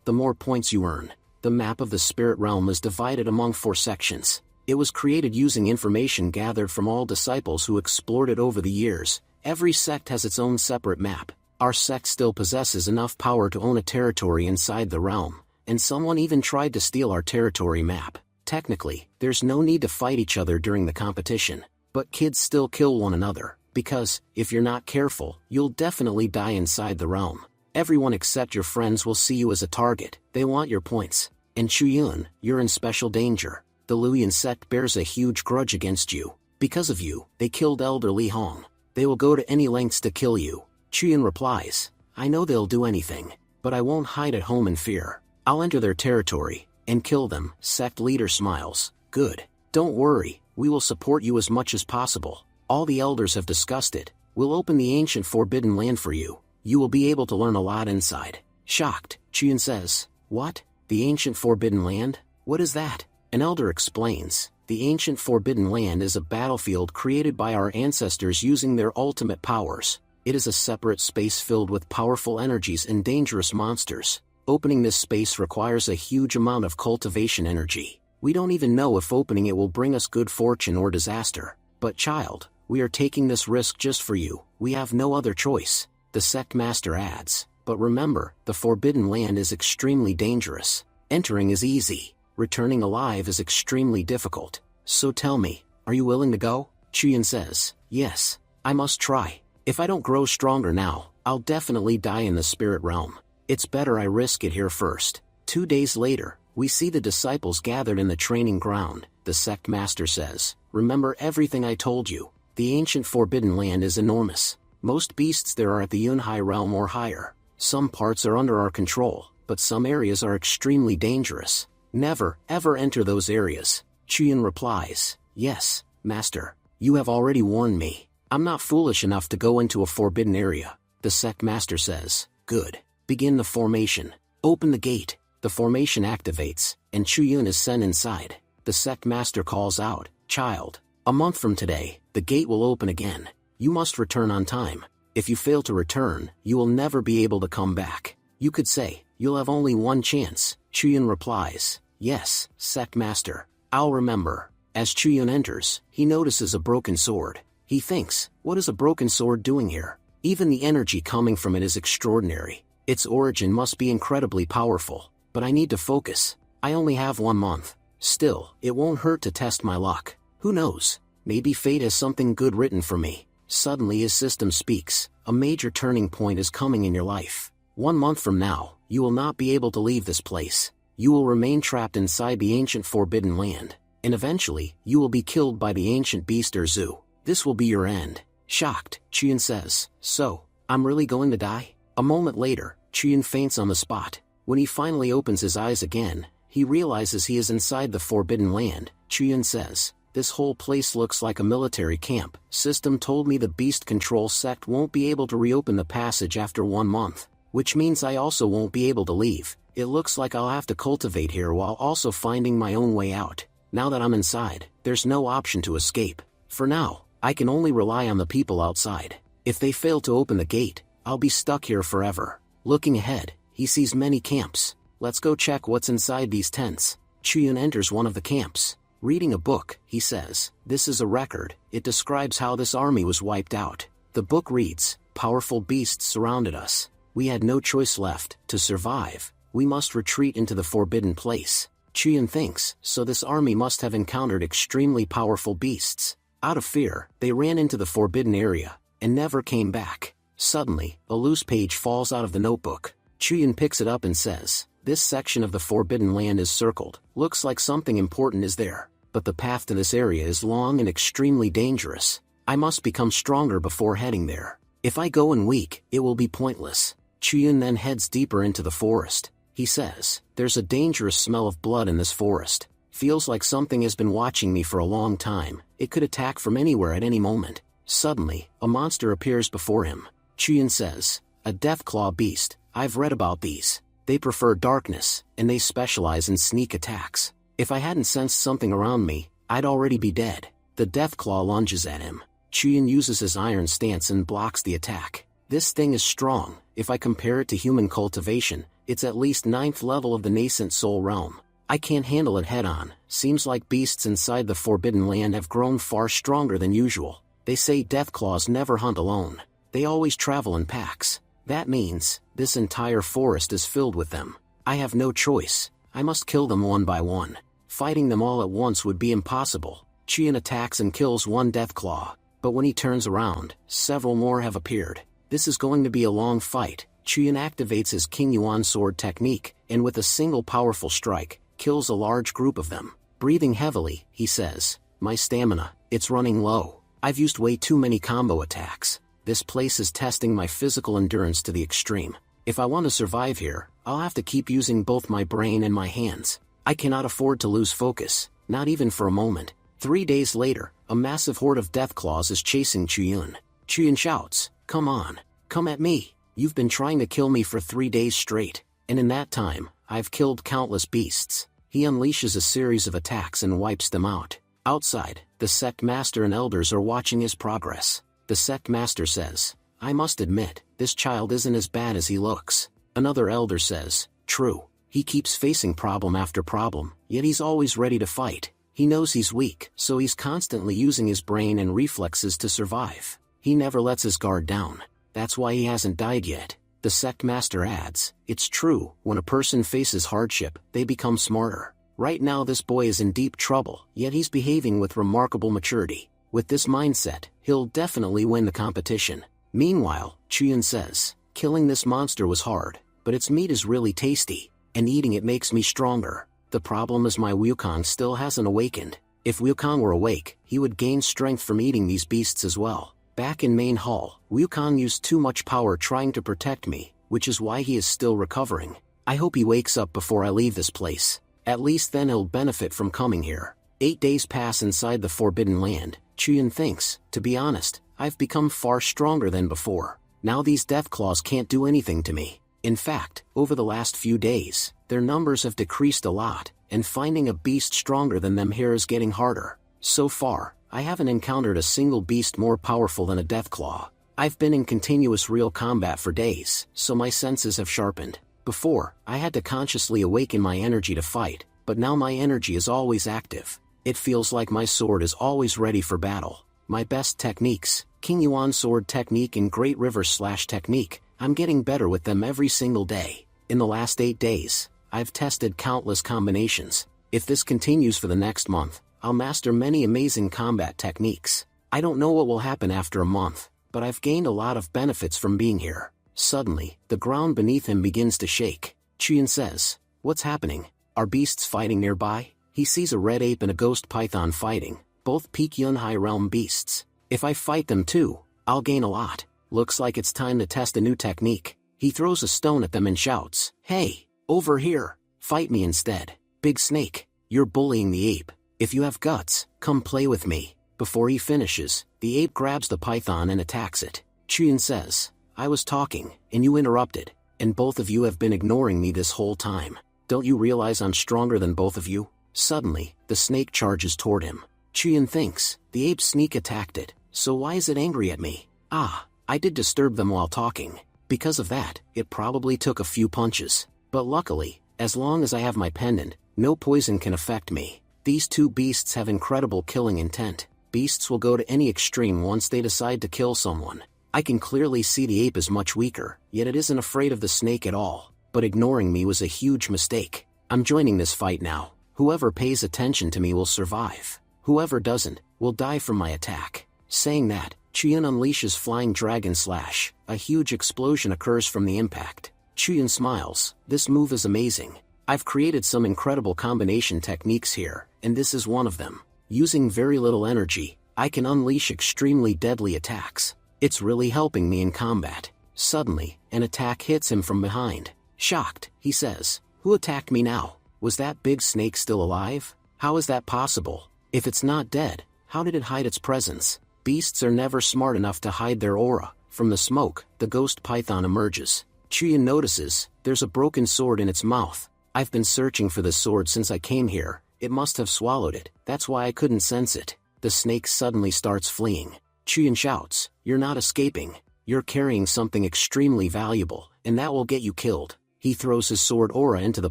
the more points you earn. The map of the spirit realm is divided among 4 sections. It was created using information gathered from all disciples who explored it over the years. Every sect has its own separate map. Our sect still possesses enough power to own a territory inside the realm, and someone even tried to steal our territory map. Technically, there's no need to fight each other during the competition, but kids still kill one another, because, if you're not careful, you'll definitely die inside the realm. Everyone except your friends will see you as a target. They want your points. And Chuyun, you're in special danger. The Luoyan sect bears a huge grudge against you. Because of you, they killed Elder Li Hong. They will go to any lengths to kill you. Chuyun replies, I know they'll do anything, but I won't hide at home in fear. I'll enter their territory, and kill them. Sect leader smiles. Good. Don't worry, we will support you as much as possible. All the elders have discussed it. We'll open the ancient forbidden land for you. You will be able to learn a lot inside. Shocked, Chuyun says, what? The ancient forbidden land? What is that? An elder explains, the ancient forbidden land is a battlefield created by our ancestors using their ultimate powers. It is a separate space filled with powerful energies and dangerous monsters. Opening this space requires a huge amount of cultivation energy. We don't even know if opening it will bring us good fortune or disaster. But child, we are taking this risk just for you. We have no other choice. The sect master adds, but remember, the forbidden land is extremely dangerous. Entering is easy. Returning alive is extremely difficult. So tell me, are you willing to go? Chuyun says, yes, I must try. If I don't grow stronger now, I'll definitely die in the spirit realm. It's better I risk it here first. 2 days later, we see the disciples gathered in the training ground. The sect master says, remember everything I told you. The ancient forbidden land is enormous. Most beasts there are at the Yunhai realm or higher. Some parts are under our control, but some areas are extremely dangerous. Never, ever enter those areas. Chuyun replies, yes, master. You have already warned me. I'm not foolish enough to go into a forbidden area. The sect master says, good. Begin the formation. Open the gate. The formation activates, and Chuyun is sent inside. The sect master calls out, child, a month from today, the gate will open again. You must return on time. If you fail to return, you will never be able to come back. You could say, you'll have only one chance. Chuyun replies, yes, sect master, I'll remember. As Chuyun enters, he notices a broken sword. He thinks, what is a broken sword doing here? Even the energy coming from it is extraordinary. Its origin must be incredibly powerful. But I need to focus. I only have 1 month. Still, it won't hurt to test my luck. Who knows? Maybe fate has something good written for me. Suddenly his system speaks. A major turning point is coming in your life. 1 month from now, you will not be able to leave this place. You will remain trapped inside the ancient forbidden land. And eventually, you will be killed by the ancient beast Erzu. This will be your end. Shocked, Chuyun says, so, I'm really going to die? A moment later, Chuyun faints on the spot. When he finally opens his eyes again, he realizes he is inside the forbidden land. Chuyun says, this whole place looks like a military camp. System told me the beast control sect won't be able to reopen the passage after 1 month, which means I also won't be able to leave. It looks like I'll have to cultivate here while also finding my own way out. Now that I'm inside, there's no option to escape. For now, I can only rely on the people outside. If they fail to open the gate, I'll be stuck here forever. Looking ahead, he sees many camps. let's go check what's inside these tents. Chuyun enters one of the camps. Reading a book, he says, "This is a record, it describes how this army was wiped out." The book reads, "Powerful beasts surrounded us. We had no choice left. To survive, we must retreat into the forbidden place." Chuyun thinks, so this army must have encountered extremely powerful beasts. Out of fear, they ran into the forbidden area, and never came back. Suddenly, a loose page falls out of the notebook. Chuyun picks it up and says, "This section of the forbidden land is circled. Looks like something important is there. But the path to this area is long and extremely dangerous. I must become stronger before heading there. If I go in weak, it will be pointless." Chuyun then heads deeper into the forest. He says, "There's a dangerous smell of blood in this forest. Feels like something has been watching me for a long time. It could attack from anywhere at any moment." Suddenly, a monster appears before him. Chuyun says, "A deathclaw beast. I've read about these. They prefer darkness, and they specialize in sneak attacks. If I hadn't sensed something around me, I'd already be dead." The deathclaw lunges at him. Chuyun uses his iron stance and blocks the attack. "This thing is strong. If I compare it to human cultivation, it's at least 9th level of the nascent soul realm. I can't handle it head-on. Seems like beasts inside the forbidden land have grown far stronger than usual. They say deathclaws never hunt alone. They always travel in packs. That means, this entire forest is filled with them. I have no choice. I must kill them one by one. Fighting them all at once would be impossible." Chuyun attacks and kills one deathclaw, but when he turns around, several more have appeared. This is going to be a long fight. Chuyun activates his King Yuan sword technique, and with a single powerful strike, kills a large group of them. Breathing heavily, he says, "My stamina, it's running low. I've used way too many combo attacks. This place is testing my physical endurance to the extreme. If I want to survive here, I'll have to keep using both my brain and my hands. I cannot afford to lose focus, not even for a moment." 3 days later, a massive horde of deathclaws is chasing Chuyun. Chuyun shouts, "Come on, come at me. You've been trying to kill me for 3 days straight, and in that time, I've killed countless beasts." He unleashes a series of attacks and wipes them out. Outside, the sect master and elders are watching his progress. The sect master says, "I must admit, this child isn't as bad as he looks." Another elder says, "True, he keeps facing problem after problem, yet he's always ready to fight. He knows he's weak, so he's constantly using his brain and reflexes to survive. He never lets his guard down. That's why he hasn't died yet." The sect master adds, "It's true, when a person faces hardship, they become smarter. Right now this boy is in deep trouble, yet he's behaving with remarkable maturity. With this mindset, he'll definitely win the competition." Meanwhile, Chuyun says, "Killing this monster was hard, but its meat is really tasty, and eating it makes me stronger. The problem is my Wukong still hasn't awakened. If Wukong were awake, he would gain strength from eating these beasts as well." Back in main hall, Wukong used too much power trying to protect me, which is why he is still recovering. I hope he wakes up before I leave this place. At least then he'll benefit from coming here. 8 days pass inside the forbidden land. Chuyun thinks, "To be honest, I've become far stronger than before. Now these deathclaws can't do anything to me. In fact, over the last few days, their numbers have decreased a lot, and finding a beast stronger than them here is getting harder. So far, I haven't encountered a single beast more powerful than a deathclaw. I've been in continuous real combat for days, so my senses have sharpened. Before, I had to consciously awaken my energy to fight, but now my energy is always active. It feels like my sword is always ready for battle. My best techniques, King Yuan sword technique and Great River slash technique, I'm getting better with them every single day. In the last 8 days, I've tested countless combinations. If this continues for the next month, I'll master many amazing combat techniques. I don't know what will happen after a month, but I've gained a lot of benefits from being here." Suddenly, the ground beneath him begins to shake. Chuyun says, "What's happening? Are beasts fighting nearby?" He sees a red ape and a ghost python fighting, both peak Yun High Realm beasts. "If I fight them too, I'll gain a lot. Looks like it's time to test a new technique." He throws a stone at them and shouts, "Hey, over here, fight me instead. Big Snake, you're bullying the ape. If you have guts, come play with me." Before he finishes, the ape grabs the python and attacks it. Chuyun says, "I was talking, and you interrupted, and both of you have been ignoring me this whole time. Don't you realize I'm stronger than both of you?" Suddenly, the snake charges toward him. Chuyun thinks, the ape sneak attacked it, so why is it angry at me? I did disturb them while talking. Because of that, it probably took a few punches. But luckily, As long as I have my pendant, no poison can affect me. These two beasts have incredible killing intent. Beasts will go to any extreme once they decide to kill someone. I can clearly see the ape is much weaker, yet it isn't afraid of the snake at all. But ignoring me was a huge mistake. I'm joining this fight now. Whoever pays attention to me will survive. Whoever doesn't, will die from my attack. Saying that, Chiyun unleashes Flying Dragon Slash. A huge explosion occurs from the impact. Chiyun smiles. This move is amazing. I've created some incredible combination techniques here, and this is one of them. Using very little energy, I can unleash extremely deadly attacks. It's really helping me in combat. Suddenly, an attack hits him from behind. Shocked, he says, "Who attacked me now? Was that big snake still alive? How is that possible? If it's not dead, how did it hide its presence?" Beasts are never smart enough to hide their aura. From the smoke, the ghost python emerges. Chiyun notices, there's a broken sword in its mouth. I've been searching for this sword since I came here. It must have swallowed it, that's why I couldn't sense it. The snake suddenly starts fleeing. Chiyun shouts, "You're not escaping. You're carrying something extremely valuable, and that will get you killed." He throws his sword aura into the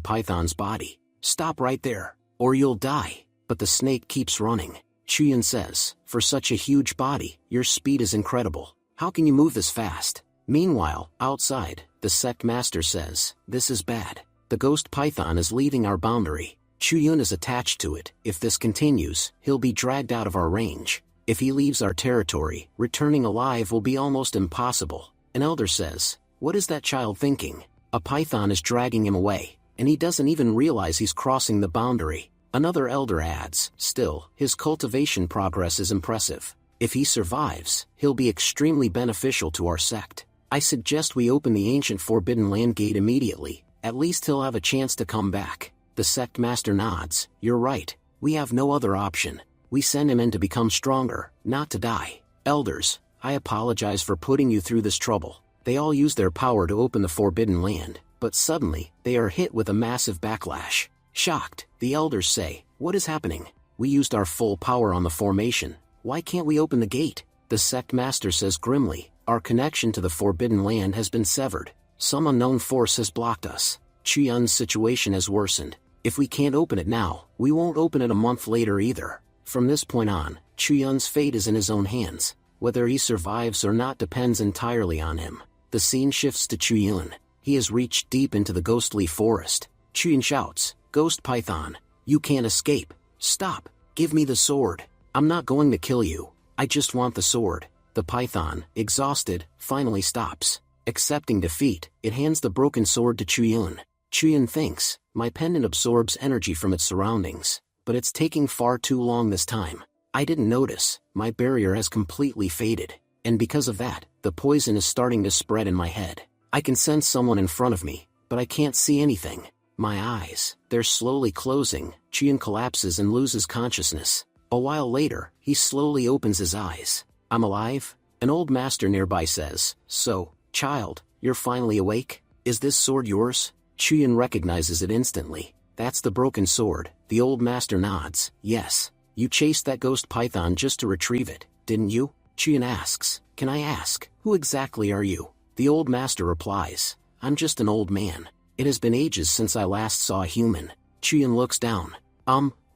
python's body. "Stop right there, or you'll die." But the snake keeps running. Chiyun says, "For such a huge body, your speed is incredible. How can you move this fast?" Meanwhile, outside, the sect master says, "This is bad. The ghost python is leaving our boundary. Chiyun is attached to it. If this continues, he'll be dragged out of our range. If he leaves our territory, returning alive will be almost impossible." An elder says, "What is that child thinking? A python is dragging him away, and he doesn't even realize he's crossing the boundary." Another elder adds, "Still, his cultivation progress is impressive. If he survives, he'll be extremely beneficial to our sect. I suggest we open the ancient Forbidden Land gate immediately. At least he'll have a chance to come back." The sect master nods. "You're right. We have no other option. We send him in to become stronger, not to die." Elders, I apologize for putting you through this trouble. They all use their power to open the Forbidden Land, but suddenly, they are hit with a massive backlash. Shocked, the elders say, "What is happening? We used our full power on the formation. Why can't we open the gate?" The sect master says grimly, "Our connection to the Forbidden Land has been severed. Some unknown force has blocked us. Chiyun's situation has worsened. If we can't open it now, we won't open it a month later either." From this point on, Chiyun's fate is in his own hands. Whether he survives or not depends entirely on him. The scene shifts to Chiyun. He has reached deep into the ghostly forest. Chiyun shouts, "Ghost Python, you can't escape. Stop, give me the sword. I'm not going to kill you. I just want the sword." The python, exhausted, finally stops. Accepting defeat, it hands the broken sword to Chiyun. Chiyun thinks, "My pendant absorbs energy from its surroundings, but it's taking far too long this time. I didn't notice, my barrier has completely faded, and because of that, the poison is starting to spread in my head. I can sense someone in front of me, but I can't see anything. My eyes, they're slowly closing." Chiyun collapses and loses consciousness. A while later, he slowly opens his eyes. "I'm alive?" An old master nearby says, "So, child, you're finally awake? Is this sword yours?" Chiyun recognizes it instantly. "That's the broken sword." The old master nods. "Yes. You chased that ghost python just to retrieve it, didn't you?" Chiyun asks, "Can I ask, who exactly are you?" The old master replies, "I'm just an old man. It has been ages since I last saw a human." Chiyun looks down.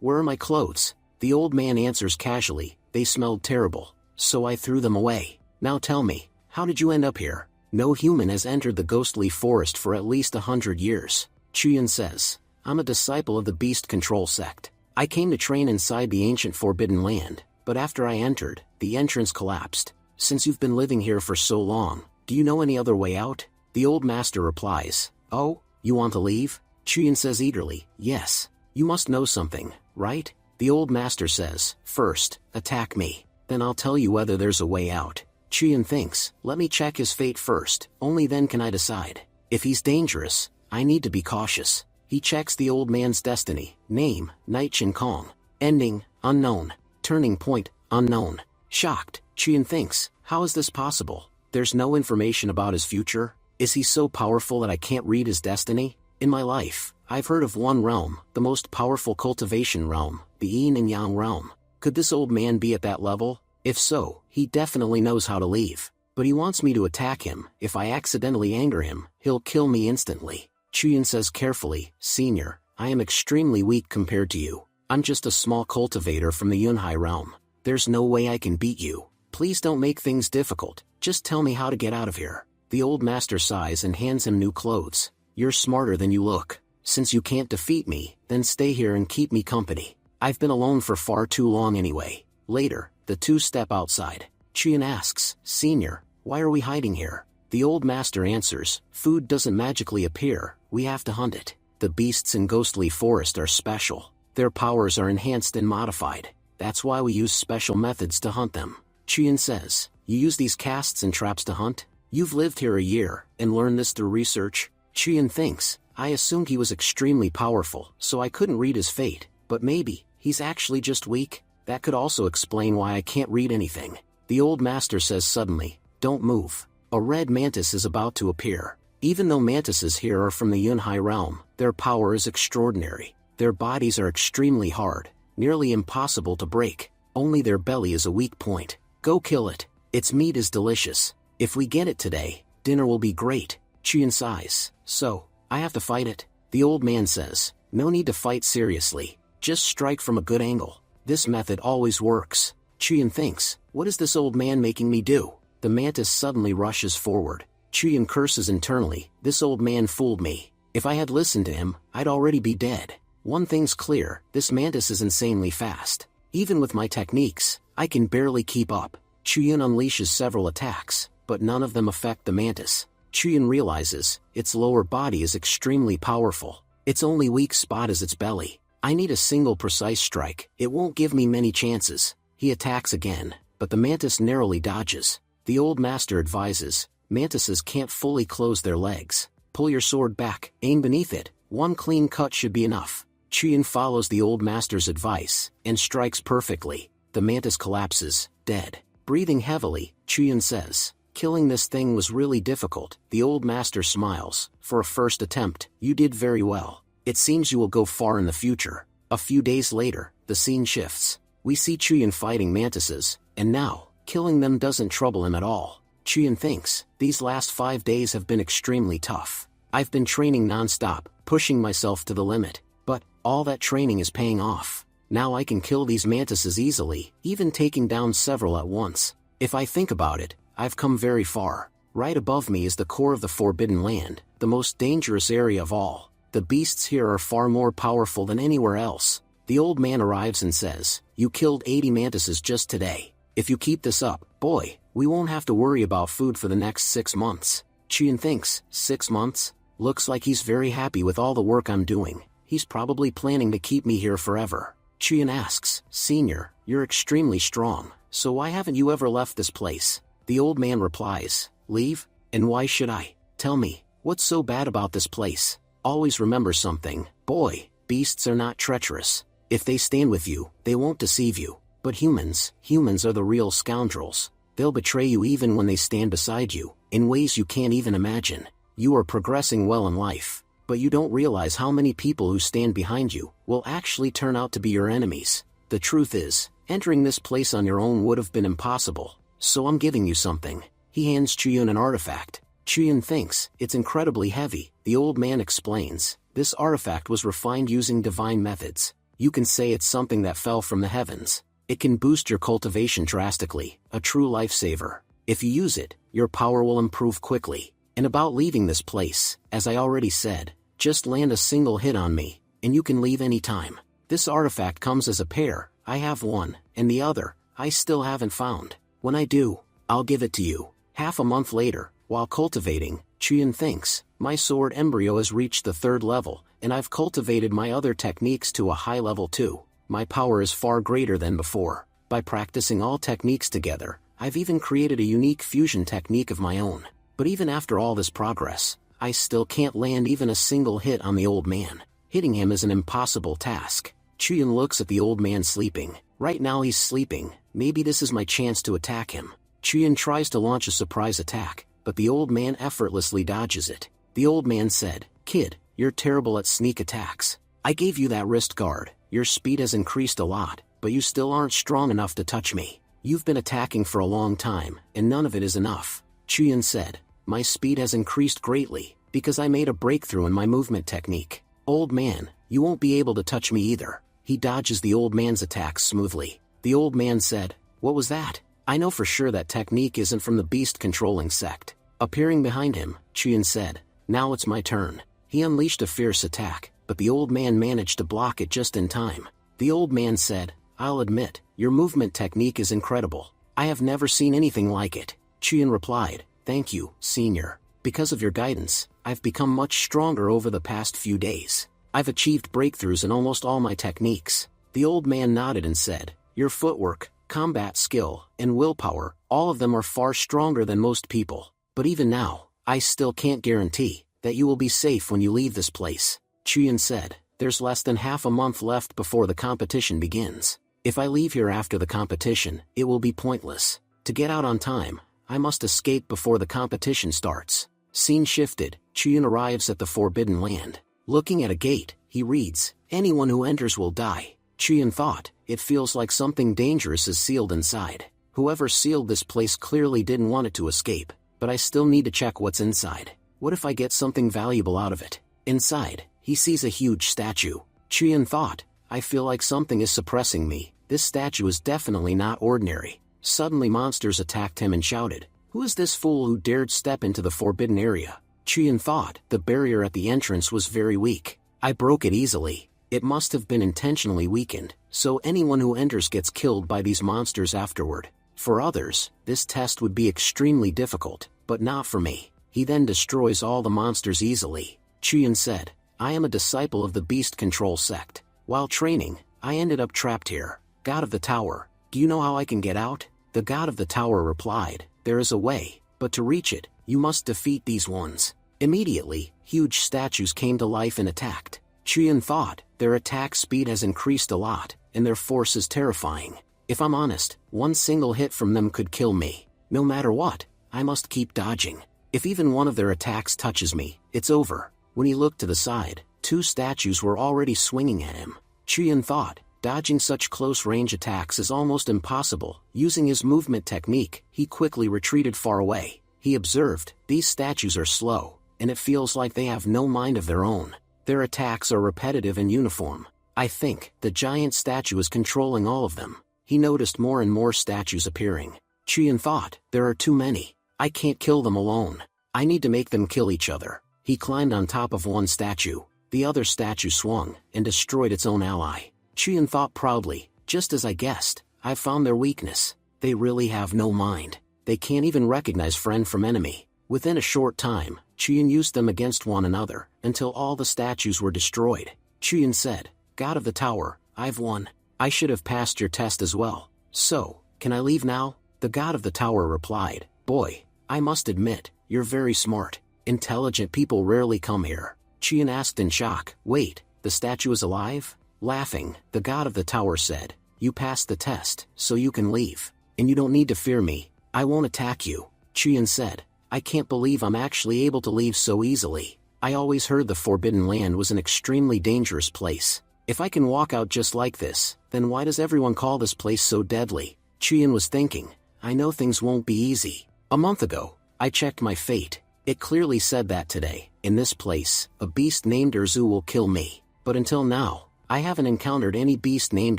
Where are my clothes?" The old man answers casually, "They smelled terrible, so I threw them away. Now tell me, how did you end up here?" "No human has entered the ghostly forest for at least 100 years. Chiyun says, "I'm a disciple of the Beast Control sect. I came to train inside the ancient Forbidden Land, but after I entered, the entrance collapsed. Since you've been living here for so long, do you know any other way out?" The old master replies, "Oh, you want to leave?" Chiyun says eagerly, "Yes. You must know something, right?" The old master says, "First, attack me. Then I'll tell you whether there's a way out." Chiyun thinks, "Let me check his fate first, only then can I decide. If he's dangerous, I need to be cautious." He checks the old man's destiny. Name, Night Chin Kong. Ending, unknown. Turning point, unknown. Shocked, Chiyun thinks, "How is this possible? There's no information about his future? Is he so powerful that I can't read his destiny? In my life, I've heard of one realm, the most powerful cultivation realm, the Yin and Yang realm. Could this old man be at that level? If so, he definitely knows how to leave. But he wants me to attack him. If I accidentally anger him, he'll kill me instantly." Chuyin says carefully, Senior, I am extremely weak compared to you. I'm just a small cultivator from the Yunhai realm. There's no way I can beat you. Please don't make things difficult, just tell me how to get out of here. The old master sighs and hands him new clothes. You're smarter than you look. Since you can't defeat me, then stay here and keep me company. I've been alone for far too long anyway. Later, the two step outside. Chuyin asks, Senior, why are we hiding here? The old master answers, food doesn't magically appear, we have to hunt it. The beasts in Ghostly Forest are special. Their powers are enhanced and modified. That's why we use special methods to hunt them. Chuyin says, you use these casts and traps to hunt? You've lived here a year, and learned this through research? Chuyin thinks, I assumed he was extremely powerful, so I couldn't read his fate, but maybe, he's actually just weak? That could also explain why I can't read anything. The old master says suddenly, don't move. A red mantis is about to appear. Even though mantises here are from the Yunhai realm, their power is extraordinary. Their bodies are extremely hard, nearly impossible to break. Only their belly is a weak point. Go kill it. Its meat is delicious. If we get it today, dinner will be great. Chuyin sighs. So, I have to fight it? The old man says, no need to fight seriously. Just strike from a good angle. This method always works. Chuyin thinks, what is this old man making me do? The mantis suddenly rushes forward. Chuyin curses internally, this old man fooled me. If I had listened to him, I'd already be dead. One thing's clear, this mantis is insanely fast. Even with my techniques, I can barely keep up. Chuyin unleashes several attacks, but none of them affect the mantis. Chuyin realizes, its lower body is extremely powerful. Its only weak spot is its belly. I need a single precise strike, it won't give me many chances. He attacks again, but the mantis narrowly dodges. The old master advises, mantises can't fully close their legs. Pull your sword back, aim beneath it, one clean cut should be enough. Chuyin follows the old master's advice, and strikes perfectly. The mantis collapses, dead. Breathing heavily, Chuyin says, killing this thing was really difficult. The old master smiles, for a first attempt, you did very well. It seems you will go far in the future. A few days later, the scene shifts. We see Chuyin fighting mantises, and now, killing them doesn't trouble him at all. Chuyin thinks, these last 5 days have been extremely tough. I've been training non-stop, pushing myself to the limit, but, all that training is paying off. Now I can kill these mantises easily, even taking down several at once. If I think about it, I've come very far. Right above me is the core of the Forbidden Land, the most dangerous area of all. The beasts here are far more powerful than anywhere else. The old man arrives and says, you killed 80 mantises just today. If you keep this up, boy, we won't have to worry about food for the next 6 months. Chuyin thinks, 6 months? Looks like he's very happy with all the work I'm doing. He's probably planning to keep me here forever. Chuyin asks, Senior, you're extremely strong, so why haven't you ever left this place? The old man replies, leave? And why should I? Tell me, what's so bad about this place? Always remember something, boy, beasts are not treacherous. If they stand with you, they won't deceive you. But humans are the real scoundrels. They'll betray you even when they stand beside you, in ways you can't even imagine. You are progressing well in life, but you don't realize how many people who stand behind you will actually turn out to be your enemies. The truth is, entering this place on your own would have been impossible, so I'm giving you something. He hands Chuyin an artifact. Chuyin thinks, it's incredibly heavy. The old man explains, this artifact was refined using divine methods. You can say it's something that fell from the heavens. It can boost your cultivation drastically, a true lifesaver. If you use it, your power will improve quickly. And about leaving this place, as I already said, just land a single hit on me, and you can leave anytime. This artifact comes as a pair, I have one, and the other, I still haven't found. When I do, I'll give it to you. Half a month later, while cultivating, Chuyin thinks, my sword embryo has reached the 3rd level, and I've cultivated my other techniques to a high level too. My power is far greater than before. By practicing all techniques together, I've even created a unique fusion technique of my own. But even after all this progress, I still can't land even a single hit on the old man. Hitting him is an impossible task. Chuyin looks at the old man sleeping. Right now he's sleeping, maybe this is my chance to attack him. Chuyin tries to launch a surprise attack, but the old man effortlessly dodges it. The old man said, Kid, you're terrible at sneak attacks. I gave you that wrist guard, your speed has increased a lot, but you still aren't strong enough to touch me. You've been attacking for a long time, and none of it is enough. Chuyin said, my speed has increased greatly, Because I made a breakthrough in my movement technique. Old man, you won't be able to touch me either. He dodges the old man's attacks smoothly. The old man said, what was that? I know for sure that technique isn't from the beast-controlling sect. Appearing behind him, Chien said, now it's my turn. He unleashed a fierce attack, but the old man managed to block it just in time. The old man said, I'll admit, your movement technique is incredible. I have never seen anything like it. Chien replied, thank you, senior. Because of your guidance, I've become much stronger over the past few days. I've achieved breakthroughs in almost all my techniques. The old man nodded and said, your footwork, combat skill, and willpower, all of them are far stronger than most people. But even now, I still can't guarantee that you will be safe when you leave this place. Chien said, there's less than half a month left before the competition begins. If I leave here after the competition, it will be pointless. To get out on time, I must escape before the competition starts. Scene shifted, Chien arrives at the Forbidden Land. Looking at a gate, he reads, anyone who enters will die. Chien thought, it feels like something dangerous is sealed inside. Whoever sealed this place clearly didn't want it to escape, but I still need to check what's inside. What if I get something valuable out of it? Inside, he sees a huge statue. Chien thought, I feel like something is suppressing me. This statue is definitely not ordinary. Suddenly monsters attacked him and shouted, who is this fool who dared step into the forbidden area? Chien thought, the barrier at the entrance was very weak. I broke it easily. It must have been intentionally weakened, so anyone who enters gets killed by these monsters afterward. For others, this test would be extremely difficult, but not for me. He then destroys all the monsters easily. Chien said, I am a disciple of the beast control sect. While training, I ended up trapped here. God of the Tower, do you know how I can get out? The God of the Tower replied, there is a way, but to reach it, you must defeat these ones. Immediately, huge statues came to life and attacked. Chien thought, their attack speed has increased a lot, and their force is terrifying. If I'm honest, one single hit from them could kill me. No matter what, I must keep dodging. If even one of their attacks touches me, it's over. When he looked to the side, two statues were already swinging at him. Chien thought, dodging such close-range attacks is almost impossible. Using his movement technique, he quickly retreated far away. He observed, these statues are slow, and it feels like they have no mind of their own. Their attacks are repetitive and uniform. I think the giant statue is controlling all of them. He noticed more and more statues appearing. Chien thought, there are too many. I can't kill them alone. I need to make them kill each other. He climbed on top of one statue. The other statue swung and destroyed its own ally. Chien thought proudly, just as I guessed, I've found their weakness. They really have no mind. They can't even recognize friend from enemy. Within a short time, Chien used them against one another, until all the statues were destroyed. Chien said, God of the Tower, I've won. I should have passed your test as well. So, can I leave now? The God of the Tower replied, boy, I must admit, you're very smart. Intelligent people rarely come here. Chien asked in shock, wait, the statue is alive? Laughing, the God of the Tower said, you passed the test, so you can leave. And you don't need to fear me. I won't attack you. Chien said, I can't believe I'm actually able to leave so easily. I always heard the Forbidden Land was an extremely dangerous place. If I can walk out just like this, then why does everyone call this place so deadly? Chien was thinking, I know things won't be easy. A month ago, I checked my fate. It clearly said that today, in this place, a beast named Erzu will kill me. But until now, I haven't encountered any beast named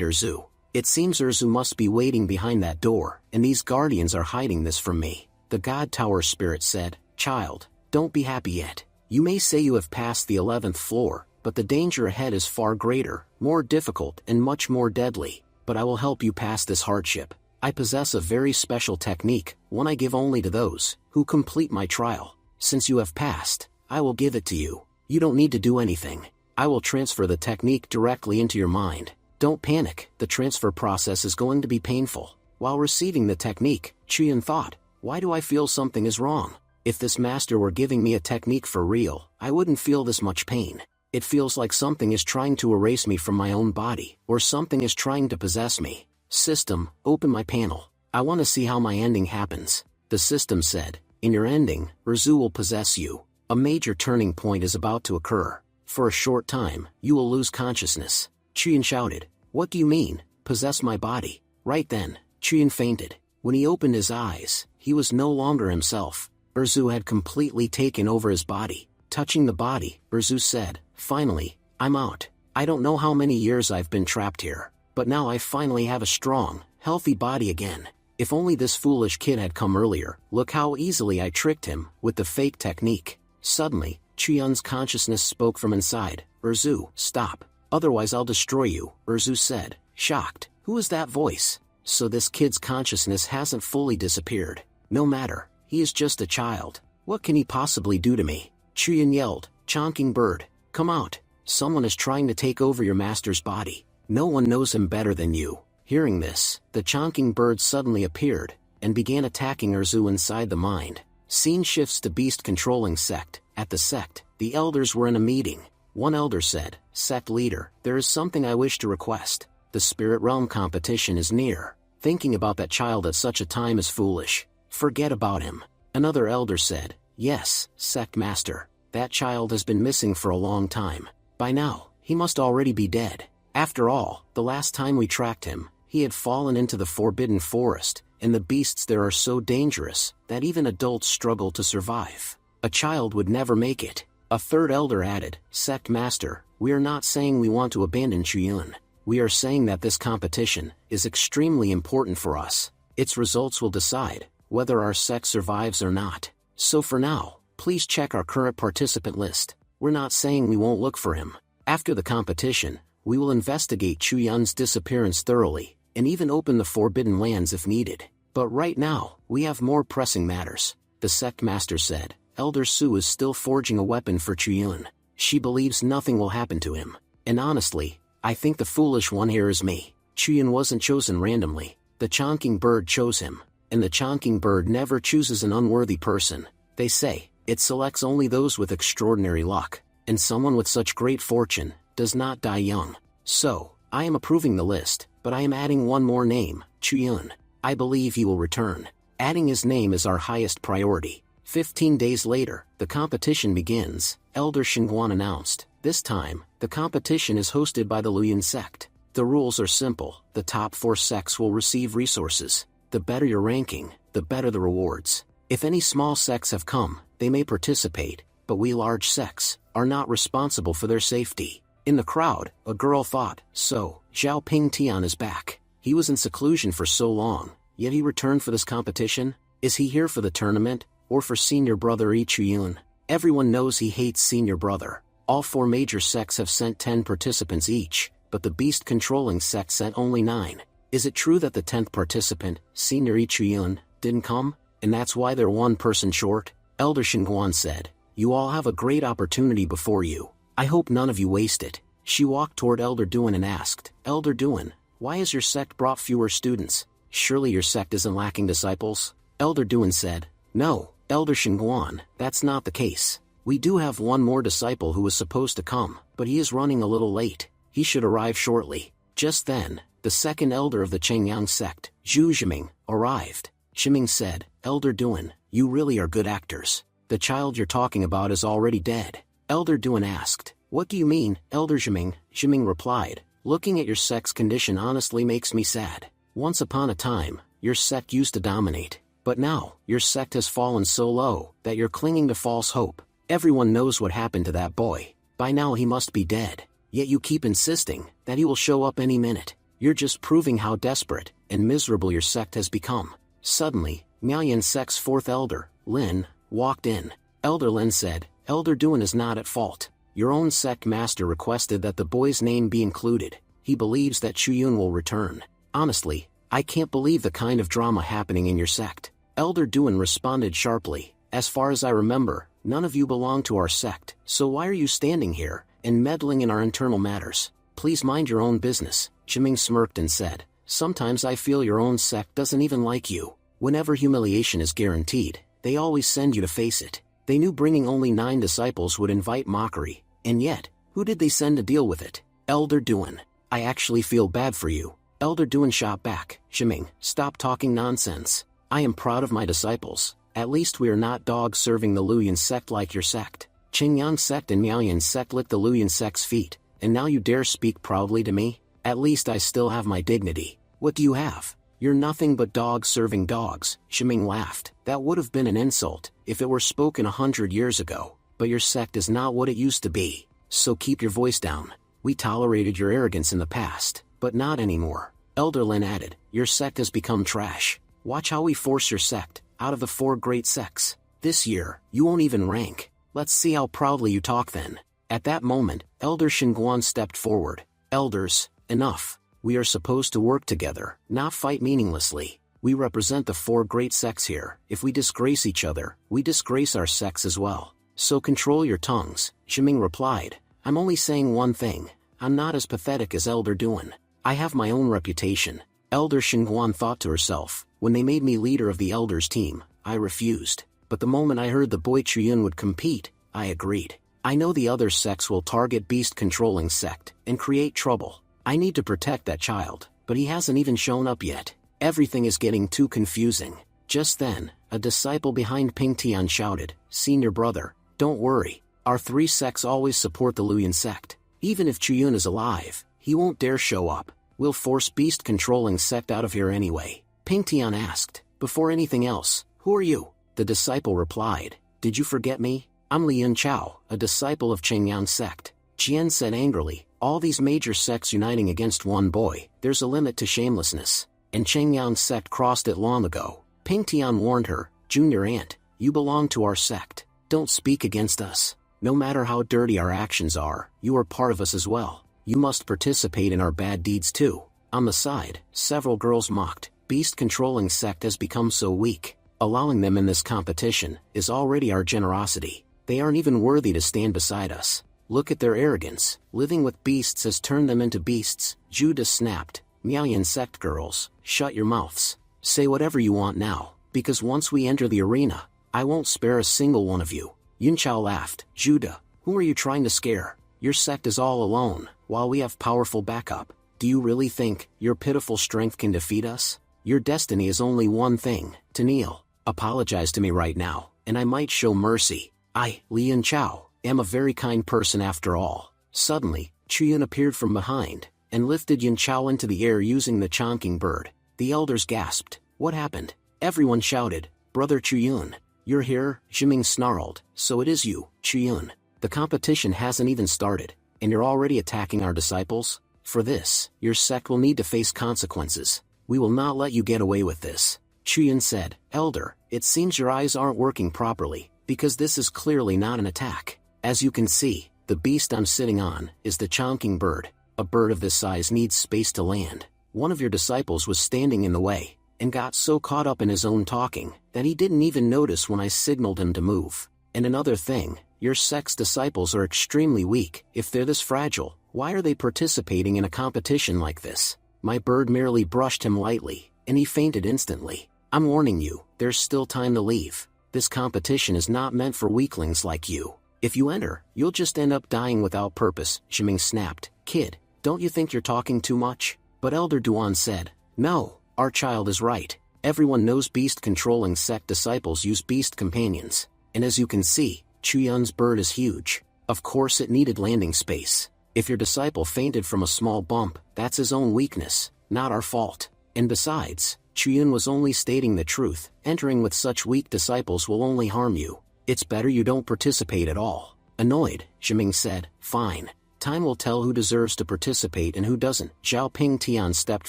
Erzu. It seems Erzu must be waiting behind that door, and these guardians are hiding this from me. The God Tower Spirit said, child, don't be happy yet. You may say you have passed the 11th floor, but the danger ahead is far greater, more difficult and much more deadly. But I will help you pass this hardship. I possess a very special technique, one I give only to those who complete my trial. Since you have passed, I will give it to you. You don't need to do anything. I will transfer the technique directly into your mind. Don't panic, the transfer process is going to be painful. While receiving the technique, Chien thought, why do I feel something is wrong? If this master were giving me a technique for real, I wouldn't feel this much pain. It feels like something is trying to erase me from my own body, or something is trying to possess me. System, open my panel. I want to see how my ending happens. The system said, in your ending, Erzu will possess you. A major turning point is about to occur. For a short time, you will lose consciousness. Chien shouted, what do you mean, possess my body? Right then, Chien fainted. When he opened his eyes, he was no longer himself. Erzu had completely taken over his body. Touching the body, Erzu said, "Finally, I'm out. I don't know how many years I've been trapped here, but now I finally have a strong, healthy body again. If only this foolish kid had come earlier. Look how easily I tricked him with the fake technique." Suddenly, Chuyun's consciousness spoke from inside. "Erzu, stop. Otherwise I'll destroy you," Erzu said, shocked. Who is that voice? So this kid's consciousness hasn't fully disappeared. No matter, he is just a child. What can he possibly do to me? Chuyun yelled, "Chonking bird, come out. Someone is trying to take over your master's body. No one knows him better than you." Hearing this, the chonking bird suddenly appeared, and began attacking Erzu inside the mind. Scene shifts to beast-controlling sect. At the sect, the elders were in a meeting. One elder said, "Sect leader, there is something I wish to request. The spirit realm competition is near. Thinking about that child at such a time is foolish. Forget about him." Another elder said, "Yes, sect master. That child has been missing for a long time. By now, he must already be dead. After all, the last time we tracked him, he had fallen into the forbidden forest, and the beasts there are so dangerous that even adults struggle to survive. A child would never make it." A third elder added, "Sect master, we are not saying we want to abandon Chuyun. We are saying that this competition is extremely important for us. Its results will decide whether our sect survives or not. So for now, please check our current participant list. We're not saying we won't look for him. After the competition, we will investigate Chuyun's disappearance thoroughly, and even open the Forbidden Lands if needed. But right now, we have more pressing matters." The sect master said, "Elder Su is still forging a weapon for Chuyun. She believes nothing will happen to him. And honestly, I think the foolish one here is me. Chuyun wasn't chosen randomly. The chonking bird chose him. And the chonking bird never chooses an unworthy person. They say, it selects only those with extraordinary luck. And someone with such great fortune does not die young. So, I am approving the list, but I am adding one more name, Chuyun. I believe he will return. Adding his name is our highest priority." 15 days later, the competition begins. Elder Xingguan announced, "This time, the competition is hosted by the Luoyuan sect. The rules are simple. The top 4 sects will receive resources. The better your ranking, the better the rewards. If any small sects have come, they may participate, but we large sects are not responsible for their safety." In the crowd, a girl thought, "So, Zhao Ping Tian is back. He was in seclusion for so long, yet he returned for this competition? Is he here for the tournament, or for senior brother Chuyun? Everyone knows he hates senior brother. All 4 major sects have sent 10 participants each, but the beast-controlling sect sent only 9. Is it true that the 10th participant, senior Chuyun, didn't come, and that's why they're 1 person short?" Elder Xingguan said, "You all have a great opportunity before you. I hope none of you waste it." She walked toward Elder Duan and asked, "Elder Duan, why has your sect brought fewer students? Surely your sect isn't lacking disciples?" Elder Duan said, "No, Elder Xingguan, that's not the case. We do have 1 more disciple who was supposed to come, but he is running a little late. He should arrive shortly." Just then, the second elder of the Chengyang sect, Zhu Zhiming, arrived. Zhiming said, "Elder Duan, you really are good actors. The child you're talking about is already dead." Elder Duan asked, "What do you mean, Elder Zhiming?" Zhiming replied, "Looking at your sect's condition honestly makes me sad. Once upon a time, your sect used to dominate. But now, your sect has fallen so low that you're clinging to false hope. Everyone knows what happened to that boy. By now he must be dead. Yet you keep insisting that he will show up any minute. You're just proving how desperate and miserable your sect has become." Suddenly, Miaoyan sect's 4th elder, Lin, walked in. Elder Lin said, "Elder Duan is not at fault. Your own sect master requested that the boy's name be included. He believes that Chuyun will return. Honestly, I can't believe the kind of drama happening in your sect." Elder Duan responded sharply, "As far as I remember, none of you belong to our sect, so why are you standing here and meddling in our internal matters? Please mind your own business." Zhiming smirked and said, "Sometimes I feel your own sect doesn't even like you. Whenever humiliation is guaranteed, they always send you to face it. They knew bringing only 9 disciples would invite mockery, and yet, who did they send to deal with it? Elder Duan, I actually feel bad for you." Elder Duan shot back, "Zhiming, stop talking nonsense. I am proud of my disciples. At least we are not dogs serving the Luoyuan sect like your sect. Qingyang sect and Miaoyan sect licked the Luoyuan sect's feet, and now you dare speak proudly to me? At least I still have my dignity. What do you have? You're nothing but dogs serving dogs." Zhiming laughed. "That would have been an insult if it were spoken 100 years ago. but your sect is not what it used to be, so keep your voice down. We tolerated your arrogance in the past, but not anymore. Elder Lin added, your sect has become trash. Watch how we force your sect out of the 4 great sects. This year, you won't even rank. Let's see how proudly you talk then. At that moment, Elder Xinguan stepped forward. Elders, enough. We are supposed to work together, not fight meaninglessly. We represent the 4 great sects here. If we disgrace each other, we disgrace our sects as well. So control your tongues, Ximing replied. I'm only saying one thing. I'm not as pathetic as Elder Duan. I have my own reputation. Elder Xinguan thought to herself, when they made me leader of the elders team, I refused. But the moment I heard the boy Chuyun would compete, I agreed. I know the other sects will target beast-controlling sect and create trouble. I need to protect that child, but he hasn't even shown up yet. Everything is getting too confusing. Just then, a disciple behind Ping Tian shouted, Senior brother, don't worry. Our 3 sects always support the Luyan sect. Even if Chuyun is alive, he won't dare show up. We'll force beast-controlling sect out of here anyway. Ping Tian asked, before anything else, who are you? The disciple replied, did you forget me? I'm Lian Chao, a disciple of Chengyang sect. Jian said angrily, all these major sects uniting against one boy, there's a limit to shamelessness. And Chengyang sect crossed it long ago. Ping Tian warned her, Junior Aunt, you belong to our sect. Don't speak against us. No matter how dirty our actions are, you are part of us as well. You must participate in our bad deeds too. On the side, several girls mocked, beast-controlling sect has become so weak. Allowing them in this competition is already our generosity. They aren't even worthy to stand beside us. Look at their arrogance. Living with beasts has turned them into beasts. Judah snapped, Miaoyan sect girls, shut your mouths. Say whatever you want now, because once we enter the arena, I won't spare a single one of you. Yun Chao laughed, Judah, who are you trying to scare? Your sect is all alone, while we have powerful backup. Do you really think your pitiful strength can defeat us? Your destiny is only one thing, to kneel. Apologize to me right now, and I might show mercy. I, Lian Chao, am a very kind person after all. Suddenly, Chuyun appeared from behind, and lifted Yun Chao into the air using the chonking bird. The elders gasped. What happened? Everyone shouted, Brother Chuyun, you're here? Ximing snarled, so it is you, Chuyun. The competition hasn't even started, and you're already attacking our disciples? For this, your sect will need to face consequences. We will not let you get away with this. Chuyun said, Elder, it seems your eyes aren't working properly, because this is clearly not an attack. As you can see, the beast I'm sitting on is the chonking bird. A bird of this size needs space to land. One of your disciples was standing in the way, and got so caught up in his own talking, that he didn't even notice when I signaled him to move. And another thing, your sect's disciples are extremely weak. If they're this fragile, why are they participating in a competition like this? My bird merely brushed him lightly, and he fainted instantly. I'm warning you, there's still time to leave. This competition is not meant for weaklings like you. If you enter, you'll just end up dying without purpose, Ximing snapped. Kid, don't you think you're talking too much? But Elder Duan said, no, our child is right. Everyone knows beast-controlling sect disciples use beast companions. And as you can see, Chuyun's bird is huge. Of course it needed landing space. If your disciple fainted from a small bump, that's his own weakness, not our fault. And besides, Chuyun was only stating the truth. Entering with such weak disciples will only harm you. It's better you don't participate at all. Annoyed, Ximing said, fine. Time will tell who deserves to participate and who doesn't. Zhao Ping Tian stepped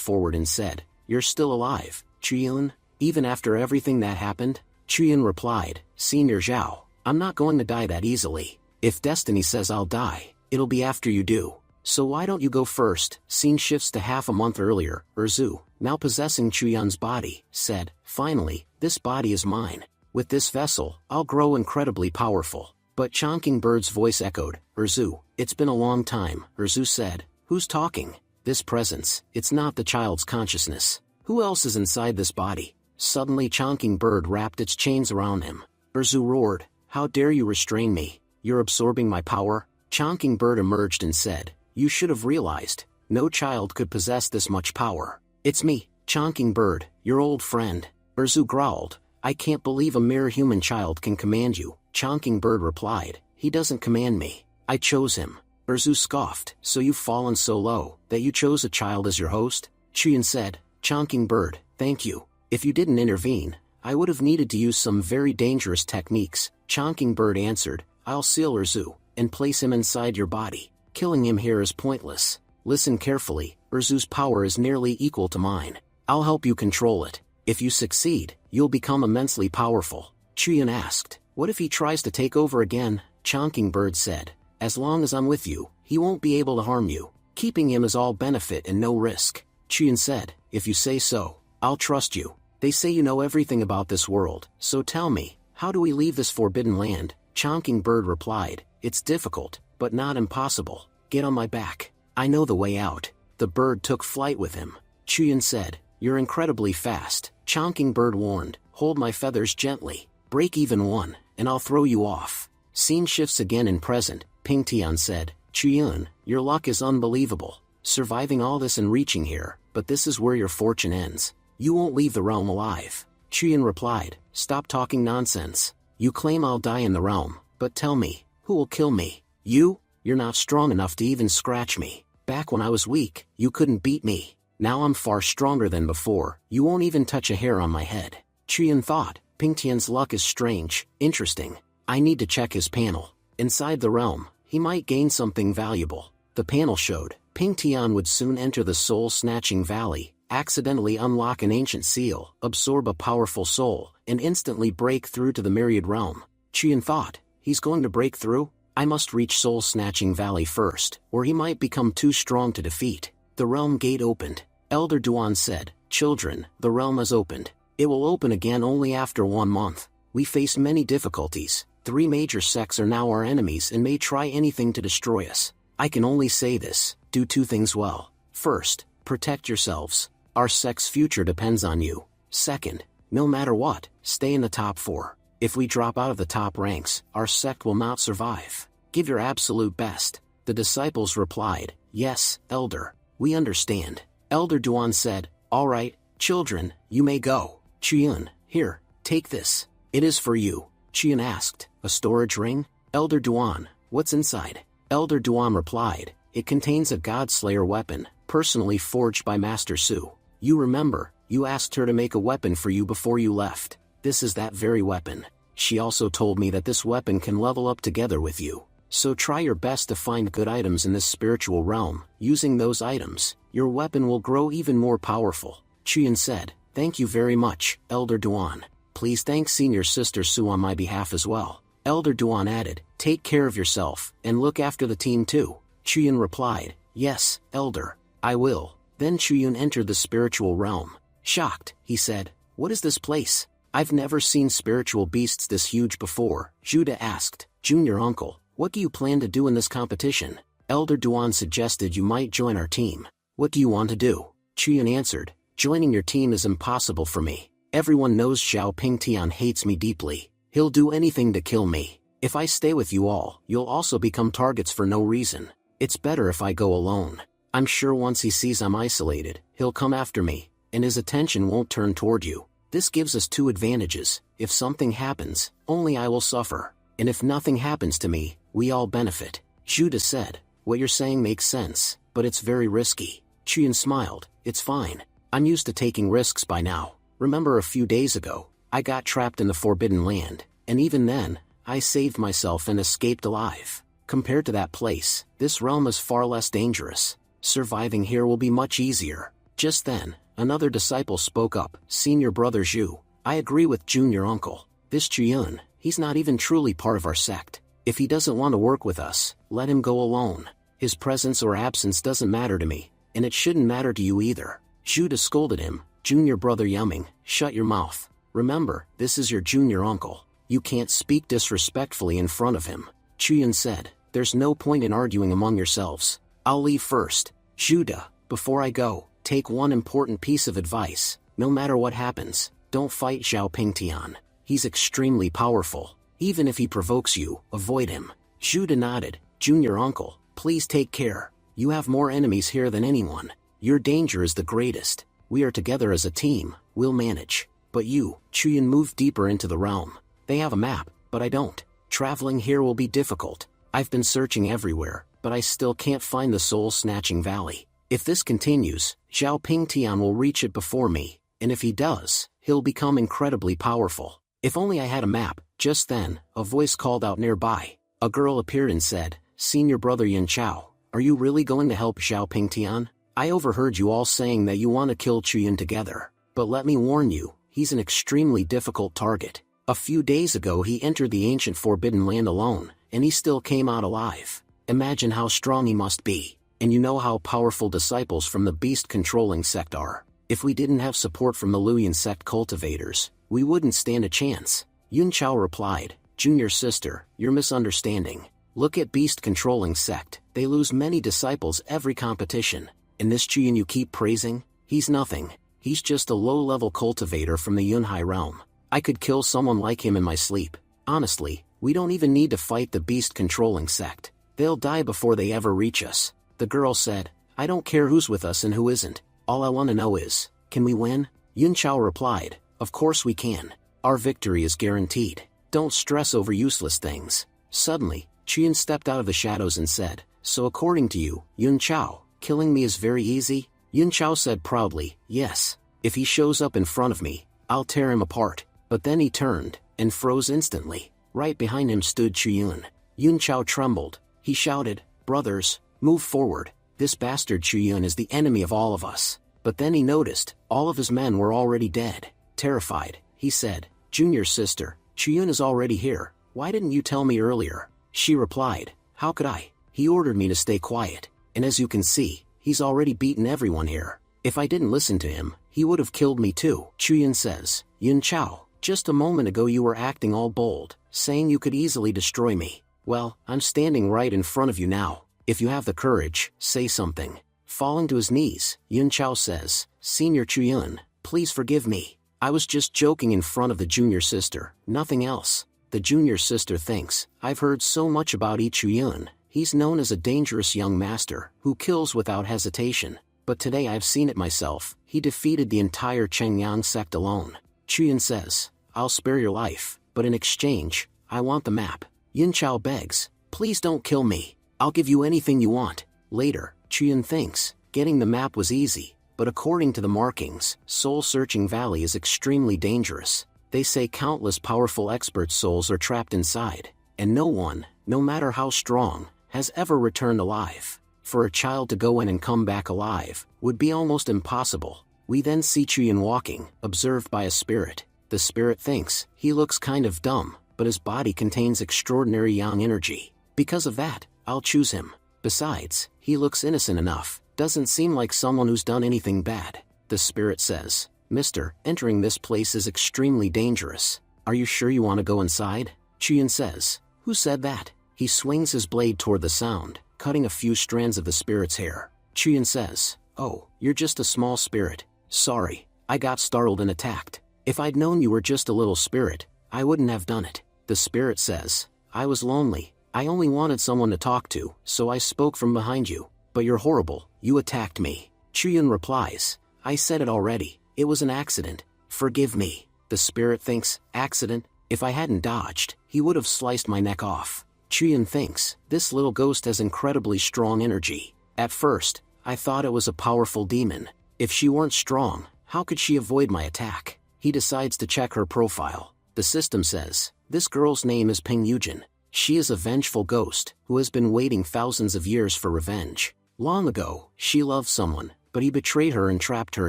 forward and said, you're still alive, Chuyun? Even after everything that happened? Chuyun replied, Senior Zhao, I'm not going to die that easily. If destiny says I'll die, it'll be after you do. So why don't you go first? Scene shifts to half a month earlier. Erzu, now possessing Chuyun's body, said, finally, this body is mine. With this vessel, I'll grow incredibly powerful. But Chonking Bird's voice echoed, Erzu, it's been a long time. Erzu said, who's talking? This presence, it's not the child's consciousness. Who else is inside this body? Suddenly Chonking Bird wrapped its chains around him. Erzu roared, how dare you restrain me? You're absorbing my power? Chonking Bird emerged and said, you should have realized, no child could possess this much power. It's me, Chonking Bird, your old friend. Erzu growled, I can't believe a mere human child can command you. Chonking Bird replied, he doesn't command me. I chose him. Erzu scoffed, so you've fallen so low, that you chose a child as your host? Chuyun said, Chonking Bird, thank you. If you didn't intervene, I would have needed to use some very dangerous techniques. Chonking Bird answered, I'll seal Erzu, and place him inside your body. Killing him here is pointless. Listen carefully, Erzu's power is nearly equal to mine. I'll help you control it. If you succeed, you'll become immensely powerful. Chuyin asked, what if he tries to take over again? Chongqing Bird said, as long as I'm with you, he won't be able to harm you. Keeping him is all benefit and no risk. Chuyin said, if you say so, I'll trust you. They say you know everything about this world, so tell me, how do we leave this forbidden land? Chongqing Bird replied, it's difficult, but not impossible. Get on my back. I know the way out. The bird took flight with him. Chuyin said, you're incredibly fast. Chongqing Bird warned, hold my feathers gently. Break even one, and I'll throw you off. Scene shifts again in present. Ping Tian said, Chuyin, your luck is unbelievable. Surviving all this and reaching here, but this is where your fortune ends. You won't leave the realm alive. Chuyin replied, stop talking nonsense. You claim I'll die in the realm, but tell me, who will kill me? You? You're not strong enough to even scratch me. Back when I was weak, you couldn't beat me. Now I'm far stronger than before, you won't even touch a hair on my head. Chuyin thought, Ping Tian's luck is strange, interesting. I need to check his panel. Inside the realm, he might gain something valuable. The panel showed, Ping Tian would soon enter the soul-snatching valley, accidentally unlock an ancient seal, absorb a powerful soul, and instantly break through to the myriad realm. Chuyin thought, he's going to break through? I must reach soul-snatching valley first, or he might become too strong to defeat. The realm gate opened. Elder Duan said, children, the realm has opened. It will open again only after 1 month. We face many difficulties. 3 major sects are now our enemies and may try anything to destroy us. I can only say this, do 2 things well. First, protect yourselves. Our sect's future depends on you. Second, no matter what, stay in the top 4. If we drop out of the top ranks, our sect will not survive. Give your absolute best. The disciples replied, yes, Elder, we understand. Elder Duan said, all right, children, you may go. Chuyin, here, take this. It is for you. Chuyin asked, a storage ring? Elder Duan, what's inside? Elder Duan replied, it contains a Godslayer weapon, personally forged by Master Su. You remember, you asked her to make a weapon for you before you left. This is that very weapon. She also told me that this weapon can level up together with you. So try your best to find good items in this spiritual realm. Using those items, your weapon will grow even more powerful. Chuyin said, thank you very much, Elder Duan. Please thank Senior Sister Su on my behalf as well. Elder Duan added, take care of yourself, and look after the team too. Chuyin replied, yes, Elder, I will. Then Chuyin entered the spiritual realm. Shocked, he said, what is this place? I've never seen spiritual beasts this huge before. Judah asked, Junior Uncle, what do you plan to do in this competition? Elder Duan suggested you might join our team. What do you want to do? Chuyin answered, joining your team is impossible for me. Everyone knows Xiao Pingtian hates me deeply. He'll do anything to kill me. If I stay with you all, you'll also become targets for no reason. It's better if I go alone. I'm sure once he sees I'm isolated, he'll come after me, and his attention won't turn toward you. This gives us 2 advantages. If something happens, only I will suffer. And if nothing happens to me, we all benefit. Judah said, what you're saying makes sense, but it's very risky. Chuyin smiled, it's fine. I'm used to taking risks by now. Remember a few days ago, I got trapped in the Forbidden Land, and even then, I saved myself and escaped alive. Compared to that place, this realm is far less dangerous. Surviving here will be much easier. Just then, another disciple spoke up, Senior Brother Zhu. I agree with Junior Uncle. This Chuyin, he's not even truly part of our sect. If he doesn't want to work with us, let him go alone. His presence or absence doesn't matter to me, and it shouldn't matter to you either. Judah scolded him, Junior Brother Yumming, shut your mouth. Remember, this is your junior uncle. You can't speak disrespectfully in front of him. Chuyin said, there's no point in arguing among yourselves. I'll leave first. Judah, before I go, take one important piece of advice. No matter what happens, don't fight Xiao Pingtian. He's extremely powerful. Even if he provokes you, avoid him. Judah nodded, Junior Uncle, please take care. You have more enemies here than anyone. Your danger is the greatest. We are together as a team, we'll manage. But you, Chuyin, moved deeper into the realm. They have a map, but I don't. Traveling here will be difficult. I've been searching everywhere, but I still can't find the soul-snatching valley. If this continues, Xiao Pingtian will reach it before me, and if he does, he'll become incredibly powerful. If only I had a map. Just then, a voice called out nearby. A girl appeared and said, Senior Brother Yin Chao, are you really going to help Xiao Pingtian? I overheard you all saying that you want to kill Chuyin together. But let me warn you, he's an extremely difficult target. A few days ago he entered the ancient Forbidden Land alone, and he still came out alive. Imagine how strong he must be. And you know how powerful disciples from the beast-controlling sect are. If we didn't have support from the Luyan sect cultivators, we wouldn't stand a chance. Yun Chao replied, Junior sister, you're misunderstanding. Look at beast-controlling sect, they lose many disciples every competition. And this Chuyin you keep praising? He's nothing. He's just a low-level cultivator from the Yunhai realm. I could kill someone like him in my sleep. Honestly, we don't even need to fight the beast-controlling sect. They'll die before they ever reach us. The girl said, I don't care who's with us and who isn't. All I want to know is, can we win? Yun Chao replied, of course we can. Our victory is guaranteed. Don't stress over useless things. Suddenly, Chuyin stepped out of the shadows and said, so according to you, Yun Chao, killing me is very easy? Yun Chao said proudly, yes. If he shows up in front of me, I'll tear him apart. But then he turned, and froze instantly. Right behind him stood Chuyin. Yun Chao trembled. He shouted, brothers, move forward. This bastard Chuyin is the enemy of all of us. But then he noticed, all of his men were already dead. Terrified, he said, Junior sister, Chuyin is already here. Why didn't you tell me earlier? She replied, how could I? He ordered me to stay quiet. And as you can see, he's already beaten everyone here. If I didn't listen to him, he would have killed me too. Chuyin says, Yun Chao, just a moment ago you were acting all bold, saying you could easily destroy me. Well, I'm standing right in front of you now. If you have the courage, say something. Falling to his knees, Yun Chao says, Senior Chuyin, please forgive me. I was just joking in front of the junior sister, nothing else. The junior sister thinks, I've heard so much about Chuyin. He's known as a dangerous young master, who kills without hesitation. But today I've seen it myself, he defeated the entire Chengyang sect alone. Chuyin says, I'll spare your life, but in exchange, I want the map. Yun Chao begs, please don't kill me. I'll give you anything you want. Later, Chuyin thinks, getting the map was easy, but according to the markings, soul-searching valley is extremely dangerous. They say countless powerful expert souls are trapped inside, and no one, no matter how strong, has ever returned alive. For a child to go in and come back alive, would be almost impossible. We then see Chuyin walking, observed by a spirit. The spirit thinks, he looks kind of dumb, but his body contains extraordinary yang energy. Because of that, I'll choose him. Besides, he looks innocent enough, doesn't seem like someone who's done anything bad. The spirit says, Mister, entering this place is extremely dangerous. Are you sure you want to go inside? Chuyin says, who said that? He swings his blade toward the sound, cutting a few strands of the spirit's hair. Chuyin says, oh, you're just a small spirit. Sorry, I got startled and attacked. If I'd known you were just a little spirit, I wouldn't have done it. The spirit says, I was lonely. I only wanted someone to talk to, so I spoke from behind you. But you're horrible, you attacked me. Chuyin replies, I said it already, it was an accident. Forgive me. The spirit thinks, accident? If I hadn't dodged, he would have sliced my neck off. Chuyin thinks, this little ghost has incredibly strong energy. At first, I thought it was a powerful demon. If she weren't strong, how could she avoid my attack? He decides to check her profile. The system says, this girl's name is Ping Yujin. She is a vengeful ghost, who has been waiting thousands of years for revenge. Long ago, she loved someone, but he betrayed her and trapped her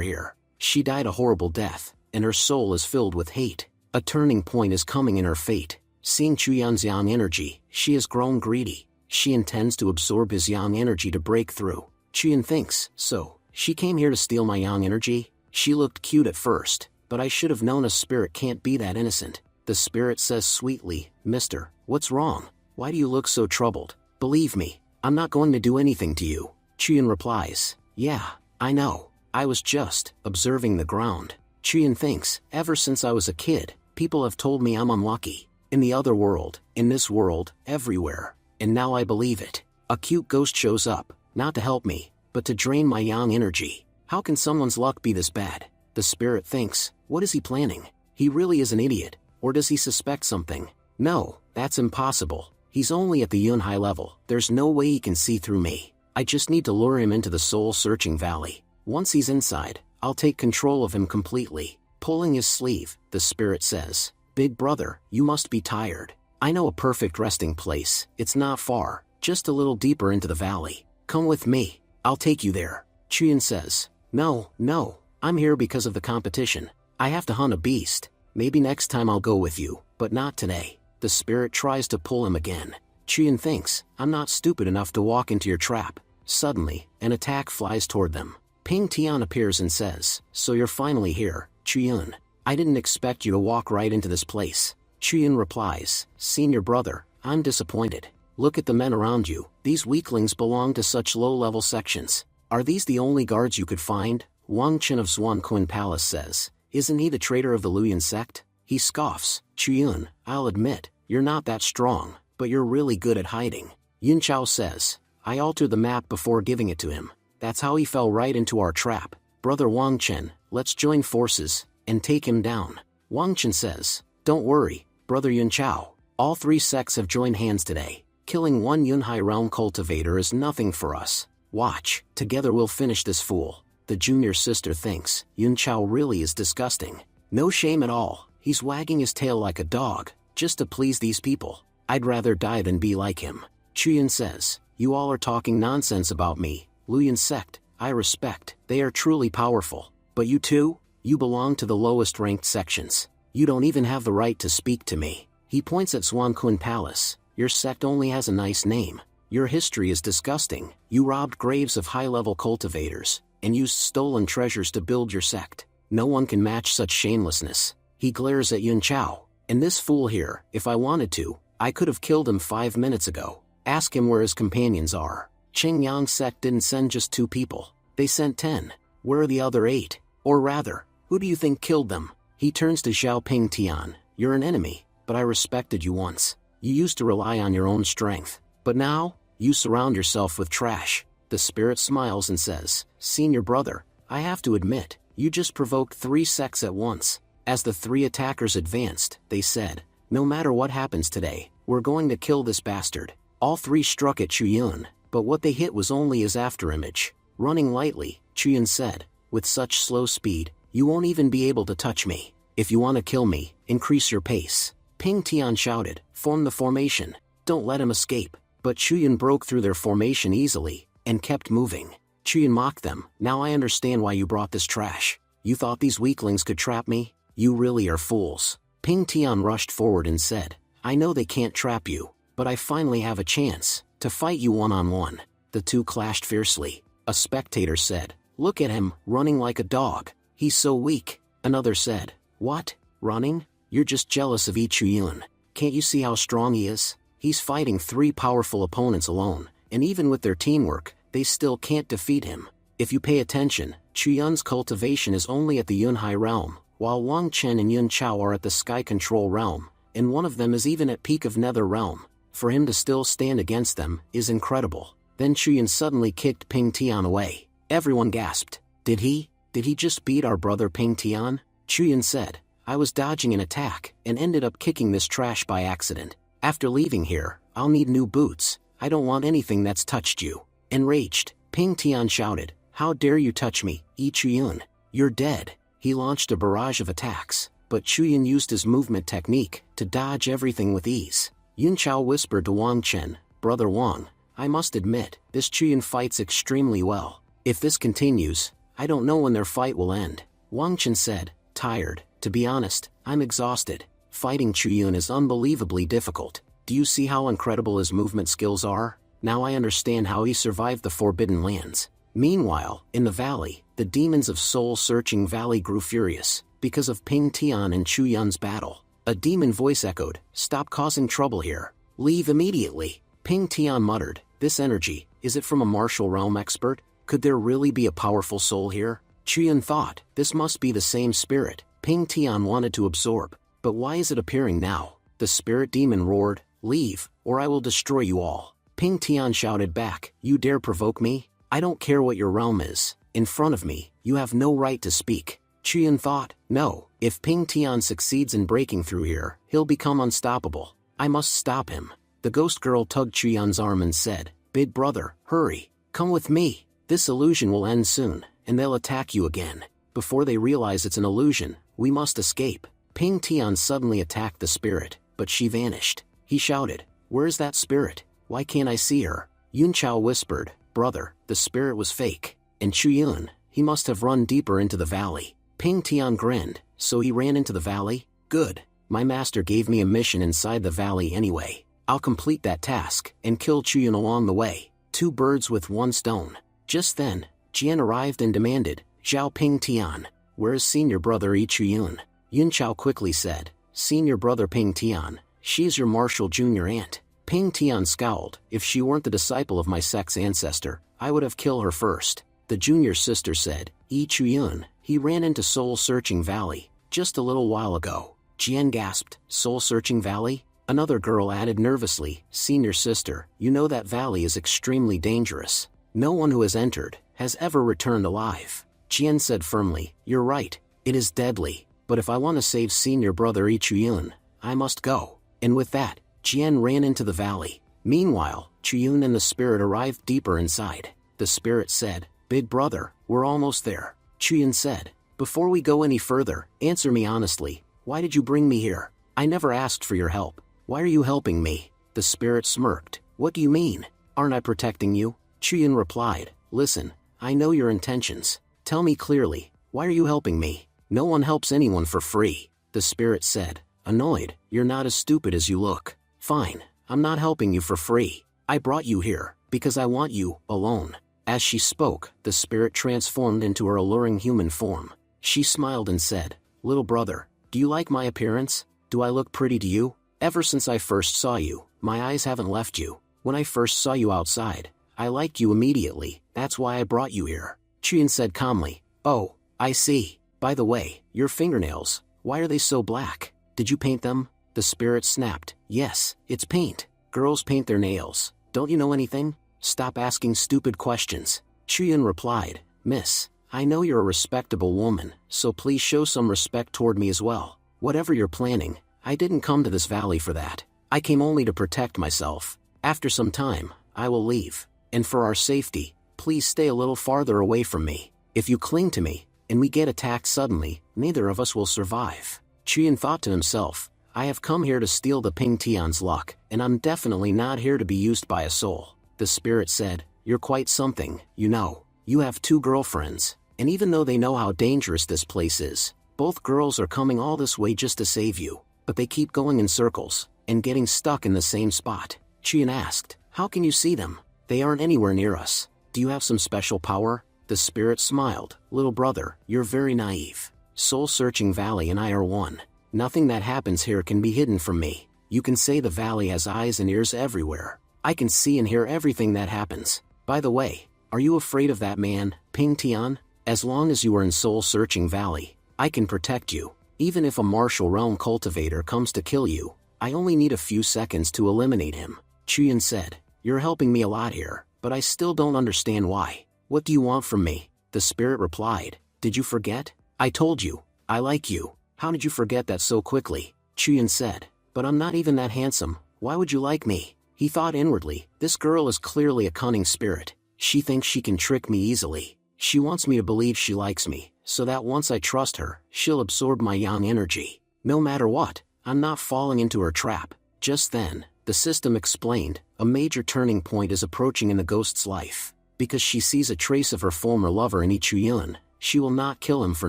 here. She died a horrible death, and her soul is filled with hate. A turning point is coming in her fate. Seeing Chuyin's yang energy, she has grown greedy. She intends to absorb his yang energy to break through. Chuyin thinks, so, she came here to steal my yang energy? She looked cute at first, but I should have known a spirit can't be that innocent. The spirit says sweetly, Mister, what's wrong? Why do you look so troubled? Believe me, I'm not going to do anything to you. Chuyin replies, yeah, I know. I was just observing the ground. Chuyin thinks, ever since I was a kid, people have told me I'm unlucky. In the other world, in this world, everywhere. And now I believe it. A cute ghost shows up, not to help me, but to drain my yang energy. How can someone's luck be this bad? The spirit thinks, what is he planning? He really is an idiot, or does he suspect something? No, that's impossible. He's only at the Yunhai level. There's no way he can see through me. I just need to lure him into the soul-searching valley. Once he's inside, I'll take control of him completely. Pulling his sleeve, the spirit says, Big brother, you must be tired. I know a perfect resting place, it's not far, just a little deeper into the valley. Come with me, I'll take you there. Chuyun says, no, I'm here because of the competition. I have to hunt a beast. Maybe next time I'll go with you, but not today. The spirit tries to pull him again. Chuyun thinks, I'm not stupid enough to walk into your trap. Suddenly, an attack flies toward them. Ping Tian appears and says, so you're finally here, Chuyun. I didn't expect you to walk right into this place. Chuyun replies, senior brother, I'm disappointed. Look at the men around you, these weaklings belong to such low-level sections. Are these the only guards you could find? Wang Chen of Zhuanquan Palace says, isn't he the traitor of the Luyan sect? He scoffs, Chuyun, I'll admit, you're not that strong, but you're really good at hiding. Yun Chao says, I altered the map before giving it to him. That's how he fell right into our trap. Brother Wang Chen, let's join forces, and take him down. Wang Chen says, don't worry, Brother Yun Chao. All three sects have joined hands today. Killing one Yunhai realm cultivator is nothing for us. Watch, together we'll finish this fool. The junior sister thinks, Yun Chao really is disgusting. No shame at all, he's wagging his tail like a dog, just to please these people. I'd rather die than be like him. Chuyun says, you all are talking nonsense about me. Luyan sect, I respect, they are truly powerful. But you too? You belong to the lowest ranked sections. You don't even have the right to speak to me. He points at Zhuanquan Palace. Your sect only has a nice name. Your history is disgusting. You robbed graves of high-level cultivators, and used stolen treasures to build your sect. No one can match such shamelessness. He glares at Yun Chao. And this fool here, if I wanted to, I could have killed him 5 minutes ago. Ask him where his companions are. Qingyang sect didn't send just 2 people. They sent 10. Where are the other 8? Or rather, who do you think killed them? He turns to Xiao Ping Tian. You're an enemy, but I respected you once. You used to rely on your own strength. But now, you surround yourself with trash. The spirit smiles and says, senior brother, I have to admit, you just provoked 3 sects at once. As the 3 attackers advanced, they said, no matter what happens today, we're going to kill this bastard. All 3 struck at Chuyun, but what they hit was only his afterimage. Running lightly, Chuyun said, with such slow speed, you won't even be able to touch me. If you want to kill me, increase your pace. Ping Tian shouted, form the formation. Don't let him escape. But Chuyun broke through their formation easily, and kept moving. Chuyun mocked them, now I understand why you brought this trash. You thought these weaklings could trap me? You really are fools. Ping Tian rushed forward and said, I know they can't trap you, but I finally have a chance to fight you one-on-one. The 2 clashed fiercely. A spectator said, look at him, running like a dog. He's so weak. Another said, what? Running? You're just jealous of Chuyun. Can't you see how strong he is? He's fighting 3 powerful opponents alone, and even with their teamwork, they still can't defeat him. If you pay attention, Chuyun's cultivation is only at the Yunhai realm, while Wang Chen and Yun Chao are at the Sky Control realm, and one of them is even at peak of Nether realm. For him to still stand against them is incredible. Then Chuyun suddenly kicked Ping Tian away. Everyone gasped. Did he just beat our brother Ping Tian? Chuyun said, I was dodging an attack, and ended up kicking this trash by accident. After leaving here, I'll need new boots. I don't want anything that's touched you. Enraged, Ping Tian shouted, how dare you touch me, Chuyun? You're dead. He launched a barrage of attacks, but Chuyun used his movement technique to dodge everything with ease. Yun Chao whispered to Wang Chen, Brother Wang, I must admit, this Chuyun fights extremely well. If this continues, I don't know when their fight will end. Wang Chen said, tired, to be honest, I'm exhausted. Fighting Chuyun is unbelievably difficult. Do you see how incredible his movement skills are? Now I understand how he survived the Forbidden Lands. Meanwhile, in the valley, the demons of Soul-Searching Valley grew furious, because of Ping Tian and Chuyun's battle. A demon voice echoed, stop causing trouble here. Leave immediately. Ping Tian muttered, this energy, is it from a martial realm expert? Could there really be a powerful soul here? Chuyun thought, this must be the same spirit Ping Tian wanted to absorb. But why is it appearing now? The spirit demon roared, leave, or I will destroy you all. Ping Tian shouted back, you dare provoke me? I don't care what your realm is. In front of me, you have no right to speak. Chuyun thought, no, if Ping Tian succeeds in breaking through here, he'll become unstoppable. I must stop him. The ghost girl tugged Chuyun's arm and said, big brother, hurry, come with me. This illusion will end soon, and they'll attack you again. Before they realize it's an illusion, we must escape. Ping Tian suddenly attacked the spirit, but she vanished. He shouted, "Where's that spirit? Why can't I see her?" Yun Chao whispered, "Brother, the spirit was fake. And Chuyun, he must have run deeper into the valley." Ping Tian grinned, "So he ran into the valley? Good. My master gave me a mission inside the valley anyway. I'll complete that task and kill Chuyun along the way. Two birds with one stone." Just then, Jian arrived and demanded, "Zhao Ping Tian, where is senior brother Yi Chuyun?" Yun Chao quickly said, "Senior brother Ping Tian, she's your martial junior aunt." Ping Tian scowled, "If she weren't the disciple of my sect's ancestor, I would have killed her first." The junior sister said, "Yi Chuyun, he ran into Soul Searching Valley, just a little while ago." Jian gasped, "Soul Searching Valley?" Another girl added nervously, "Senior sister, you know that valley is extremely dangerous. No one who has entered has ever returned alive." Jian said firmly, "You're right, it is deadly, but if I want to save senior brother Yi Chuyun, I must go." And with that, Jian ran into the valley. Meanwhile, Chuyun and the spirit arrived deeper inside. The spirit said, "Big brother, we're almost there." Chuyun said, "Before we go any further, answer me honestly, why did you bring me here? I never asked for your help. Why are you helping me?" The spirit smirked, "What do you mean? Aren't I protecting you?" Chuyun replied, "Listen, I know your intentions. Tell me clearly, why are you helping me? No one helps anyone for free." The spirit said, annoyed, "You're not as stupid as you look. Fine, I'm not helping you for free. I brought you here, because I want you, alone." As she spoke, the spirit transformed into her alluring human form. She smiled and said, "Little brother, do you like my appearance? Do I look pretty to you? Ever since I first saw you, my eyes haven't left you. When I first saw you outside, I liked you immediately, that's why I brought you here." Chuyun said calmly, "Oh, I see. By the way, your fingernails, why are they so black? Did you paint them?" The spirit snapped, "Yes, it's paint. Girls paint their nails. Don't you know anything? Stop asking stupid questions." Chuyun replied, "Miss, I know you're a respectable woman, so please show some respect toward me as well. Whatever you're planning, I didn't come to this valley for that. I came only to protect myself. After some time, I will leave. And for our safety, please stay a little farther away from me. If you cling to me, and we get attacked suddenly, neither of us will survive." Chuyun thought to himself, "I have come here to steal the Ping Tian's luck, and I'm definitely not here to be used by a soul." The spirit said, "You're quite something, you know. You have 2 girlfriends, and even though they know how dangerous this place is, both girls are coming all this way just to save you, but they keep going in circles, and getting stuck in the same spot." Chuyun asked, "How can you see them? They aren't anywhere near us. Do you have some special power?" The spirit smiled, "Little brother, you're very naive. Soul Searching Valley and I are one. Nothing that happens here can be hidden from me. You can say the valley has eyes and ears everywhere. I can see and hear everything that happens. By the way, are you afraid of that man, Ping Tian? As long as you are in Soul Searching Valley, I can protect you. Even if a martial realm cultivator comes to kill you, I only need a few seconds to eliminate him." Chuyun said, "You're helping me a lot here, but I still don't understand why. What do you want from me?" The spirit replied, "Did you forget? I told you, I like you. How did you forget that so quickly?" Chuyun said, "But I'm not even that handsome, why would you like me?" He thought inwardly, "This girl is clearly a cunning spirit. She thinks she can trick me easily. She wants me to believe she likes me, so that once I trust her, she'll absorb my yang energy. No matter what, I'm not falling into her trap." Just then, the system explained, a major turning point is approaching in the ghost's life. Because she sees a trace of her former lover in Yi Chuyun, she will not kill him for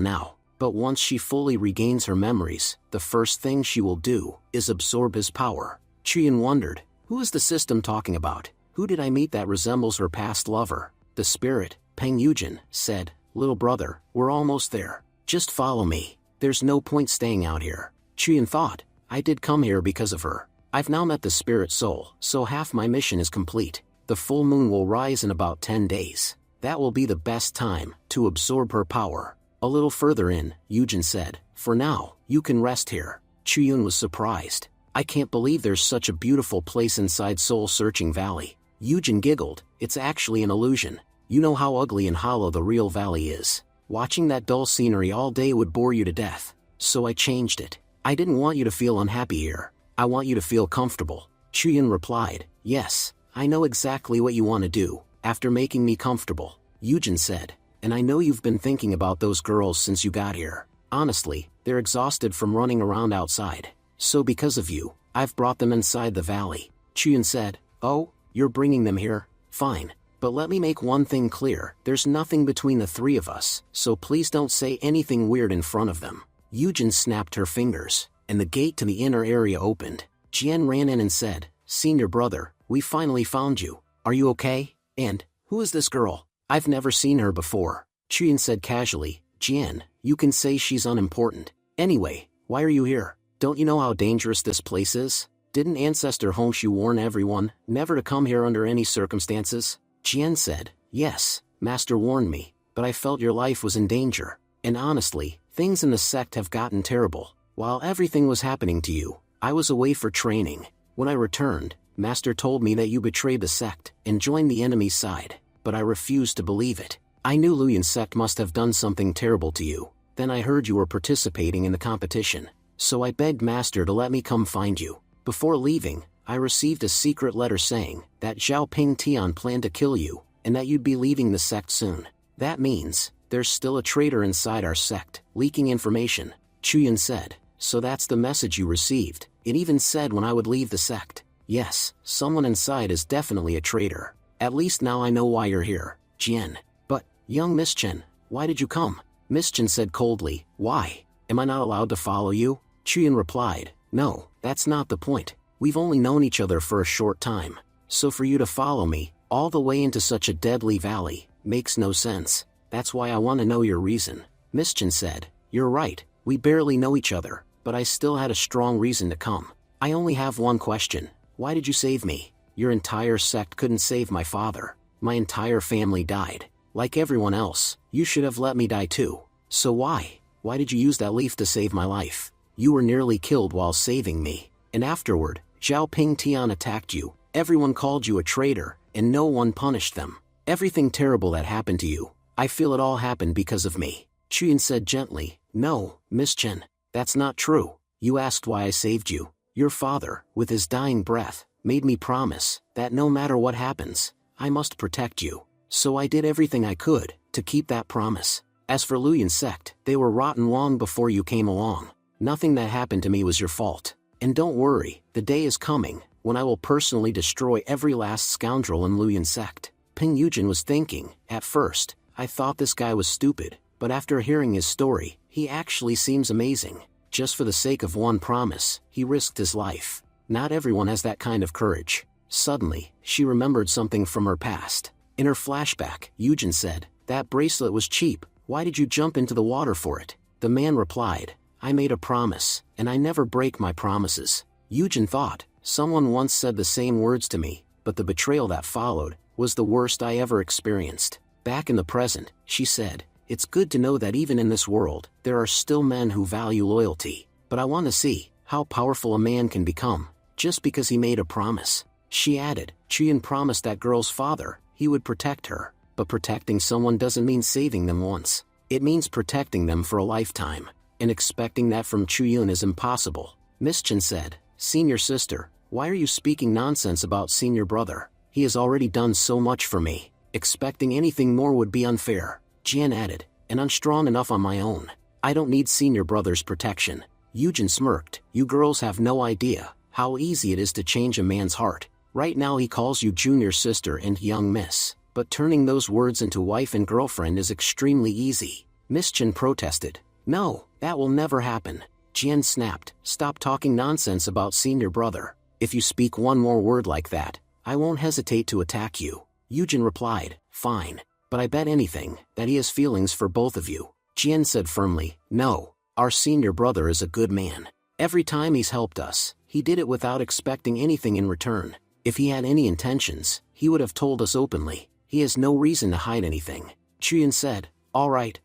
now. But once she fully regains her memories, the first thing she will do is absorb his power. Chuyun wondered, who is the system talking about? Who did I meet that resembles her past lover? The spirit, Peng Yujin, said, "Little brother, we're almost there. Just follow me. There's no point staying out here." Chuyun thought, "I did come here because of her. I've now met the spirit soul, so half my mission is complete. The full moon will rise in about 10 days. That will be the best time to absorb her power." A little further in, Yujin said, "For now, you can rest here." Chuyun was surprised. "I can't believe there's such a beautiful place inside Soul Searching Valley." Yujin giggled, "It's actually an illusion. You know how ugly and hollow the real valley is. Watching that dull scenery all day would bore you to death. So I changed it. I didn't want you to feel unhappy here. I want you to feel comfortable." Chuyun replied, "Yes, I know exactly what you want to do, after making me comfortable." Yujin said, "And I know you've been thinking about those girls since you got here. Honestly, they're exhausted from running around outside. So because of you, I've brought them inside the valley. Chuyun said, oh, you're bringing them here? Fine. But let me make one thing clear, there's nothing between the three of us, so please don't say anything weird in front of them. Yujin snapped her fingers, and the gate to the inner area opened. Jian ran in and said, Senior brother, we finally found you. Are you okay? And, who is this girl? I've never seen her before. Chuyun said casually, Jian, you can say she's unimportant. Anyway, why are you here? Don't you know how dangerous this place is? Didn't Ancestor Hongshu warn everyone never to come here under any circumstances? Jian said, yes, Master warned me, but I felt your life was in danger. And honestly, things in the sect have gotten terrible. While everything was happening to you, I was away for training. When I returned, Master told me that you betrayed the sect and joined the enemy's side, but I refused to believe it. I knew Luyan's sect must have done something terrible to you. Then I heard you were participating in the competition, so I begged Master to let me come find you. Before leaving, I received a secret letter saying that Zhao Ping Tian planned to kill you, and that you'd be leaving the sect soon. That means, there's still a traitor inside our sect, leaking information, Chuyun said. So that's the message you received. It even said when I would leave the sect. Yes, someone inside is definitely a traitor. At least now I know why you're here, Jian. But, young Miss Chen, why did you come? Miss Chen said coldly, why? Am I not allowed to follow you? Chuyun replied, no, that's not the point. We've only known each other for a short time. So for you to follow me, all the way into such a deadly valley, makes no sense. That's why I want to know your reason. Miss Chen said, you're right, we barely know each other, but I still had a strong reason to come. I only have one question. Why did you save me? Your entire sect couldn't save my father. My entire family died. Like everyone else, you should have let me die too. So why? Why did you use that leaf to save my life? You were nearly killed while saving me. And afterward, Zhao Ping Tian attacked you. Everyone called you a traitor, and no one punished them. Everything terrible that happened to you, I feel it all happened because of me. Chuyun said gently, no, Miss Chen, that's not true. You asked why I saved you. Your father, with his dying breath, made me promise that no matter what happens, I must protect you. So I did everything I could to keep that promise. As for Luyan's sect, they were rotten long before you came along. Nothing that happened to me was your fault. And don't worry, the day is coming when I will personally destroy every last scoundrel in Luyan's sect. Ping Yujin was thinking, at first, I thought this guy was stupid, but after hearing his story, he actually seems amazing. Just for the sake of one promise, he risked his life. Not everyone has that kind of courage. Suddenly, she remembered something from her past. In her flashback, Yujin said, that bracelet was cheap, why did you jump into the water for it? The man replied, I made a promise, and I never break my promises. Yujin thought, someone once said the same words to me, but the betrayal that followed was the worst I ever experienced. Back in the present, she said, it's good to know that even in this world, there are still men who value loyalty. But I want to see how powerful a man can become, just because he made a promise. She added, Chuyun promised that girl's father, he would protect her. But protecting someone doesn't mean saving them once. It means protecting them for a lifetime. And expecting that from Chuyun is impossible. Miss Chen said, Senior sister, why are you speaking nonsense about senior brother? He has already done so much for me. Expecting anything more would be unfair. Jian added, and I'm strong enough on my own. I don't need senior brother's protection. Yujin smirked, you girls have no idea how easy it is to change a man's heart. Right now he calls you junior sister and young miss, but turning those words into wife and girlfriend is extremely easy. Miss Chen protested, no, that will never happen. Jian snapped, stop talking nonsense about senior brother. If you speak one more word like that, I won't hesitate to attack you. Yujin replied, fine. But I bet anything that he has feelings for both of you. Jian said firmly, no, our senior brother is a good man. Every time he's helped us, he did it without expecting anything in return. If he had any intentions, he would have told us openly. He has no reason to hide anything. Chuyun said, all right,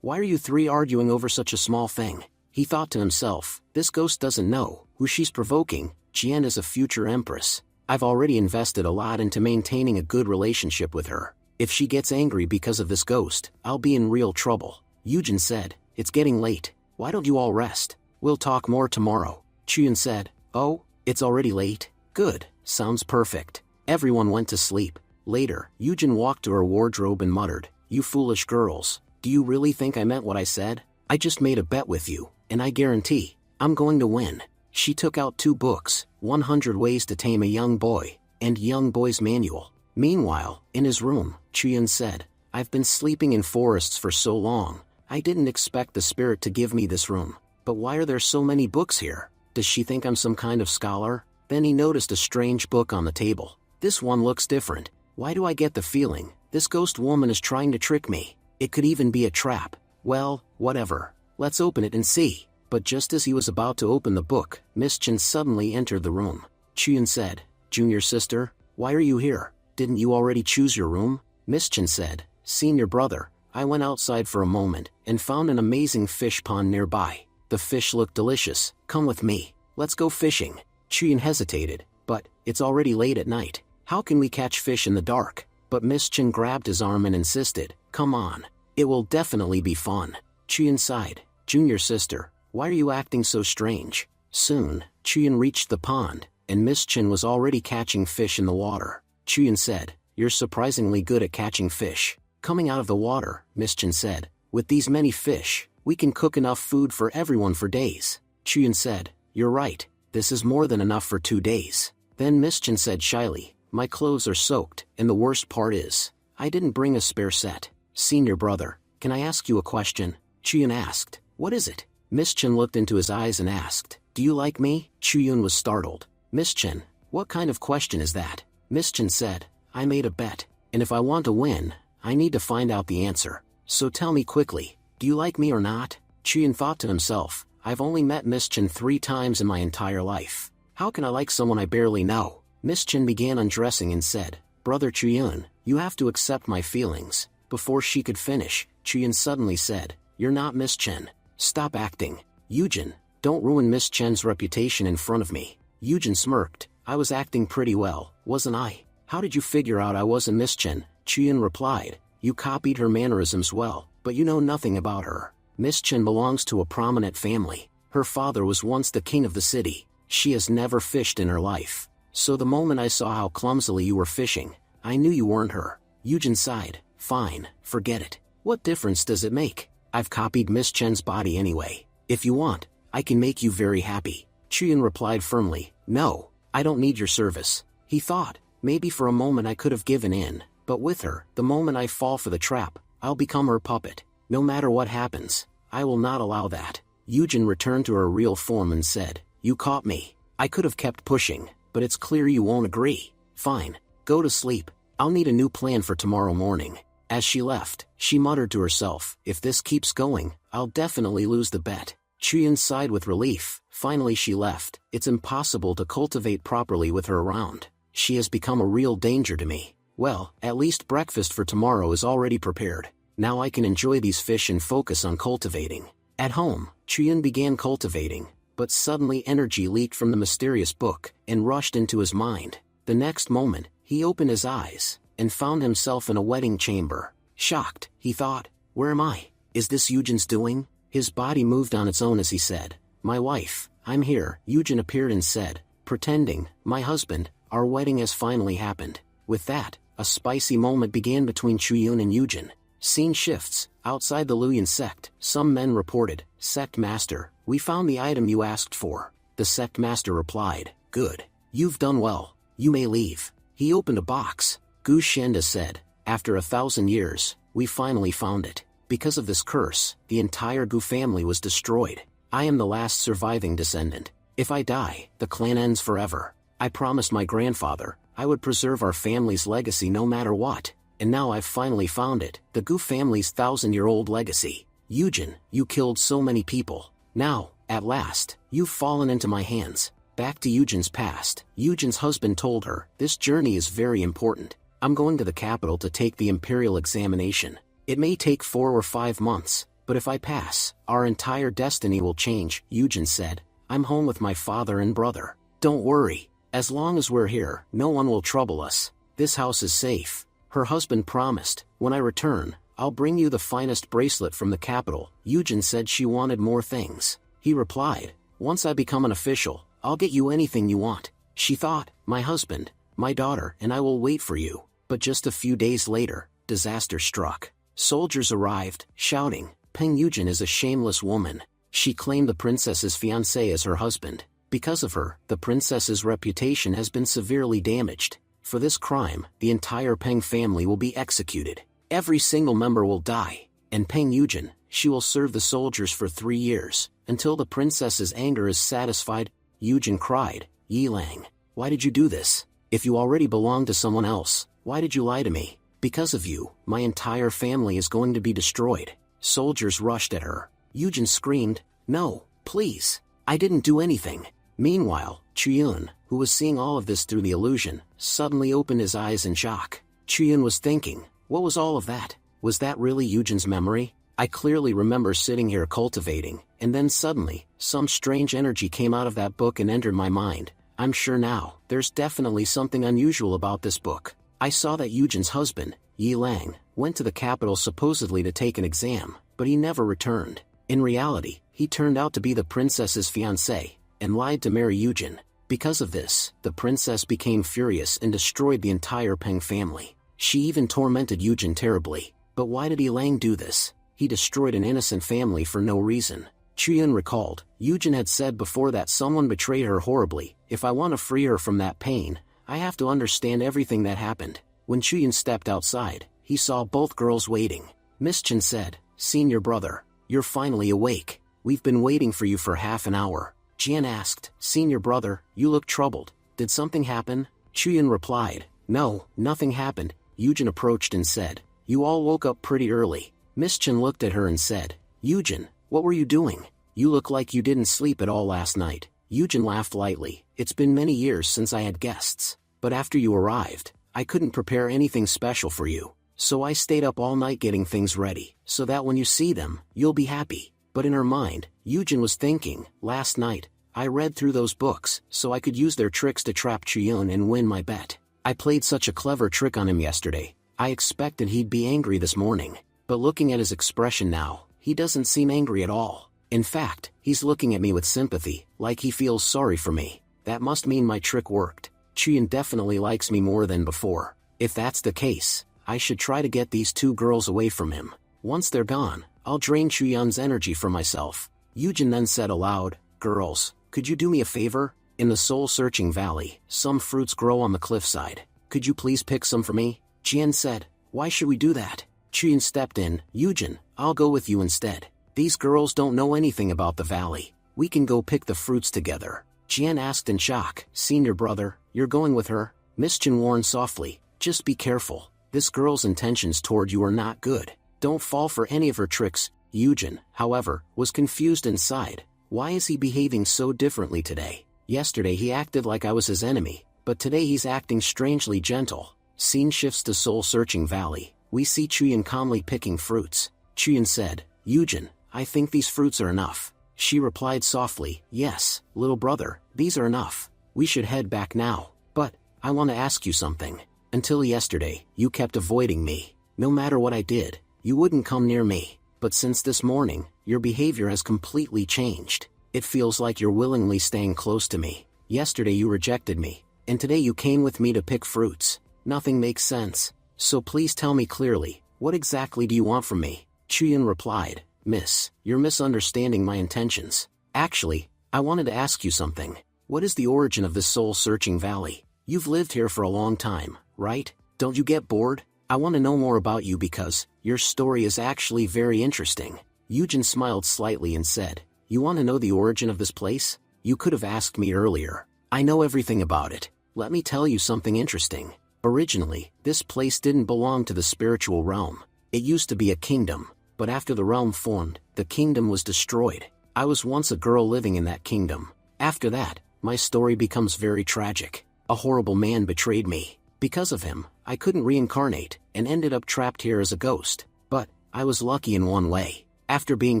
why are you three arguing over such a small thing? He thought to himself, this ghost doesn't know who she's provoking. Jian is a future empress. I've already invested a lot into maintaining a good relationship with her. If she gets angry because of this ghost, I'll be in real trouble. Yujin said, it's getting late. Why don't you all rest? We'll talk more tomorrow. Chuyun said, oh, it's already late? Good, sounds perfect. Everyone went to sleep. Later, Yujin walked to her wardrobe and muttered, you foolish girls, do you really think I meant what I said? I just made a bet with you, and I guarantee, I'm going to win. She took out 2 books, 100 Ways to Tame a Young Boy, and Young Boy's Manual. Meanwhile, in his room, Chuyun said, I've been sleeping in forests for so long, I didn't expect the spirit to give me this room. But why are there so many books here? Does she think I'm some kind of scholar? Then he noticed a strange book on the table. This one looks different. Why do I get the feeling this ghost woman is trying to trick me? It could even be a trap. Well, whatever. Let's open it and see. But just as he was about to open the book, Miss Chen suddenly entered the room. Chuyun said, Junior sister, why are you here? Didn't you already choose your room? Miss Chen said, Senior brother, I went outside for a moment and found an amazing fish pond nearby. The fish looked delicious. Come with me. Let's go fishing. Chuyun hesitated, but it's already late at night. How can we catch fish in the dark? But Miss Chen grabbed his arm and insisted, come on. It will definitely be fun. Chuyun sighed, Junior sister, why are you acting so strange? Soon, Chuyun reached the pond, and Miss Chen was already catching fish in the water. Chuyun said, you're surprisingly good at catching fish. Coming out of the water, Miss Chen said, with these many fish, we can cook enough food for everyone for days. Chuyun said, you're right, this is more than enough for 2 days. Then Miss Chen said shyly, my clothes are soaked, and the worst part is, I didn't bring a spare set. Senior brother, can I ask you a question? Chuyun asked, what is it? Miss Chen looked into his eyes and asked, do you like me? Chuyun was startled. Miss Chen, what kind of question is that? Miss Chen said, I made a bet, and if I want to win, I need to find out the answer. So tell me quickly, do you like me or not? Chuyun thought to himself, I've only met Miss Chen 3 times in my entire life. How can I like someone I barely know? Miss Chen began undressing and said, Brother Chuyun, you have to accept my feelings. Before she could finish, Chuyun suddenly said, you're not Miss Chen. Stop acting. Yujin, don't ruin Miss Chen's reputation in front of me. Yujin smirked, I was acting pretty well, wasn't I? How did you figure out I wasn't Miss Chen? Chuyun replied, you copied her mannerisms well, but you know nothing about her. Miss Chen belongs to a prominent family. Her father was once the king of the city. She has never fished in her life. So the moment I saw how clumsily you were fishing, I knew you weren't her. Yujin sighed, fine, forget it. What difference does it make? I've copied Miss Chen's body anyway. If you want, I can make you very happy. Chuyun replied firmly, no, I don't need your service. He thought, maybe for a moment I could have given in, but with her, the moment I fall for the trap, I'll become her puppet. No matter what happens, I will not allow that. Yujin returned to her real form and said, you caught me. I could have kept pushing, but it's clear you won't agree. Fine, go to sleep. I'll need a new plan for tomorrow morning. As she left, she muttered to herself, if this keeps going, I'll definitely lose the bet. Chuyun sighed with relief. Finally she left. It's impossible to cultivate properly with her around. She has become a real danger to me. Well, at least breakfast for tomorrow is already prepared. Now I can enjoy these fish and focus on cultivating. At home, Chuyun began cultivating, but suddenly energy leaked from the mysterious book and rushed into his mind. The next moment, he opened his eyes and found himself in a wedding chamber. Shocked, he thought, where am I? Is this Yujin's doing? His body moved on its own as he said, my wife, I'm here. Yujin appeared and said, pretending, my husband, our wedding has finally happened. With that, a spicy moment began between Chuyun and Yujin. Scene shifts. Outside the Luyan sect, some men reported, Sect Master, we found the item you asked for. The Sect Master replied, good. You've done well. You may leave. He opened a box. Gu Shenda said, after 1,000 years, we finally found it. Because of this curse, the entire Gu family was destroyed. I am the last surviving descendant. If I die, the clan ends forever. I promised my grandfather, I would preserve our family's legacy no matter what. And now I've finally found it, the Gu family's 1,000-year-old legacy. Yujin, you killed so many people. Now, at last, you've fallen into my hands. Back to Yujin's past, Yujin's husband told her, this journey is very important. I'm going to the capital to take the imperial examination. It may take 4 or 5 months, but if I pass, our entire destiny will change. Yujin said, I'm home with my father and brother. Don't worry, as long as we're here, no one will trouble us. This house is safe. Her husband promised, when I return, I'll bring you the finest bracelet from the capital. Yujin said she wanted more things. He replied, once I become an official, I'll get you anything you want. She thought, my husband, my daughter and I will wait for you. But just a few days later, disaster struck. Soldiers arrived, shouting, Peng Yujin is a shameless woman. She claimed the princess's fiancé as her husband. Because of her, the princess's reputation has been severely damaged. For this crime, the entire Peng family will be executed. Every single member will die. And Peng Yujin, she will serve the soldiers for 3 years, until the princess's anger is satisfied. Yujin cried, Yilang, why did you do this? If you already belonged to someone else, why did you lie to me? Because of you, my entire family is going to be destroyed. Soldiers rushed at her. Yujin screamed, no, please. I didn't do anything. Meanwhile, Chuyun, who was seeing all of this through the illusion, suddenly opened his eyes in shock. Chuyun was thinking, what was all of that? Was that really Yujin's memory? I clearly remember sitting here cultivating, and then suddenly, some strange energy came out of that book and entered my mind. I'm sure now, there's definitely something unusual about this book. I saw that Yujin's husband, Yi Lang, went to the capital supposedly to take an exam, but he never returned. In reality, he turned out to be the princess's fiancé, and lied to marry Yujin. Because of this, the princess became furious and destroyed the entire Peng family. She even tormented Yujin terribly. But why did Yi Lang do this? He destroyed an innocent family for no reason. Chuyun recalled, Yujin had said before that someone betrayed her horribly. If I want to free her from that pain, I have to understand everything that happened. When Chuyun stepped outside, he saw both girls waiting. Miss Chen said, Senior brother, you're finally awake. We've been waiting for you for half an hour. Jian asked, Senior brother, you look troubled. Did something happen? Chuyun replied, no, nothing happened. Yujin approached and said, you all woke up pretty early. Miss Chen looked at her and said, Yujin, what were you doing? You look like you didn't sleep at all last night. Yujin laughed lightly. It's been many years since I had guests. But after you arrived, I couldn't prepare anything special for you. So I stayed up all night getting things ready, so that when you see them, you'll be happy. But in her mind, Yujin was thinking, last night, I read through those books, so I could use their tricks to trap Chuyun and win my bet. I played such a clever trick on him yesterday. I expected he'd be angry this morning. But looking at his expression now, he doesn't seem angry at all. In fact, he's looking at me with sympathy, like he feels sorry for me. That must mean my trick worked. Chuyun definitely likes me more than before. If that's the case, I should try to get these 2 girls away from him. Once they're gone, I'll drain Chuyun's energy for myself. Yujin then said aloud, girls, could you do me a favor? In the soul-searching valley, some fruits grow on the cliffside. Could you please pick some for me? Jian said, why should we do that? Chuyun stepped in, Yujin, I'll go with you instead. These girls don't know anything about the valley. We can go pick the fruits together. Jian asked in shock, Senior brother, you're going with her? Miss Chen warned softly, just be careful. This girl's intentions toward you are not good. Don't fall for any of her tricks. Yujin, however, was confused inside. Why is he behaving so differently today? Yesterday he acted like I was his enemy, but today he's acting strangely gentle. Scene shifts to soul-searching valley. We see Chuyun calmly picking fruits. Chuyun said, Yujin, I think these fruits are enough. She replied softly, yes, little brother, these are enough. We should head back now. But, I want to ask you something. Until yesterday, you kept avoiding me. No matter what I did, you wouldn't come near me. But since this morning, your behavior has completely changed. It feels like you're willingly staying close to me. Yesterday you rejected me, and today you came with me to pick fruits. Nothing makes sense. So please tell me clearly, what exactly do you want from me? Chuyun replied, Miss, you're misunderstanding my intentions. Actually, I wanted to ask you something. What is the origin of this soul-searching valley? You've lived here for a long time, right? Don't you get bored? I want to know more about you because your story is actually very interesting. Yujin smiled slightly and said, you want to know the origin of this place? You could have asked me earlier. I know everything about it. Let me tell you something interesting. Originally, this place didn't belong to the spiritual realm. It used to be a kingdom, but after the realm formed, the kingdom was destroyed. I was once a girl living in that kingdom. After that, my story becomes very tragic. A horrible man betrayed me. Because of him, I couldn't reincarnate, and ended up trapped here as a ghost. But, I was lucky in one way. After being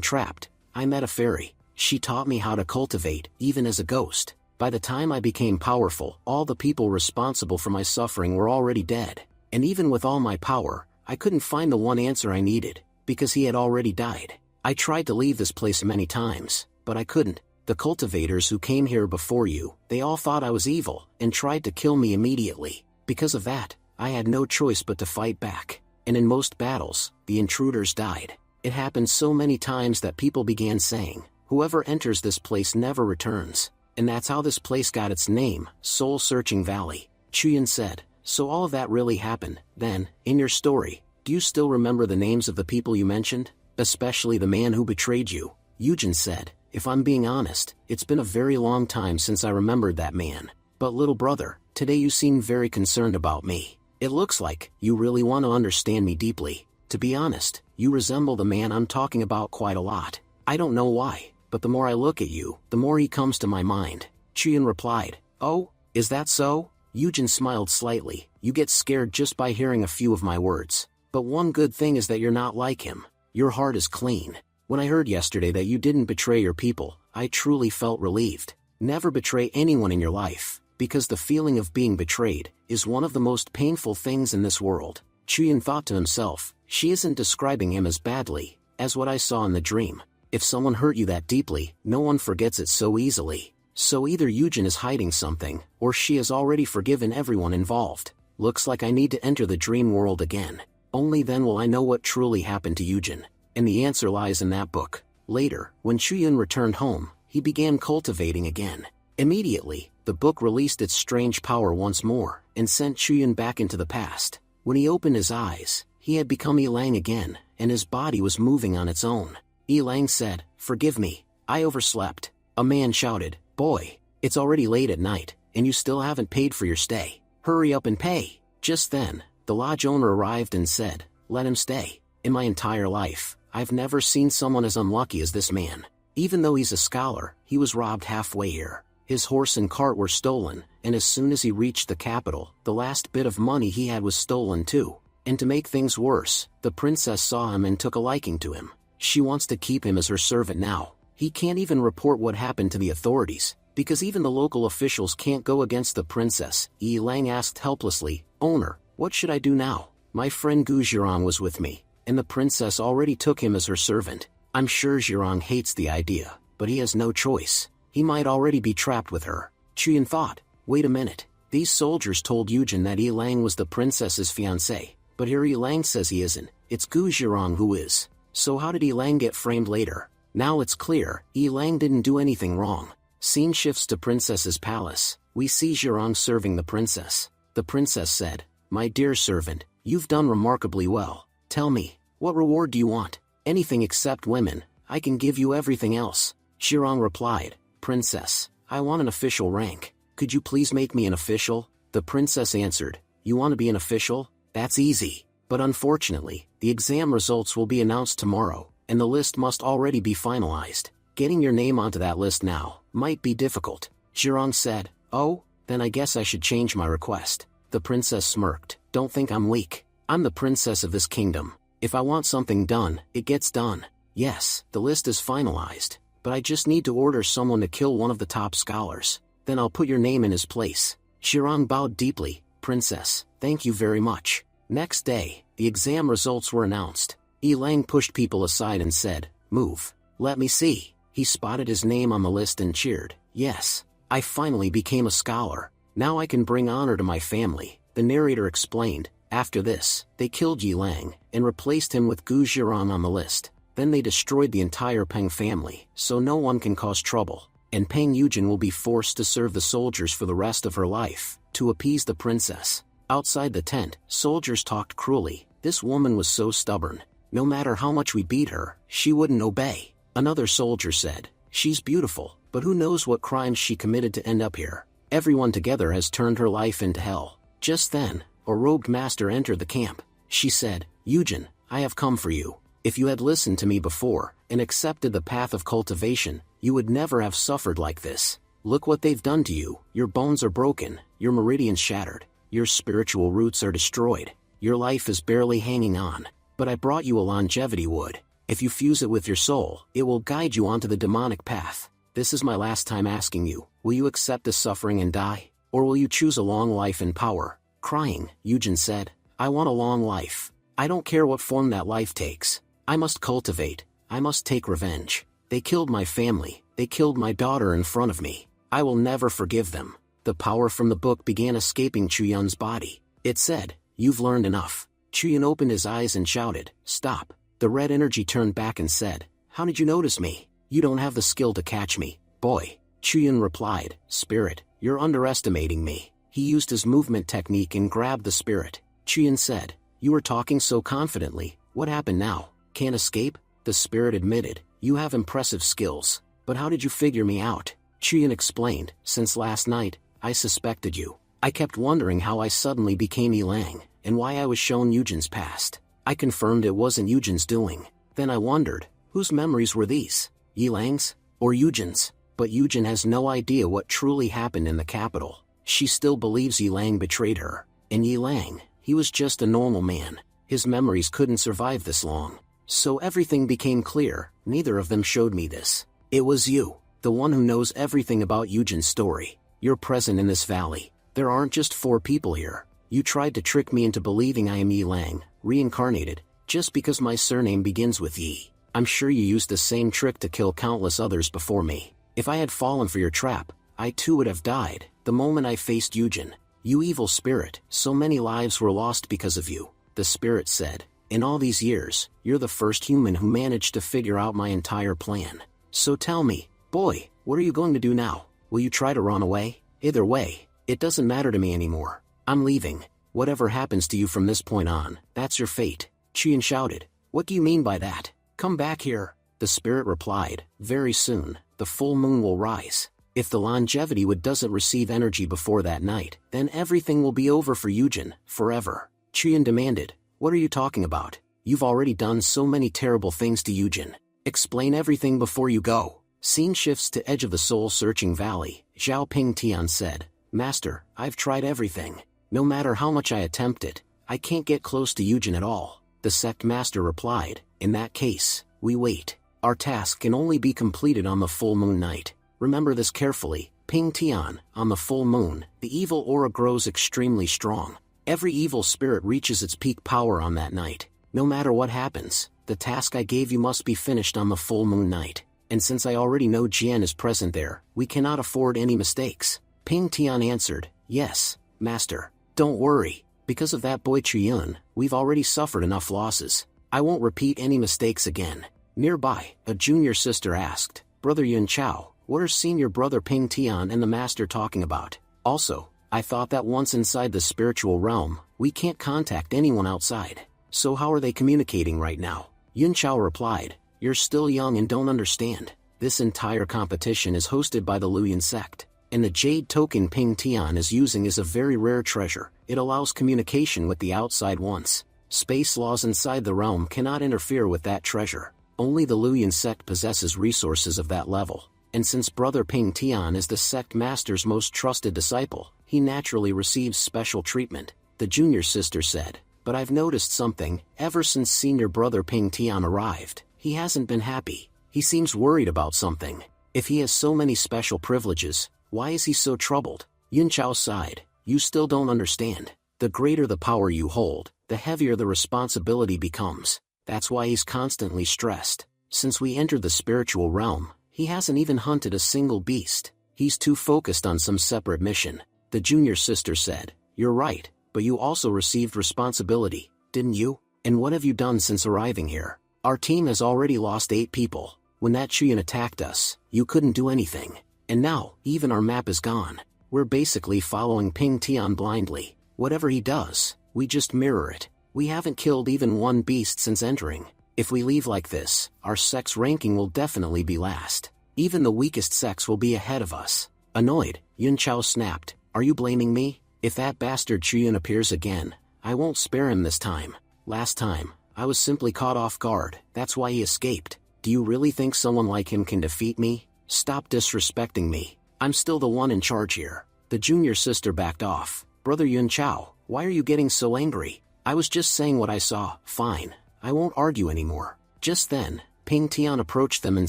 trapped, I met a fairy. She taught me how to cultivate, even as a ghost. By the time I became powerful, all the people responsible for my suffering were already dead. And even with all my power, I couldn't find the one answer I needed, because he had already died. I tried to leave this place many times, but I couldn't. The cultivators who came here before you, they all thought I was evil, and tried to kill me immediately. Because of that, I had no choice but to fight back. And in most battles, the intruders died. It happened so many times that people began saying, whoever enters this place never returns. And that's how this place got its name, Soul Searching Valley. Chuyin said, so all of that really happened, then, in your story, do you still remember the names of the people you mentioned? Especially the man who betrayed you? Yujin said, if I'm being honest, it's been a very long time since I remembered that man. But little brother, today you seem very concerned about me. It looks like you really want to understand me deeply. To be honest, you resemble the man I'm talking about quite a lot. I don't know why, but the more I look at you, the more he comes to my mind. Chuyin replied, oh, is that so? Yujin smiled slightly, you get scared just by hearing a few of my words. But one good thing is that you're not like him. Your heart is clean. When I heard yesterday that you didn't betray your people, I truly felt relieved. Never betray anyone in your life, because the feeling of being betrayed is one of the most painful things in this world. Chuyin thought to himself, she isn't describing him as badly, as what I saw in the dream. If someone hurt you that deeply, no one forgets it so easily. So either Yujin is hiding something, or she has already forgiven everyone involved. Looks like I need to enter the dream world again. Only then will I know what truly happened to Yujin. And the answer lies in that book. Later, when Chuyin returned home, he began cultivating again. Immediately, the book released its strange power once more, and sent Chuyin back into the past. When he opened his eyes, he had become Yilang again, and his body was moving on its own. Yilang said, forgive me, I overslept. A man shouted, boy, it's already late at night, and you still haven't paid for your stay. Hurry up and pay. Just then, the lodge owner arrived and said, let him stay. In my entire life, I've never seen someone as unlucky as this man. Even though he's a scholar, he was robbed halfway here. His horse and cart were stolen, and as soon as he reached the capital, the last bit of money he had was stolen too. And to make things worse, the princess saw him and took a liking to him. She wants to keep him as her servant now. He can't even report what happened to the authorities, because even the local officials can't go against the princess. Yilang asked helplessly, owner, what should I do now? My friend Gu Zhirong was with me, and the princess already took him as her servant. I'm sure Zhirong hates the idea, but he has no choice. He might already be trapped with her. Chuyin thought, wait a minute, these soldiers told Yujin that Yilang was the princess's fiancé, but here Yilang says he isn't. It's Gu Zhirong who is. So how did Yilang get framed later? Now it's clear, Yilang didn't do anything wrong. Scene shifts to princess's palace. We see Zhirong serving the princess. The princess said, my dear servant, you've done remarkably well. Tell me, what reward do you want? Anything except women. I can give you everything else. Zhirong replied, princess, I want an official rank. Could you please make me an official? The princess answered, you want to be an official? That's easy. But unfortunately, the exam results will be announced tomorrow, and the list must already be finalized. Getting your name onto that list now might be difficult. Zhirong said, oh, then I guess I should change my request. The princess smirked, don't think I'm weak. I'm the princess of this kingdom. If I want something done, it gets done. Yes, the list is finalized, but I just need to order someone to kill one of the top scholars. Then I'll put your name in his place. Zhirong bowed deeply, princess, thank you very much. Next day, the exam results were announced. Yilang pushed people aside and said, move. Let me see. He spotted his name on the list and cheered, yes, I finally became a scholar. Now I can bring honor to my family. The narrator explained, after this, they killed Yilang, and replaced him with Gu Zhirong on the list. Then they destroyed the entire Peng family, so no one can cause trouble. And Peng Yujin will be forced to serve the soldiers for the rest of her life, to appease the princess. Outside the tent, soldiers talked cruelly. This woman was so stubborn. No matter how much we beat her, she wouldn't obey. Another soldier said, she's beautiful, but who knows what crimes she committed to end up here. Everyone together has turned her life into hell. Just then, a robed master entered the camp. She said, Yujin, I have come for you. If you had listened to me before, and accepted the path of cultivation, you would never have suffered like this. Look what they've done to you. Your bones are broken, your meridians shattered. Your spiritual roots are destroyed. Your life is barely hanging on. But I brought you a longevity wood. If you fuse it with your soul, it will guide you onto the demonic path. This is my last time asking you, will you accept this suffering and die? Or will you choose a long life and power? Crying, Yujin said, I want a long life. I don't care what form that life takes. I must cultivate. I must take revenge. They killed my family. They killed my daughter in front of me. I will never forgive them. The power from the book began escaping Chuyun's body. It said, you've learned enough. Chuyun opened his eyes and shouted, stop. The red energy turned back and said, how did you notice me? You don't have the skill to catch me, boy. Chuyin replied, Spirit, you're underestimating me. He used his movement technique and grabbed the spirit. Chuyin said, You were talking so confidently, what happened now? Can't escape? The spirit admitted, You have impressive skills, but how did you figure me out? Chuyin explained, Since last night, I suspected you. I kept wondering how I suddenly became Yilang, and why I was shown Yujin's past. I confirmed it wasn't Yujin's doing. Then I wondered, whose memories were these? Yilang's? Or Yujin's? But Yujin has no idea what truly happened in the capital. She still believes Yilang betrayed her. And Yilang, he was just a normal man. His memories couldn't survive this long. So everything became clear, neither of them showed me this. It was you, the one who knows everything about Yujin's story. You're present in this valley. There aren't just 4 people here. You tried to trick me into believing I am Yilang, reincarnated, just because my surname begins with Yi. I'm sure you used the same trick to kill countless others before me. If I had fallen for your trap, I too would have died, the moment I faced Yujin. You evil spirit, so many lives were lost because of you, the spirit said. In all these years, you're the first human who managed to figure out my entire plan. So tell me, boy, what are you going to do now? Will you try to run away? Either way, it doesn't matter to me anymore. I'm leaving. Whatever happens to you from this point on, that's your fate. Chuyin shouted, What do you mean by that? Come back here. The spirit replied, Very soon, the full moon will rise. If the longevity wood doesn't receive energy before that night, then everything will be over for Yujin, forever. Chuyin demanded, What are you talking about? You've already done so many terrible things to Yujin. Explain everything before you go. Scene shifts to Edge of the Soul-Searching Valley. Zhao Ping Tian said, Master, I've tried everything. No matter how much I attempt it, I can't get close to Yujin at all. The sect master replied, In that case, we wait. Our task can only be completed on the full moon night. Remember this carefully, Ping Tian. On the full moon, the evil aura grows extremely strong. Every evil spirit reaches its peak power on that night. No matter what happens, the task I gave you must be finished on the full moon night. And since I already know Jian is present there, we cannot afford any mistakes. Ping Tian answered, Yes, Master. Don't worry, because of that boy Chuyun, we've already suffered enough losses. I won't repeat any mistakes again. Nearby, a junior sister asked, Brother Yun Chao, what are senior brother Ping Tian and the master talking about? Also, I thought that once inside the spiritual realm, we can't contact anyone outside. So how are they communicating right now? Yun Chao replied, You're still young and don't understand. This entire competition is hosted by the Luyan sect. And the jade token Ping Tian is using is a very rare treasure. It allows communication with the outside once. Space laws inside the realm cannot interfere with that treasure. Only the Luyan sect possesses resources of that level. And since Brother Ping Tian is the sect master's most trusted disciple, he naturally receives special treatment, the junior sister said. But I've noticed something. Ever since senior brother Ping Tian arrived, he hasn't been happy. He seems worried about something. If he has so many special privileges, why is he so troubled? Yun Chao sighed. You still don't understand. The greater the power you hold, the heavier the responsibility becomes. That's why he's constantly stressed. Since we entered the spiritual realm, he hasn't even hunted a single beast. He's too focused on some separate mission. The junior sister said, You're right, but you also received responsibility, didn't you? And what have you done since arriving here? Our team has already lost 8 people. When that Chuyin attacked us, you couldn't do anything. And now, even our map is gone. We're basically following Ping Tian blindly. Whatever he does, we just mirror it. We haven't killed even one beast since entering. If we leave like this, our sect's ranking will definitely be last. Even the weakest sects will be ahead of us. Annoyed, Yun Chao snapped, Are you blaming me? If that bastard Chuyin appears again, I won't spare him this time. Last time, I was simply caught off guard, that's why he escaped. Do you really think someone like him can defeat me? Stop disrespecting me. I'm still the one in charge here. The junior sister backed off. Brother Yun Chao, why are you getting so angry? I was just saying what I saw. Fine. I won't argue anymore. Just then, Ping Tian approached them and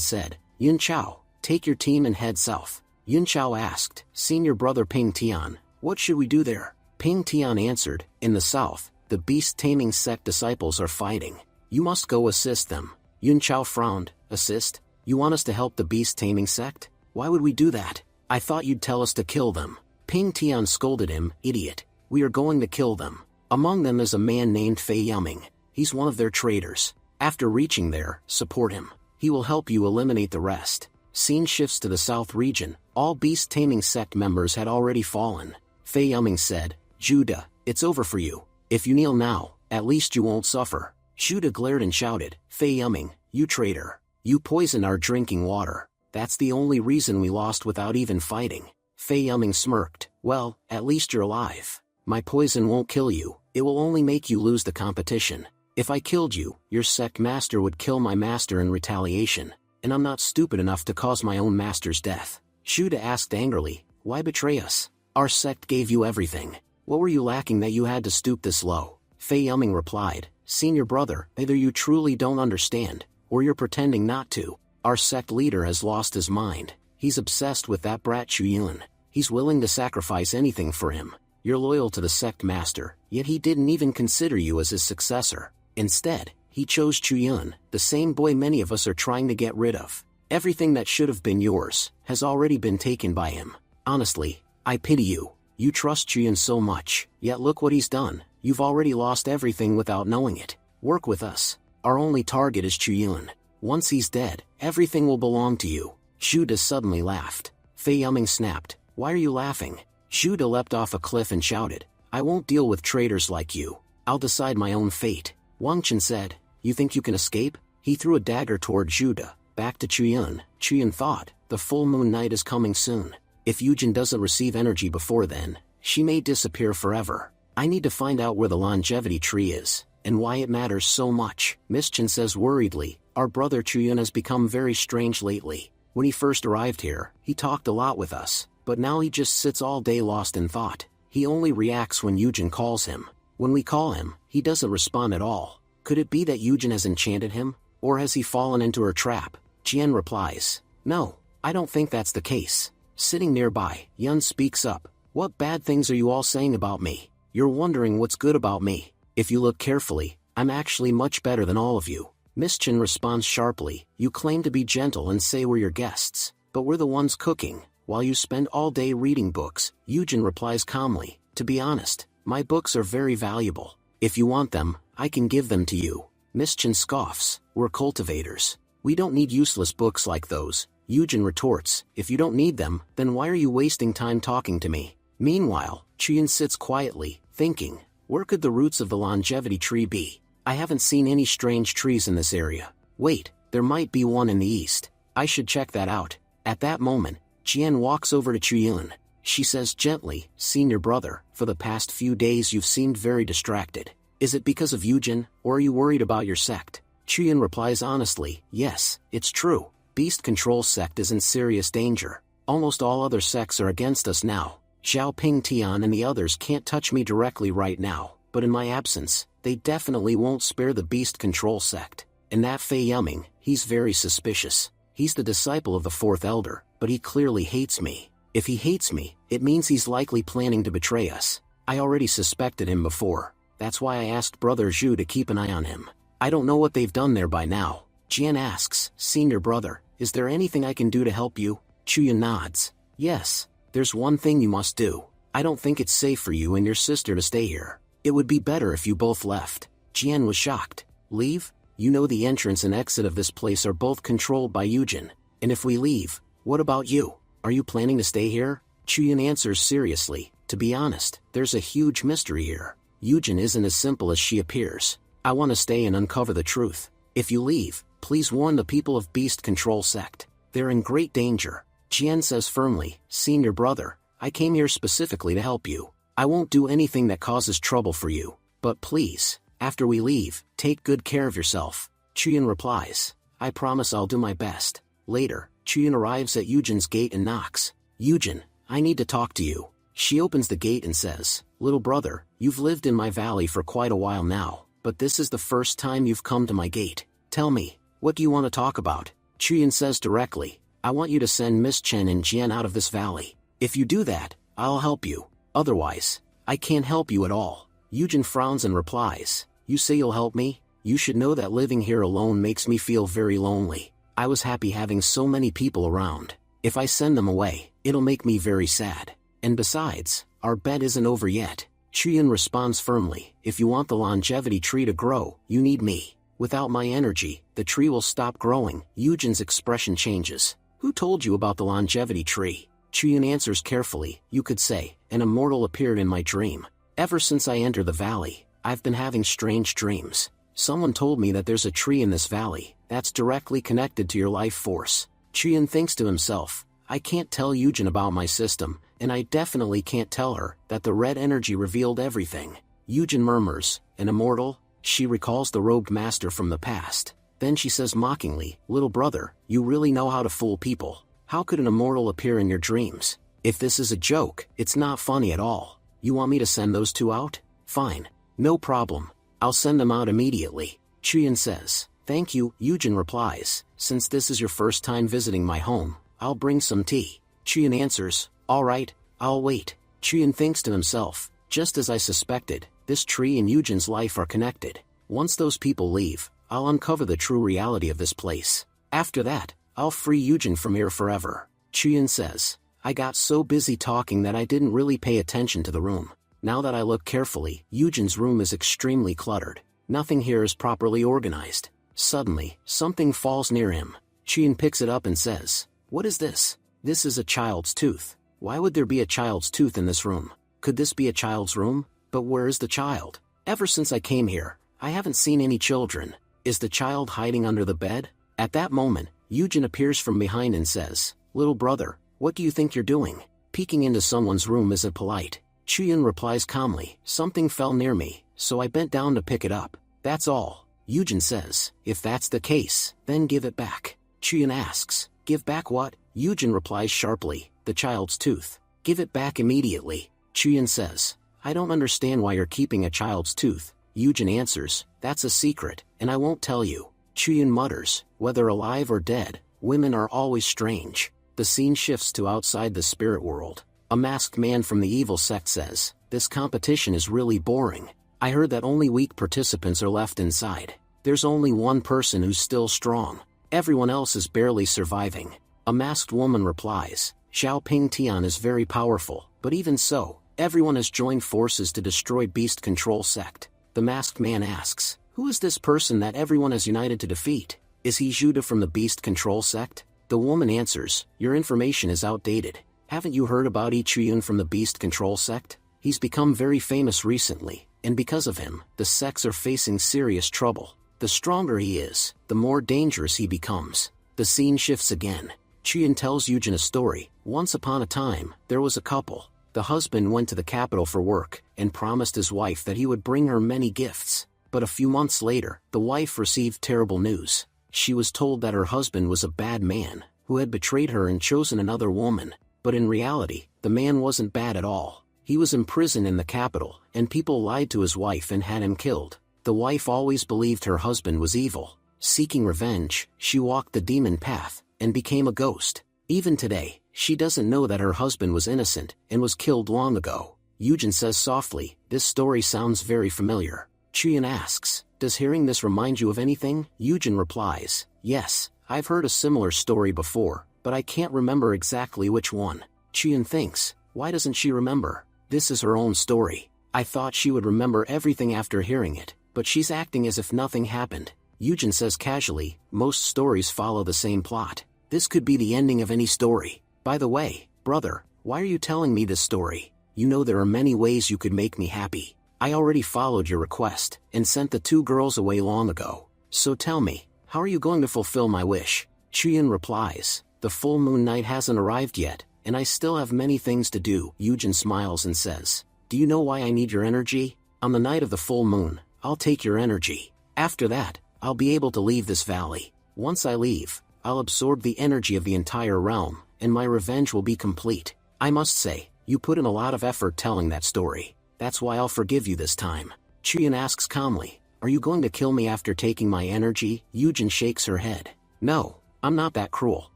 said, Yun Chao, take your team and head south. Yun Chao asked, Senior brother Ping Tian, what should we do there? Ping Tian answered, In the south, the beast-taming sect disciples are fighting. You must go assist them. Yun Chao frowned. Assist? You want us to help the beast-taming sect? Why would we do that? I thought you'd tell us to kill them. Ping Tian scolded him, Idiot. We are going to kill them. Among them is a man named Fei Yuming. He's one of their traitors. After reaching there, support him. He will help you eliminate the rest. Scene shifts to the south region. All beast taming sect members had already fallen. Fei Yuming said, Judah, it's over for you. If you kneel now, at least you won't suffer. Judah glared and shouted, Fei Yuming, you traitor. You poisoned our drinking water. That's the only reason we lost without even fighting. Fei Yuming smirked, well, at least you're alive. My poison won't kill you, it will only make you lose the competition. If I killed you, your sect master would kill my master in retaliation, and I'm not stupid enough to cause my own master's death. Judah asked angrily, why betray us? Our sect gave you everything. What were you lacking that you had to stoop this low? Fei Yuming replied, Senior brother, either you truly don't understand, or you're pretending not to. Our sect leader has lost his mind. He's obsessed with that brat Chuyun. He's willing to sacrifice anything for him. You're loyal to the sect master, yet he didn't even consider you as his successor. Instead, he chose Chuyun, the same boy many of us are trying to get rid of. Everything that should have been yours has already been taken by him. Honestly, I pity you. You trust Chuyun so much, yet look what he's done. You've already lost everything without knowing it. Work with us. Our only target is Chuyun. Once he's dead, everything will belong to you. Judah suddenly laughed. Fei Yuming snapped, why are you laughing? Judah leapt off a cliff and shouted, I won't deal with traitors like you. I'll decide my own fate. Wang Chen said, you think you can escape? He threw a dagger toward Judah. Back to Chuyun. Chuyun thought, the full moon night is coming soon. If Yujin doesn't receive energy before then, she may disappear forever. I need to find out where the longevity tree is, and why it matters so much. Miss Chen says worriedly, our brother Chuyun has become very strange lately. When he first arrived here, he talked a lot with us, but now he just sits all day lost in thought. He only reacts when Yujin calls him. When we call him, he doesn't respond at all. Could it be that Yujin has enchanted him? Or has he fallen into her trap? Jian replies, no, I don't think that's the case. Sitting nearby, Yun speaks up, what bad things are you all saying about me? You're wondering what's good about me. If you look carefully, I'm actually much better than all of you. Miss Chen responds sharply, you claim to be gentle and say we're your guests, but we're the ones cooking, while you spend all day reading books. Yujin replies calmly, to be honest, my books are very valuable. If you want them, I can give them to you. Miss Chen scoffs, we're cultivators. We don't need useless books like those. Yujin retorts, if you don't need them, then why are you wasting time talking to me? Meanwhile, Chuyun sits quietly, thinking, where could the roots of the longevity tree be? I haven't seen any strange trees in this area. Wait, there might be one in the east. I should check that out. At that moment, Jian walks over to Chuyun. She says gently, Senior brother, for the past few days you've seemed very distracted. Is it because of Yujin, or are you worried about your sect? Chuyun replies honestly, yes, it's true. Beast Control sect is in serious danger. Almost all other sects are against us now. Xiao Ping Tian and the others can't touch me directly right now, but in my absence, they definitely won't spare the Beast Control sect. And that Fei Yuming, he's very suspicious. He's the disciple of the fourth elder, but he clearly hates me. If he hates me, it means he's likely planning to betray us. I already suspected him before. That's why I asked Brother Zhu to keep an eye on him. I don't know what they've done there by now. Jian asks, Senior brother, is there anything I can do to help you? Chuyun nods. Yes, there's one thing you must do. I don't think it's safe for you and your sister to stay here. It would be better if you both left. Jian was shocked. Leave? You know the entrance and exit of this place are both controlled by Yujin. And if we leave, what about you? Are you planning to stay here? Chuyun answers seriously, to be honest, there's a huge mystery here. Yujin isn't as simple as she appears. I want to stay and uncover the truth. If you leave, please warn the people of Beast Control sect. They're in great danger. Jian says firmly, Senior brother, I came here specifically to help you. I won't do anything that causes trouble for you. But please, after we leave, take good care of yourself. Chuyun replies, I promise I'll do my best. Later, Chuyun arrives at Yujin's gate and knocks. Yujin, I need to talk to you. She opens the gate and says, Little brother, you've lived in my valley for quite a while now, but this is the first time you've come to my gate. Tell me, what do you want to talk about? Chuyun says directly, I want you to send Miss Chen and Jian out of this valley. If you do that, I'll help you. Otherwise, I can't help you at all. Yujin frowns and replies, You say you'll help me? You should know that living here alone makes me feel very lonely. I was happy having so many people around. If I send them away, it'll make me very sad. And besides, our bet isn't over yet. Chuyun responds firmly, if you want the longevity tree to grow, you need me. Without my energy, the tree will stop growing. Yujin's expression changes. Who told you about the longevity tree? Chiyun answers carefully, you could say, an immortal appeared in my dream. Ever since I entered the valley, I've been having strange dreams. Someone told me that there's a tree in this valley that's directly connected to your life force. Chiyun thinks to himself, I can't tell Yujin about my system, and I definitely can't tell her that the red energy revealed everything. Yujin murmurs, an immortal? She recalls the robed master from the past. Then she says mockingly, little brother, you really know how to fool people. How could an immortal appear in your dreams? If this is a joke, it's not funny at all. You want me to send those two out? Fine. No problem. I'll send them out immediately. Chiyun says, thank you. Yujin replies, since this is your first time visiting my home, I'll bring some tea. Chiyun answers, all right, I'll wait. Chiyun thinks to himself, just as I suspected, this tree and Yujin's life are connected. Once those people leave, I'll uncover the true reality of this place. After that, I'll free Yujin from here forever. Chiyun says, I got so busy talking that I didn't really pay attention to the room. Now that I look carefully, Yujin's room is extremely cluttered. Nothing here is properly organized. Suddenly, something falls near him. Chiyun picks it up and says, what is this? This is a child's tooth. Why would there be a child's tooth in this room? Could this be a child's room? But where is the child? Ever since I came here, I haven't seen any children. Is the child hiding under the bed? At that moment, Yujin appears from behind and says, little brother, what do you think you're doing? Peeking into someone's room isn't polite. Chiyun replies calmly, something fell near me, so I bent down to pick it up. That's all. Yujin says, if that's the case, then give it back. Chiyun asks, give back what? Yujin replies sharply, the child's tooth. Give it back immediately. Chiyun says, I don't understand why you're keeping a child's tooth. Yujin answers, that's a secret, and I won't tell you. Chiyun mutters, whether alive or dead, women are always strange. The scene shifts to outside the spirit world. A masked man from the evil sect says, this competition is really boring. I heard that only weak participants are left inside. There's only one person who's still strong. Everyone else is barely surviving. A masked woman replies, Xiao Ping Tian is very powerful, but even so, everyone has joined forces to destroy Beast Control Sect. The masked man asks, who is this person that everyone has united to defeat? Is he Judah from the Beast Control Sect? The woman answers, your information is outdated. Haven't you heard about Chiyun from the Beast Control Sect? He's become very famous recently, and because of him, the sects are facing serious trouble. The stronger he is, the more dangerous he becomes. The scene shifts again. Chiyun tells Yujin a story. Once upon a time, there was a couple. The husband went to the capital for work, and promised his wife that he would bring her many gifts. But a few months later, the wife received terrible news. She was told that her husband was a bad man, who had betrayed her and chosen another woman. But in reality, the man wasn't bad at all. He was imprisoned in the capital, and people lied to his wife and had him killed. The wife always believed her husband was evil. Seeking revenge, she walked the demon path, and became a ghost. Even today, she doesn't know that her husband was innocent, and was killed long ago. Yujin says softly, this story sounds very familiar. Chiyun asks, does hearing this remind you of anything? Yujin replies, yes, I've heard a similar story before, but I can't remember exactly which one. Chiyun thinks, why doesn't she remember? This is her own story. I thought she would remember everything after hearing it, but she's acting as if nothing happened. Yujin says casually, most stories follow the same plot. This could be the ending of any story. By the way, brother, why are you telling me this story? You know there are many ways you could make me happy. I already followed your request, and sent the two girls away long ago. So tell me, how are you going to fulfill my wish? Chiyun replies, the full moon night hasn't arrived yet, and I still have many things to do. Yujin smiles and says, do you know why I need your energy? On the night of the full moon, I'll take your energy. After that, I'll be able to leave this valley. Once I leave, I'll absorb the energy of the entire realm, and my revenge will be complete. I must say, you put in a lot of effort telling that story. That's why I'll forgive you this time. Chiyun asks calmly, are you going to kill me after taking my energy? Yujin shakes her head. No, I'm not that cruel.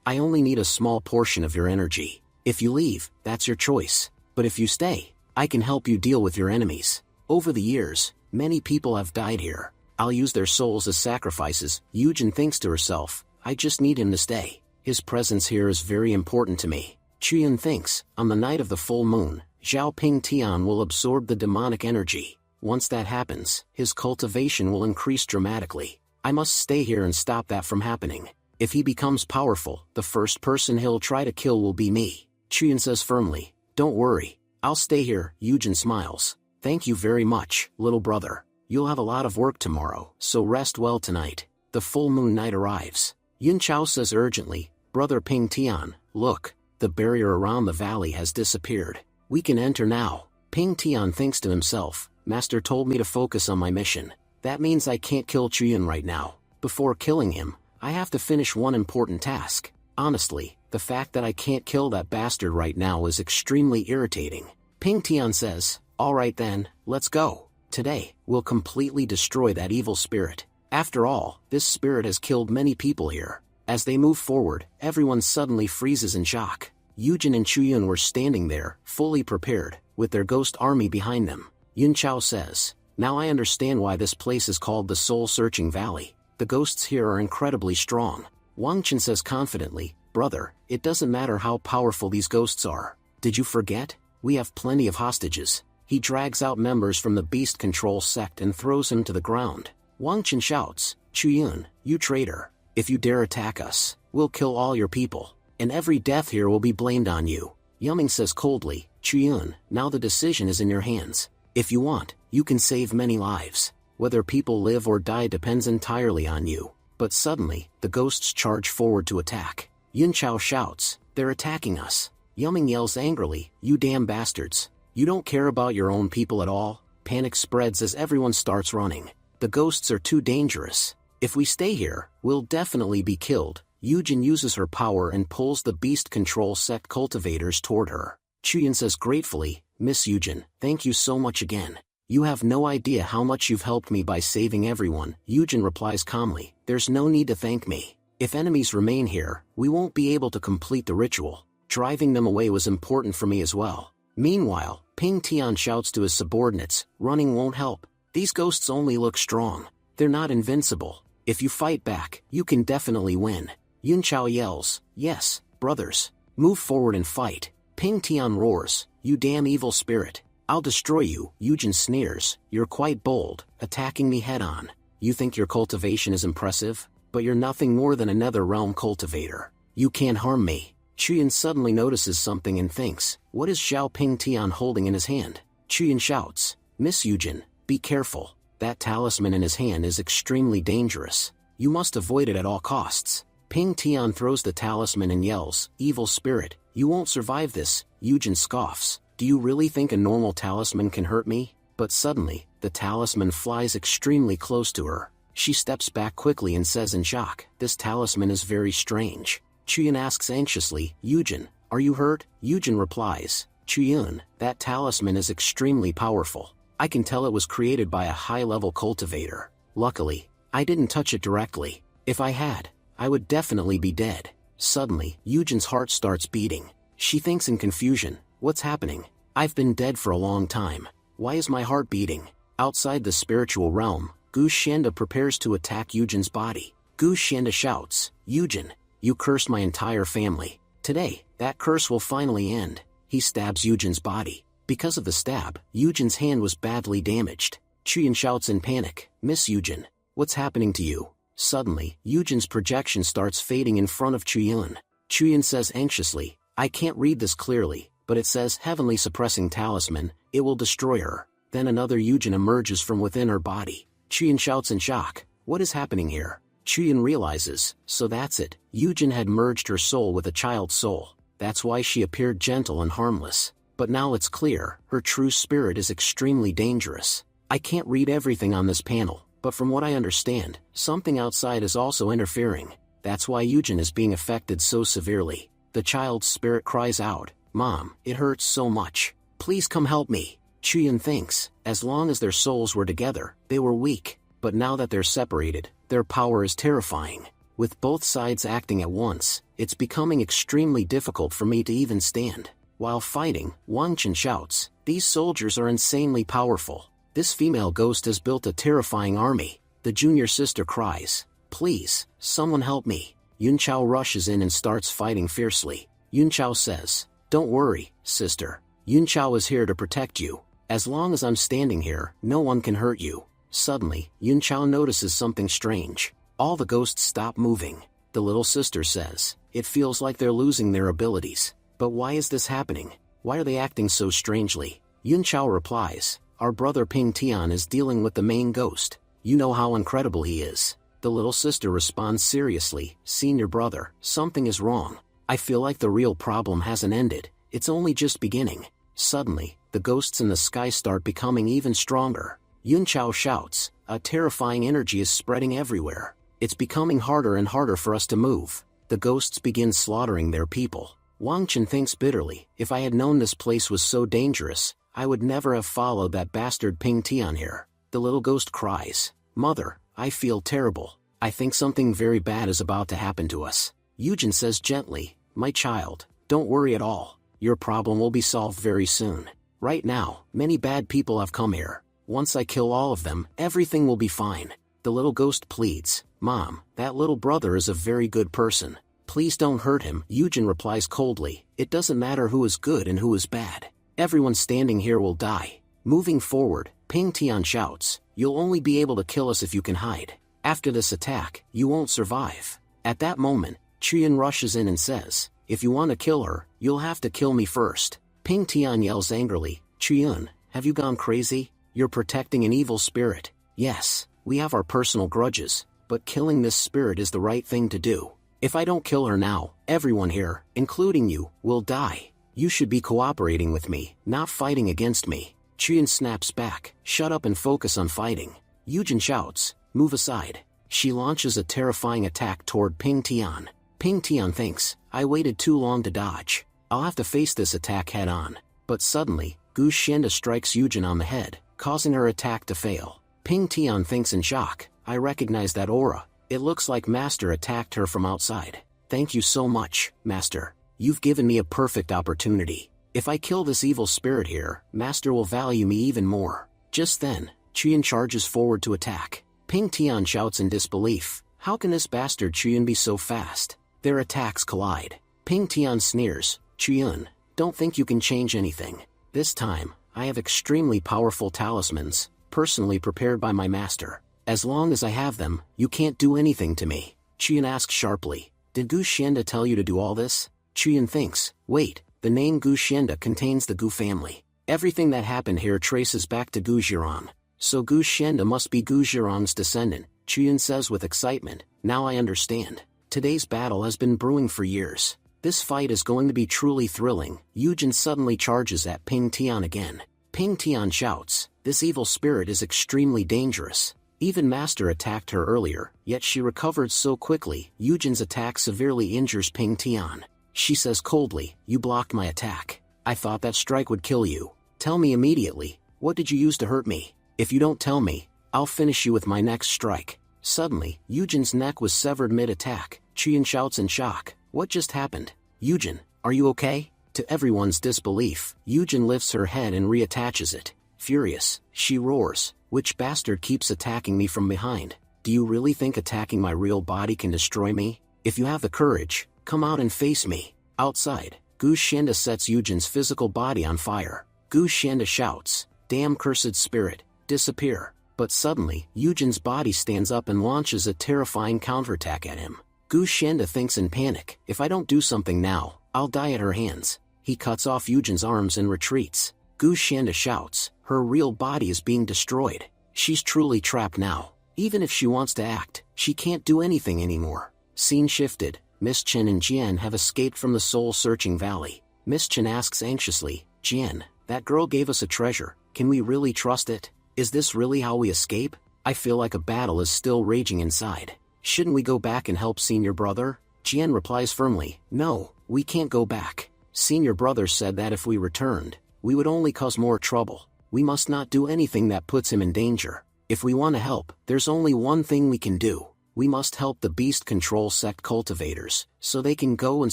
I only need a small portion of your energy. If you leave, that's your choice. But if you stay, I can help you deal with your enemies. Over the years, many people have died here. I'll use their souls as sacrifices. Yujin thinks to herself, I just need him to stay. His presence here is very important to me. Chiyun thinks, on the night of the full moon, Xiao Ping Tian will absorb the demonic energy. Once that happens, his cultivation will increase dramatically. I must stay here and stop that from happening. If he becomes powerful, the first person he'll try to kill will be me. Chiyun says firmly. Don't worry, I'll stay here. Yujin smiles. Thank you very much, little brother. You'll have a lot of work tomorrow, so rest well tonight. The full moon night arrives. Yun Chao says urgently, Brother Ping Tian, look, the barrier around the valley has disappeared. We can enter now. Ping Tian thinks to himself, Master told me to focus on my mission. That means I can't kill Chiyun right now. Before killing him, I have to finish one important task. Honestly, the fact that I can't kill that bastard right now is extremely irritating. Ping Tian says, alright then, let's go. Today, we'll completely destroy that evil spirit. After all, this spirit has killed many people here. As they move forward, everyone suddenly freezes in shock. Yujin and Chuyun were standing there, fully prepared, with their ghost army behind them. Yun Chao says, now I understand why this place is called the Soul-Searching Valley. The ghosts here are incredibly strong. Wang Chen says confidently, Brother, it doesn't matter how powerful these ghosts are. Did you forget? We have plenty of hostages. He drags out members from the beast control sect and throws him to the ground. Wang Chen shouts, Chuyun, you traitor. If you dare attack us, we'll kill all your people, and every death here will be blamed on you. Yuming says coldly, Chuyun, now the decision is in your hands. If you want, you can save many lives. Whether people live or die depends entirely on you. But suddenly, the ghosts charge forward to attack. Yun Chao shouts, they're attacking us. Yuming yells angrily, you damn bastards. You don't care about your own people at all? Panic spreads as everyone starts running. The ghosts are too dangerous. If we stay here, we'll definitely be killed. Yujin uses her power and pulls the beast control sect cultivators toward her. Chuyun says gratefully, Miss Yujin, thank you so much again. You have no idea how much you've helped me by saving everyone. Yujin replies calmly, there's no need to thank me. If enemies remain here, we won't be able to complete the ritual. Driving them away was important for me as well. Meanwhile, Ping Tian shouts to his subordinates, running won't help. These ghosts only look strong. They're not invincible. If you fight back, you can definitely win. Yun Chao yells, yes, brothers. Move forward and fight. Ping Tian roars, you damn evil spirit. I'll destroy you. Yujin sneers, you're quite bold, attacking me head-on. You think your cultivation is impressive? But you're nothing more than another realm cultivator. You can't harm me. Chuyun suddenly notices something and thinks, what is Xiao Ping Tian holding in his hand? Chuyun shouts, Miss Yujin, be careful. That talisman in his hand is extremely dangerous. You must avoid it at all costs. Ping Tian throws the talisman and yells, evil spirit, you won't survive this. Yujin scoffs, do you really think a normal talisman can hurt me? But suddenly, the talisman flies extremely close to her. She steps back quickly and says in shock, this talisman is very strange. Chuyun asks anxiously, Yujin, are you hurt? Yujin replies, Chuyun, that talisman is extremely powerful. I can tell it was created by a high-level cultivator. Luckily, I didn't touch it directly. If I had, I would definitely be dead. Suddenly, Yujin's heart starts beating. She thinks in confusion, what's happening? I've been dead for a long time. Why is my heart beating? Outside the spiritual realm, Gu Xianda prepares to attack Yujin's body. Gu Xianda shouts, Yujin, you cursed my entire family. Today, that curse will finally end. He stabs Yujin's body. Because of the stab, Yujin's hand was badly damaged. Chuyun shouts in panic, Miss Yujin, what's happening to you? Suddenly, Yujin's projection starts fading in front of Chuyun. Chuyun says anxiously, I can't read this clearly, but it says heavenly suppressing talisman, it will destroy her. Then another Yujin emerges from within her body. Chuyun shouts in shock, what is happening here? Chuyun realizes, so that's it, Yujin had merged her soul with a child's soul. That's why she appeared gentle and harmless. But now it's clear, her true spirit is extremely dangerous. I can't read everything on this panel, but from what I understand, something outside is also interfering. That's why Yujin is being affected so severely. The child's spirit cries out, Mom, it hurts so much. Please come help me. Chuyun thinks, as long as their souls were together, they were weak, but now that they're separated, their power is terrifying. With both sides acting at once, it's becoming extremely difficult for me to even stand. While fighting, Wang Chen shouts, these soldiers are insanely powerful. This female ghost has built a terrifying army. The junior sister cries, please, someone help me. Yun Chao rushes in and starts fighting fiercely. Yun Chao says, don't worry, sister. Yun Chao is here to protect you. As long as I'm standing here, no one can hurt you. Suddenly, Yun Chao notices something strange. All the ghosts stop moving. The little sister says, it feels like they're losing their abilities. But why is this happening? Why are they acting so strangely? Yun Chao replies, our brother Ping Tian is dealing with the main ghost. You know how incredible he is. The little sister responds seriously, senior brother, something is wrong. I feel like the real problem hasn't ended, it's only just beginning. Suddenly, the ghosts in the sky start becoming even stronger. Yun Chao shouts, a terrifying energy is spreading everywhere. It's becoming harder and harder for us to move. The ghosts begin slaughtering their people. Wang Chen thinks bitterly, if I had known this place was so dangerous, I would never have followed that bastard Ping Tian here. The little ghost cries, Mother, I feel terrible. I think something very bad is about to happen to us. Yujin says gently, my child, don't worry at all. Your problem will be solved very soon. Right now, many bad people have come here. Once I kill all of them, everything will be fine. The little ghost pleads, Mom, that little brother is a very good person. Please don't hurt him. Yujin replies coldly, it doesn't matter who is good and who is bad. Everyone standing here will die. Moving forward, Ping Tian shouts, you'll only be able to kill us if you can hide. After this attack, you won't survive. At that moment, Chiyun rushes in and says, if you want to kill her, you'll have to kill me first. Ping Tian yells angrily, Chiyun, have you gone crazy? You're protecting an evil spirit. Yes, we have our personal grudges, but killing this spirit is the right thing to do. If I don't kill her now, everyone here, including you, will die. You should be cooperating with me, not fighting against me. Chiyun snaps back, shut up and focus on fighting. Yujin shouts, move aside. She launches a terrifying attack toward Ping Tian. Ping Tian thinks, I waited too long to dodge. I'll have to face this attack head on. But suddenly, Gu Xianda strikes Yujin on the head, causing her attack to fail. Ping Tian thinks in shock, I recognize that aura. It looks like Master attacked her from outside. Thank you so much, Master. You've given me a perfect opportunity. If I kill this evil spirit here, Master will value me even more. Just then, Chiyun charges forward to attack. Ping Tian shouts in disbelief, how can this bastard Chiyun be so fast? Their attacks collide. Ping Tian sneers, Chiyun, don't think you can change anything. This time, I have extremely powerful talismans, personally prepared by my master. As long as I have them, you can't do anything to me. Chiyun asks sharply, did Gu Xianda tell you to do all this? Chiyun thinks, wait, the name Gu Xianda contains the Gu family. Everything that happened here traces back to Gu Jiran. So Gu Xianda must be Gu Jiran's descendant, Chiyun says with excitement, now I understand. Today's battle has been brewing for years. This fight is going to be truly thrilling. Yujin suddenly charges at Ping Tian again. Ping Tian shouts, this evil spirit is extremely dangerous. Even Master attacked her earlier, yet she recovered so quickly. Yujin's attack severely injures Ping Tian. She says coldly, you blocked my attack. I thought that strike would kill you. Tell me immediately, what did you use to hurt me? If you don't tell me, I'll finish you with my next strike. Suddenly, Yujin's neck was severed mid-attack. Chiyun shouts in shock, what just happened? Yujin, are you okay? To everyone's disbelief, Yujin lifts her head and reattaches it. Furious, she roars, which bastard keeps attacking me from behind? Do you really think attacking my real body can destroy me? If you have the courage, come out and face me. Outside, Gu Xianda sets Yujin's physical body on fire. Gu Xianda shouts, damn cursed spirit, disappear. But suddenly, Yujin's body stands up and launches a terrifying counterattack at him. Gu Xianda thinks in panic, if I don't do something now, I'll die at her hands. He cuts off Yujin's arms and retreats. Gu Xianda shouts, her real body is being destroyed. She's truly trapped now. Even if she wants to act, she can't do anything anymore. Scene shifted. Miss Chen and Jian have escaped from the soul-searching valley. Miss Chen asks anxiously, Jian, that girl gave us a treasure. Can we really trust it? Is this really how we escape? I feel like a battle is still raging inside. Shouldn't we go back and help senior brother? Jian replies firmly, no, we can't go back. Senior brother said that if we returned, we would only cause more trouble. We must not do anything that puts him in danger. If we want to help, there's only one thing we can do. We must help the beast control sect cultivators, so they can go and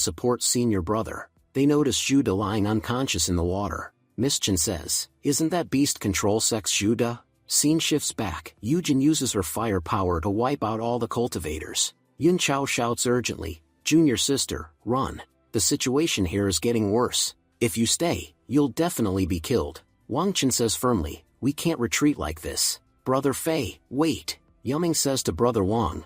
support senior brother. They notice Judah lying unconscious in the water. Miss Chen says, isn't that beast control sect's Judah? Scene shifts back. Yujin uses her fire power to wipe out all the cultivators. Yun Chao shouts urgently, junior sister, run. The situation here is getting worse. If you stay, you'll definitely be killed. Wang Chen says firmly, we can't retreat like this. Brother Fei, wait. Yuming says to Brother Wang,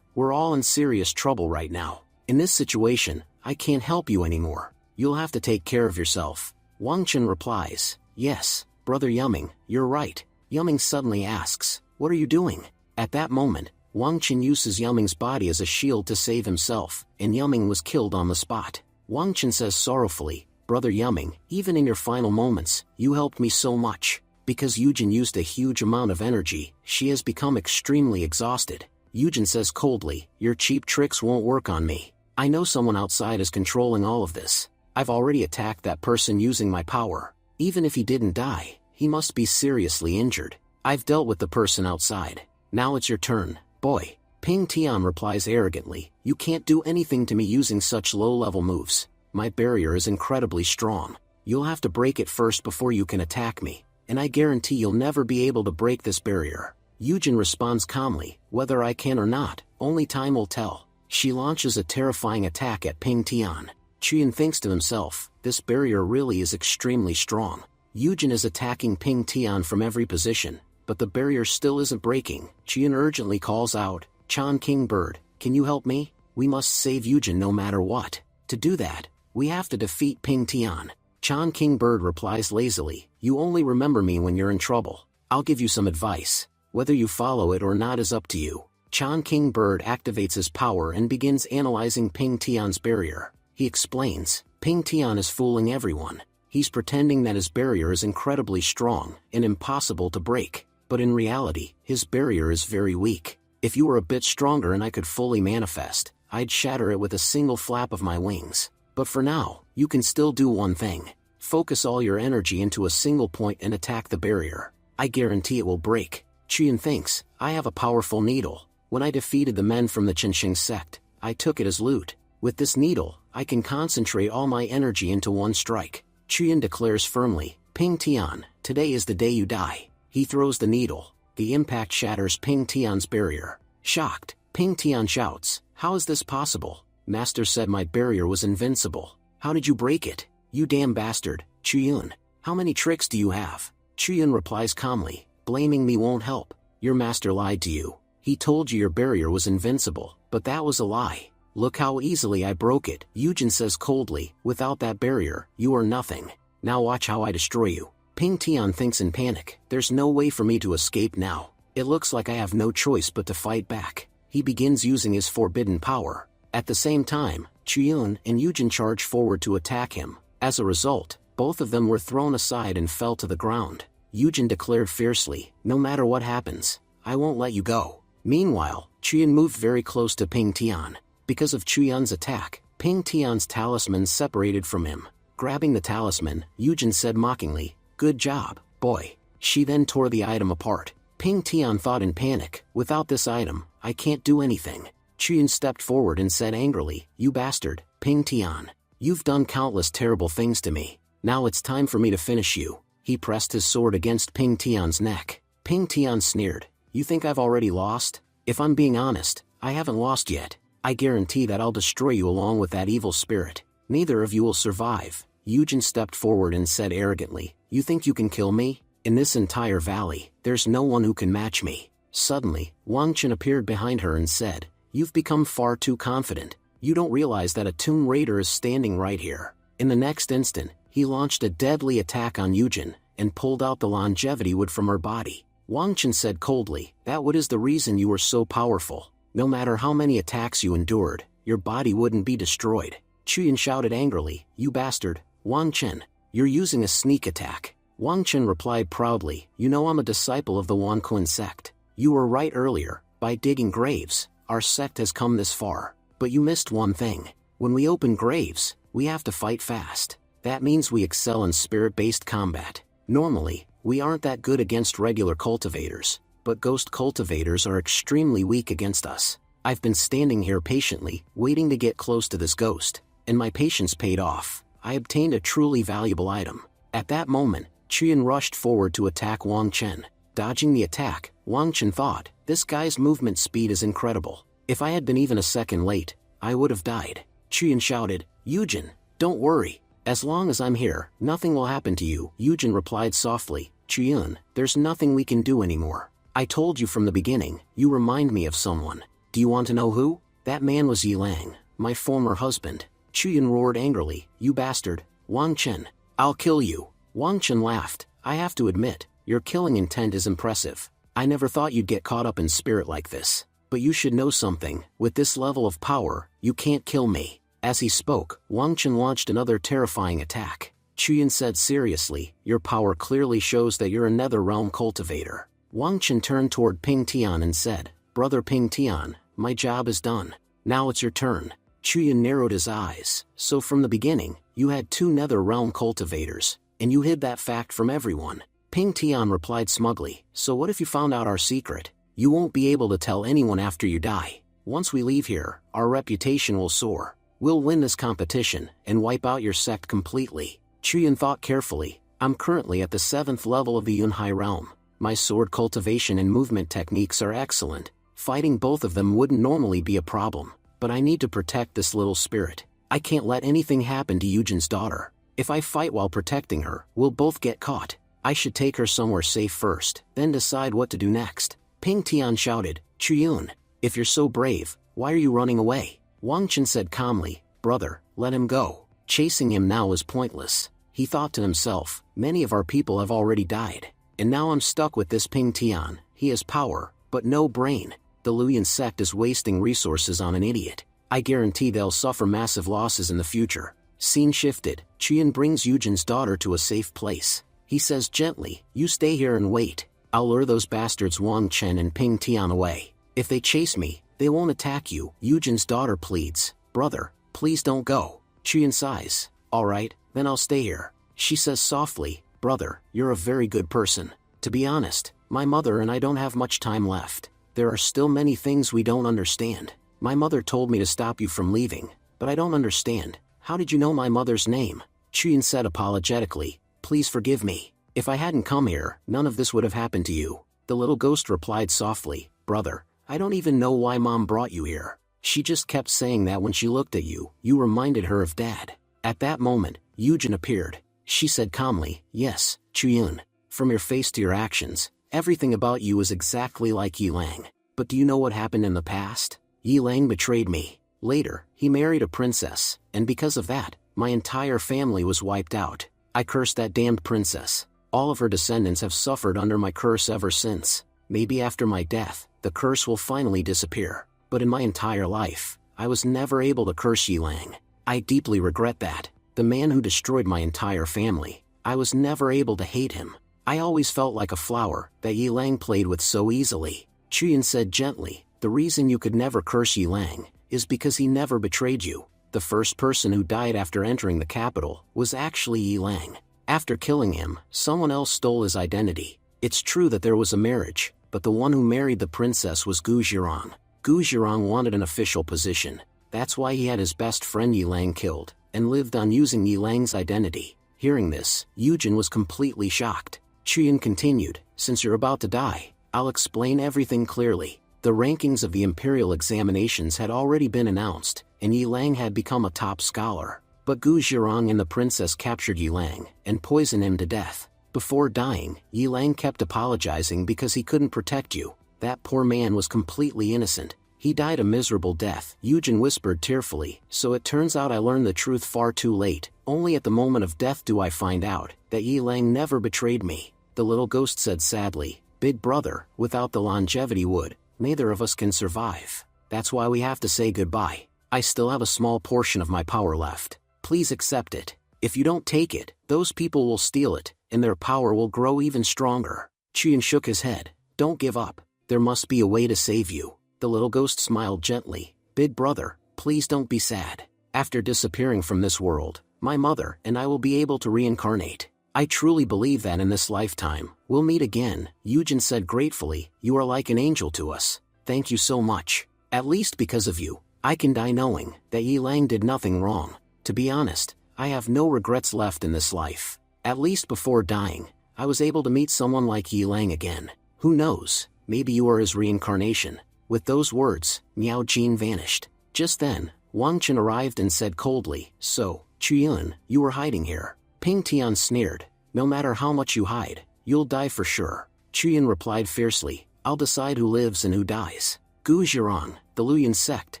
we're all in serious trouble right now. In this situation, I can't help you anymore. You'll have to take care of yourself. Wang Chen replies, yes, Brother Yuming, you're right. Yuming suddenly asks, what are you doing? At that moment, Wang Chen uses Yuming's body as a shield to save himself, and Yuming was killed on the spot. Wang Chen says sorrowfully, Brother Yuming, even in your final moments, you helped me so much. Because Yujin used a huge amount of energy, she has become extremely exhausted. Yujin says coldly, your cheap tricks won't work on me. I know someone outside is controlling all of this. I've already attacked that person using my power. Even if he didn't die, he must be seriously injured. I've dealt with the person outside. Now it's your turn, boy. Ping Tian replies arrogantly, you can't do anything to me using such low-level moves. My barrier is incredibly strong. You'll have to break it first before you can attack me, and I guarantee you'll never be able to break this barrier. Yujin responds calmly, whether I can or not, only time will tell. She launches a terrifying attack at Ping Tian. Qian thinks to himself, this barrier really is extremely strong. Yujin is attacking Ping Tian from every position, but the barrier still isn't breaking. Qian urgently calls out, Chan King Bird, can you help me? We must save Yujin no matter what. To do that, we have to defeat Ping Tian. Chan King Bird replies lazily, you only remember me when you're in trouble. I'll give you some advice. Whether you follow it or not is up to you. Chan King Bird activates his power and begins analyzing Ping Tian's barrier. He explains, Ping Tian is fooling everyone. He's pretending that his barrier is incredibly strong and impossible to break, but in reality, his barrier is very weak. If you were a bit stronger and I could fully manifest, I'd shatter it with a single flap of my wings. But for now, you can still do one thing. Focus all your energy into a single point and attack the barrier. I guarantee it will break. Qian thinks, I have a powerful needle. When I defeated the men from the Qinsheng sect, I took it as loot. With this needle, I can concentrate all my energy into one strike. Qian declares firmly, Ping Tian, today is the day you die. He throws the needle. The impact shatters Ping Tian's barrier. Shocked, Ping Tian shouts, how is this possible? Master said my barrier was invincible. How did you break it? You damn bastard, Qian. How many tricks do you have? Qian replies calmly, blaming me won't help. Your master lied to you. He told you your barrier was invincible, but that was a lie. Look how easily I broke it. Yujin says coldly, without that barrier, you are nothing. Now watch how I destroy you. Ping Tian thinks in panic, there's no way for me to escape now. It looks like I have no choice but to fight back. He begins using his forbidden power. At the same time, Qian and Yujin charge forward to attack him. As a result, both of them were thrown aside and fell to the ground. Yujin declared fiercely, no matter what happens, I won't let you go. Meanwhile, Qian moved very close to Ping Tian. Because of Qian's attack, Ping Tian's talisman separated from him. Grabbing the talisman, Yujin said mockingly, good job, boy. She then tore the item apart. Ping Tian thought in panic, without this item, I can't do anything. Qian stepped forward and said angrily, you bastard, Ping Tian. You've done countless terrible things to me. Now it's time for me to finish you. He pressed his sword against Ping Tian's neck. Ping Tian sneered, you think I've already lost? If I'm being honest, I haven't lost yet. I guarantee that I'll destroy you along with that evil spirit. Neither of you will survive. Yujin stepped forward and said arrogantly, you think you can kill me? In this entire valley, there's no one who can match me. Suddenly, Wang Chen appeared behind her and said, you've become far too confident. You don't realize that a Tomb Raider is standing right here. In the next instant, he launched a deadly attack on Yujin, and pulled out the longevity wood from her body. Wang Chen said coldly, that wood is the reason you were so powerful. No matter how many attacks you endured, your body wouldn't be destroyed. Qian shouted angrily, you bastard, Wang Chen, you're using a sneak attack. Wang Chen replied proudly, you know I'm a disciple of the Wan Kun sect. You were right earlier, by digging graves, our sect has come this far. But you missed one thing. When we open graves, we have to fight fast. That means we excel in spirit-based combat. Normally, we aren't that good against regular cultivators, but ghost cultivators are extremely weak against us. I've been standing here patiently, waiting to get close to this ghost, and my patience paid off. I obtained a truly valuable item. At that moment, Qian rushed forward to attack Wang Chen. Dodging the attack, Wang Chen thought, this guy's movement speed is incredible. If I had been even a second late, I would have died. Qian shouted, Yujin, don't worry. As long as I'm here, nothing will happen to you. Yujin replied softly, Qian, there's nothing we can do anymore. I told you from the beginning, you remind me of someone. Do you want to know who? That man was Yilang, my former husband. Chuyan roared angrily, "You bastard, Wang Chen. I'll kill you." Wang Chen laughed. "I have to admit, your killing intent is impressive. I never thought you'd get caught up in spirit like this. But you should know something, with this level of power, you can't kill me." As he spoke, Wang Chen launched another terrifying attack. Chuyan said seriously, "Your power clearly shows that you're a nether-realm cultivator." Wang Chen turned toward Ping Tian and said, "Brother Ping Tian, my job is done. Now it's your turn." Chuyan narrowed his eyes. "So from the beginning, you had 2 nether-realm cultivators, and you hid that fact from everyone." Ping Tian replied smugly, "So what if you found out our secret? You won't be able to tell anyone after you die. Once we leave here, our reputation will soar. We'll win this competition, and wipe out your sect completely." Chuyan thought carefully. "I'm currently at the 7th level of the Yunhai realm. My sword cultivation and movement techniques are excellent. Fighting both of them wouldn't normally be a problem, but I need to protect this little spirit. I can't let anything happen to Yujin's daughter. If I fight while protecting her, we'll both get caught. I should take her somewhere safe first, then decide what to do next." Ping Tian shouted, "Chuyun, if you're so brave, why are you running away?" Wang Chen said calmly, "Brother, let him go. Chasing him now is pointless." He thought to himself, "Many of our people have already died, and now I'm stuck with this Ping Tian. He has power, but no brain. The Luyan sect is wasting resources on an idiot. I guarantee they'll suffer massive losses in the future." Scene shifted. Chuyan brings Yujin's daughter to a safe place. He says gently, "You stay here and wait. I'll lure those bastards Wang Chen and Ping Tian away. If they chase me, they won't attack you." Yujin's daughter pleads, "Brother, please don't go." Chuyan sighs, "Alright, then I'll stay here." She says softly, "Brother, you're a very good person. To be honest, my mother and I don't have much time left. There are still many things we don't understand. My mother told me to stop you from leaving, but I don't understand. How did you know my mother's name?" Chuyan said apologetically, "Please forgive me. If I hadn't come here, none of this would have happened to you." The little ghost replied softly, "Brother, I don't even know why Mom brought you here. She just kept saying that when she looked at you, you reminded her of Dad." At that moment, Yujin appeared. She said calmly, "Yes, Chuyun. From your face to your actions, everything about you is exactly like Yi Lang. But do you know what happened in the past? Yi Lang betrayed me. Later, he married a princess, and because of that, my entire family was wiped out. I cursed that damned princess. All of her descendants have suffered under my curse ever since. Maybe after my death, the curse will finally disappear. But in my entire life, I was never able to curse Yi Lang. I deeply regret that. The man who destroyed my entire family, I was never able to hate him. I always felt like a flower that Yi Lang played with so easily." Chuyan said gently, "The reason you could never curse Yi Lang is because he never betrayed you. The first person who died after entering the capital was actually Yi Lang. After killing him, someone else stole his identity. It's true that there was a marriage, but the one who married the princess was Gu Zhirong. Gu Zhirong wanted an official position. That's why he had his best friend Yi Lang killed, and lived on using Yi Lang's identity." Hearing this, Yujin was completely shocked. Chuyan continued, "Since you're about to die, I'll explain everything clearly. The rankings of the imperial examinations had already been announced, and Yi Lang had become a top scholar. But Gu Zhirong and the princess captured Yi Lang, and poisoned him to death. Before dying, Yi Lang kept apologizing because he couldn't protect you. That poor man was completely innocent. He died a miserable death," Yujin whispered tearfully. "So it turns out I learned the truth far too late. Only at the moment of death do I find out that Yi Lang never betrayed me." The little ghost said sadly, "Big brother, without the longevity wood, neither of us can survive. That's why we have to say goodbye. I still have a small portion of my power left. Please accept it. If you don't take it, those people will steal it, and their power will grow even stronger." Chuyan shook his head. "Don't give up. There must be a way to save you." The little ghost smiled gently. "Big brother, please don't be sad. After disappearing from this world, my mother and I will be able to reincarnate. I truly believe that in this lifetime, we'll meet again." Yujin said gratefully, "You are like an angel to us. Thank you so much. At least because of you, I can die knowing that Yi Lang did nothing wrong. To be honest, I have no regrets left in this life. At least before dying, I was able to meet someone like Yi Lang again. Who knows, maybe you are his reincarnation." With those words, Miao Jin vanished. Just then, Wang Chen arrived and said coldly, "So, Chuyun, you were hiding here." Ping Tian sneered, "No matter how much you hide, you'll die for sure." Chuyun replied fiercely, "I'll decide who lives and who dies. Gu Zhirong, the Luyan sect,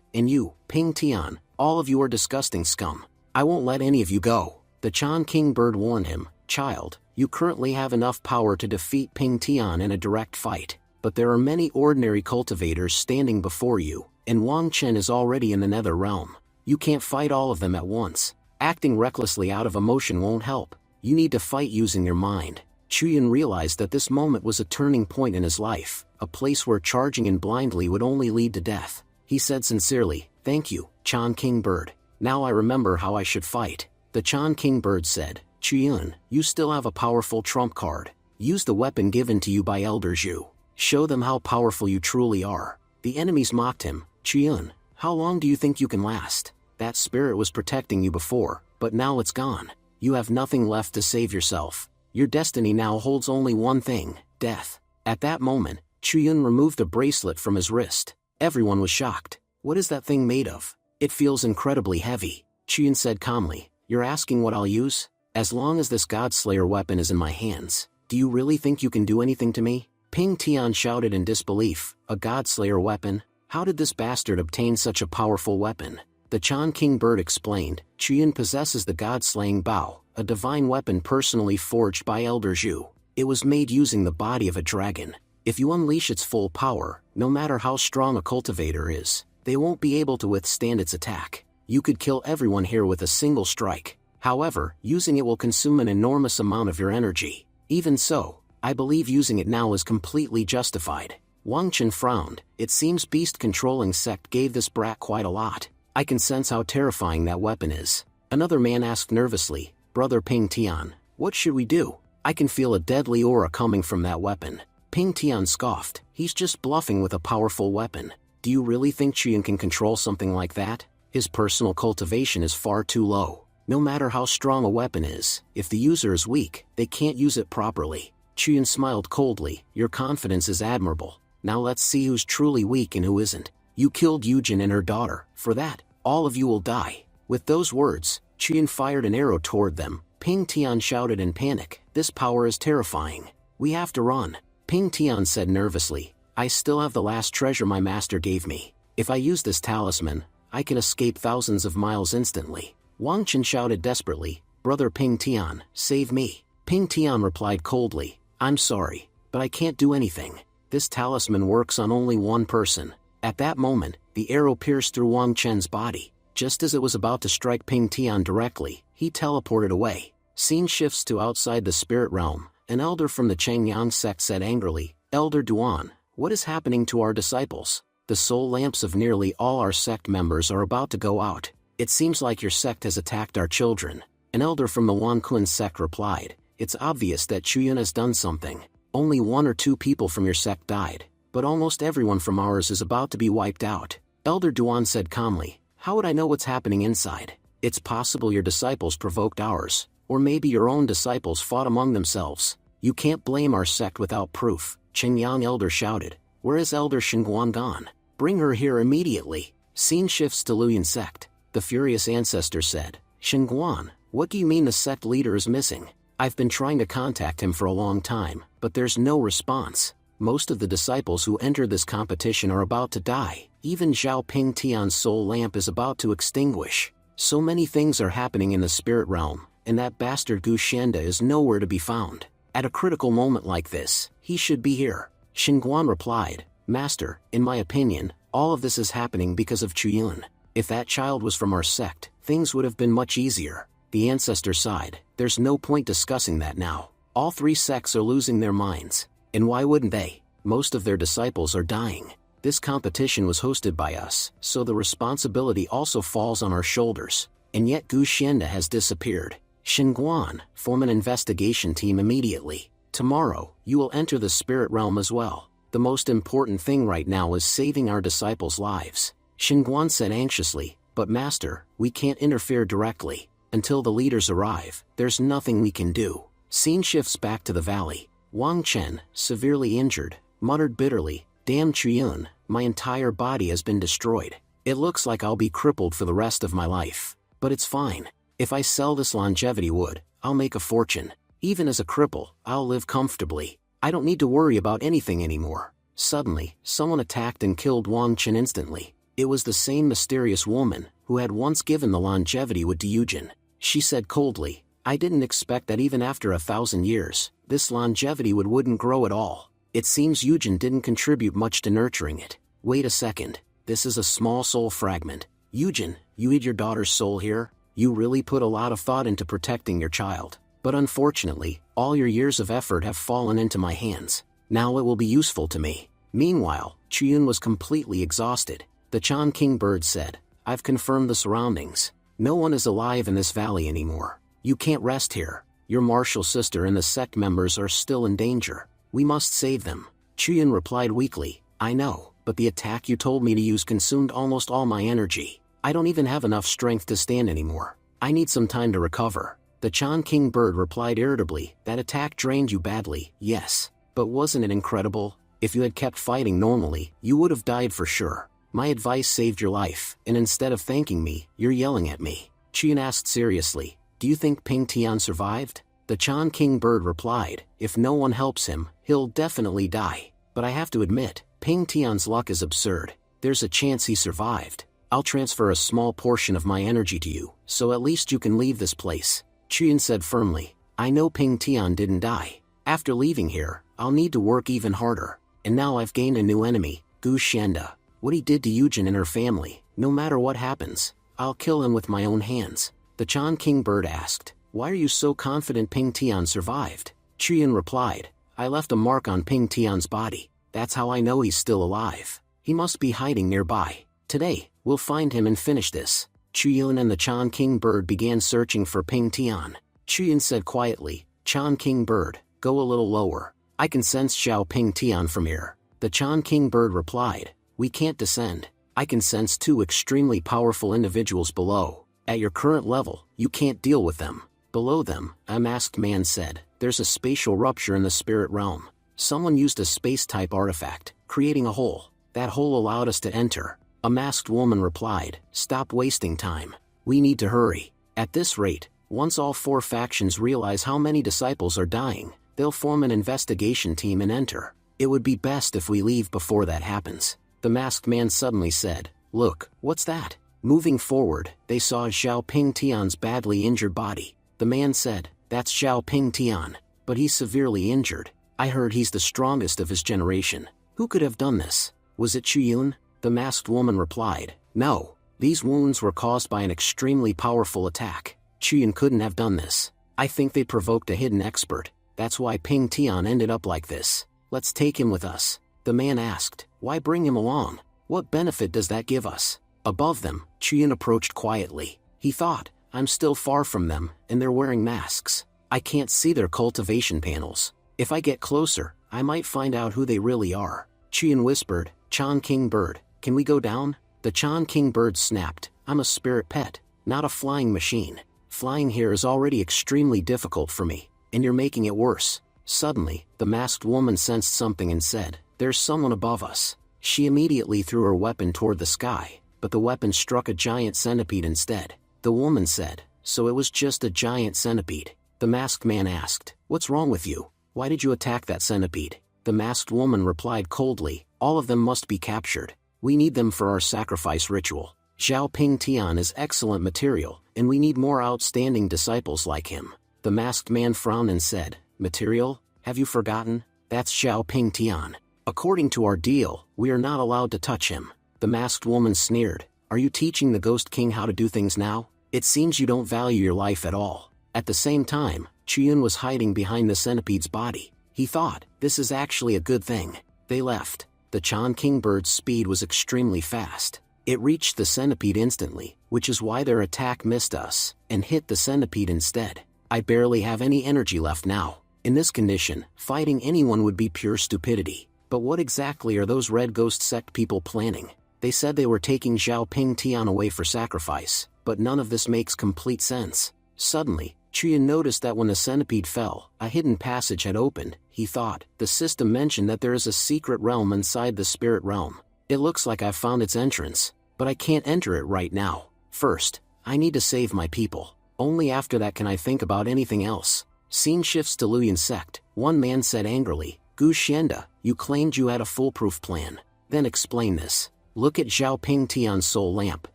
and you, Ping Tian, All of you are disgusting scum. I won't let any of you go. The Chan King Bird warned him, child, you currently have enough power to defeat Ping Tian in a direct fight, but there are many ordinary cultivators standing before you, and Wang Chen is already in the nether realm. You can't fight all of them at once. Acting recklessly out of emotion won't help. You need to fight using your mind. Chuyun realized that this moment was a turning point in his life, a place where charging in blindly would only lead to death. He said sincerely, thank you, Chan King Bird. Now I remember how I should fight. The Chan King Bird said, Chuyun, you still have a powerful trump card. Use the weapon given to you by Elder Zhu. Show them how powerful you truly are. The enemies mocked him, Chuyun, how long do you think you can last? That spirit was protecting you before, but now it's gone. You have nothing left to save yourself. Your destiny now holds only one thing, death. At that moment, Chuyun removed a bracelet from his wrist. Everyone was shocked. What is that thing made of? It feels incredibly heavy. Chuyun said calmly, you're asking what I'll use? As long as this Godslayer weapon is in my hands, do you really think you can do anything to me? Ping Tian shouted in disbelief, a Godslayer weapon? How did this bastard obtain such a powerful weapon? The Chan King Bird explained, Chuyun possesses the God-slaying bow, a divine weapon personally forged by Elder Zhu. It was made using the body of a dragon. If you unleash its full power, no matter how strong a cultivator is, they won't be able to withstand its attack. You could kill everyone here with a single strike. However, using it will consume an enormous amount of your energy. Even so, I believe using it now is completely justified. Wang Chen frowned. It seems beast-controlling sect gave this brat quite a lot. I can sense how terrifying that weapon is. Another man asked nervously, Brother Ping Tian, what should we do? I can feel a deadly aura coming from that weapon. Ping Tian scoffed, he's just bluffing with a powerful weapon. Do you really think Chuyun can control something like that? His personal cultivation is far too low. No matter how strong a weapon is, if the user is weak, they can't use it properly. Chuyun smiled coldly, your confidence is admirable. Now let's see who's truly weak and who isn't. You killed Yujin and her daughter. For that, all of you will die. With those words, Chuyun fired an arrow toward them. Ping Tian shouted in panic, this power is terrifying. We have to run. Ping Tian said nervously, I still have the last treasure my master gave me. If I use this talisman, I can escape thousands of miles instantly. Wang Chen shouted desperately, Brother Ping Tian, save me. Ping Tian replied coldly, I'm sorry, but I can't do anything. This talisman works on only one person. At that moment, the arrow pierced through Wang Chen's body. Just as it was about to strike Ping Tian directly, he teleported away. Scene shifts to outside the spirit realm. An elder from the Chengyang sect said angrily, Elder Duan, what is happening to our disciples? The soul lamps of nearly all our sect members are about to go out. It seems like your sect has attacked our children. An elder from the Wankun sect replied, it's obvious that Chuyun has done something. Only 1 or 2 people from your sect died, but almost everyone from ours is about to be wiped out. Elder Duan said calmly, how would I know what's happening inside? It's possible your disciples provoked ours, or maybe your own disciples fought among themselves. You can't blame our sect without proof. Chengyang elder shouted, where is Elder Shenguan gone? Bring her here immediately. Scene shifts to Luyan sect. The furious ancestor said, Shenguan, what do you mean the sect leader is missing? I've been trying to contact him for a long time, but there's no response. Most of the disciples who entered this competition are about to die. Even Zhao Ping Tian's soul lamp is about to extinguish. So many things are happening in the spirit realm, and that bastard Gu Shenda is nowhere to be found. At a critical moment like this, he should be here. Shenguan replied, Master, in my opinion, all of this is happening because of Chuyun. If that child was from our sect, things would have been much easier. The ancestor sighed, there's no point discussing that now. All 3 sects are losing their minds. And why wouldn't they? Most of their disciples are dying. This competition was hosted by us, so the responsibility also falls on our shoulders. And yet Gu Shenda has disappeared. Shenguan, form an investigation team immediately. Tomorrow, you will enter the spirit realm as well. The most important thing right now is saving our disciples' lives. Shenguan said anxiously, but Master, we can't interfere directly. Until the leaders arrive, there's nothing we can do. Scene shifts back to the valley. Wang Chen, severely injured, muttered bitterly, damn Chuyun, my entire body has been destroyed. It looks like I'll be crippled for the rest of my life. But it's fine. If I sell this longevity wood, I'll make a fortune. Even as a cripple, I'll live comfortably. I don't need to worry about anything anymore. Suddenly, someone attacked and killed Wang Chen instantly. It was the same mysterious woman, who had once given the longevity wood to Eugen. She said coldly, I didn't expect that even after 1,000 years, this longevity wood wouldn't grow at all. It seems Eugen didn't contribute much to nurturing it. Wait a second, this is a small soul fragment. Eugen, you hid your daughter's soul here? You really put a lot of thought into protecting your child. But unfortunately, all your years of effort have fallen into my hands. Now it will be useful to me. Meanwhile, Chuyun was completely exhausted. The Chan King bird said, I've confirmed the surroundings. No one is alive in this valley anymore. You can't rest here. Your martial sister and the sect members are still in danger. We must save them. Chuyun replied weakly, I know, but the attack you told me to use consumed almost all my energy. I don't even have enough strength to stand anymore. I need some time to recover. The Chan King bird replied irritably, that attack drained you badly, yes. But wasn't it incredible? If you had kept fighting normally, you would have died for sure. My advice saved your life, and instead of thanking me, you're yelling at me. Chuyun asked seriously, do you think Ping Tian survived? The Chan King bird replied, if no one helps him, he'll definitely die. But I have to admit, Ping Tian's luck is absurd. There's a chance he survived. I'll transfer a small portion of my energy to you, so at least you can leave this place. Chuyun said firmly, I know Ping Tian didn't die. After leaving here, I'll need to work even harder. And now I've gained a new enemy, Gu Xianda. What he did to Eugen and her family, no matter what happens, I'll kill him with my own hands. The Chan King bird asked, why are you so confident Ping Tian survived? Chuyun replied, I left a mark on Ping Tian's body. That's how I know he's still alive. He must be hiding nearby. Today, we'll find him and finish this. Chuyun and the Chan King bird began searching for Ping Tian. Chuyun said quietly, Chan King bird, go a little lower. I can sense Xiao Ping Tian from here. The Chan King bird replied, we can't descend. I can sense two extremely powerful individuals below. At your current level, you can't deal with them. Below them, a masked man said, there's a spatial rupture in the spirit realm. Someone used a space-type artifact, creating a hole. That hole allowed us to enter. A masked woman replied, stop wasting time. We need to hurry. At this rate, once all 4 factions realize how many disciples are dying, they'll form an investigation team and enter. It would be best if we leave before that happens. The masked man suddenly said, look, what's that? Moving forward, they saw Xiao Ping Tian's badly injured body. The man said, that's Xiao Ping Tian, but he's severely injured. I heard he's the strongest of his generation. Who could have done this? Was it Chuyun? The masked woman replied, no, these wounds were caused by an extremely powerful attack. Chuyun couldn't have done this. I think they provoked a hidden expert. That's why Ping Tian ended up like this. Let's take him with us. The man asked, why bring him along? What benefit does that give us? Above them, Chuyun approached quietly. He thought, I'm still far from them, and they're wearing masks. I can't see their cultivation panels. If I get closer, I might find out who they really are. Chuyun whispered, Chan King bird, can we go down? The Chan King bird snapped, I'm a spirit pet, not a flying machine. Flying here is already extremely difficult for me, and you're making it worse. Suddenly, the masked woman sensed something and said, there's someone above us. She immediately threw her weapon toward the sky, but the weapon struck a giant centipede instead. The woman said, so it was just a giant centipede. The masked man asked, what's wrong with you? Why did you attack that centipede? The masked woman replied coldly, all of them must be captured. We need them for our sacrifice ritual. Xiao Ping Tian is excellent material, and we need more outstanding disciples like him. The masked man frowned and said, material? Have you forgotten? That's Xiao Ping Tian. According to our deal, we are not allowed to touch him. The masked woman sneered, are you teaching the Ghost King how to do things now? It seems you don't value your life at all. At the same time, Chuyun was hiding behind the centipede's body. He thought, this is actually a good thing. They left. The Chan King bird's speed was extremely fast. It reached the centipede instantly, which is why their attack missed us, and hit the centipede instead. I barely have any energy left now. In this condition, fighting anyone would be pure stupidity. But what exactly are those Red Ghost sect people planning? They said they were taking Xiao Ping Tian away for sacrifice, but none of this makes complete sense. Suddenly, Chuyun noticed that when the centipede fell, a hidden passage had opened. He thought, the system mentioned that there is a secret realm inside the spirit realm. It looks like I've found its entrance, but I can't enter it right now. First, I need to save my people. Only after that can I think about anything else. Scene shifts to Luyan sect. One man said angrily, Gu Xianda, you claimed you had a foolproof plan. Then explain this. Look at Xiao Ping Tian's soul lamp.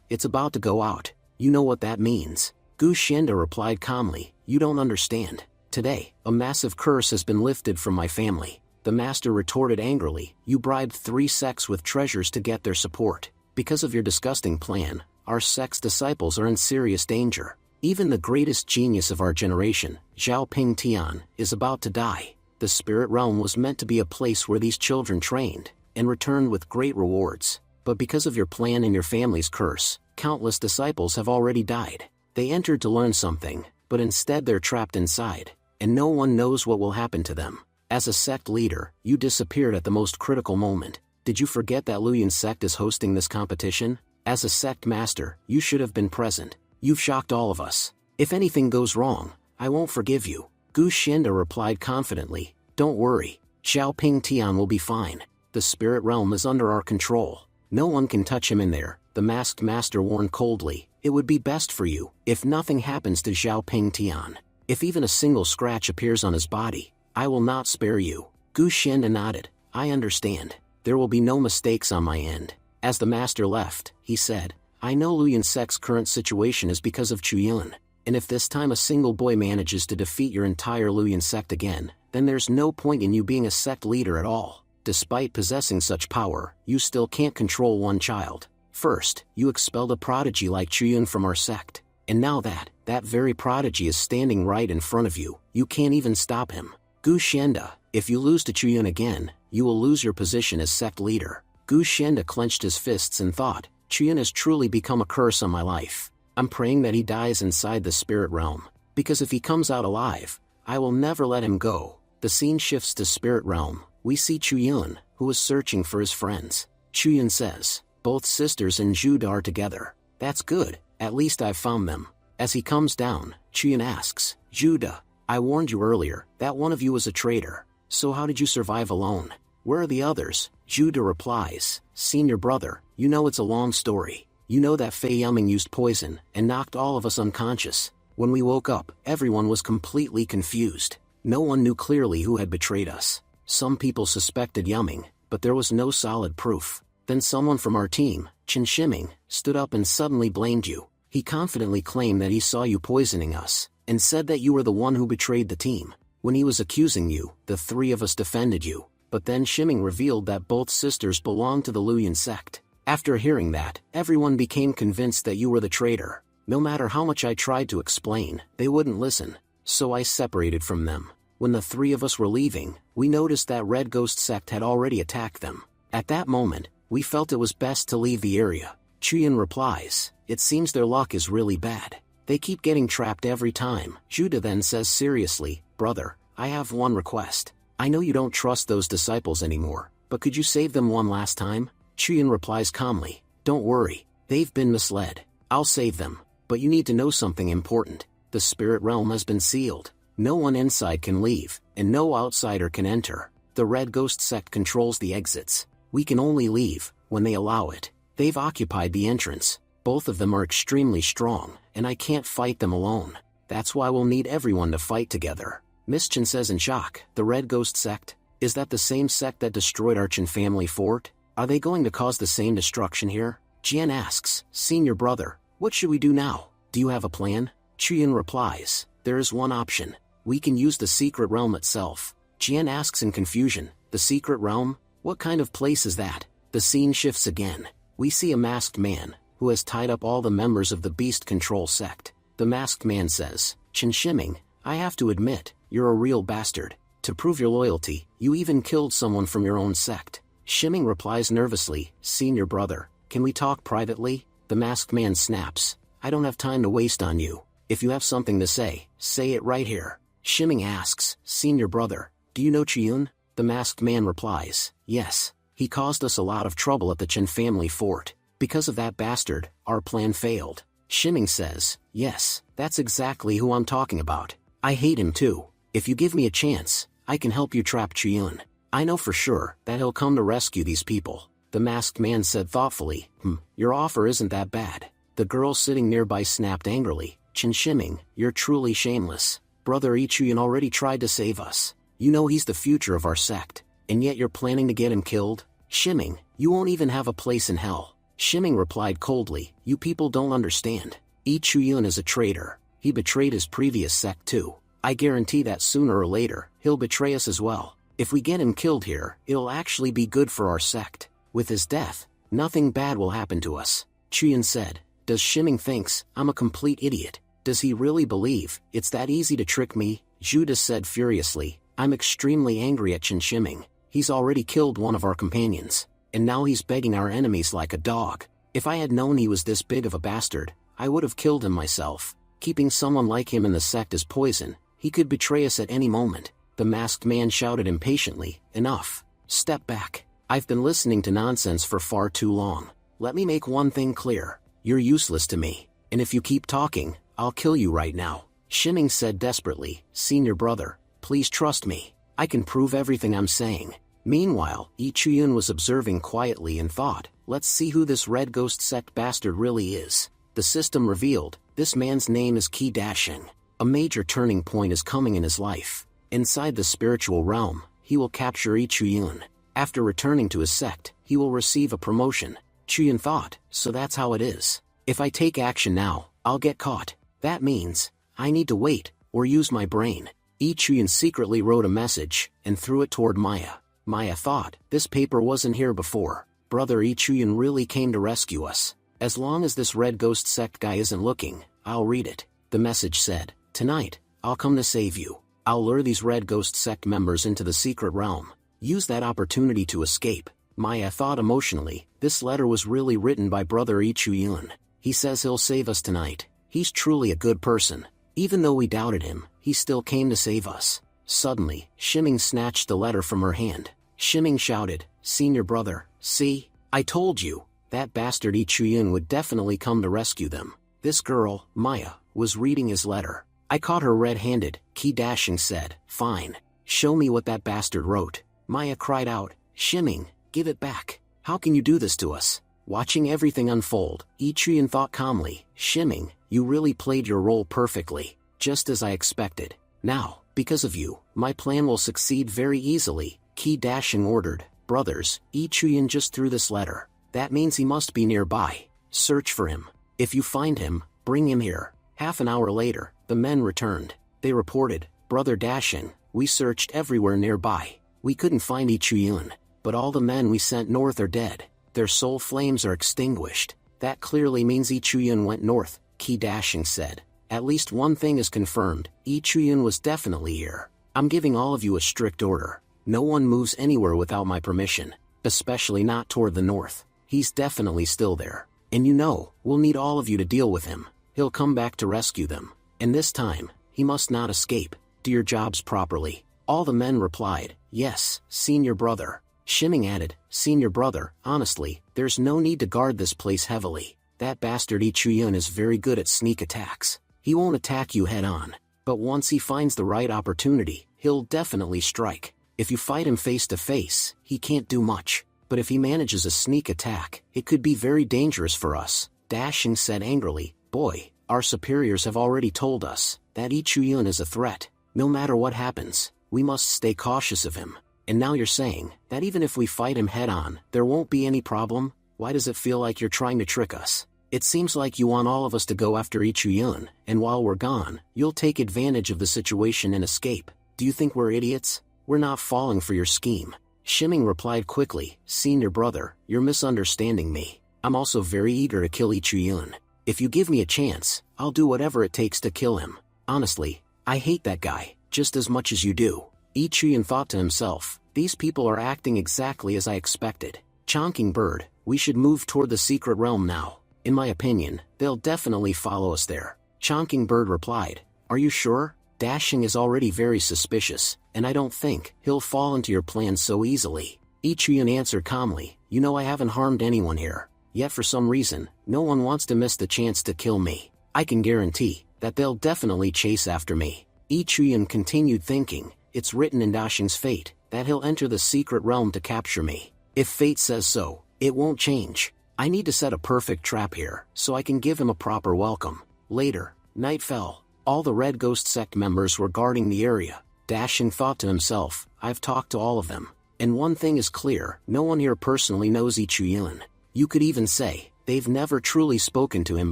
it's about to go out. You know what that means. Gu Xianda replied calmly, you don't understand. Today, a massive curse has been lifted from my family. The master retorted angrily, you bribed 3 sects with treasures to get their support. Because of your disgusting plan, our sect's disciples are in serious danger. Even the greatest genius of our generation, Zhao Ping Tian, is about to die. The spirit realm was meant to be a place where these children trained, and returned with great rewards. But because of your plan and your family's curse, countless disciples have already died. They entered to learn something, but instead they're trapped inside, and no one knows what will happen to them. As a sect leader, you disappeared at the most critical moment. Did you forget that Luyan sect is hosting this competition? As a sect master, you should have been present. You've shocked all of us. If anything goes wrong, I won't forgive you. Gu Xianda replied confidently, don't worry, Zhao Ping Tian will be fine. The spirit realm is under our control. No one can touch him in there, the masked master warned coldly. It would be best for you if nothing happens to Zhao Ping Tian. If even a single scratch appears on his body, I will not spare you. Gu Xianda nodded, I understand. There will be no mistakes on my end. As the master left, he said, I know Luyan sect's current situation is because of Chuyun, and if this time a single boy manages to defeat your entire Luyan sect again, then there's no point in you being a sect leader at all. Despite possessing such power, you still can't control one child. First, you expelled a prodigy like Chuyun from our sect, and now that very prodigy is standing right in front of you, you can't even stop him. Gu Xianda, if you lose to Chuyun again, you will lose your position as sect leader. Gu Xianda clenched his fists and thought, Chuyun has truly become a curse on my life. I'm praying that he dies inside the spirit realm, because if he comes out alive, I will never let him go. The scene shifts to spirit realm. We see Chuyun, who is searching for his friends. Chuyun says, both sisters and Jude are together. That's good, at least I've found them. As he comes down, Chuyun asks, Judah, I warned you earlier that one of you was a traitor. So how did you survive alone? Where are the others? Judah replies, Senior brother, you know it's a long story. You know that Fei Yuming used poison and knocked all of us unconscious. When we woke up, everyone was completely confused. No one knew clearly who had betrayed us. Some people suspected Yuming, but there was no solid proof. Then someone from our team, Chen Shiming, stood up and suddenly blamed you. He confidently claimed that he saw you poisoning us, and said that you were the one who betrayed the team. When he was accusing you, the 3 of us defended you, but then Shiming revealed that both sisters belonged to the Luyan sect. After hearing that, everyone became convinced that you were the traitor. No matter how much I tried to explain, they wouldn't listen, so I separated from them. When the 3 of us were leaving, we noticed that Red Ghost sect had already attacked them. At that moment, we felt it was best to leave the area. Chuyun replies, it seems their luck is really bad. They keep getting trapped every time. Judah then says seriously, brother, I have one request. I know you don't trust those disciples anymore, but could you save them one last time? Chuyun replies calmly, don't worry, they've been misled. I'll save them, but you need to know something important. The spirit realm has been sealed. No one inside can leave, and no outsider can enter. The Red Ghost sect controls the exits. We can only leave when they allow it. They've occupied the entrance. Both of them are extremely strong, and I can't fight them alone. That's why we'll need everyone to fight together. Miss Chen says in shock, the Red Ghost sect? Is that the same sect that destroyed our Chen family fort? Are they going to cause the same destruction here? Jian asks, Senior brother, what should we do now? Do you have a plan? Chuyun replies, there is one option. We can use the secret realm itself. Jian asks in confusion, the secret realm? What kind of place is that? The scene shifts again. We see a masked man, who has tied up all the members of the Beast Control sect. The masked man says, Chen Shiming, I have to admit, you're a real bastard. To prove your loyalty, you even killed someone from your own sect. Shiming replies nervously, Senior brother, can we talk privately? The masked man snaps, I don't have time to waste on you. If you have something to say it right here. Shiming asks, Senior brother, do you know Chuyun? The masked man replies, yes. He caused us a lot of trouble at the Chen family fort. Because of that bastard, our plan failed. Shiming says, yes, that's exactly who I'm talking about. I hate him too. If you give me a chance, I can help you trap Chuyun. I know for sure that he'll come to rescue these people. The masked man said thoughtfully, your offer isn't that bad. The girl sitting nearby snapped angrily, Chen Shiming, you're truly shameless. Brother Chuyun already tried to save us. You know he's the future of our sect, and yet you're planning to get him killed? Shiming, you won't even have a place in hell. Shiming replied coldly, you people don't understand. Yi Chuyun is a traitor. He betrayed his previous sect too. I guarantee that sooner or later, he'll betray us as well. If we get him killed here, it'll actually be good for our sect. With his death, nothing bad will happen to us. Chuyun said, does Shiming thinks I'm a complete idiot? Does he really believe it's that easy to trick me? Judas said furiously, I'm extremely angry at Chen Shiming. He's already killed one of our companions, and now he's begging our enemies like a dog. If I had known he was this big of a bastard, I would have killed him myself. Keeping someone like him in the sect is poison. He could betray us at any moment. The masked man shouted impatiently, enough. Step back. I've been listening to nonsense for far too long. Let me make one thing clear. You're useless to me, and if you keep talking, I'll kill you right now. Shiming said desperately, senior brother, please trust me. I can prove everything I'm saying. Meanwhile, Yi Chuyun was observing quietly and thought, let's see who this red ghost sect bastard really is. The system revealed, this man's name is Qi Dashing. A major turning point is coming in his life. Inside the spiritual realm, he will capture Yi Chuyun. After returning to his sect, he will receive a promotion. Chuyun thought, so that's how it is. If I take action now, I'll get caught. That means, I need to wait, or use my brain. Yi Chuyun secretly wrote a message, and threw it toward Maya. Maya thought, this paper wasn't here before. Brother Yi Chuyun really came to rescue us. As long as this red ghost sect guy isn't looking, I'll read it. The message said, tonight, I'll come to save you. I'll lure these red ghost sect members into the secret realm. Use that opportunity to escape. Maya thought emotionally, this letter was really written by brother Yi Chuyun. He says he'll save us tonight. He's truly a good person. Even though we doubted him, he still came to save us. Suddenly, Shiming snatched the letter from her hand. Shiming shouted, senior brother, see? I told you, that bastard Yi Chuyun would definitely come to rescue them. This girl, Maya, was reading his letter. I caught her red-handed, Qi Dashing said, fine. Show me what that bastard wrote. Maya cried out, Shiming, give it back. How can you do this to us? Watching everything unfold, Yi Chuyun thought calmly, Shiming, you really played your role perfectly, just as I expected. Now, because of you, my plan will succeed very easily, Qi Dashing ordered. Brothers, Yi Chuyun just threw this letter. That means he must be nearby. Search for him. If you find him, bring him here. Half an hour later, the men returned. They reported, Brother Dashing, we searched everywhere nearby. We couldn't find Yi Chuyun, but all the men we sent north are dead. Their soul flames are extinguished. That clearly means Yi Chuyun went north, Qi Dashing said. At least one thing is confirmed, Yi Chuyun was definitely here. I'm giving all of you a strict order. No one moves anywhere without my permission, especially not toward the north. He's definitely still there. And you know, we'll need all of you to deal with him. He'll come back to rescue them. And this time, he must not escape. Do your jobs properly. All the men replied, yes, senior brother. Shiming added, senior brother, honestly, there's no need to guard this place heavily. That bastard Yi Chuyun is very good at sneak attacks. He won't attack you head on. But once he finds the right opportunity, he'll definitely strike. If you fight him face to face, he can't do much. But if he manages a sneak attack, it could be very dangerous for us. Dashing said angrily, boy, our superiors have already told us that Yi Chuyun is a threat. No matter what happens, we must stay cautious of him. And now you're saying that even if we fight him head on, there won't be any problem? Why does it feel like you're trying to trick us? It seems like you want all of us to go after Yi Chuyun, and while we're gone, you'll take advantage of the situation and escape. Do you think we're idiots? We're not falling for your scheme. Shiming replied quickly, senior brother, you're misunderstanding me. I'm also very eager to kill Yi Chuyun. If you give me a chance, I'll do whatever it takes to kill him. Honestly, I hate that guy, just as much as you do. Yi Chuyun thought to himself, these people are acting exactly as I expected. Chonking bird, we should move toward the secret realm now. In my opinion, they'll definitely follow us there. Chonking bird replied, are you sure? Dashing is already very suspicious, and I don't think he'll fall into your plan so easily. Yi Chuyun answered calmly, you know I haven't harmed anyone here. Yet for some reason, no one wants to miss the chance to kill me. I can guarantee that they'll definitely chase after me. Yi Chuyun continued thinking, it's written in Dashing's fate that he'll enter the secret realm to capture me. If fate says so, it won't change. I need to set a perfect trap here, so I can give him a proper welcome. Later, night fell. All the Red Ghost sect members were guarding the area. Dashing thought to himself, I've talked to all of them. And one thing is clear, no one here personally knows Yi Chuyun. You could even say They've never truly spoken to him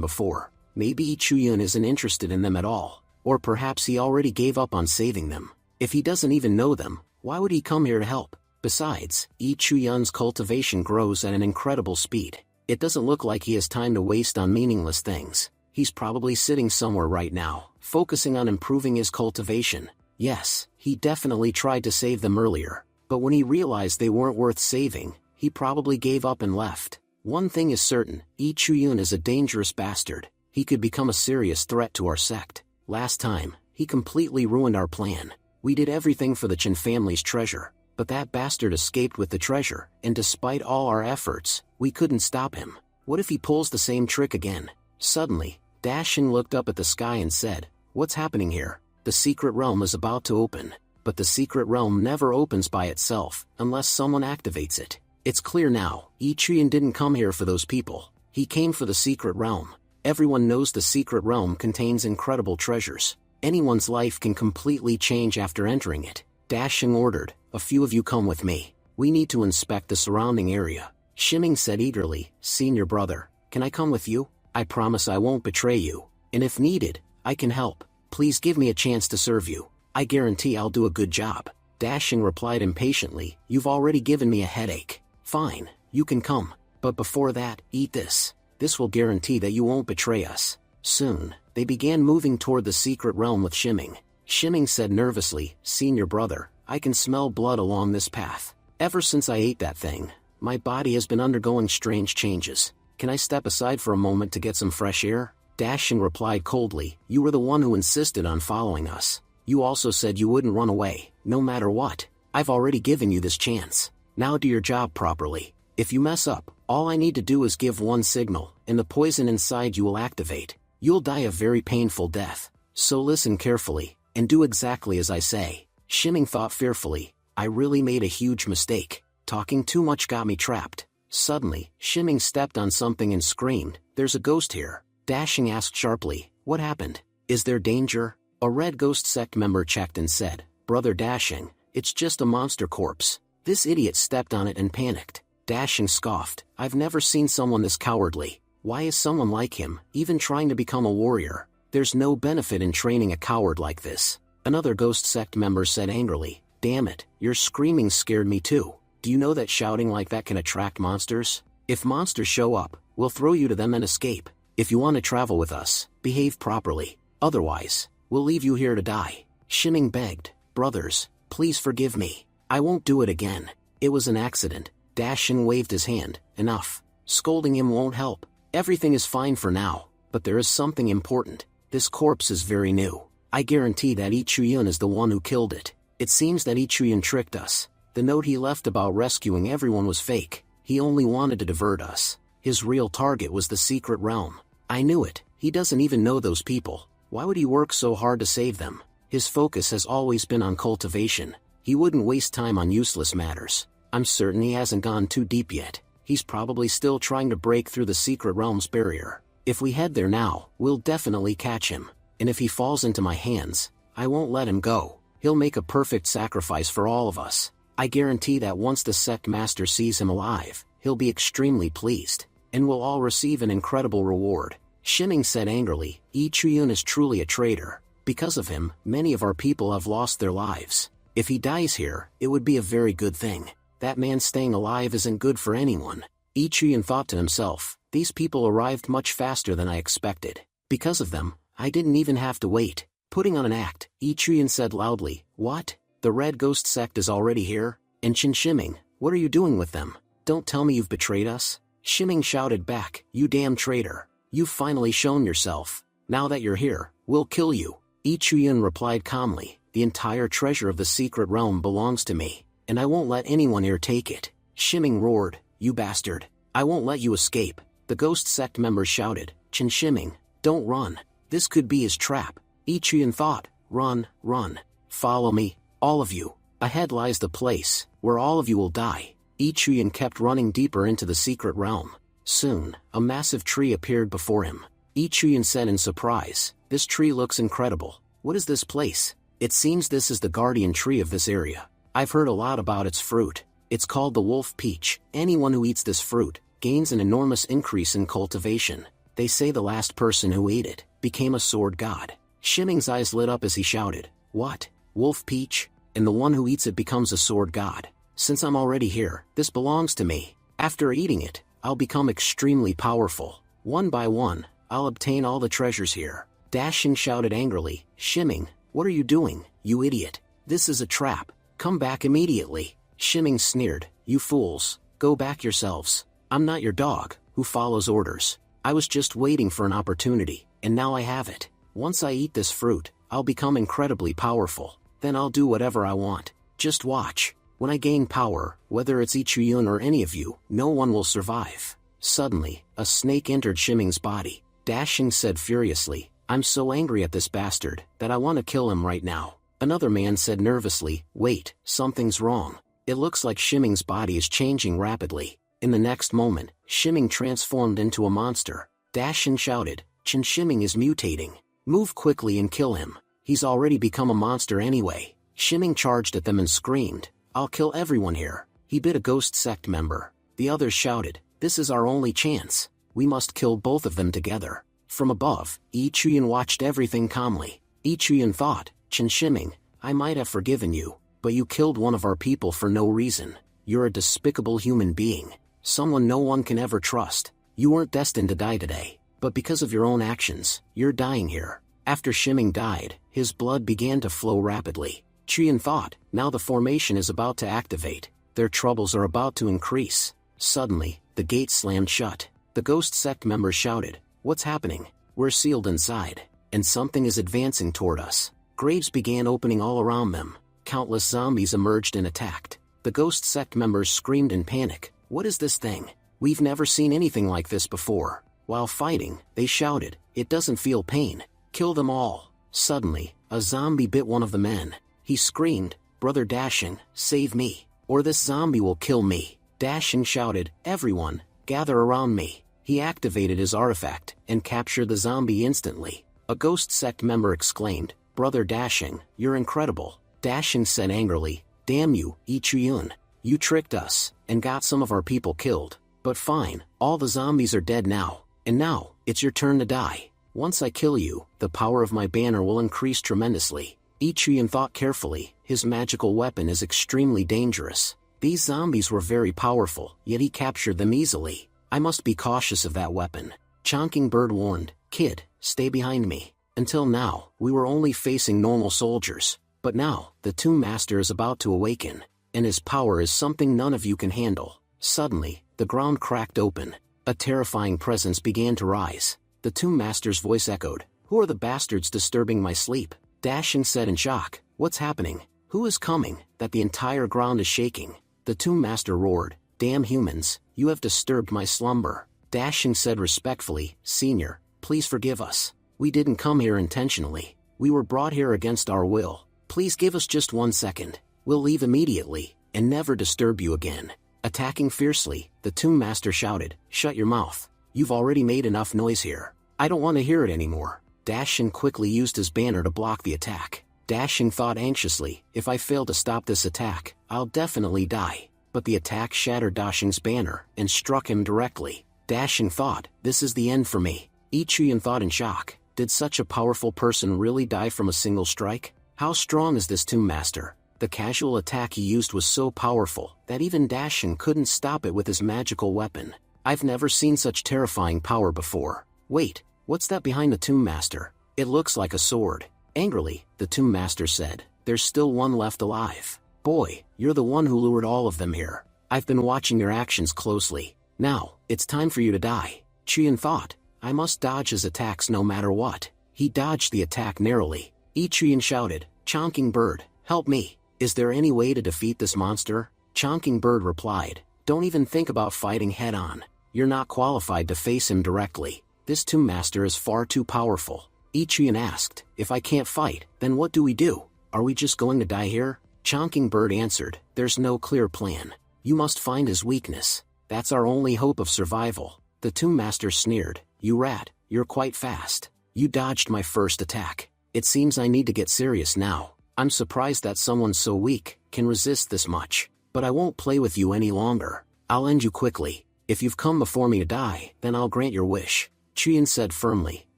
before. Maybe Lee Chuyun isn't interested in them at all, or perhaps he already gave up on saving them. If he doesn't even know them, why would he come here to help? Besides, Lee Chuyun's cultivation grows at an incredible speed. It doesn't look like he has time to waste on meaningless things. He's probably sitting somewhere right now, focusing on improving his cultivation. Yes, he definitely tried to save them earlier, but when he realized they weren't worth saving, he probably gave up and left. One thing is certain, Lee Chuyun is a dangerous bastard. He could become a serious threat to our sect. Last time, he completely ruined our plan. We did everything for the Chen family's treasure, but that bastard escaped with the treasure, and despite all our efforts, we couldn't stop him. What if he pulls the same trick again? Suddenly, Dashin looked up at the sky and said, "What's happening here? The secret realm is about to open." But the secret realm never opens by itself, unless someone activates it. It's clear now, Lee Chuyun didn't come here for those people. He came for the secret realm. Everyone knows the secret realm contains incredible treasures. Anyone's life can completely change after entering it. Dashing ordered, "A few of you come with me. We need to inspect the surrounding area." Shiming said eagerly, "Senior brother, can I come with you? I promise I won't betray you. And if needed, I can help. Please give me a chance to serve you. I guarantee I'll do a good job." Dashing replied impatiently, "You've already given me a headache. Fine, you can come. But before that, eat this. This will guarantee that you won't betray us." Soon, they began moving toward the secret realm with Shiming. Shiming said nervously, "Senior brother, I can smell blood along this path. Ever since I ate that thing, my body has been undergoing strange changes. Can I step aside for a moment to get some fresh air?" Dashing replied coldly, "You were the one who insisted on following us. You also said you wouldn't run away, no matter what. I've already given you this chance. Now do your job properly. If you mess up, all I need to do is give one signal, and the poison inside you will activate. You'll die a very painful death. So listen carefully, and do exactly as I say." Shiming thought fearfully, "I really made a huge mistake. Talking too much got me trapped." Suddenly, Shiming stepped on something and screamed, "There's a ghost here." Dashing asked sharply, "What happened? Is there danger?" A red ghost sect member checked and said, "Brother Dashing, it's just a monster corpse. This idiot stepped on it and panicked." Dashing scoffed, "I've never seen someone this cowardly. Why is someone like him even trying to become a warrior? There's no benefit in training a coward like this." Another ghost sect member said angrily, "Damn it, your screaming scared me too. Do you know that shouting like that can attract monsters? If monsters show up, we'll throw you to them and escape. If you want to travel with us, behave properly. Otherwise, we'll leave you here to die." Shiming begged, "Brothers, please forgive me. I won't do it again. It was an accident." Dashing waved his hand, "Enough. Scolding him won't help. Everything is fine for now, but there is something important. This corpse is very new. I guarantee that Lee Chuyun is the one who killed it. It seems that Lee Chuyun tricked us. The note he left about rescuing everyone was fake. He only wanted to divert us. His real target was the secret realm. I knew it. He doesn't even know those people. Why would he work so hard to save them? His focus has always been on cultivation. He wouldn't waste time on useless matters. I'm certain he hasn't gone too deep yet. He's probably still trying to break through the secret realm's barrier. If we head there now, we'll definitely catch him. And if he falls into my hands, I won't let him go. He'll make a perfect sacrifice for all of us. I guarantee that once the sect master sees him alive, he'll be extremely pleased, and we'll all receive an incredible reward." Shiming said angrily, "Lee Chuyun is truly a traitor. Because of him, many of our people have lost their lives. If he dies here, it would be a very good thing. That man staying alive isn't good for anyone." Lee Chuyun thought to himself, "These people arrived much faster than I expected. Because of them, I didn't even have to wait." Putting on an act, Lee Chuyun said loudly, "What? The Red Ghost sect is already here? And Shiming, what are you doing with them? Don't tell me you've betrayed us." Shiming shouted back, "You damn traitor. You've finally shown yourself. Now that you're here, we'll kill you." Lee Chuyun replied calmly, "The entire treasure of the secret realm belongs to me, and I won't let anyone here take it." Shiming roared, "You bastard. I won't let you escape." The ghost sect members shouted, Shiming, don't run. This could be his trap." Lee Chuyun thought, "Run, run. Follow me, all of you. Ahead lies the place where all of you will die." Lee Chuyun kept running deeper into the secret realm. Soon, a massive tree appeared before him. Lee Chuyun said in surprise, "This tree looks incredible. What is this place?" "It seems this is the guardian tree of this area. I've heard a lot about its fruit. It's called the wolf peach. Anyone who eats this fruit gains an enormous increase in cultivation. They say the last person who ate it became a sword god. Shimming's eyes lit up as he shouted, "What? Wolf Peach? And the one who eats it becomes a sword god? Since I'm already here, this belongs to me. After eating it, I'll become extremely powerful. One by one, I'll obtain all the treasures here." Dashing shouted angrily, "Shimming, what are you doing, you idiot? This is a trap. Come back immediately." Shimming sneered, "You fools, go back yourselves. I'm not your dog, who follows orders. I was just waiting for an opportunity, and now I have it. Once I eat this fruit, I'll become incredibly powerful. Then I'll do whatever I want. Just watch. When I gain power, whether it's Ichiyun or any of you, no one will survive." Suddenly, a snake entered Shimming's body. Dashing said furiously, "I'm so angry at this bastard, that I want to kill him right now." Another man said nervously, "Wait, something's wrong. It looks like Shimming's body is changing rapidly." In the next moment, Shimming transformed into a monster. Dashing shouted, "Chin Shimming is mutating. Move quickly and kill him. He's already become a monster anyway." Shimming charged at them and screamed, "I'll kill everyone here." He bit a ghost sect member. The others shouted, "This is our only chance. We must kill both of them together." From above, Ichiyun watched everything calmly. Ichiyun thought, "Chin Shimming, I might have forgiven you, but you killed one of our people for no reason. You're a despicable human being. Someone no one can ever trust. You weren't destined to die today, but because of your own actions, you're dying here." After Shimming died, his blood began to flow rapidly. Chiyun thought, now the formation is about to activate. Their troubles are about to increase. Suddenly, the gate slammed shut. The ghost sect members shouted, "What's happening? We're sealed inside, and something is advancing toward us." Graves began opening all around them. Countless zombies emerged and attacked. The ghost sect members screamed in panic, "What is this thing? We've never seen anything like this before." While fighting, they shouted, "It doesn't feel pain. Kill them all." Suddenly, a zombie bit one of the men. He screamed, "Brother Dashing, save me, or this zombie will kill me." Dashing shouted, "Everyone, gather around me." He activated his artifact and captured the zombie instantly. A ghost sect member exclaimed, "Brother Dashing, you're incredible." Dashing said angrily, "Damn you, Ichiyun. You tricked us, and got some of our people killed. But fine, all the zombies are dead now, and now, it's your turn to die. Once I kill you, the power of my banner will increase tremendously." Ichiyun thought carefully, his magical weapon is extremely dangerous. These zombies were very powerful, yet he captured them easily. "I must be cautious of that weapon." Chonking Bird warned, "Kid, stay behind me." Until now, we were only facing normal soldiers, but now, the Tomb Master is about to awaken, and his power is something none of you can handle. Suddenly, the ground cracked open. A terrifying presence began to rise. The Tomb Master's voice echoed, "Who are the bastards disturbing my sleep?" Dashing said in shock, "What's happening? Who is coming?" That the entire ground is shaking. The Tomb Master roared, "Damn humans, you have disturbed my slumber." Dashing said respectfully, "Senior, please forgive us. We didn't come here intentionally. We were brought here against our will. Please give us just 1 second. We'll leave immediately, and never disturb you again." Attacking fiercely, the Tomb Master shouted, "Shut your mouth. You've already made enough noise here. I don't want to hear it anymore." Dashing quickly used his banner to block the attack. Dashing thought anxiously, "If I fail to stop this attack, I'll definitely die." But the attack shattered Dashing's banner and struck him directly. Dashing thought, "This is the end for me." Ichiyun thought in shock, did such a powerful person really die from a single strike? How strong is this Tomb Master? The casual attack he used was so powerful that even Dashing couldn't stop it with his magical weapon. I've never seen such terrifying power before. Wait, what's that behind the Tomb Master? It looks like a sword. Angrily, the Tomb Master said, "There's still one left alive. Boy, you're the one who lured all of them here. I've been watching your actions closely. Now, it's time for you to die." Chiyun thought, "I must dodge his attacks no matter what." He dodged the attack narrowly. Ichiyun shouted, "Chonking Bird, help me. Is there any way to defeat this monster?" Chonking Bird replied, "Don't even think about fighting head-on. You're not qualified to face him directly. This Tomb Master is far too powerful." Ichiyun asked, "If I can't fight, then what do we do? Are we just going to die here?" Chonking Bird answered, "There's no clear plan. You must find his weakness. That's our only hope of survival." The Tomb Master sneered, "You rat, you're quite fast. You dodged my first attack. It seems I need to get serious now. I'm surprised that someone so weak can resist this much. But I won't play with you any longer. I'll end you quickly." If you've come before me to die, then I'll grant your wish. Chuyin said firmly.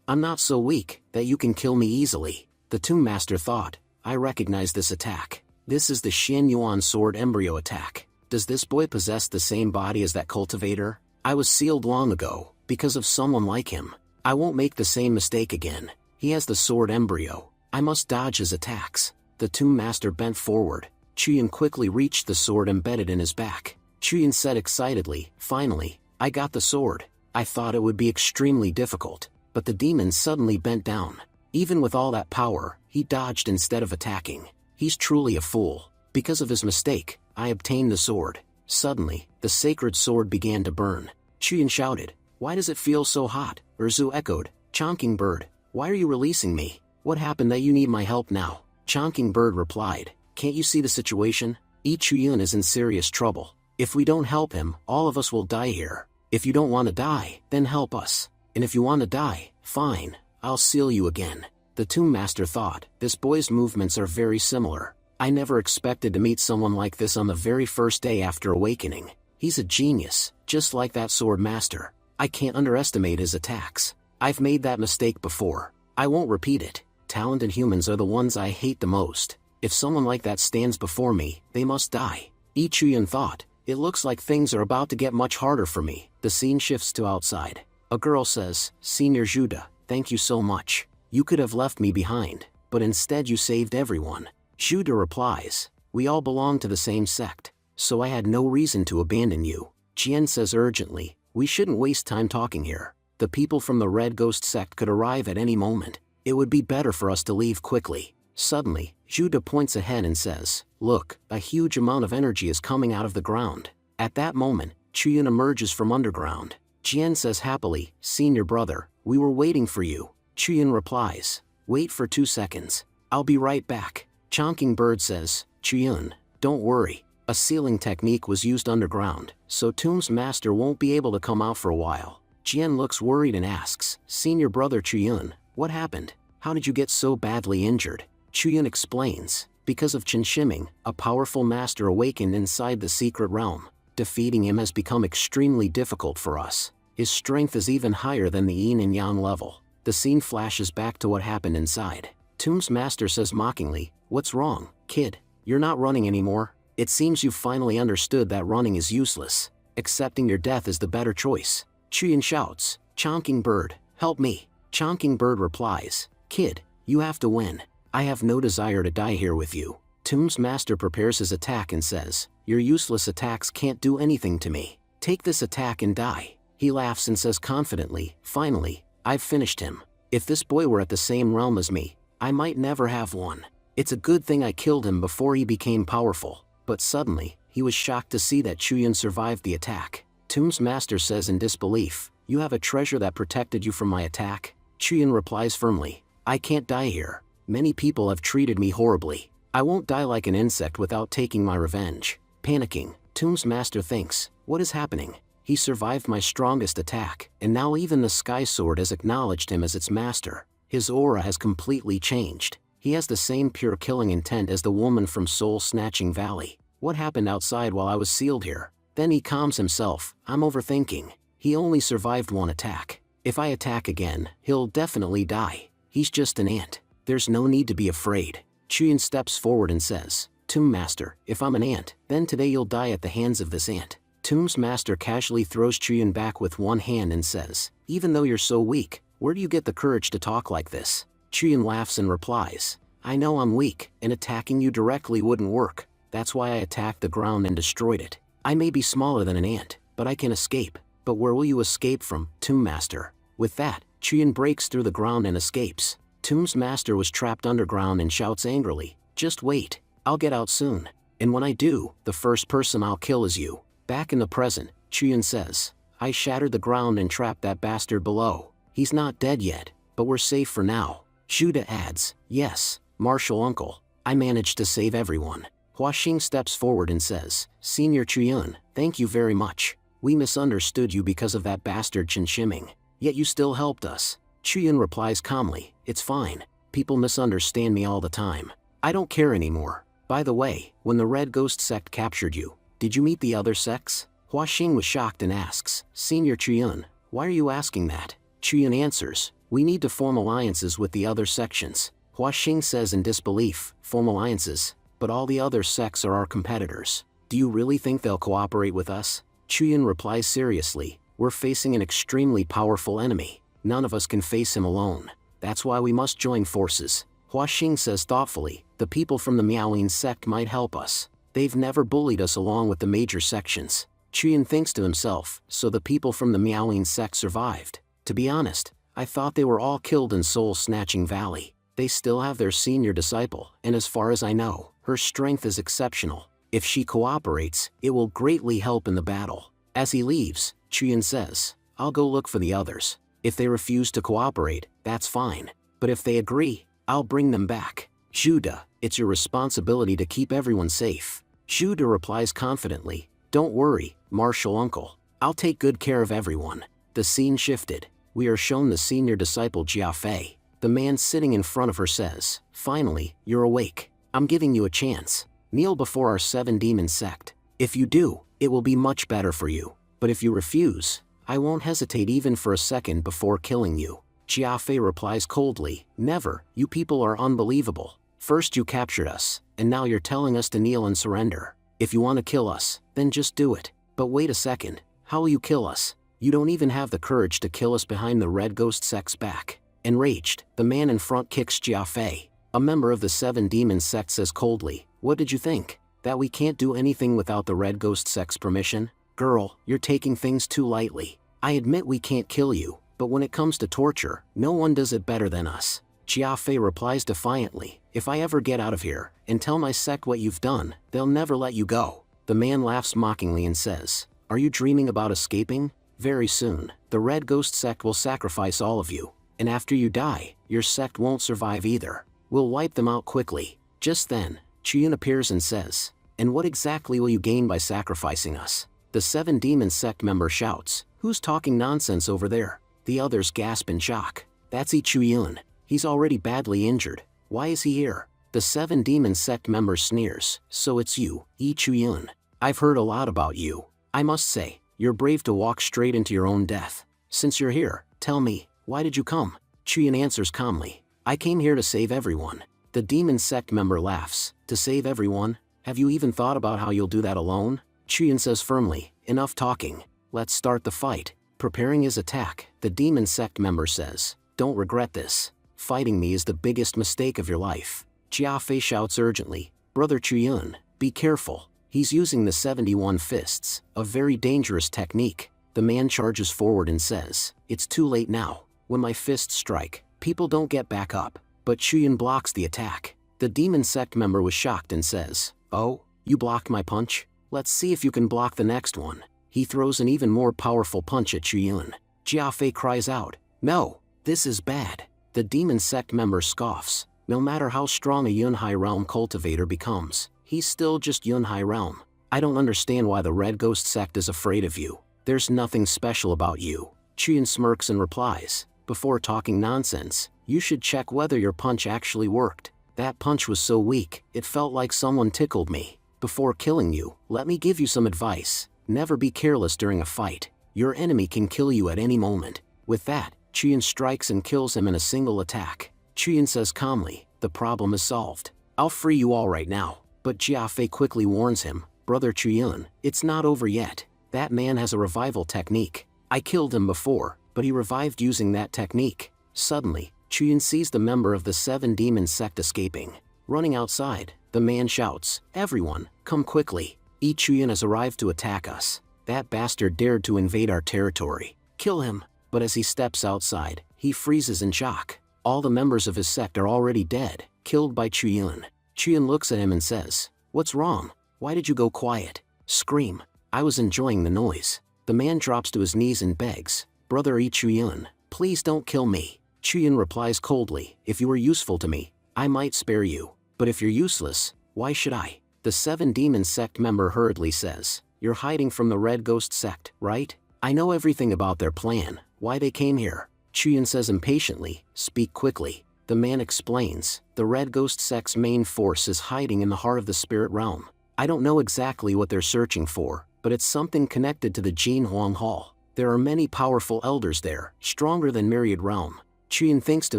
I'm not so weak that you can kill me easily. The Tomb Master thought, I recognize this attack. This is the Xian Yuan sword embryo attack. Does this boy possess the same body as that cultivator? I was sealed long ago, because of someone like him. I won't make the same mistake again. He has the sword embryo. I must dodge his attacks. The Tomb Master bent forward. Chuyin quickly reached the sword embedded in his back. Chuyin said excitedly, finally, I got the sword. I thought it would be extremely difficult, but the demon suddenly bent down. Even with all that power, he dodged instead of attacking. He's truly a fool. Because of his mistake, I obtained the sword. Suddenly, the sacred sword began to burn. Chuyin shouted, why does it feel so hot? Erzu echoed, Chonking Bird, why are you releasing me? What happened that you need my help now? Chonking Bird replied, can't you see the situation? Chuyin is in serious trouble. If we don't help him, all of us will die here. If you don't want to die, then help us. And if you want to die, fine, I'll seal you again. The Tomb Master thought, this boy's movements are very similar. I never expected to meet someone like this on the very first day after awakening. He's a genius, just like that sword master. I can't underestimate his attacks. I've made that mistake before. I won't repeat it. Talented humans are the ones I hate the most. If someone like that stands before me, they must die. Chuyin thought, it looks like things are about to get much harder for me. The scene shifts to outside. A girl says, Senior Judah, thank you so much. You could have left me behind, but instead you saved everyone. Judah replies, we all belong to the same sect, so I had no reason to abandon you. Jian says urgently, we shouldn't waste time talking here. The people from the Red Ghost sect could arrive at any moment. It would be better for us to leave quickly. Suddenly, Judah points ahead and says, look, a huge amount of energy is coming out of the ground. At that moment, Chuyin emerges from underground. Jian says happily, Senior brother, we were waiting for you. Chuyin replies, wait for 2 seconds. I'll be right back. Chonking Bird says, Chuyin, don't worry. A sealing technique was used underground, so Tomb's master won't be able to come out for a while. Jian looks worried and asks, Senior brother Chuyin, what happened? How did you get so badly injured? Chuyin explains, because of Chinshiming, a powerful master awakened inside the secret realm. Defeating him has become extremely difficult for us. His strength is even higher than the yin and yang level. The scene flashes back to what happened inside. Tomb's master says mockingly, what's wrong, kid? You're not running anymore? It seems you've finally understood that running is useless. Accepting your death is the better choice. Chuyin shouts, Chonking Bird, help me. Chonking Bird replies, kid, you have to win. I have no desire to die here with you. Tomb's master prepares his attack and says, your useless attacks can't do anything to me. Take this attack and die. He laughs and says confidently, finally, I've finished him. If this boy were at the same realm as me, I might never have won. It's a good thing I killed him before he became powerful. But suddenly, he was shocked to see that Chuyin survived the attack. Tomb's master says in disbelief, you have a treasure that protected you from my attack? Chuyin replies firmly, I can't die here. Many people have treated me horribly. I won't die like an insect without taking my revenge. Panicking, Tomb's master thinks, what is happening? He survived my strongest attack, and now even the Sky Sword has acknowledged him as its master. His aura has completely changed. He has the same pure killing intent as the woman from Soul Snatching Valley. What happened outside while I was sealed here? Then he calms himself, I'm overthinking. He only survived one attack. If I attack again, he'll definitely die. He's just an ant. There's no need to be afraid. Chuyin steps forward and says, Tomb Master, if I'm an ant, then today you'll die at the hands of this ant. Tomb's master casually throws Chuyin back with one hand and says, even though you're so weak, where do you get the courage to talk like this? Chuyin laughs and replies, I know I'm weak, and attacking you directly wouldn't work. That's why I attacked the ground and destroyed it. I may be smaller than an ant, but I can escape. But where will you escape from, Tomb Master? With that, Chuyin breaks through the ground and escapes. Tomb's master was trapped underground and shouts angrily, just wait, I'll get out soon. And when I do, the first person I'll kill is you. Back in the present, Chuyin says, I shattered the ground and trapped that bastard below. He's not dead yet, but we're safe for now. Judah adds, yes, Martial Uncle, I managed to save everyone. Huaxing steps forward and says, Senior Chuyin, thank you very much. We misunderstood you because of that bastard Chinshiming, yet you still helped us. Chuyin replies calmly, it's fine. People misunderstand me all the time. I don't care anymore. By the way, when the Red Ghost sect captured you, did you meet the other sects? Hua Xing was shocked and asks, Senior Chuyun, why are you asking that? Chuyun answers, we need to form alliances with the other sections. Hua Xing says in disbelief, form alliances? But all the other sects are our competitors. Do you really think they'll cooperate with us? Chuyun replies seriously, we're facing an extremely powerful enemy. None of us can face him alone. That's why we must join forces. Hua Xing says thoughtfully, the people from the Miaoyin sect might help us. They've never bullied us along with the major sections. Chuyun thinks to himself, so the people from the Miaoyin sect survived. To be honest, I thought they were all killed in Soul-Snatching Valley. They still have their senior disciple, and as far as I know, her strength is exceptional. If she cooperates, it will greatly help in the battle. As he leaves, Chuyun says, I'll go look for the others. If they refuse to cooperate, that's fine. But if they agree, I'll bring them back. Juda, it's your responsibility to keep everyone safe. Juda replies confidently, don't worry, Martial Uncle. I'll take good care of everyone. The scene shifted. We are shown the senior disciple Jia Fei. The man sitting in front of her says, finally, you're awake. I'm giving you a chance. Kneel before our 7-demon sect. If you do, it will be much better for you. But if you refuse, I won't hesitate even for a second before killing you. Jia Fei replies coldly, never, you people are unbelievable. First you captured us, and now you're telling us to kneel and surrender. If you want to kill us, then just do it. But wait a second, how will you kill us? You don't even have the courage to kill us behind the Red Ghost sect's back. Enraged, the man in front kicks Jia Fei. A member of the 7-demon sect says coldly, what did you think? That we can't do anything without the Red Ghost sect's permission? Girl, you're taking things too lightly. I admit we can't kill you, but when it comes to torture, no one does it better than us. Jia Fei replies defiantly, if I ever get out of here, and tell my sect what you've done, they'll never let you go. The man laughs mockingly and says, are you dreaming about escaping? Very soon, the Red Ghost sect will sacrifice all of you, and after you die, your sect won't survive either. We'll wipe them out quickly. Just then, Chuyun appears and says, and what exactly will you gain by sacrificing us? The 7-demon sect member shouts, who's talking nonsense over there? The others gasp in shock. That's Chuyun. He's already badly injured. Why is he here? The 7-demon sect member sneers, so it's you, Chuyun. I've heard a lot about you. I must say, you're brave to walk straight into your own death. Since you're here, tell me, why did you come? Chuyun answers calmly, I came here to save everyone. The demon sect member laughs, to save everyone? Have you even thought about how you'll do that alone? Chuyun says firmly, enough talking. Let's start the fight. Preparing his attack, the demon sect member says, don't regret this. Fighting me is the biggest mistake of your life. Jia Fei shouts urgently, Brother Chuyun, be careful. He's using the 71 fists, a very dangerous technique. The man charges forward and says, it's too late now. When my fists strike, people don't get back up. But Chuyun blocks the attack. The demon sect member was shocked and says, oh, you blocked my punch? Let's see if you can block the next one. He throws an even more powerful punch at Chuyun. Jia Fei cries out, no, this is bad. The demon sect member scoffs. No matter how strong a Yunhai realm cultivator becomes, he's still just Yunhai realm. I don't understand why the Red Ghost sect is afraid of you. There's nothing special about you. Chuyun smirks and replies, before talking nonsense, you should check whether your punch actually worked. That punch was so weak, it felt like someone tickled me. Before killing you, let me give you some advice. Never be careless during a fight. Your enemy can kill you at any moment. With that, Chuyun strikes and kills him in a single attack. Chuyun says calmly, the problem is solved. I'll free you all right now. But Jia Fei quickly warns him, Brother Chuyun, it's not over yet. That man has a revival technique. I killed him before, but he revived using that technique. Suddenly, Chuyun sees the member of the 7-demon sect escaping. Running outside, the man shouts, everyone, come quickly. Chuyun has arrived to attack us. That bastard dared to invade our territory. Kill him. But as he steps outside, he freezes in shock. All the members of his sect are already dead, killed by Chuyun. Chuyun looks at him and says, what's wrong? Why did you go quiet? Scream. I was enjoying the noise. The man drops to his knees and begs, Brother Chuyun, please don't kill me. Chuyun replies coldly, if you were useful to me, I might spare you. But if you're useless, why should I? The 7-demon sect member hurriedly says, you're hiding from the Red Ghost sect, right? I know everything about their plan, why they came here. Chuyun says impatiently, speak quickly. The man explains, the Red Ghost sect's main force is hiding in the heart of the spirit realm. I don't know exactly what they're searching for, but it's something connected to the Jin Huang Hall. There are many powerful elders there, stronger than Myriad Realm. Chuyin thinks to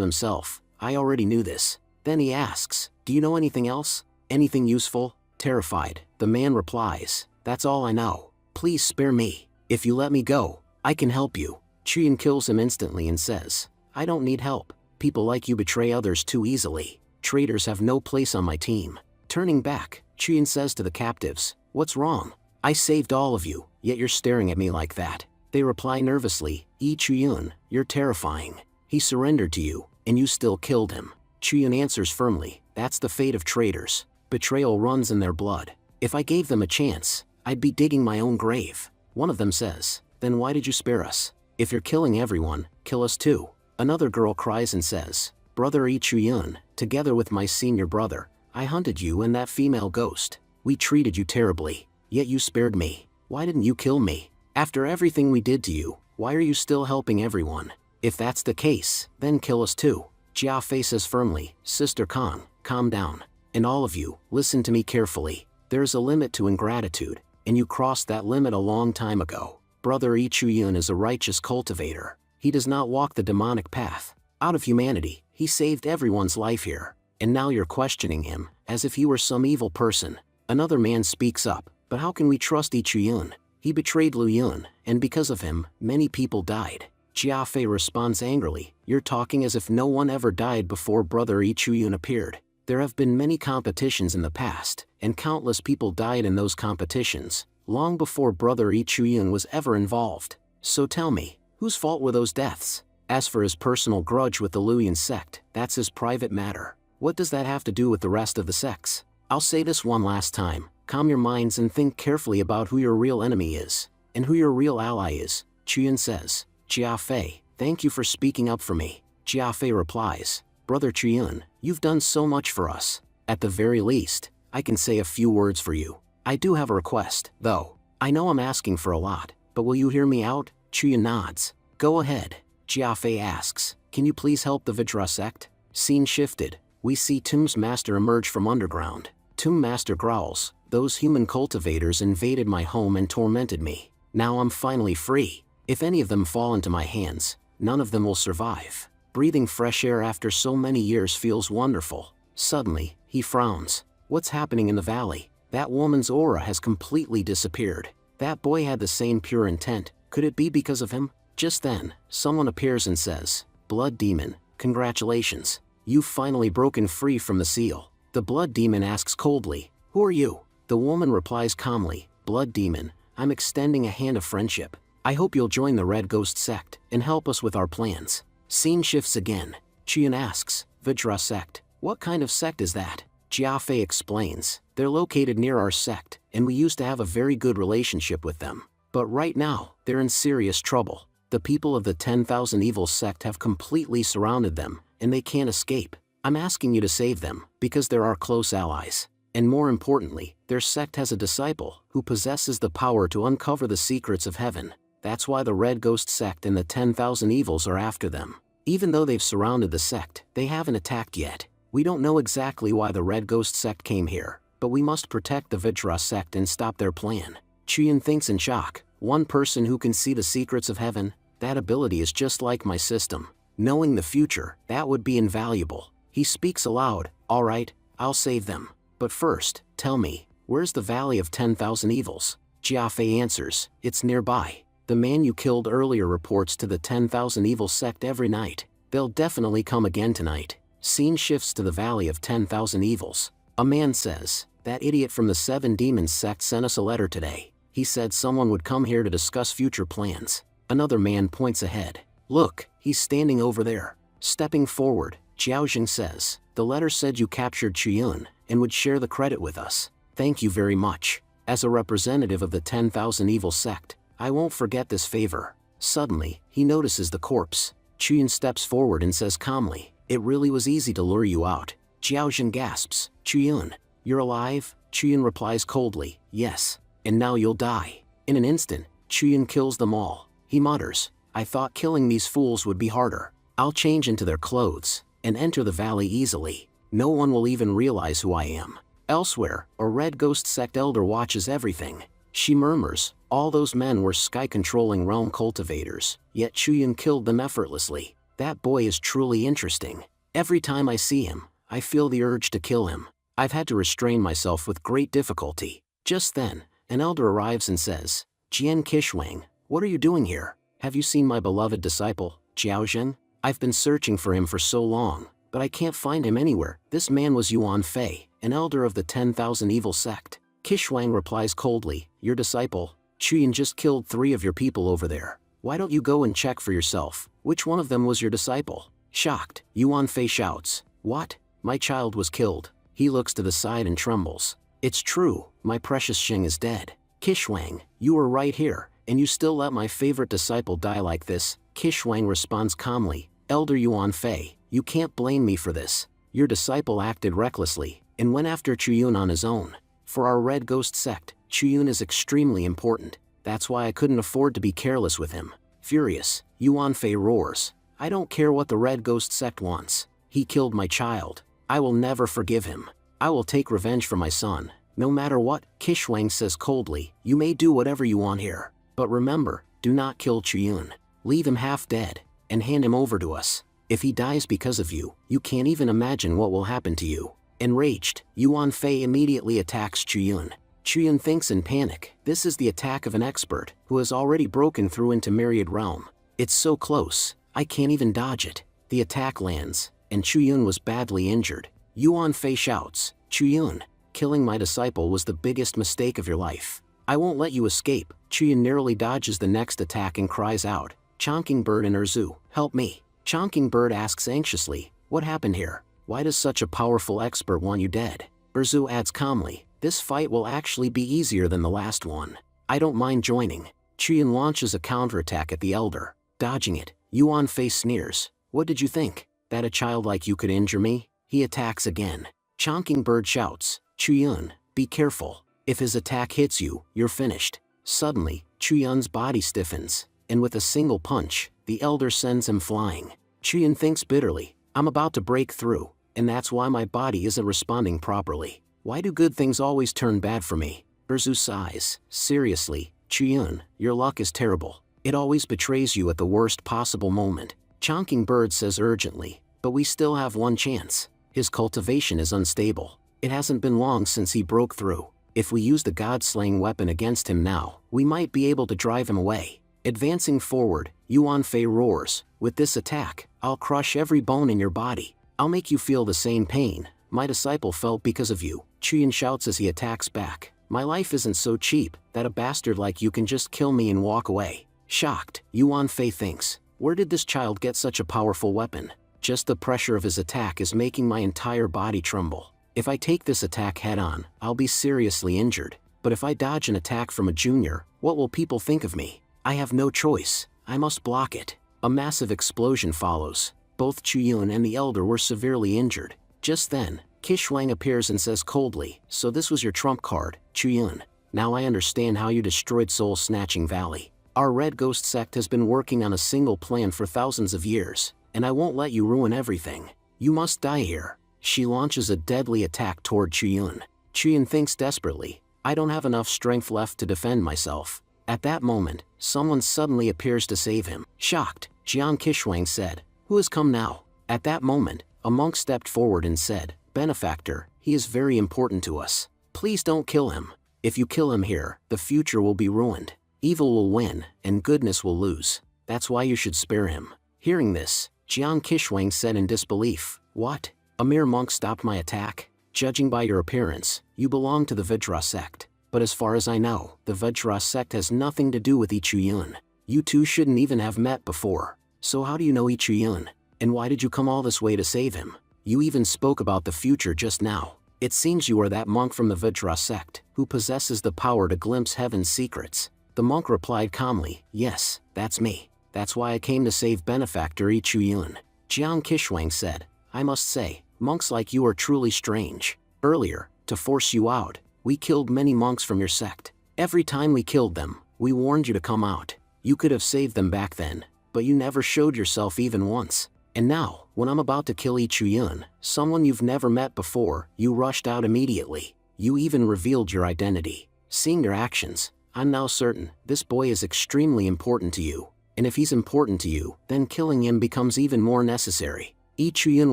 himself, I already knew this. Then he asks, do you know anything else? Anything useful? Terrified, the man replies, that's all I know. Please spare me. If you let me go, I can help you. Chuyin kills him instantly and says, I don't need help. People like you betray others too easily. Traitors have no place on my team. Turning back, Chuyin says to the captives, what's wrong? I saved all of you, yet you're staring at me like that. They reply nervously, Chuyin, you're terrifying. He surrendered to you, and you still killed him. Chuyin answers firmly, that's the fate of traitors. Betrayal runs in their blood. If I gave them a chance, I'd be digging my own grave. One of them says, then why did you spare us? If you're killing everyone, kill us too. Another girl cries and says, Brother Chuyin, together with my senior brother, I hunted you and that female ghost. We treated you terribly, yet you spared me. Why didn't you kill me? After everything we did to you, why are you still helping everyone? If that's the case, then kill us too. Jia Fei says firmly, Sister Kong, calm down. And all of you, listen to me carefully. There's a limit to ingratitude, and you crossed that limit a long time ago. Brother Chuyin is a righteous cultivator. He does not walk the demonic path. Out of humanity, he saved everyone's life here. And now you're questioning him, as if he were some evil person. Another man speaks up, but how can we trust Chuyin? He betrayed Lu Yun, and because of him, many people died. Jia Fei responds angrily, you're talking as if no one ever died before Brother Chuyin appeared. There have been many competitions in the past, and countless people died in those competitions, long before Brother Chuyin was ever involved. So tell me, whose fault were those deaths? As for his personal grudge with the Luyan sect, that's his private matter. What does that have to do with the rest of the sects? I'll say this one last time, calm your minds and think carefully about who your real enemy is, and who your real ally is. Chuyin says, Jia Fei, thank you for speaking up for me. Jia Fei replies, Brother Chuyin, you've done so much for us. At the very least, I can say a few words for you. I do have a request, though. I know I'm asking for a lot, but will you hear me out? Chuyin nods. Go ahead. Jia Fei asks, can you please help the Vajra sect? Scene shifted. We see Tomb's master emerge from underground. Tomb master growls, those human cultivators invaded my home and tormented me. Now I'm finally free. If any of them fall into my hands, none of them will survive. Breathing fresh air after so many years feels wonderful. Suddenly, he frowns. What's happening in the valley? That woman's aura has completely disappeared. That boy had the same pure intent. Could it be because of him? Just then, someone appears and says, Blood Demon, congratulations. You've finally broken free from the seal. The Blood Demon asks coldly, who are you? The woman replies calmly, Blood Demon, I'm extending a hand of friendship. I hope you'll join the Red Ghost sect and help us with our plans. Scene shifts again. Chuyin asks, Vajra sect, what kind of sect is that? Jia Fei explains, they're located near our sect, and we used to have a very good relationship with them. But right now, they're in serious trouble. The people of the 10,000 Evil sect have completely surrounded them, and they can't escape. I'm asking you to save them, because they're our close allies. And more importantly, their sect has a disciple who possesses the power to uncover the secrets of heaven. That's why the Red Ghost sect and the 10,000 Evils are after them. Even though they've surrounded the sect, they haven't attacked yet. We don't know exactly why the Red Ghost sect came here, but we must protect the Vajra sect and stop their plan. Chuyin thinks in shock, one person who can see the secrets of heaven? That ability is just like my system. Knowing the future, that would be invaluable. He speaks aloud, alright, I'll save them. But first, tell me, where's the Valley of 10,000 Evils? Jia Fei answers, it's nearby. The man you killed earlier reports to the 10,000 Evil sect every night. They'll definitely come again tonight. Scene shifts to the Valley of 10,000 Evils. A man says, that idiot from the 7 Demons sect sent us a letter today. He said someone would come here to discuss future plans. Another man points ahead. Look, he's standing over there. Stepping forward, Jiaojing says, the letter said you captured Chuyin and would share the credit with us. Thank you very much. As a representative of the 10,000 Evil sect, I won't forget this favor. Suddenly, he notices the corpse. Chuyin steps forward and says calmly, it really was easy to lure you out. Jiaojing gasps, Chuyin, you're alive? Chuyin replies coldly, yes, and now you'll die. In an instant, Chuyin kills them all. He mutters, I thought killing these fools would be harder. I'll change into their clothes and enter the valley easily. No one will even realize who I am. Elsewhere, a Red Ghost sect elder watches everything. She murmurs, all those men were sky-controlling realm cultivators, yet Chuyun killed them effortlessly. That boy is truly interesting. Every time I see him, I feel the urge to kill him. I've had to restrain myself with great difficulty. Just then, an elder arrives and says, Jian Qishuang, what are you doing here? Have you seen my beloved disciple, Jiaozhen? I've been searching for him for so long, but I can't find him anywhere. This man was Yuan Fei, an elder of the 10,000 evil sect. Qishuang replies coldly, your disciple, Chuyun just killed 3 of your people over there. Why don't you go and check for yourself? Which one of them was your disciple? Shocked, Yuan Fei shouts, what? My child was killed. He looks to the side and trembles. It's true, my precious Xing is dead. Qishuang, you were right here, and you still let my favorite disciple die like this. Qishuang responds calmly, Elder Yuan Fei, you can't blame me for this. Your disciple acted recklessly, and went after Chuyun on his own. For our Red Ghost sect, Chuyun is extremely important. That's why I couldn't afford to be careless with him. Furious, Yuan Fei roars, I don't care what the Red Ghost sect wants. He killed my child. I will never forgive him. I will take revenge for my son, no matter what. Qishuang says coldly, you may do whatever you want here, but remember, do not kill Chuyun. Leave him half dead, and hand him over to us. If he dies because of you, you can't even imagine what will happen to you. Enraged, Yuan Fei immediately attacks Chuyun. Chuyun thinks in panic, this is the attack of an expert, who has already broken through into Myriad Realm. It's so close, I can't even dodge it. The attack lands, and Chuyun was badly injured. Yuan Fei shouts, Chuyun, killing my disciple was the biggest mistake of your life. I won't let you escape. Chuyun narrowly dodges the next attack and cries out, Chonkingbird and Erzu, help me. Chonkingbird asks anxiously, what happened here? Why does such a powerful expert want you dead? Erzu adds calmly, this fight will actually be easier than the last one. I don't mind joining. Chuyun launches a counterattack at the elder. Dodging it, Yuan Fei sneers, what did you think? That a child like you could injure me? He attacks again. Chonkingbird shouts, Chuyun, be careful. If his attack hits you, you're finished. Suddenly, Chuyun's body stiffens, and with a single punch, the elder sends him flying. Chuyun thinks bitterly, I'm about to break through, and that's why my body isn't responding properly. Why do good things always turn bad for me? Erzu sighs, seriously, Chuyun, your luck is terrible. It always betrays you at the worst possible moment. Chonkingbird says urgently, but we still have one chance. His cultivation is unstable. It hasn't been long since he broke through. If we use the god-slaying weapon against him now, we might be able to drive him away. Advancing forward, Yuan Fei roars, with this attack, I'll crush every bone in your body. I'll make you feel the same pain my disciple felt because of you. Chuyun shouts as he attacks back, my life isn't so cheap that a bastard like you can just kill me and walk away. Shocked, Yuan Fei thinks, where did this child get such a powerful weapon? Just the pressure of his attack is making my entire body tremble. If I take this attack head-on, I'll be seriously injured. But if I dodge an attack from a junior, what will people think of me? I have no choice. I must block it. A massive explosion follows. Both Chuyun and the elder were severely injured. Just then, Qishuang appears and says coldly, so this was your trump card, Chuyun. Now I understand how you destroyed Soul Snatching Valley. Our Red Ghost sect has been working on a single plan for thousands of years, and I won't let you ruin everything. You must die here. She launches a deadly attack toward Chuyun. Chuyun thinks desperately, I don't have enough strength left to defend myself. At that moment, someone suddenly appears to save him. Shocked, Jian Qishuang said, who has come now? At that moment, a monk stepped forward and said, Benefactor, he is very important to us. Please don't kill him. If you kill him here, the future will be ruined. Evil will win, and goodness will lose. That's why you should spare him. Hearing this, Jian Qishuang said in disbelief, what? A mere monk stopped my attack? Judging by your appearance, you belong to the Vajra sect. But as far as I know, the Vajra sect has nothing to do with Ichuyun. You two shouldn't even have met before. So how do you know Ichuyun? And why did you come all this way to save him? You even spoke about the future just now. It seems you are that monk from the Vajra sect, who possesses the power to glimpse heaven's secrets. The monk replied calmly, yes, that's me. That's why I came to save Benefactor Ichuyun. Jiang Qishuang said, I must say, monks like you are truly strange. Earlier, to force you out, we killed many monks from your sect. Every time we killed them, we warned you to come out. You could have saved them back then, but you never showed yourself even once. And now, when I'm about to kill Ichuyun, someone you've never met before, you rushed out immediately. You even revealed your identity. Seeing your actions, I'm now certain, this boy is extremely important to you. And if he's important to you, then killing him becomes even more necessary. Yi Chuyun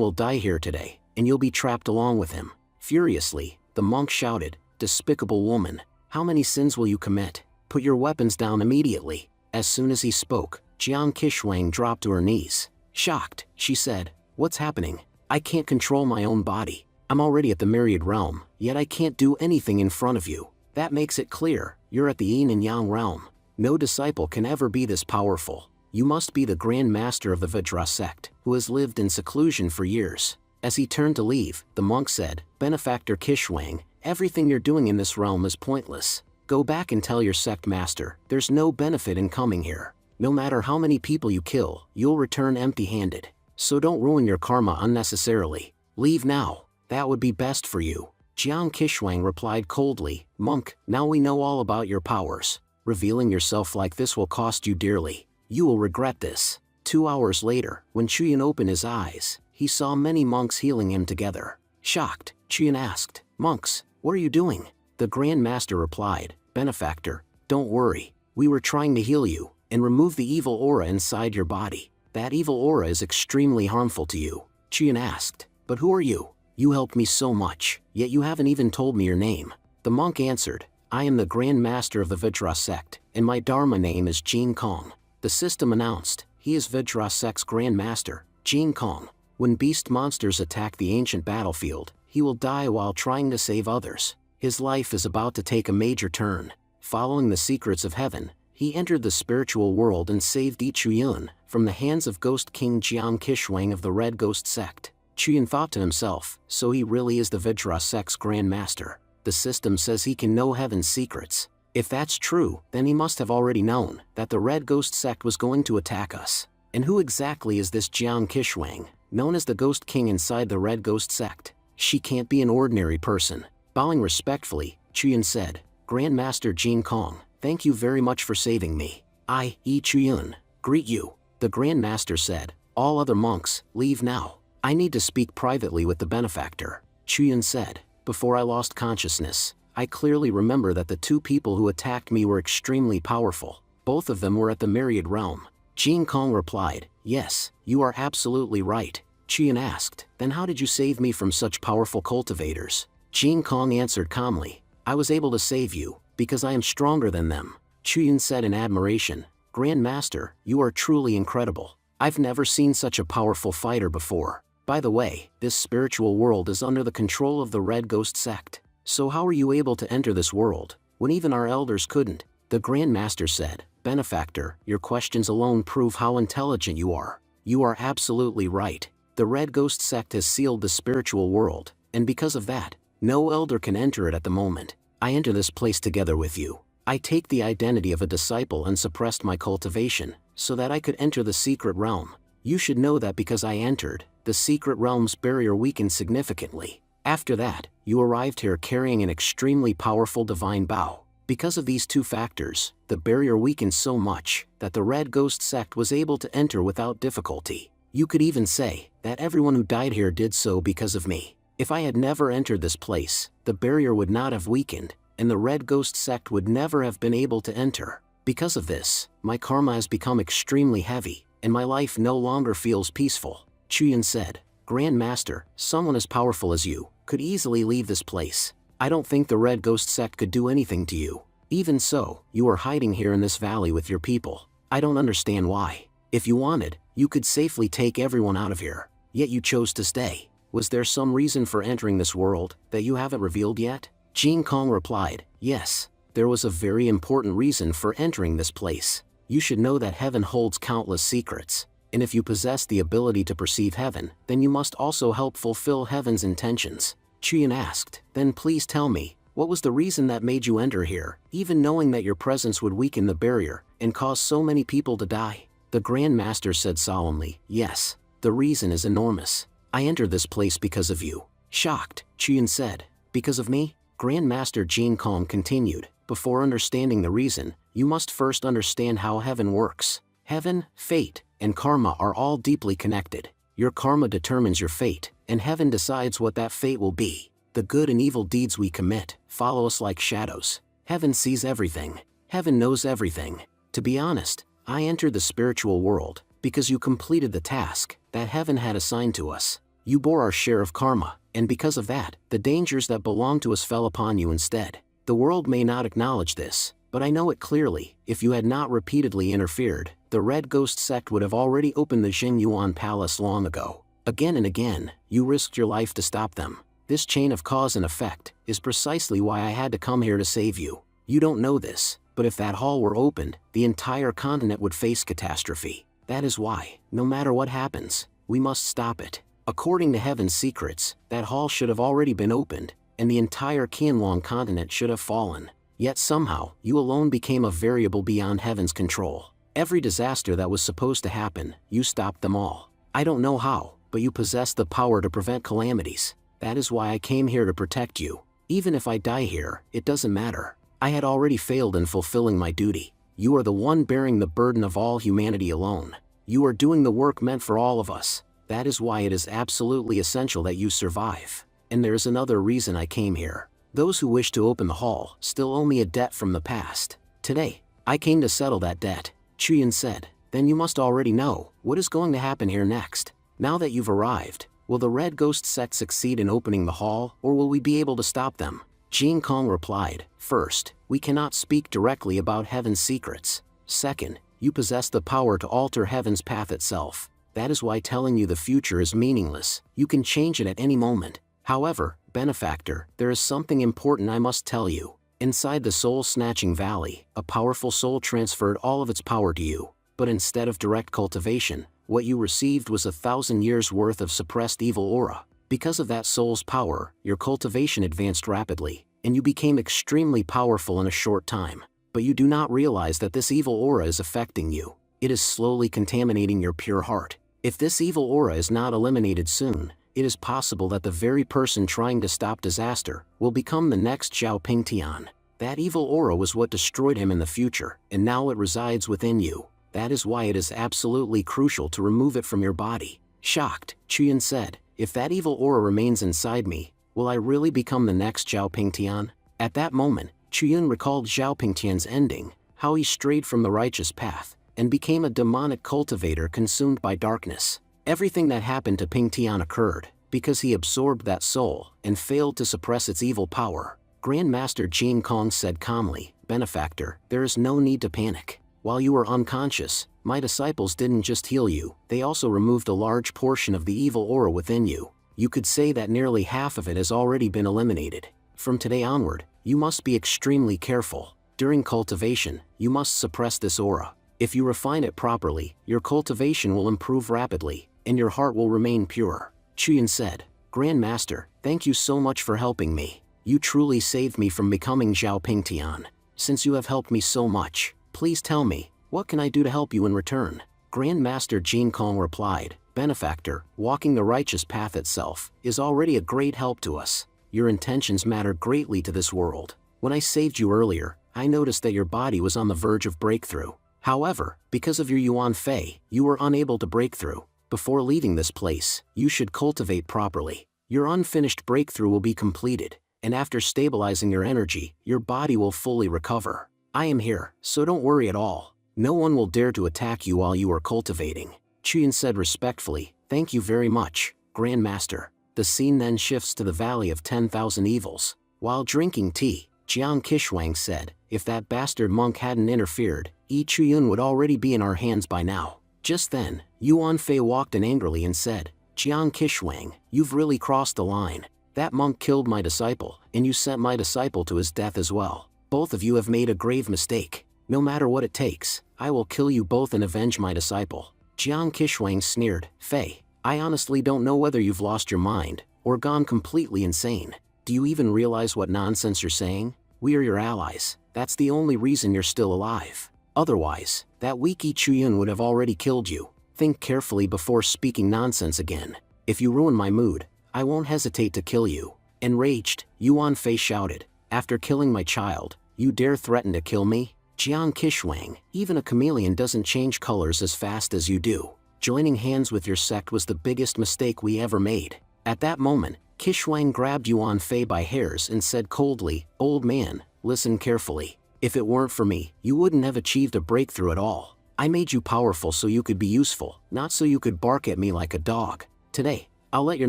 will die here today, and you'll be trapped along with him. Furiously, the monk shouted, Despicable woman, how many sins will you commit? Put your weapons down immediately. As soon as he spoke, Jiang Qishuang dropped to her knees. Shocked, she said, What's happening? I can't control my own body. I'm already at the myriad realm, yet I can't do anything in front of you. That makes it clear, you're at the yin and yang realm. No disciple can ever be this powerful. You must be the Grand Master of the Vajra sect, who has lived in seclusion for years. As he turned to leave, the monk said, Benefactor Qishuang, everything you're doing in this realm is pointless. Go back and tell your sect master, there's no benefit in coming here. No matter how many people you kill, you'll return empty-handed. So don't ruin your karma unnecessarily. Leave now. That would be best for you. Jiang Qishuang replied coldly, Monk, now we know all about your powers. Revealing yourself like this will cost you dearly. You will regret this. 2 hours later, when Chuyun opened his eyes, he saw many monks healing him together. Shocked, Chuyun asked, Monks, what are you doing? The Grand Master replied, Benefactor, don't worry. We were trying to heal you and remove the evil aura inside your body. That evil aura is extremely harmful to you. Chuyun asked, But who are you? You helped me so much, yet you haven't even told me your name. The monk answered, I am the Grand Master of the Vajra sect, and my Dharma name is Jin Kong. The system announced, he is Vajra sect's Grand Master, Jin Kong. When beast monsters attack the ancient battlefield, he will die while trying to save others. His life is about to take a major turn. Following the secrets of heaven, he entered the spiritual world and saved Yi Chuyun from the hands of Ghost King Jiang Qishuang of the Red Ghost sect. Chuyun thought to himself, so he really is the Vajra sect's Grand Master. The system says he can know heaven's secrets. If that's true, then he must have already known that the Red Ghost sect was going to attack us. And who exactly is this Jiang Qishuang, known as the Ghost King inside the Red Ghost sect? She can't be an ordinary person. Bowing respectfully, Chuyun said, Grand Master Jin Kong, thank you very much for saving me. I, Yi Chuyun, greet you. The Grand Master said, All other monks, leave now. I need to speak privately with the benefactor. Chuyun said, Before I lost consciousness, I clearly remember that the 2 people who attacked me were extremely powerful. Both of them were at the myriad realm. Jin Kong replied, Yes, you are absolutely right. Chuyun asked, Then how did you save me from such powerful cultivators? Jin Kong answered calmly, I was able to save you, because I am stronger than them. Chuyun said in admiration, Grand Master, you are truly incredible. I've never seen such a powerful fighter before. By the way, this spiritual world is under the control of the Red Ghost sect. So how are you able to enter this world, when even our elders couldn't? The Grand Master said, Benefactor, your questions alone prove how intelligent you are. You are absolutely right. The Red Ghost sect has sealed the spiritual world, and because of that, no elder can enter it at the moment. I enter this place together with you. I take the identity of a disciple and suppressed my cultivation, so that I could enter the secret realm. You should know that because I entered, the secret realm's barrier weakened significantly. After that, you arrived here carrying an extremely powerful divine bow. Because of these 2 factors, the barrier weakened so much that the Red Ghost sect was able to enter without difficulty. You could even say that everyone who died here did so because of me. If I had never entered this place, the barrier would not have weakened, and the Red Ghost sect would never have been able to enter. Because of this, my karma has become extremely heavy, and my life no longer feels peaceful. Chuyun said, Grand Master, someone as powerful as you could easily leave this place. I don't think the Red Ghost sect could do anything to you. Even so, you are hiding here in this valley with your people. I don't understand why. If you wanted, you could safely take everyone out of here. Yet you chose to stay. Was there some reason for entering this world that you haven't revealed yet? Jin Kong replied, Yes, there was a very important reason for entering this place. You should know that heaven holds countless secrets, and if you possess the ability to perceive heaven, then you must also help fulfill heaven's intentions. Chuyun asked, Then please tell me, what was the reason that made you enter here, even knowing that your presence would weaken the barrier and cause so many people to die? The Grand Master said solemnly, Yes, the reason is enormous. I entered this place because of you. Shocked, Chuyun said, Because of me? Grand Master Jin Kong continued, Before understanding the reason, you must first understand how heaven works. Heaven, fate, and karma are all deeply connected. Your karma determines your fate, and heaven decides what that fate will be. The good and evil deeds we commit follow us like shadows. Heaven sees everything. Heaven knows everything. To be honest, I entered the spiritual world because you completed the task that heaven had assigned to us. You bore our share of karma, and because of that, the dangers that belonged to us fell upon you instead. The world may not acknowledge this, but I know it clearly. If you had not repeatedly interfered, the Red Ghost sect would have already opened the Xingyuan Palace long ago. Again and again, you risked your life to stop them. This chain of cause and effect is precisely why I had to come here to save you. You don't know this, but if that hall were opened, the entire continent would face catastrophe. That is why, no matter what happens, we must stop it. According to Heaven's secrets, that hall should have already been opened, and the entire Qianlong continent should have fallen. Yet somehow, you alone became a variable beyond Heaven's control. Every disaster that was supposed to happen, you stopped them all. I don't know how, but you possess the power to prevent calamities. That is why I came here to protect you. Even if I die here, it doesn't matter. I had already failed in fulfilling my duty. You are the one bearing the burden of all humanity alone. You are doing the work meant for all of us. That is why it is absolutely essential that you survive. And there is another reason I came here. Those who wish to open the hall still owe me a debt from the past. Today, I came to settle that debt. Chuyin said. Then you must already know what is going to happen here next. Now that you've arrived, will the Red Ghost sect succeed in opening the hall, or will we be able to stop them? Jin Kong replied, first, we cannot speak directly about Heaven's secrets. Second, you possess the power to alter Heaven's path itself. That is why telling you the future is meaningless. You can change it at any moment. However, benefactor, there is something important I must tell you. Inside the soul-snatching valley, a powerful soul transferred all of its power to you. But instead of direct cultivation, what you received was 1,000 years' worth of suppressed evil aura. Because of that soul's power, your cultivation advanced rapidly, and you became extremely powerful in a short time. But you do not realize that this evil aura is affecting you. It is slowly contaminating your pure heart. If this evil aura is not eliminated soon, it is possible that the very person trying to stop disaster will become the next Xiao Pingtian. That evil aura was what destroyed him in the future, and now it resides within you. That is why it is absolutely crucial to remove it from your body. Shocked, Chuyin said, if that evil aura remains inside me, will I really become the next Xiao Pingtian? At that moment, Chuyin recalled Xiao Pingtian's ending, how he strayed from the righteous path, and became a demonic cultivator consumed by darkness. Everything that happened to Pingtian occurred because he absorbed that soul and failed to suppress its evil power. Grandmaster Jin Kong said calmly, benefactor, there is no need to panic. While you were unconscious, my disciples didn't just heal you, they also removed a large portion of the evil aura within you. You could say that nearly half of it has already been eliminated. From today onward, you must be extremely careful. During cultivation, you must suppress this aura. If you refine it properly, your cultivation will improve rapidly, and your heart will remain pure. Chuyin said, Grandmaster, thank you so much for helping me. You truly saved me from becoming Xiao Pingtian. Since you have helped me so much, please tell me, what can I do to help you in return? Grandmaster Jin Kong replied, benefactor, walking the righteous path itself is already a great help to us. Your intentions matter greatly to this world. When I saved you earlier, I noticed that your body was on the verge of breakthrough. However, because of your Yuan Fei, you were unable to break through. Before leaving this place, you should cultivate properly. Your unfinished breakthrough will be completed, and after stabilizing your energy, your body will fully recover. I am here, so don't worry at all. No one will dare to attack you while you are cultivating. Chuyin said respectfully, thank you very much, Grandmaster. The scene then shifts to the Valley of 10,000 Evils. While drinking tea, Jiang Qishuang said, if that bastard monk hadn't interfered, Yi Chuyun would already be in our hands by now. Just then, Yuan Fei walked in angrily and said, Jiang Qishuang, you've really crossed the line. That monk killed my disciple, and you sent my disciple to his death as well. Both of you have made a grave mistake. No matter what it takes, I will kill you both and avenge my disciple. Jiang Qishuang sneered, Fei, I honestly don't know whether you've lost your mind, or gone completely insane. Do you even realize what nonsense you're saying? We are your allies, that's the only reason you're still alive. Otherwise, that weak Yi Chuyun would have already killed you. Think carefully before speaking nonsense again. If you ruin my mood, I won't hesitate to kill you. Enraged, Yuan Fei shouted, after killing my child, you dare threaten to kill me? Jiang Qishuang, even a chameleon doesn't change colors as fast as you do. Joining hands with your sect was the biggest mistake we ever made. At that moment, Qishuang grabbed Yuan Fei by hairs and said coldly, old man, listen carefully. If it weren't for me, you wouldn't have achieved a breakthrough at all. I made you powerful so you could be useful, not so you could bark at me like a dog. Today, I'll let your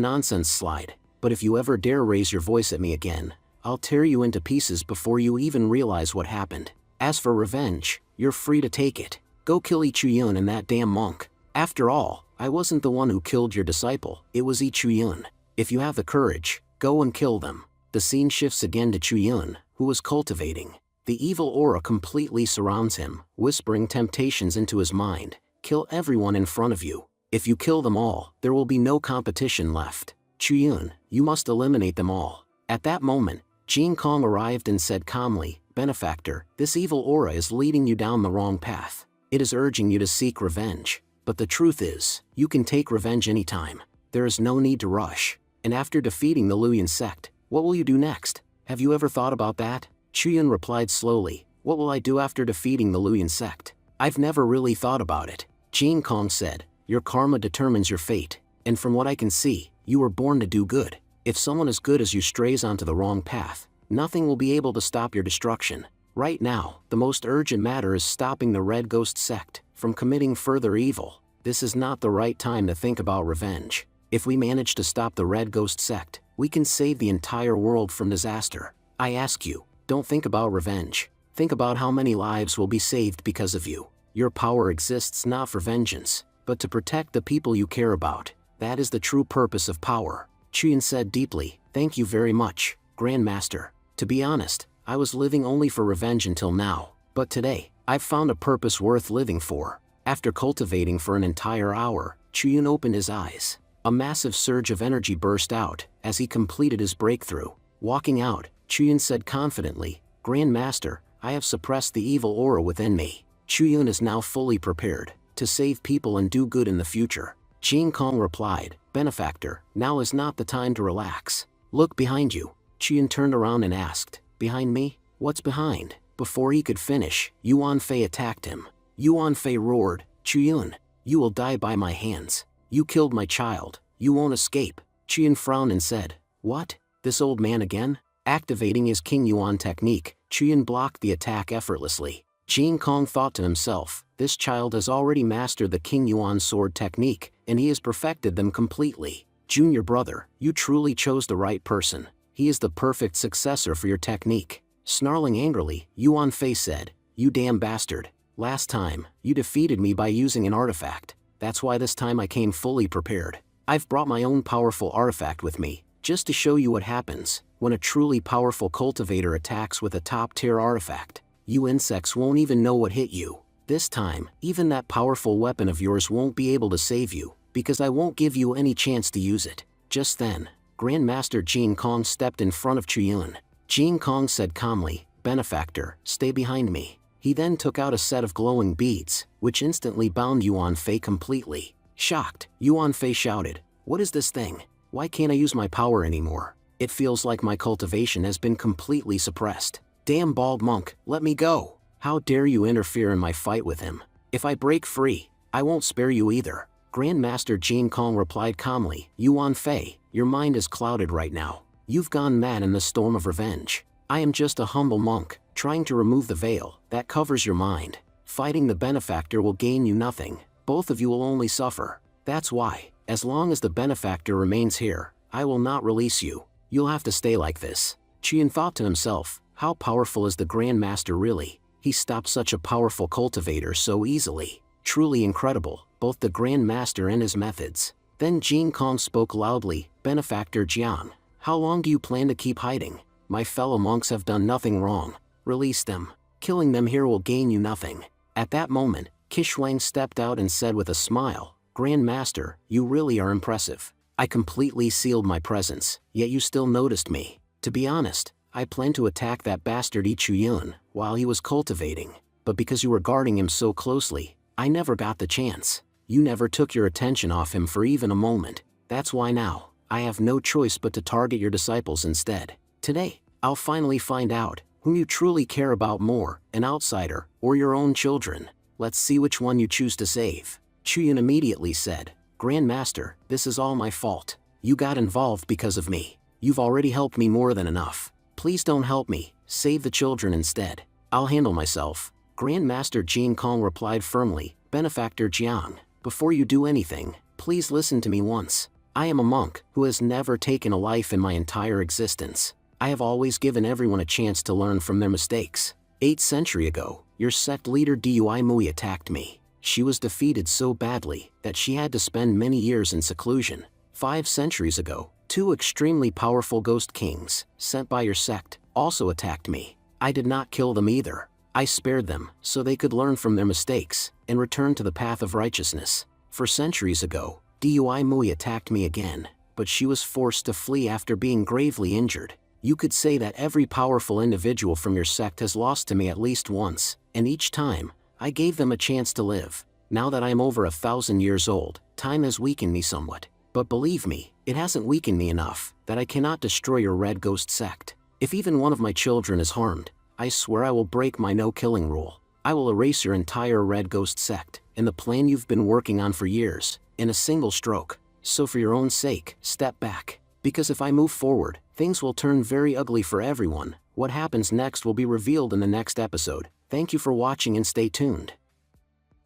nonsense slide, but if you ever dare raise your voice at me again, I'll tear you into pieces before you even realize what happened. As for revenge, you're free to take it. Go kill Ichuyun and that damn monk. After all, I wasn't the one who killed your disciple, it was Ichuyun. If you have the courage, go and kill them. The scene shifts again to Chuyun, who was cultivating. The evil aura completely surrounds him, whispering temptations into his mind. Kill everyone in front of you. If you kill them all, there will be no competition left. Chuyun, you must eliminate them all. At that moment, Jin Kong arrived and said calmly, Benefactor, this evil aura is leading you down the wrong path. It is urging you to seek revenge. But the truth is, you can take revenge anytime. There is no need to rush. And after defeating the Luyan sect, what will you do next? Have you ever thought about that? Chuyun replied slowly, what will I do after defeating the Luyan sect? I've never really thought about it. Jin Kong said, your karma determines your fate, and from what I can see, you were born to do good. If someone as good as you strays onto the wrong path, nothing will be able to stop your destruction. Right now, the most urgent matter is stopping the Red Ghost sect from committing further evil. This is not the right time to think about revenge. If we manage to stop the Red Ghost sect, we can save the entire world from disaster. I ask you, don't think about revenge. Think about how many lives will be saved because of you. Your power exists not for vengeance, but to protect the people you care about. That is the true purpose of power. Chuyun said deeply, thank you very much, Grandmaster. To be honest, I was living only for revenge until now, but today, I've found a purpose worth living for. After cultivating for an entire hour, Chuyun opened his eyes. A massive surge of energy burst out as he completed his breakthrough. Walking out, Chuyun said confidently, Grandmaster, I have suppressed the evil aura within me. Chuyun is now fully prepared to save people and do good in the future. Jin Kong replied, Benefactor, now is not the time to relax. Look behind you. Chuyun turned around and asked, behind me? What's behind? Before he could finish, Yuan Fei attacked him. Yuan Fei roared, Chuyun, you will die by my hands. You killed my child, you won't escape. Chuyun frowned and said, what? This old man again? Activating his King Yuan technique, Chuyun blocked the attack effortlessly. Jin Kong thought to himself, this child has already mastered the King Yuan sword technique, and he has perfected them completely. Junior brother, you truly chose the right person. He is the perfect successor for your technique. Snarling angrily, Yuan Fei said, you damn bastard. Last time, you defeated me by using an artifact. That's why this time I came fully prepared. I've brought my own powerful artifact with me, just to show you what happens when a truly powerful cultivator attacks with a top-tier artifact. You insects won't even know what hit you. This time, even that powerful weapon of yours won't be able to save you, because I won't give you any chance to use it. Just then, Grandmaster Jin Kong stepped in front of Chuyun. Jin Kong said calmly, Benefactor, stay behind me. He then took out a set of glowing beads, which instantly bound Yuan Fei completely. Shocked, Yuan Fei shouted, what is this thing? Why can't I use my power anymore? It feels like my cultivation has been completely suppressed. Damn bald monk, let me go. How dare you interfere in my fight with him? If I break free, I won't spare you either. Grandmaster Jin Kong replied calmly, Yuan Fei, your mind is clouded right now. You've gone mad in the storm of revenge. I am just a humble monk, trying to remove the veil that covers your mind. Fighting the benefactor will gain you nothing. Both of you will only suffer. That's why, as long as the benefactor remains here, I will not release you. You'll have to stay like this. Chuyun thought to himself, how powerful is the Grandmaster really? He stopped such a powerful cultivator so easily. Truly incredible, both the Grandmaster and his methods. Then Jin Kong spoke loudly, Benefactor Jiang, how long do you plan to keep hiding? My fellow monks have done nothing wrong. Release them. Killing them here will gain you nothing. At that moment, Kishwang stepped out and said with a smile, Grandmaster, you really are impressive. I completely sealed my presence, yet you still noticed me. To be honest, I planned to attack that bastard Ichuyun while he was cultivating, but because you were guarding him so closely, I never got the chance. You never took your attention off him for even a moment. That's why now, I have no choice but to target your disciples instead. Today, I'll finally find out whom you truly care about more, an outsider or your own children. Let's see which one you choose to save. Chuyun immediately said, Grandmaster, this is all my fault. You got involved because of me. You've already helped me more than enough. Please don't help me, save the children instead. I'll handle myself. Grandmaster Jin Kong replied firmly. Benefactor Jiang, before you do anything, please listen to me once. I am a monk who has never taken a life in my entire existence. I have always given everyone a chance to learn from their mistakes. 8 centuries ago, your sect leader Dui Mui attacked me. She was defeated so badly that she had to spend many years in seclusion. 5 centuries ago, 2 extremely powerful ghost kings, sent by your sect, also attacked me. I did not kill them either. I spared them so they could learn from their mistakes and return to the path of righteousness. 4 centuries ago, Dui Mui attacked me again, but she was forced to flee after being gravely injured. You could say that every powerful individual from your sect has lost to me at least once, and each time, I gave them a chance to live. Now that I am over 1,000 years old, time has weakened me somewhat. But believe me, it hasn't weakened me enough that I cannot destroy your Red Ghost sect. If even one of my children is harmed, I swear I will break my no-killing rule. I will erase your entire Red Ghost sect and the plan you've been working on for years, in a single stroke. So for your own sake, step back. Because if I move forward, things will turn very ugly for everyone. What happens next will be revealed in the next episode. Thank you for watching and stay tuned.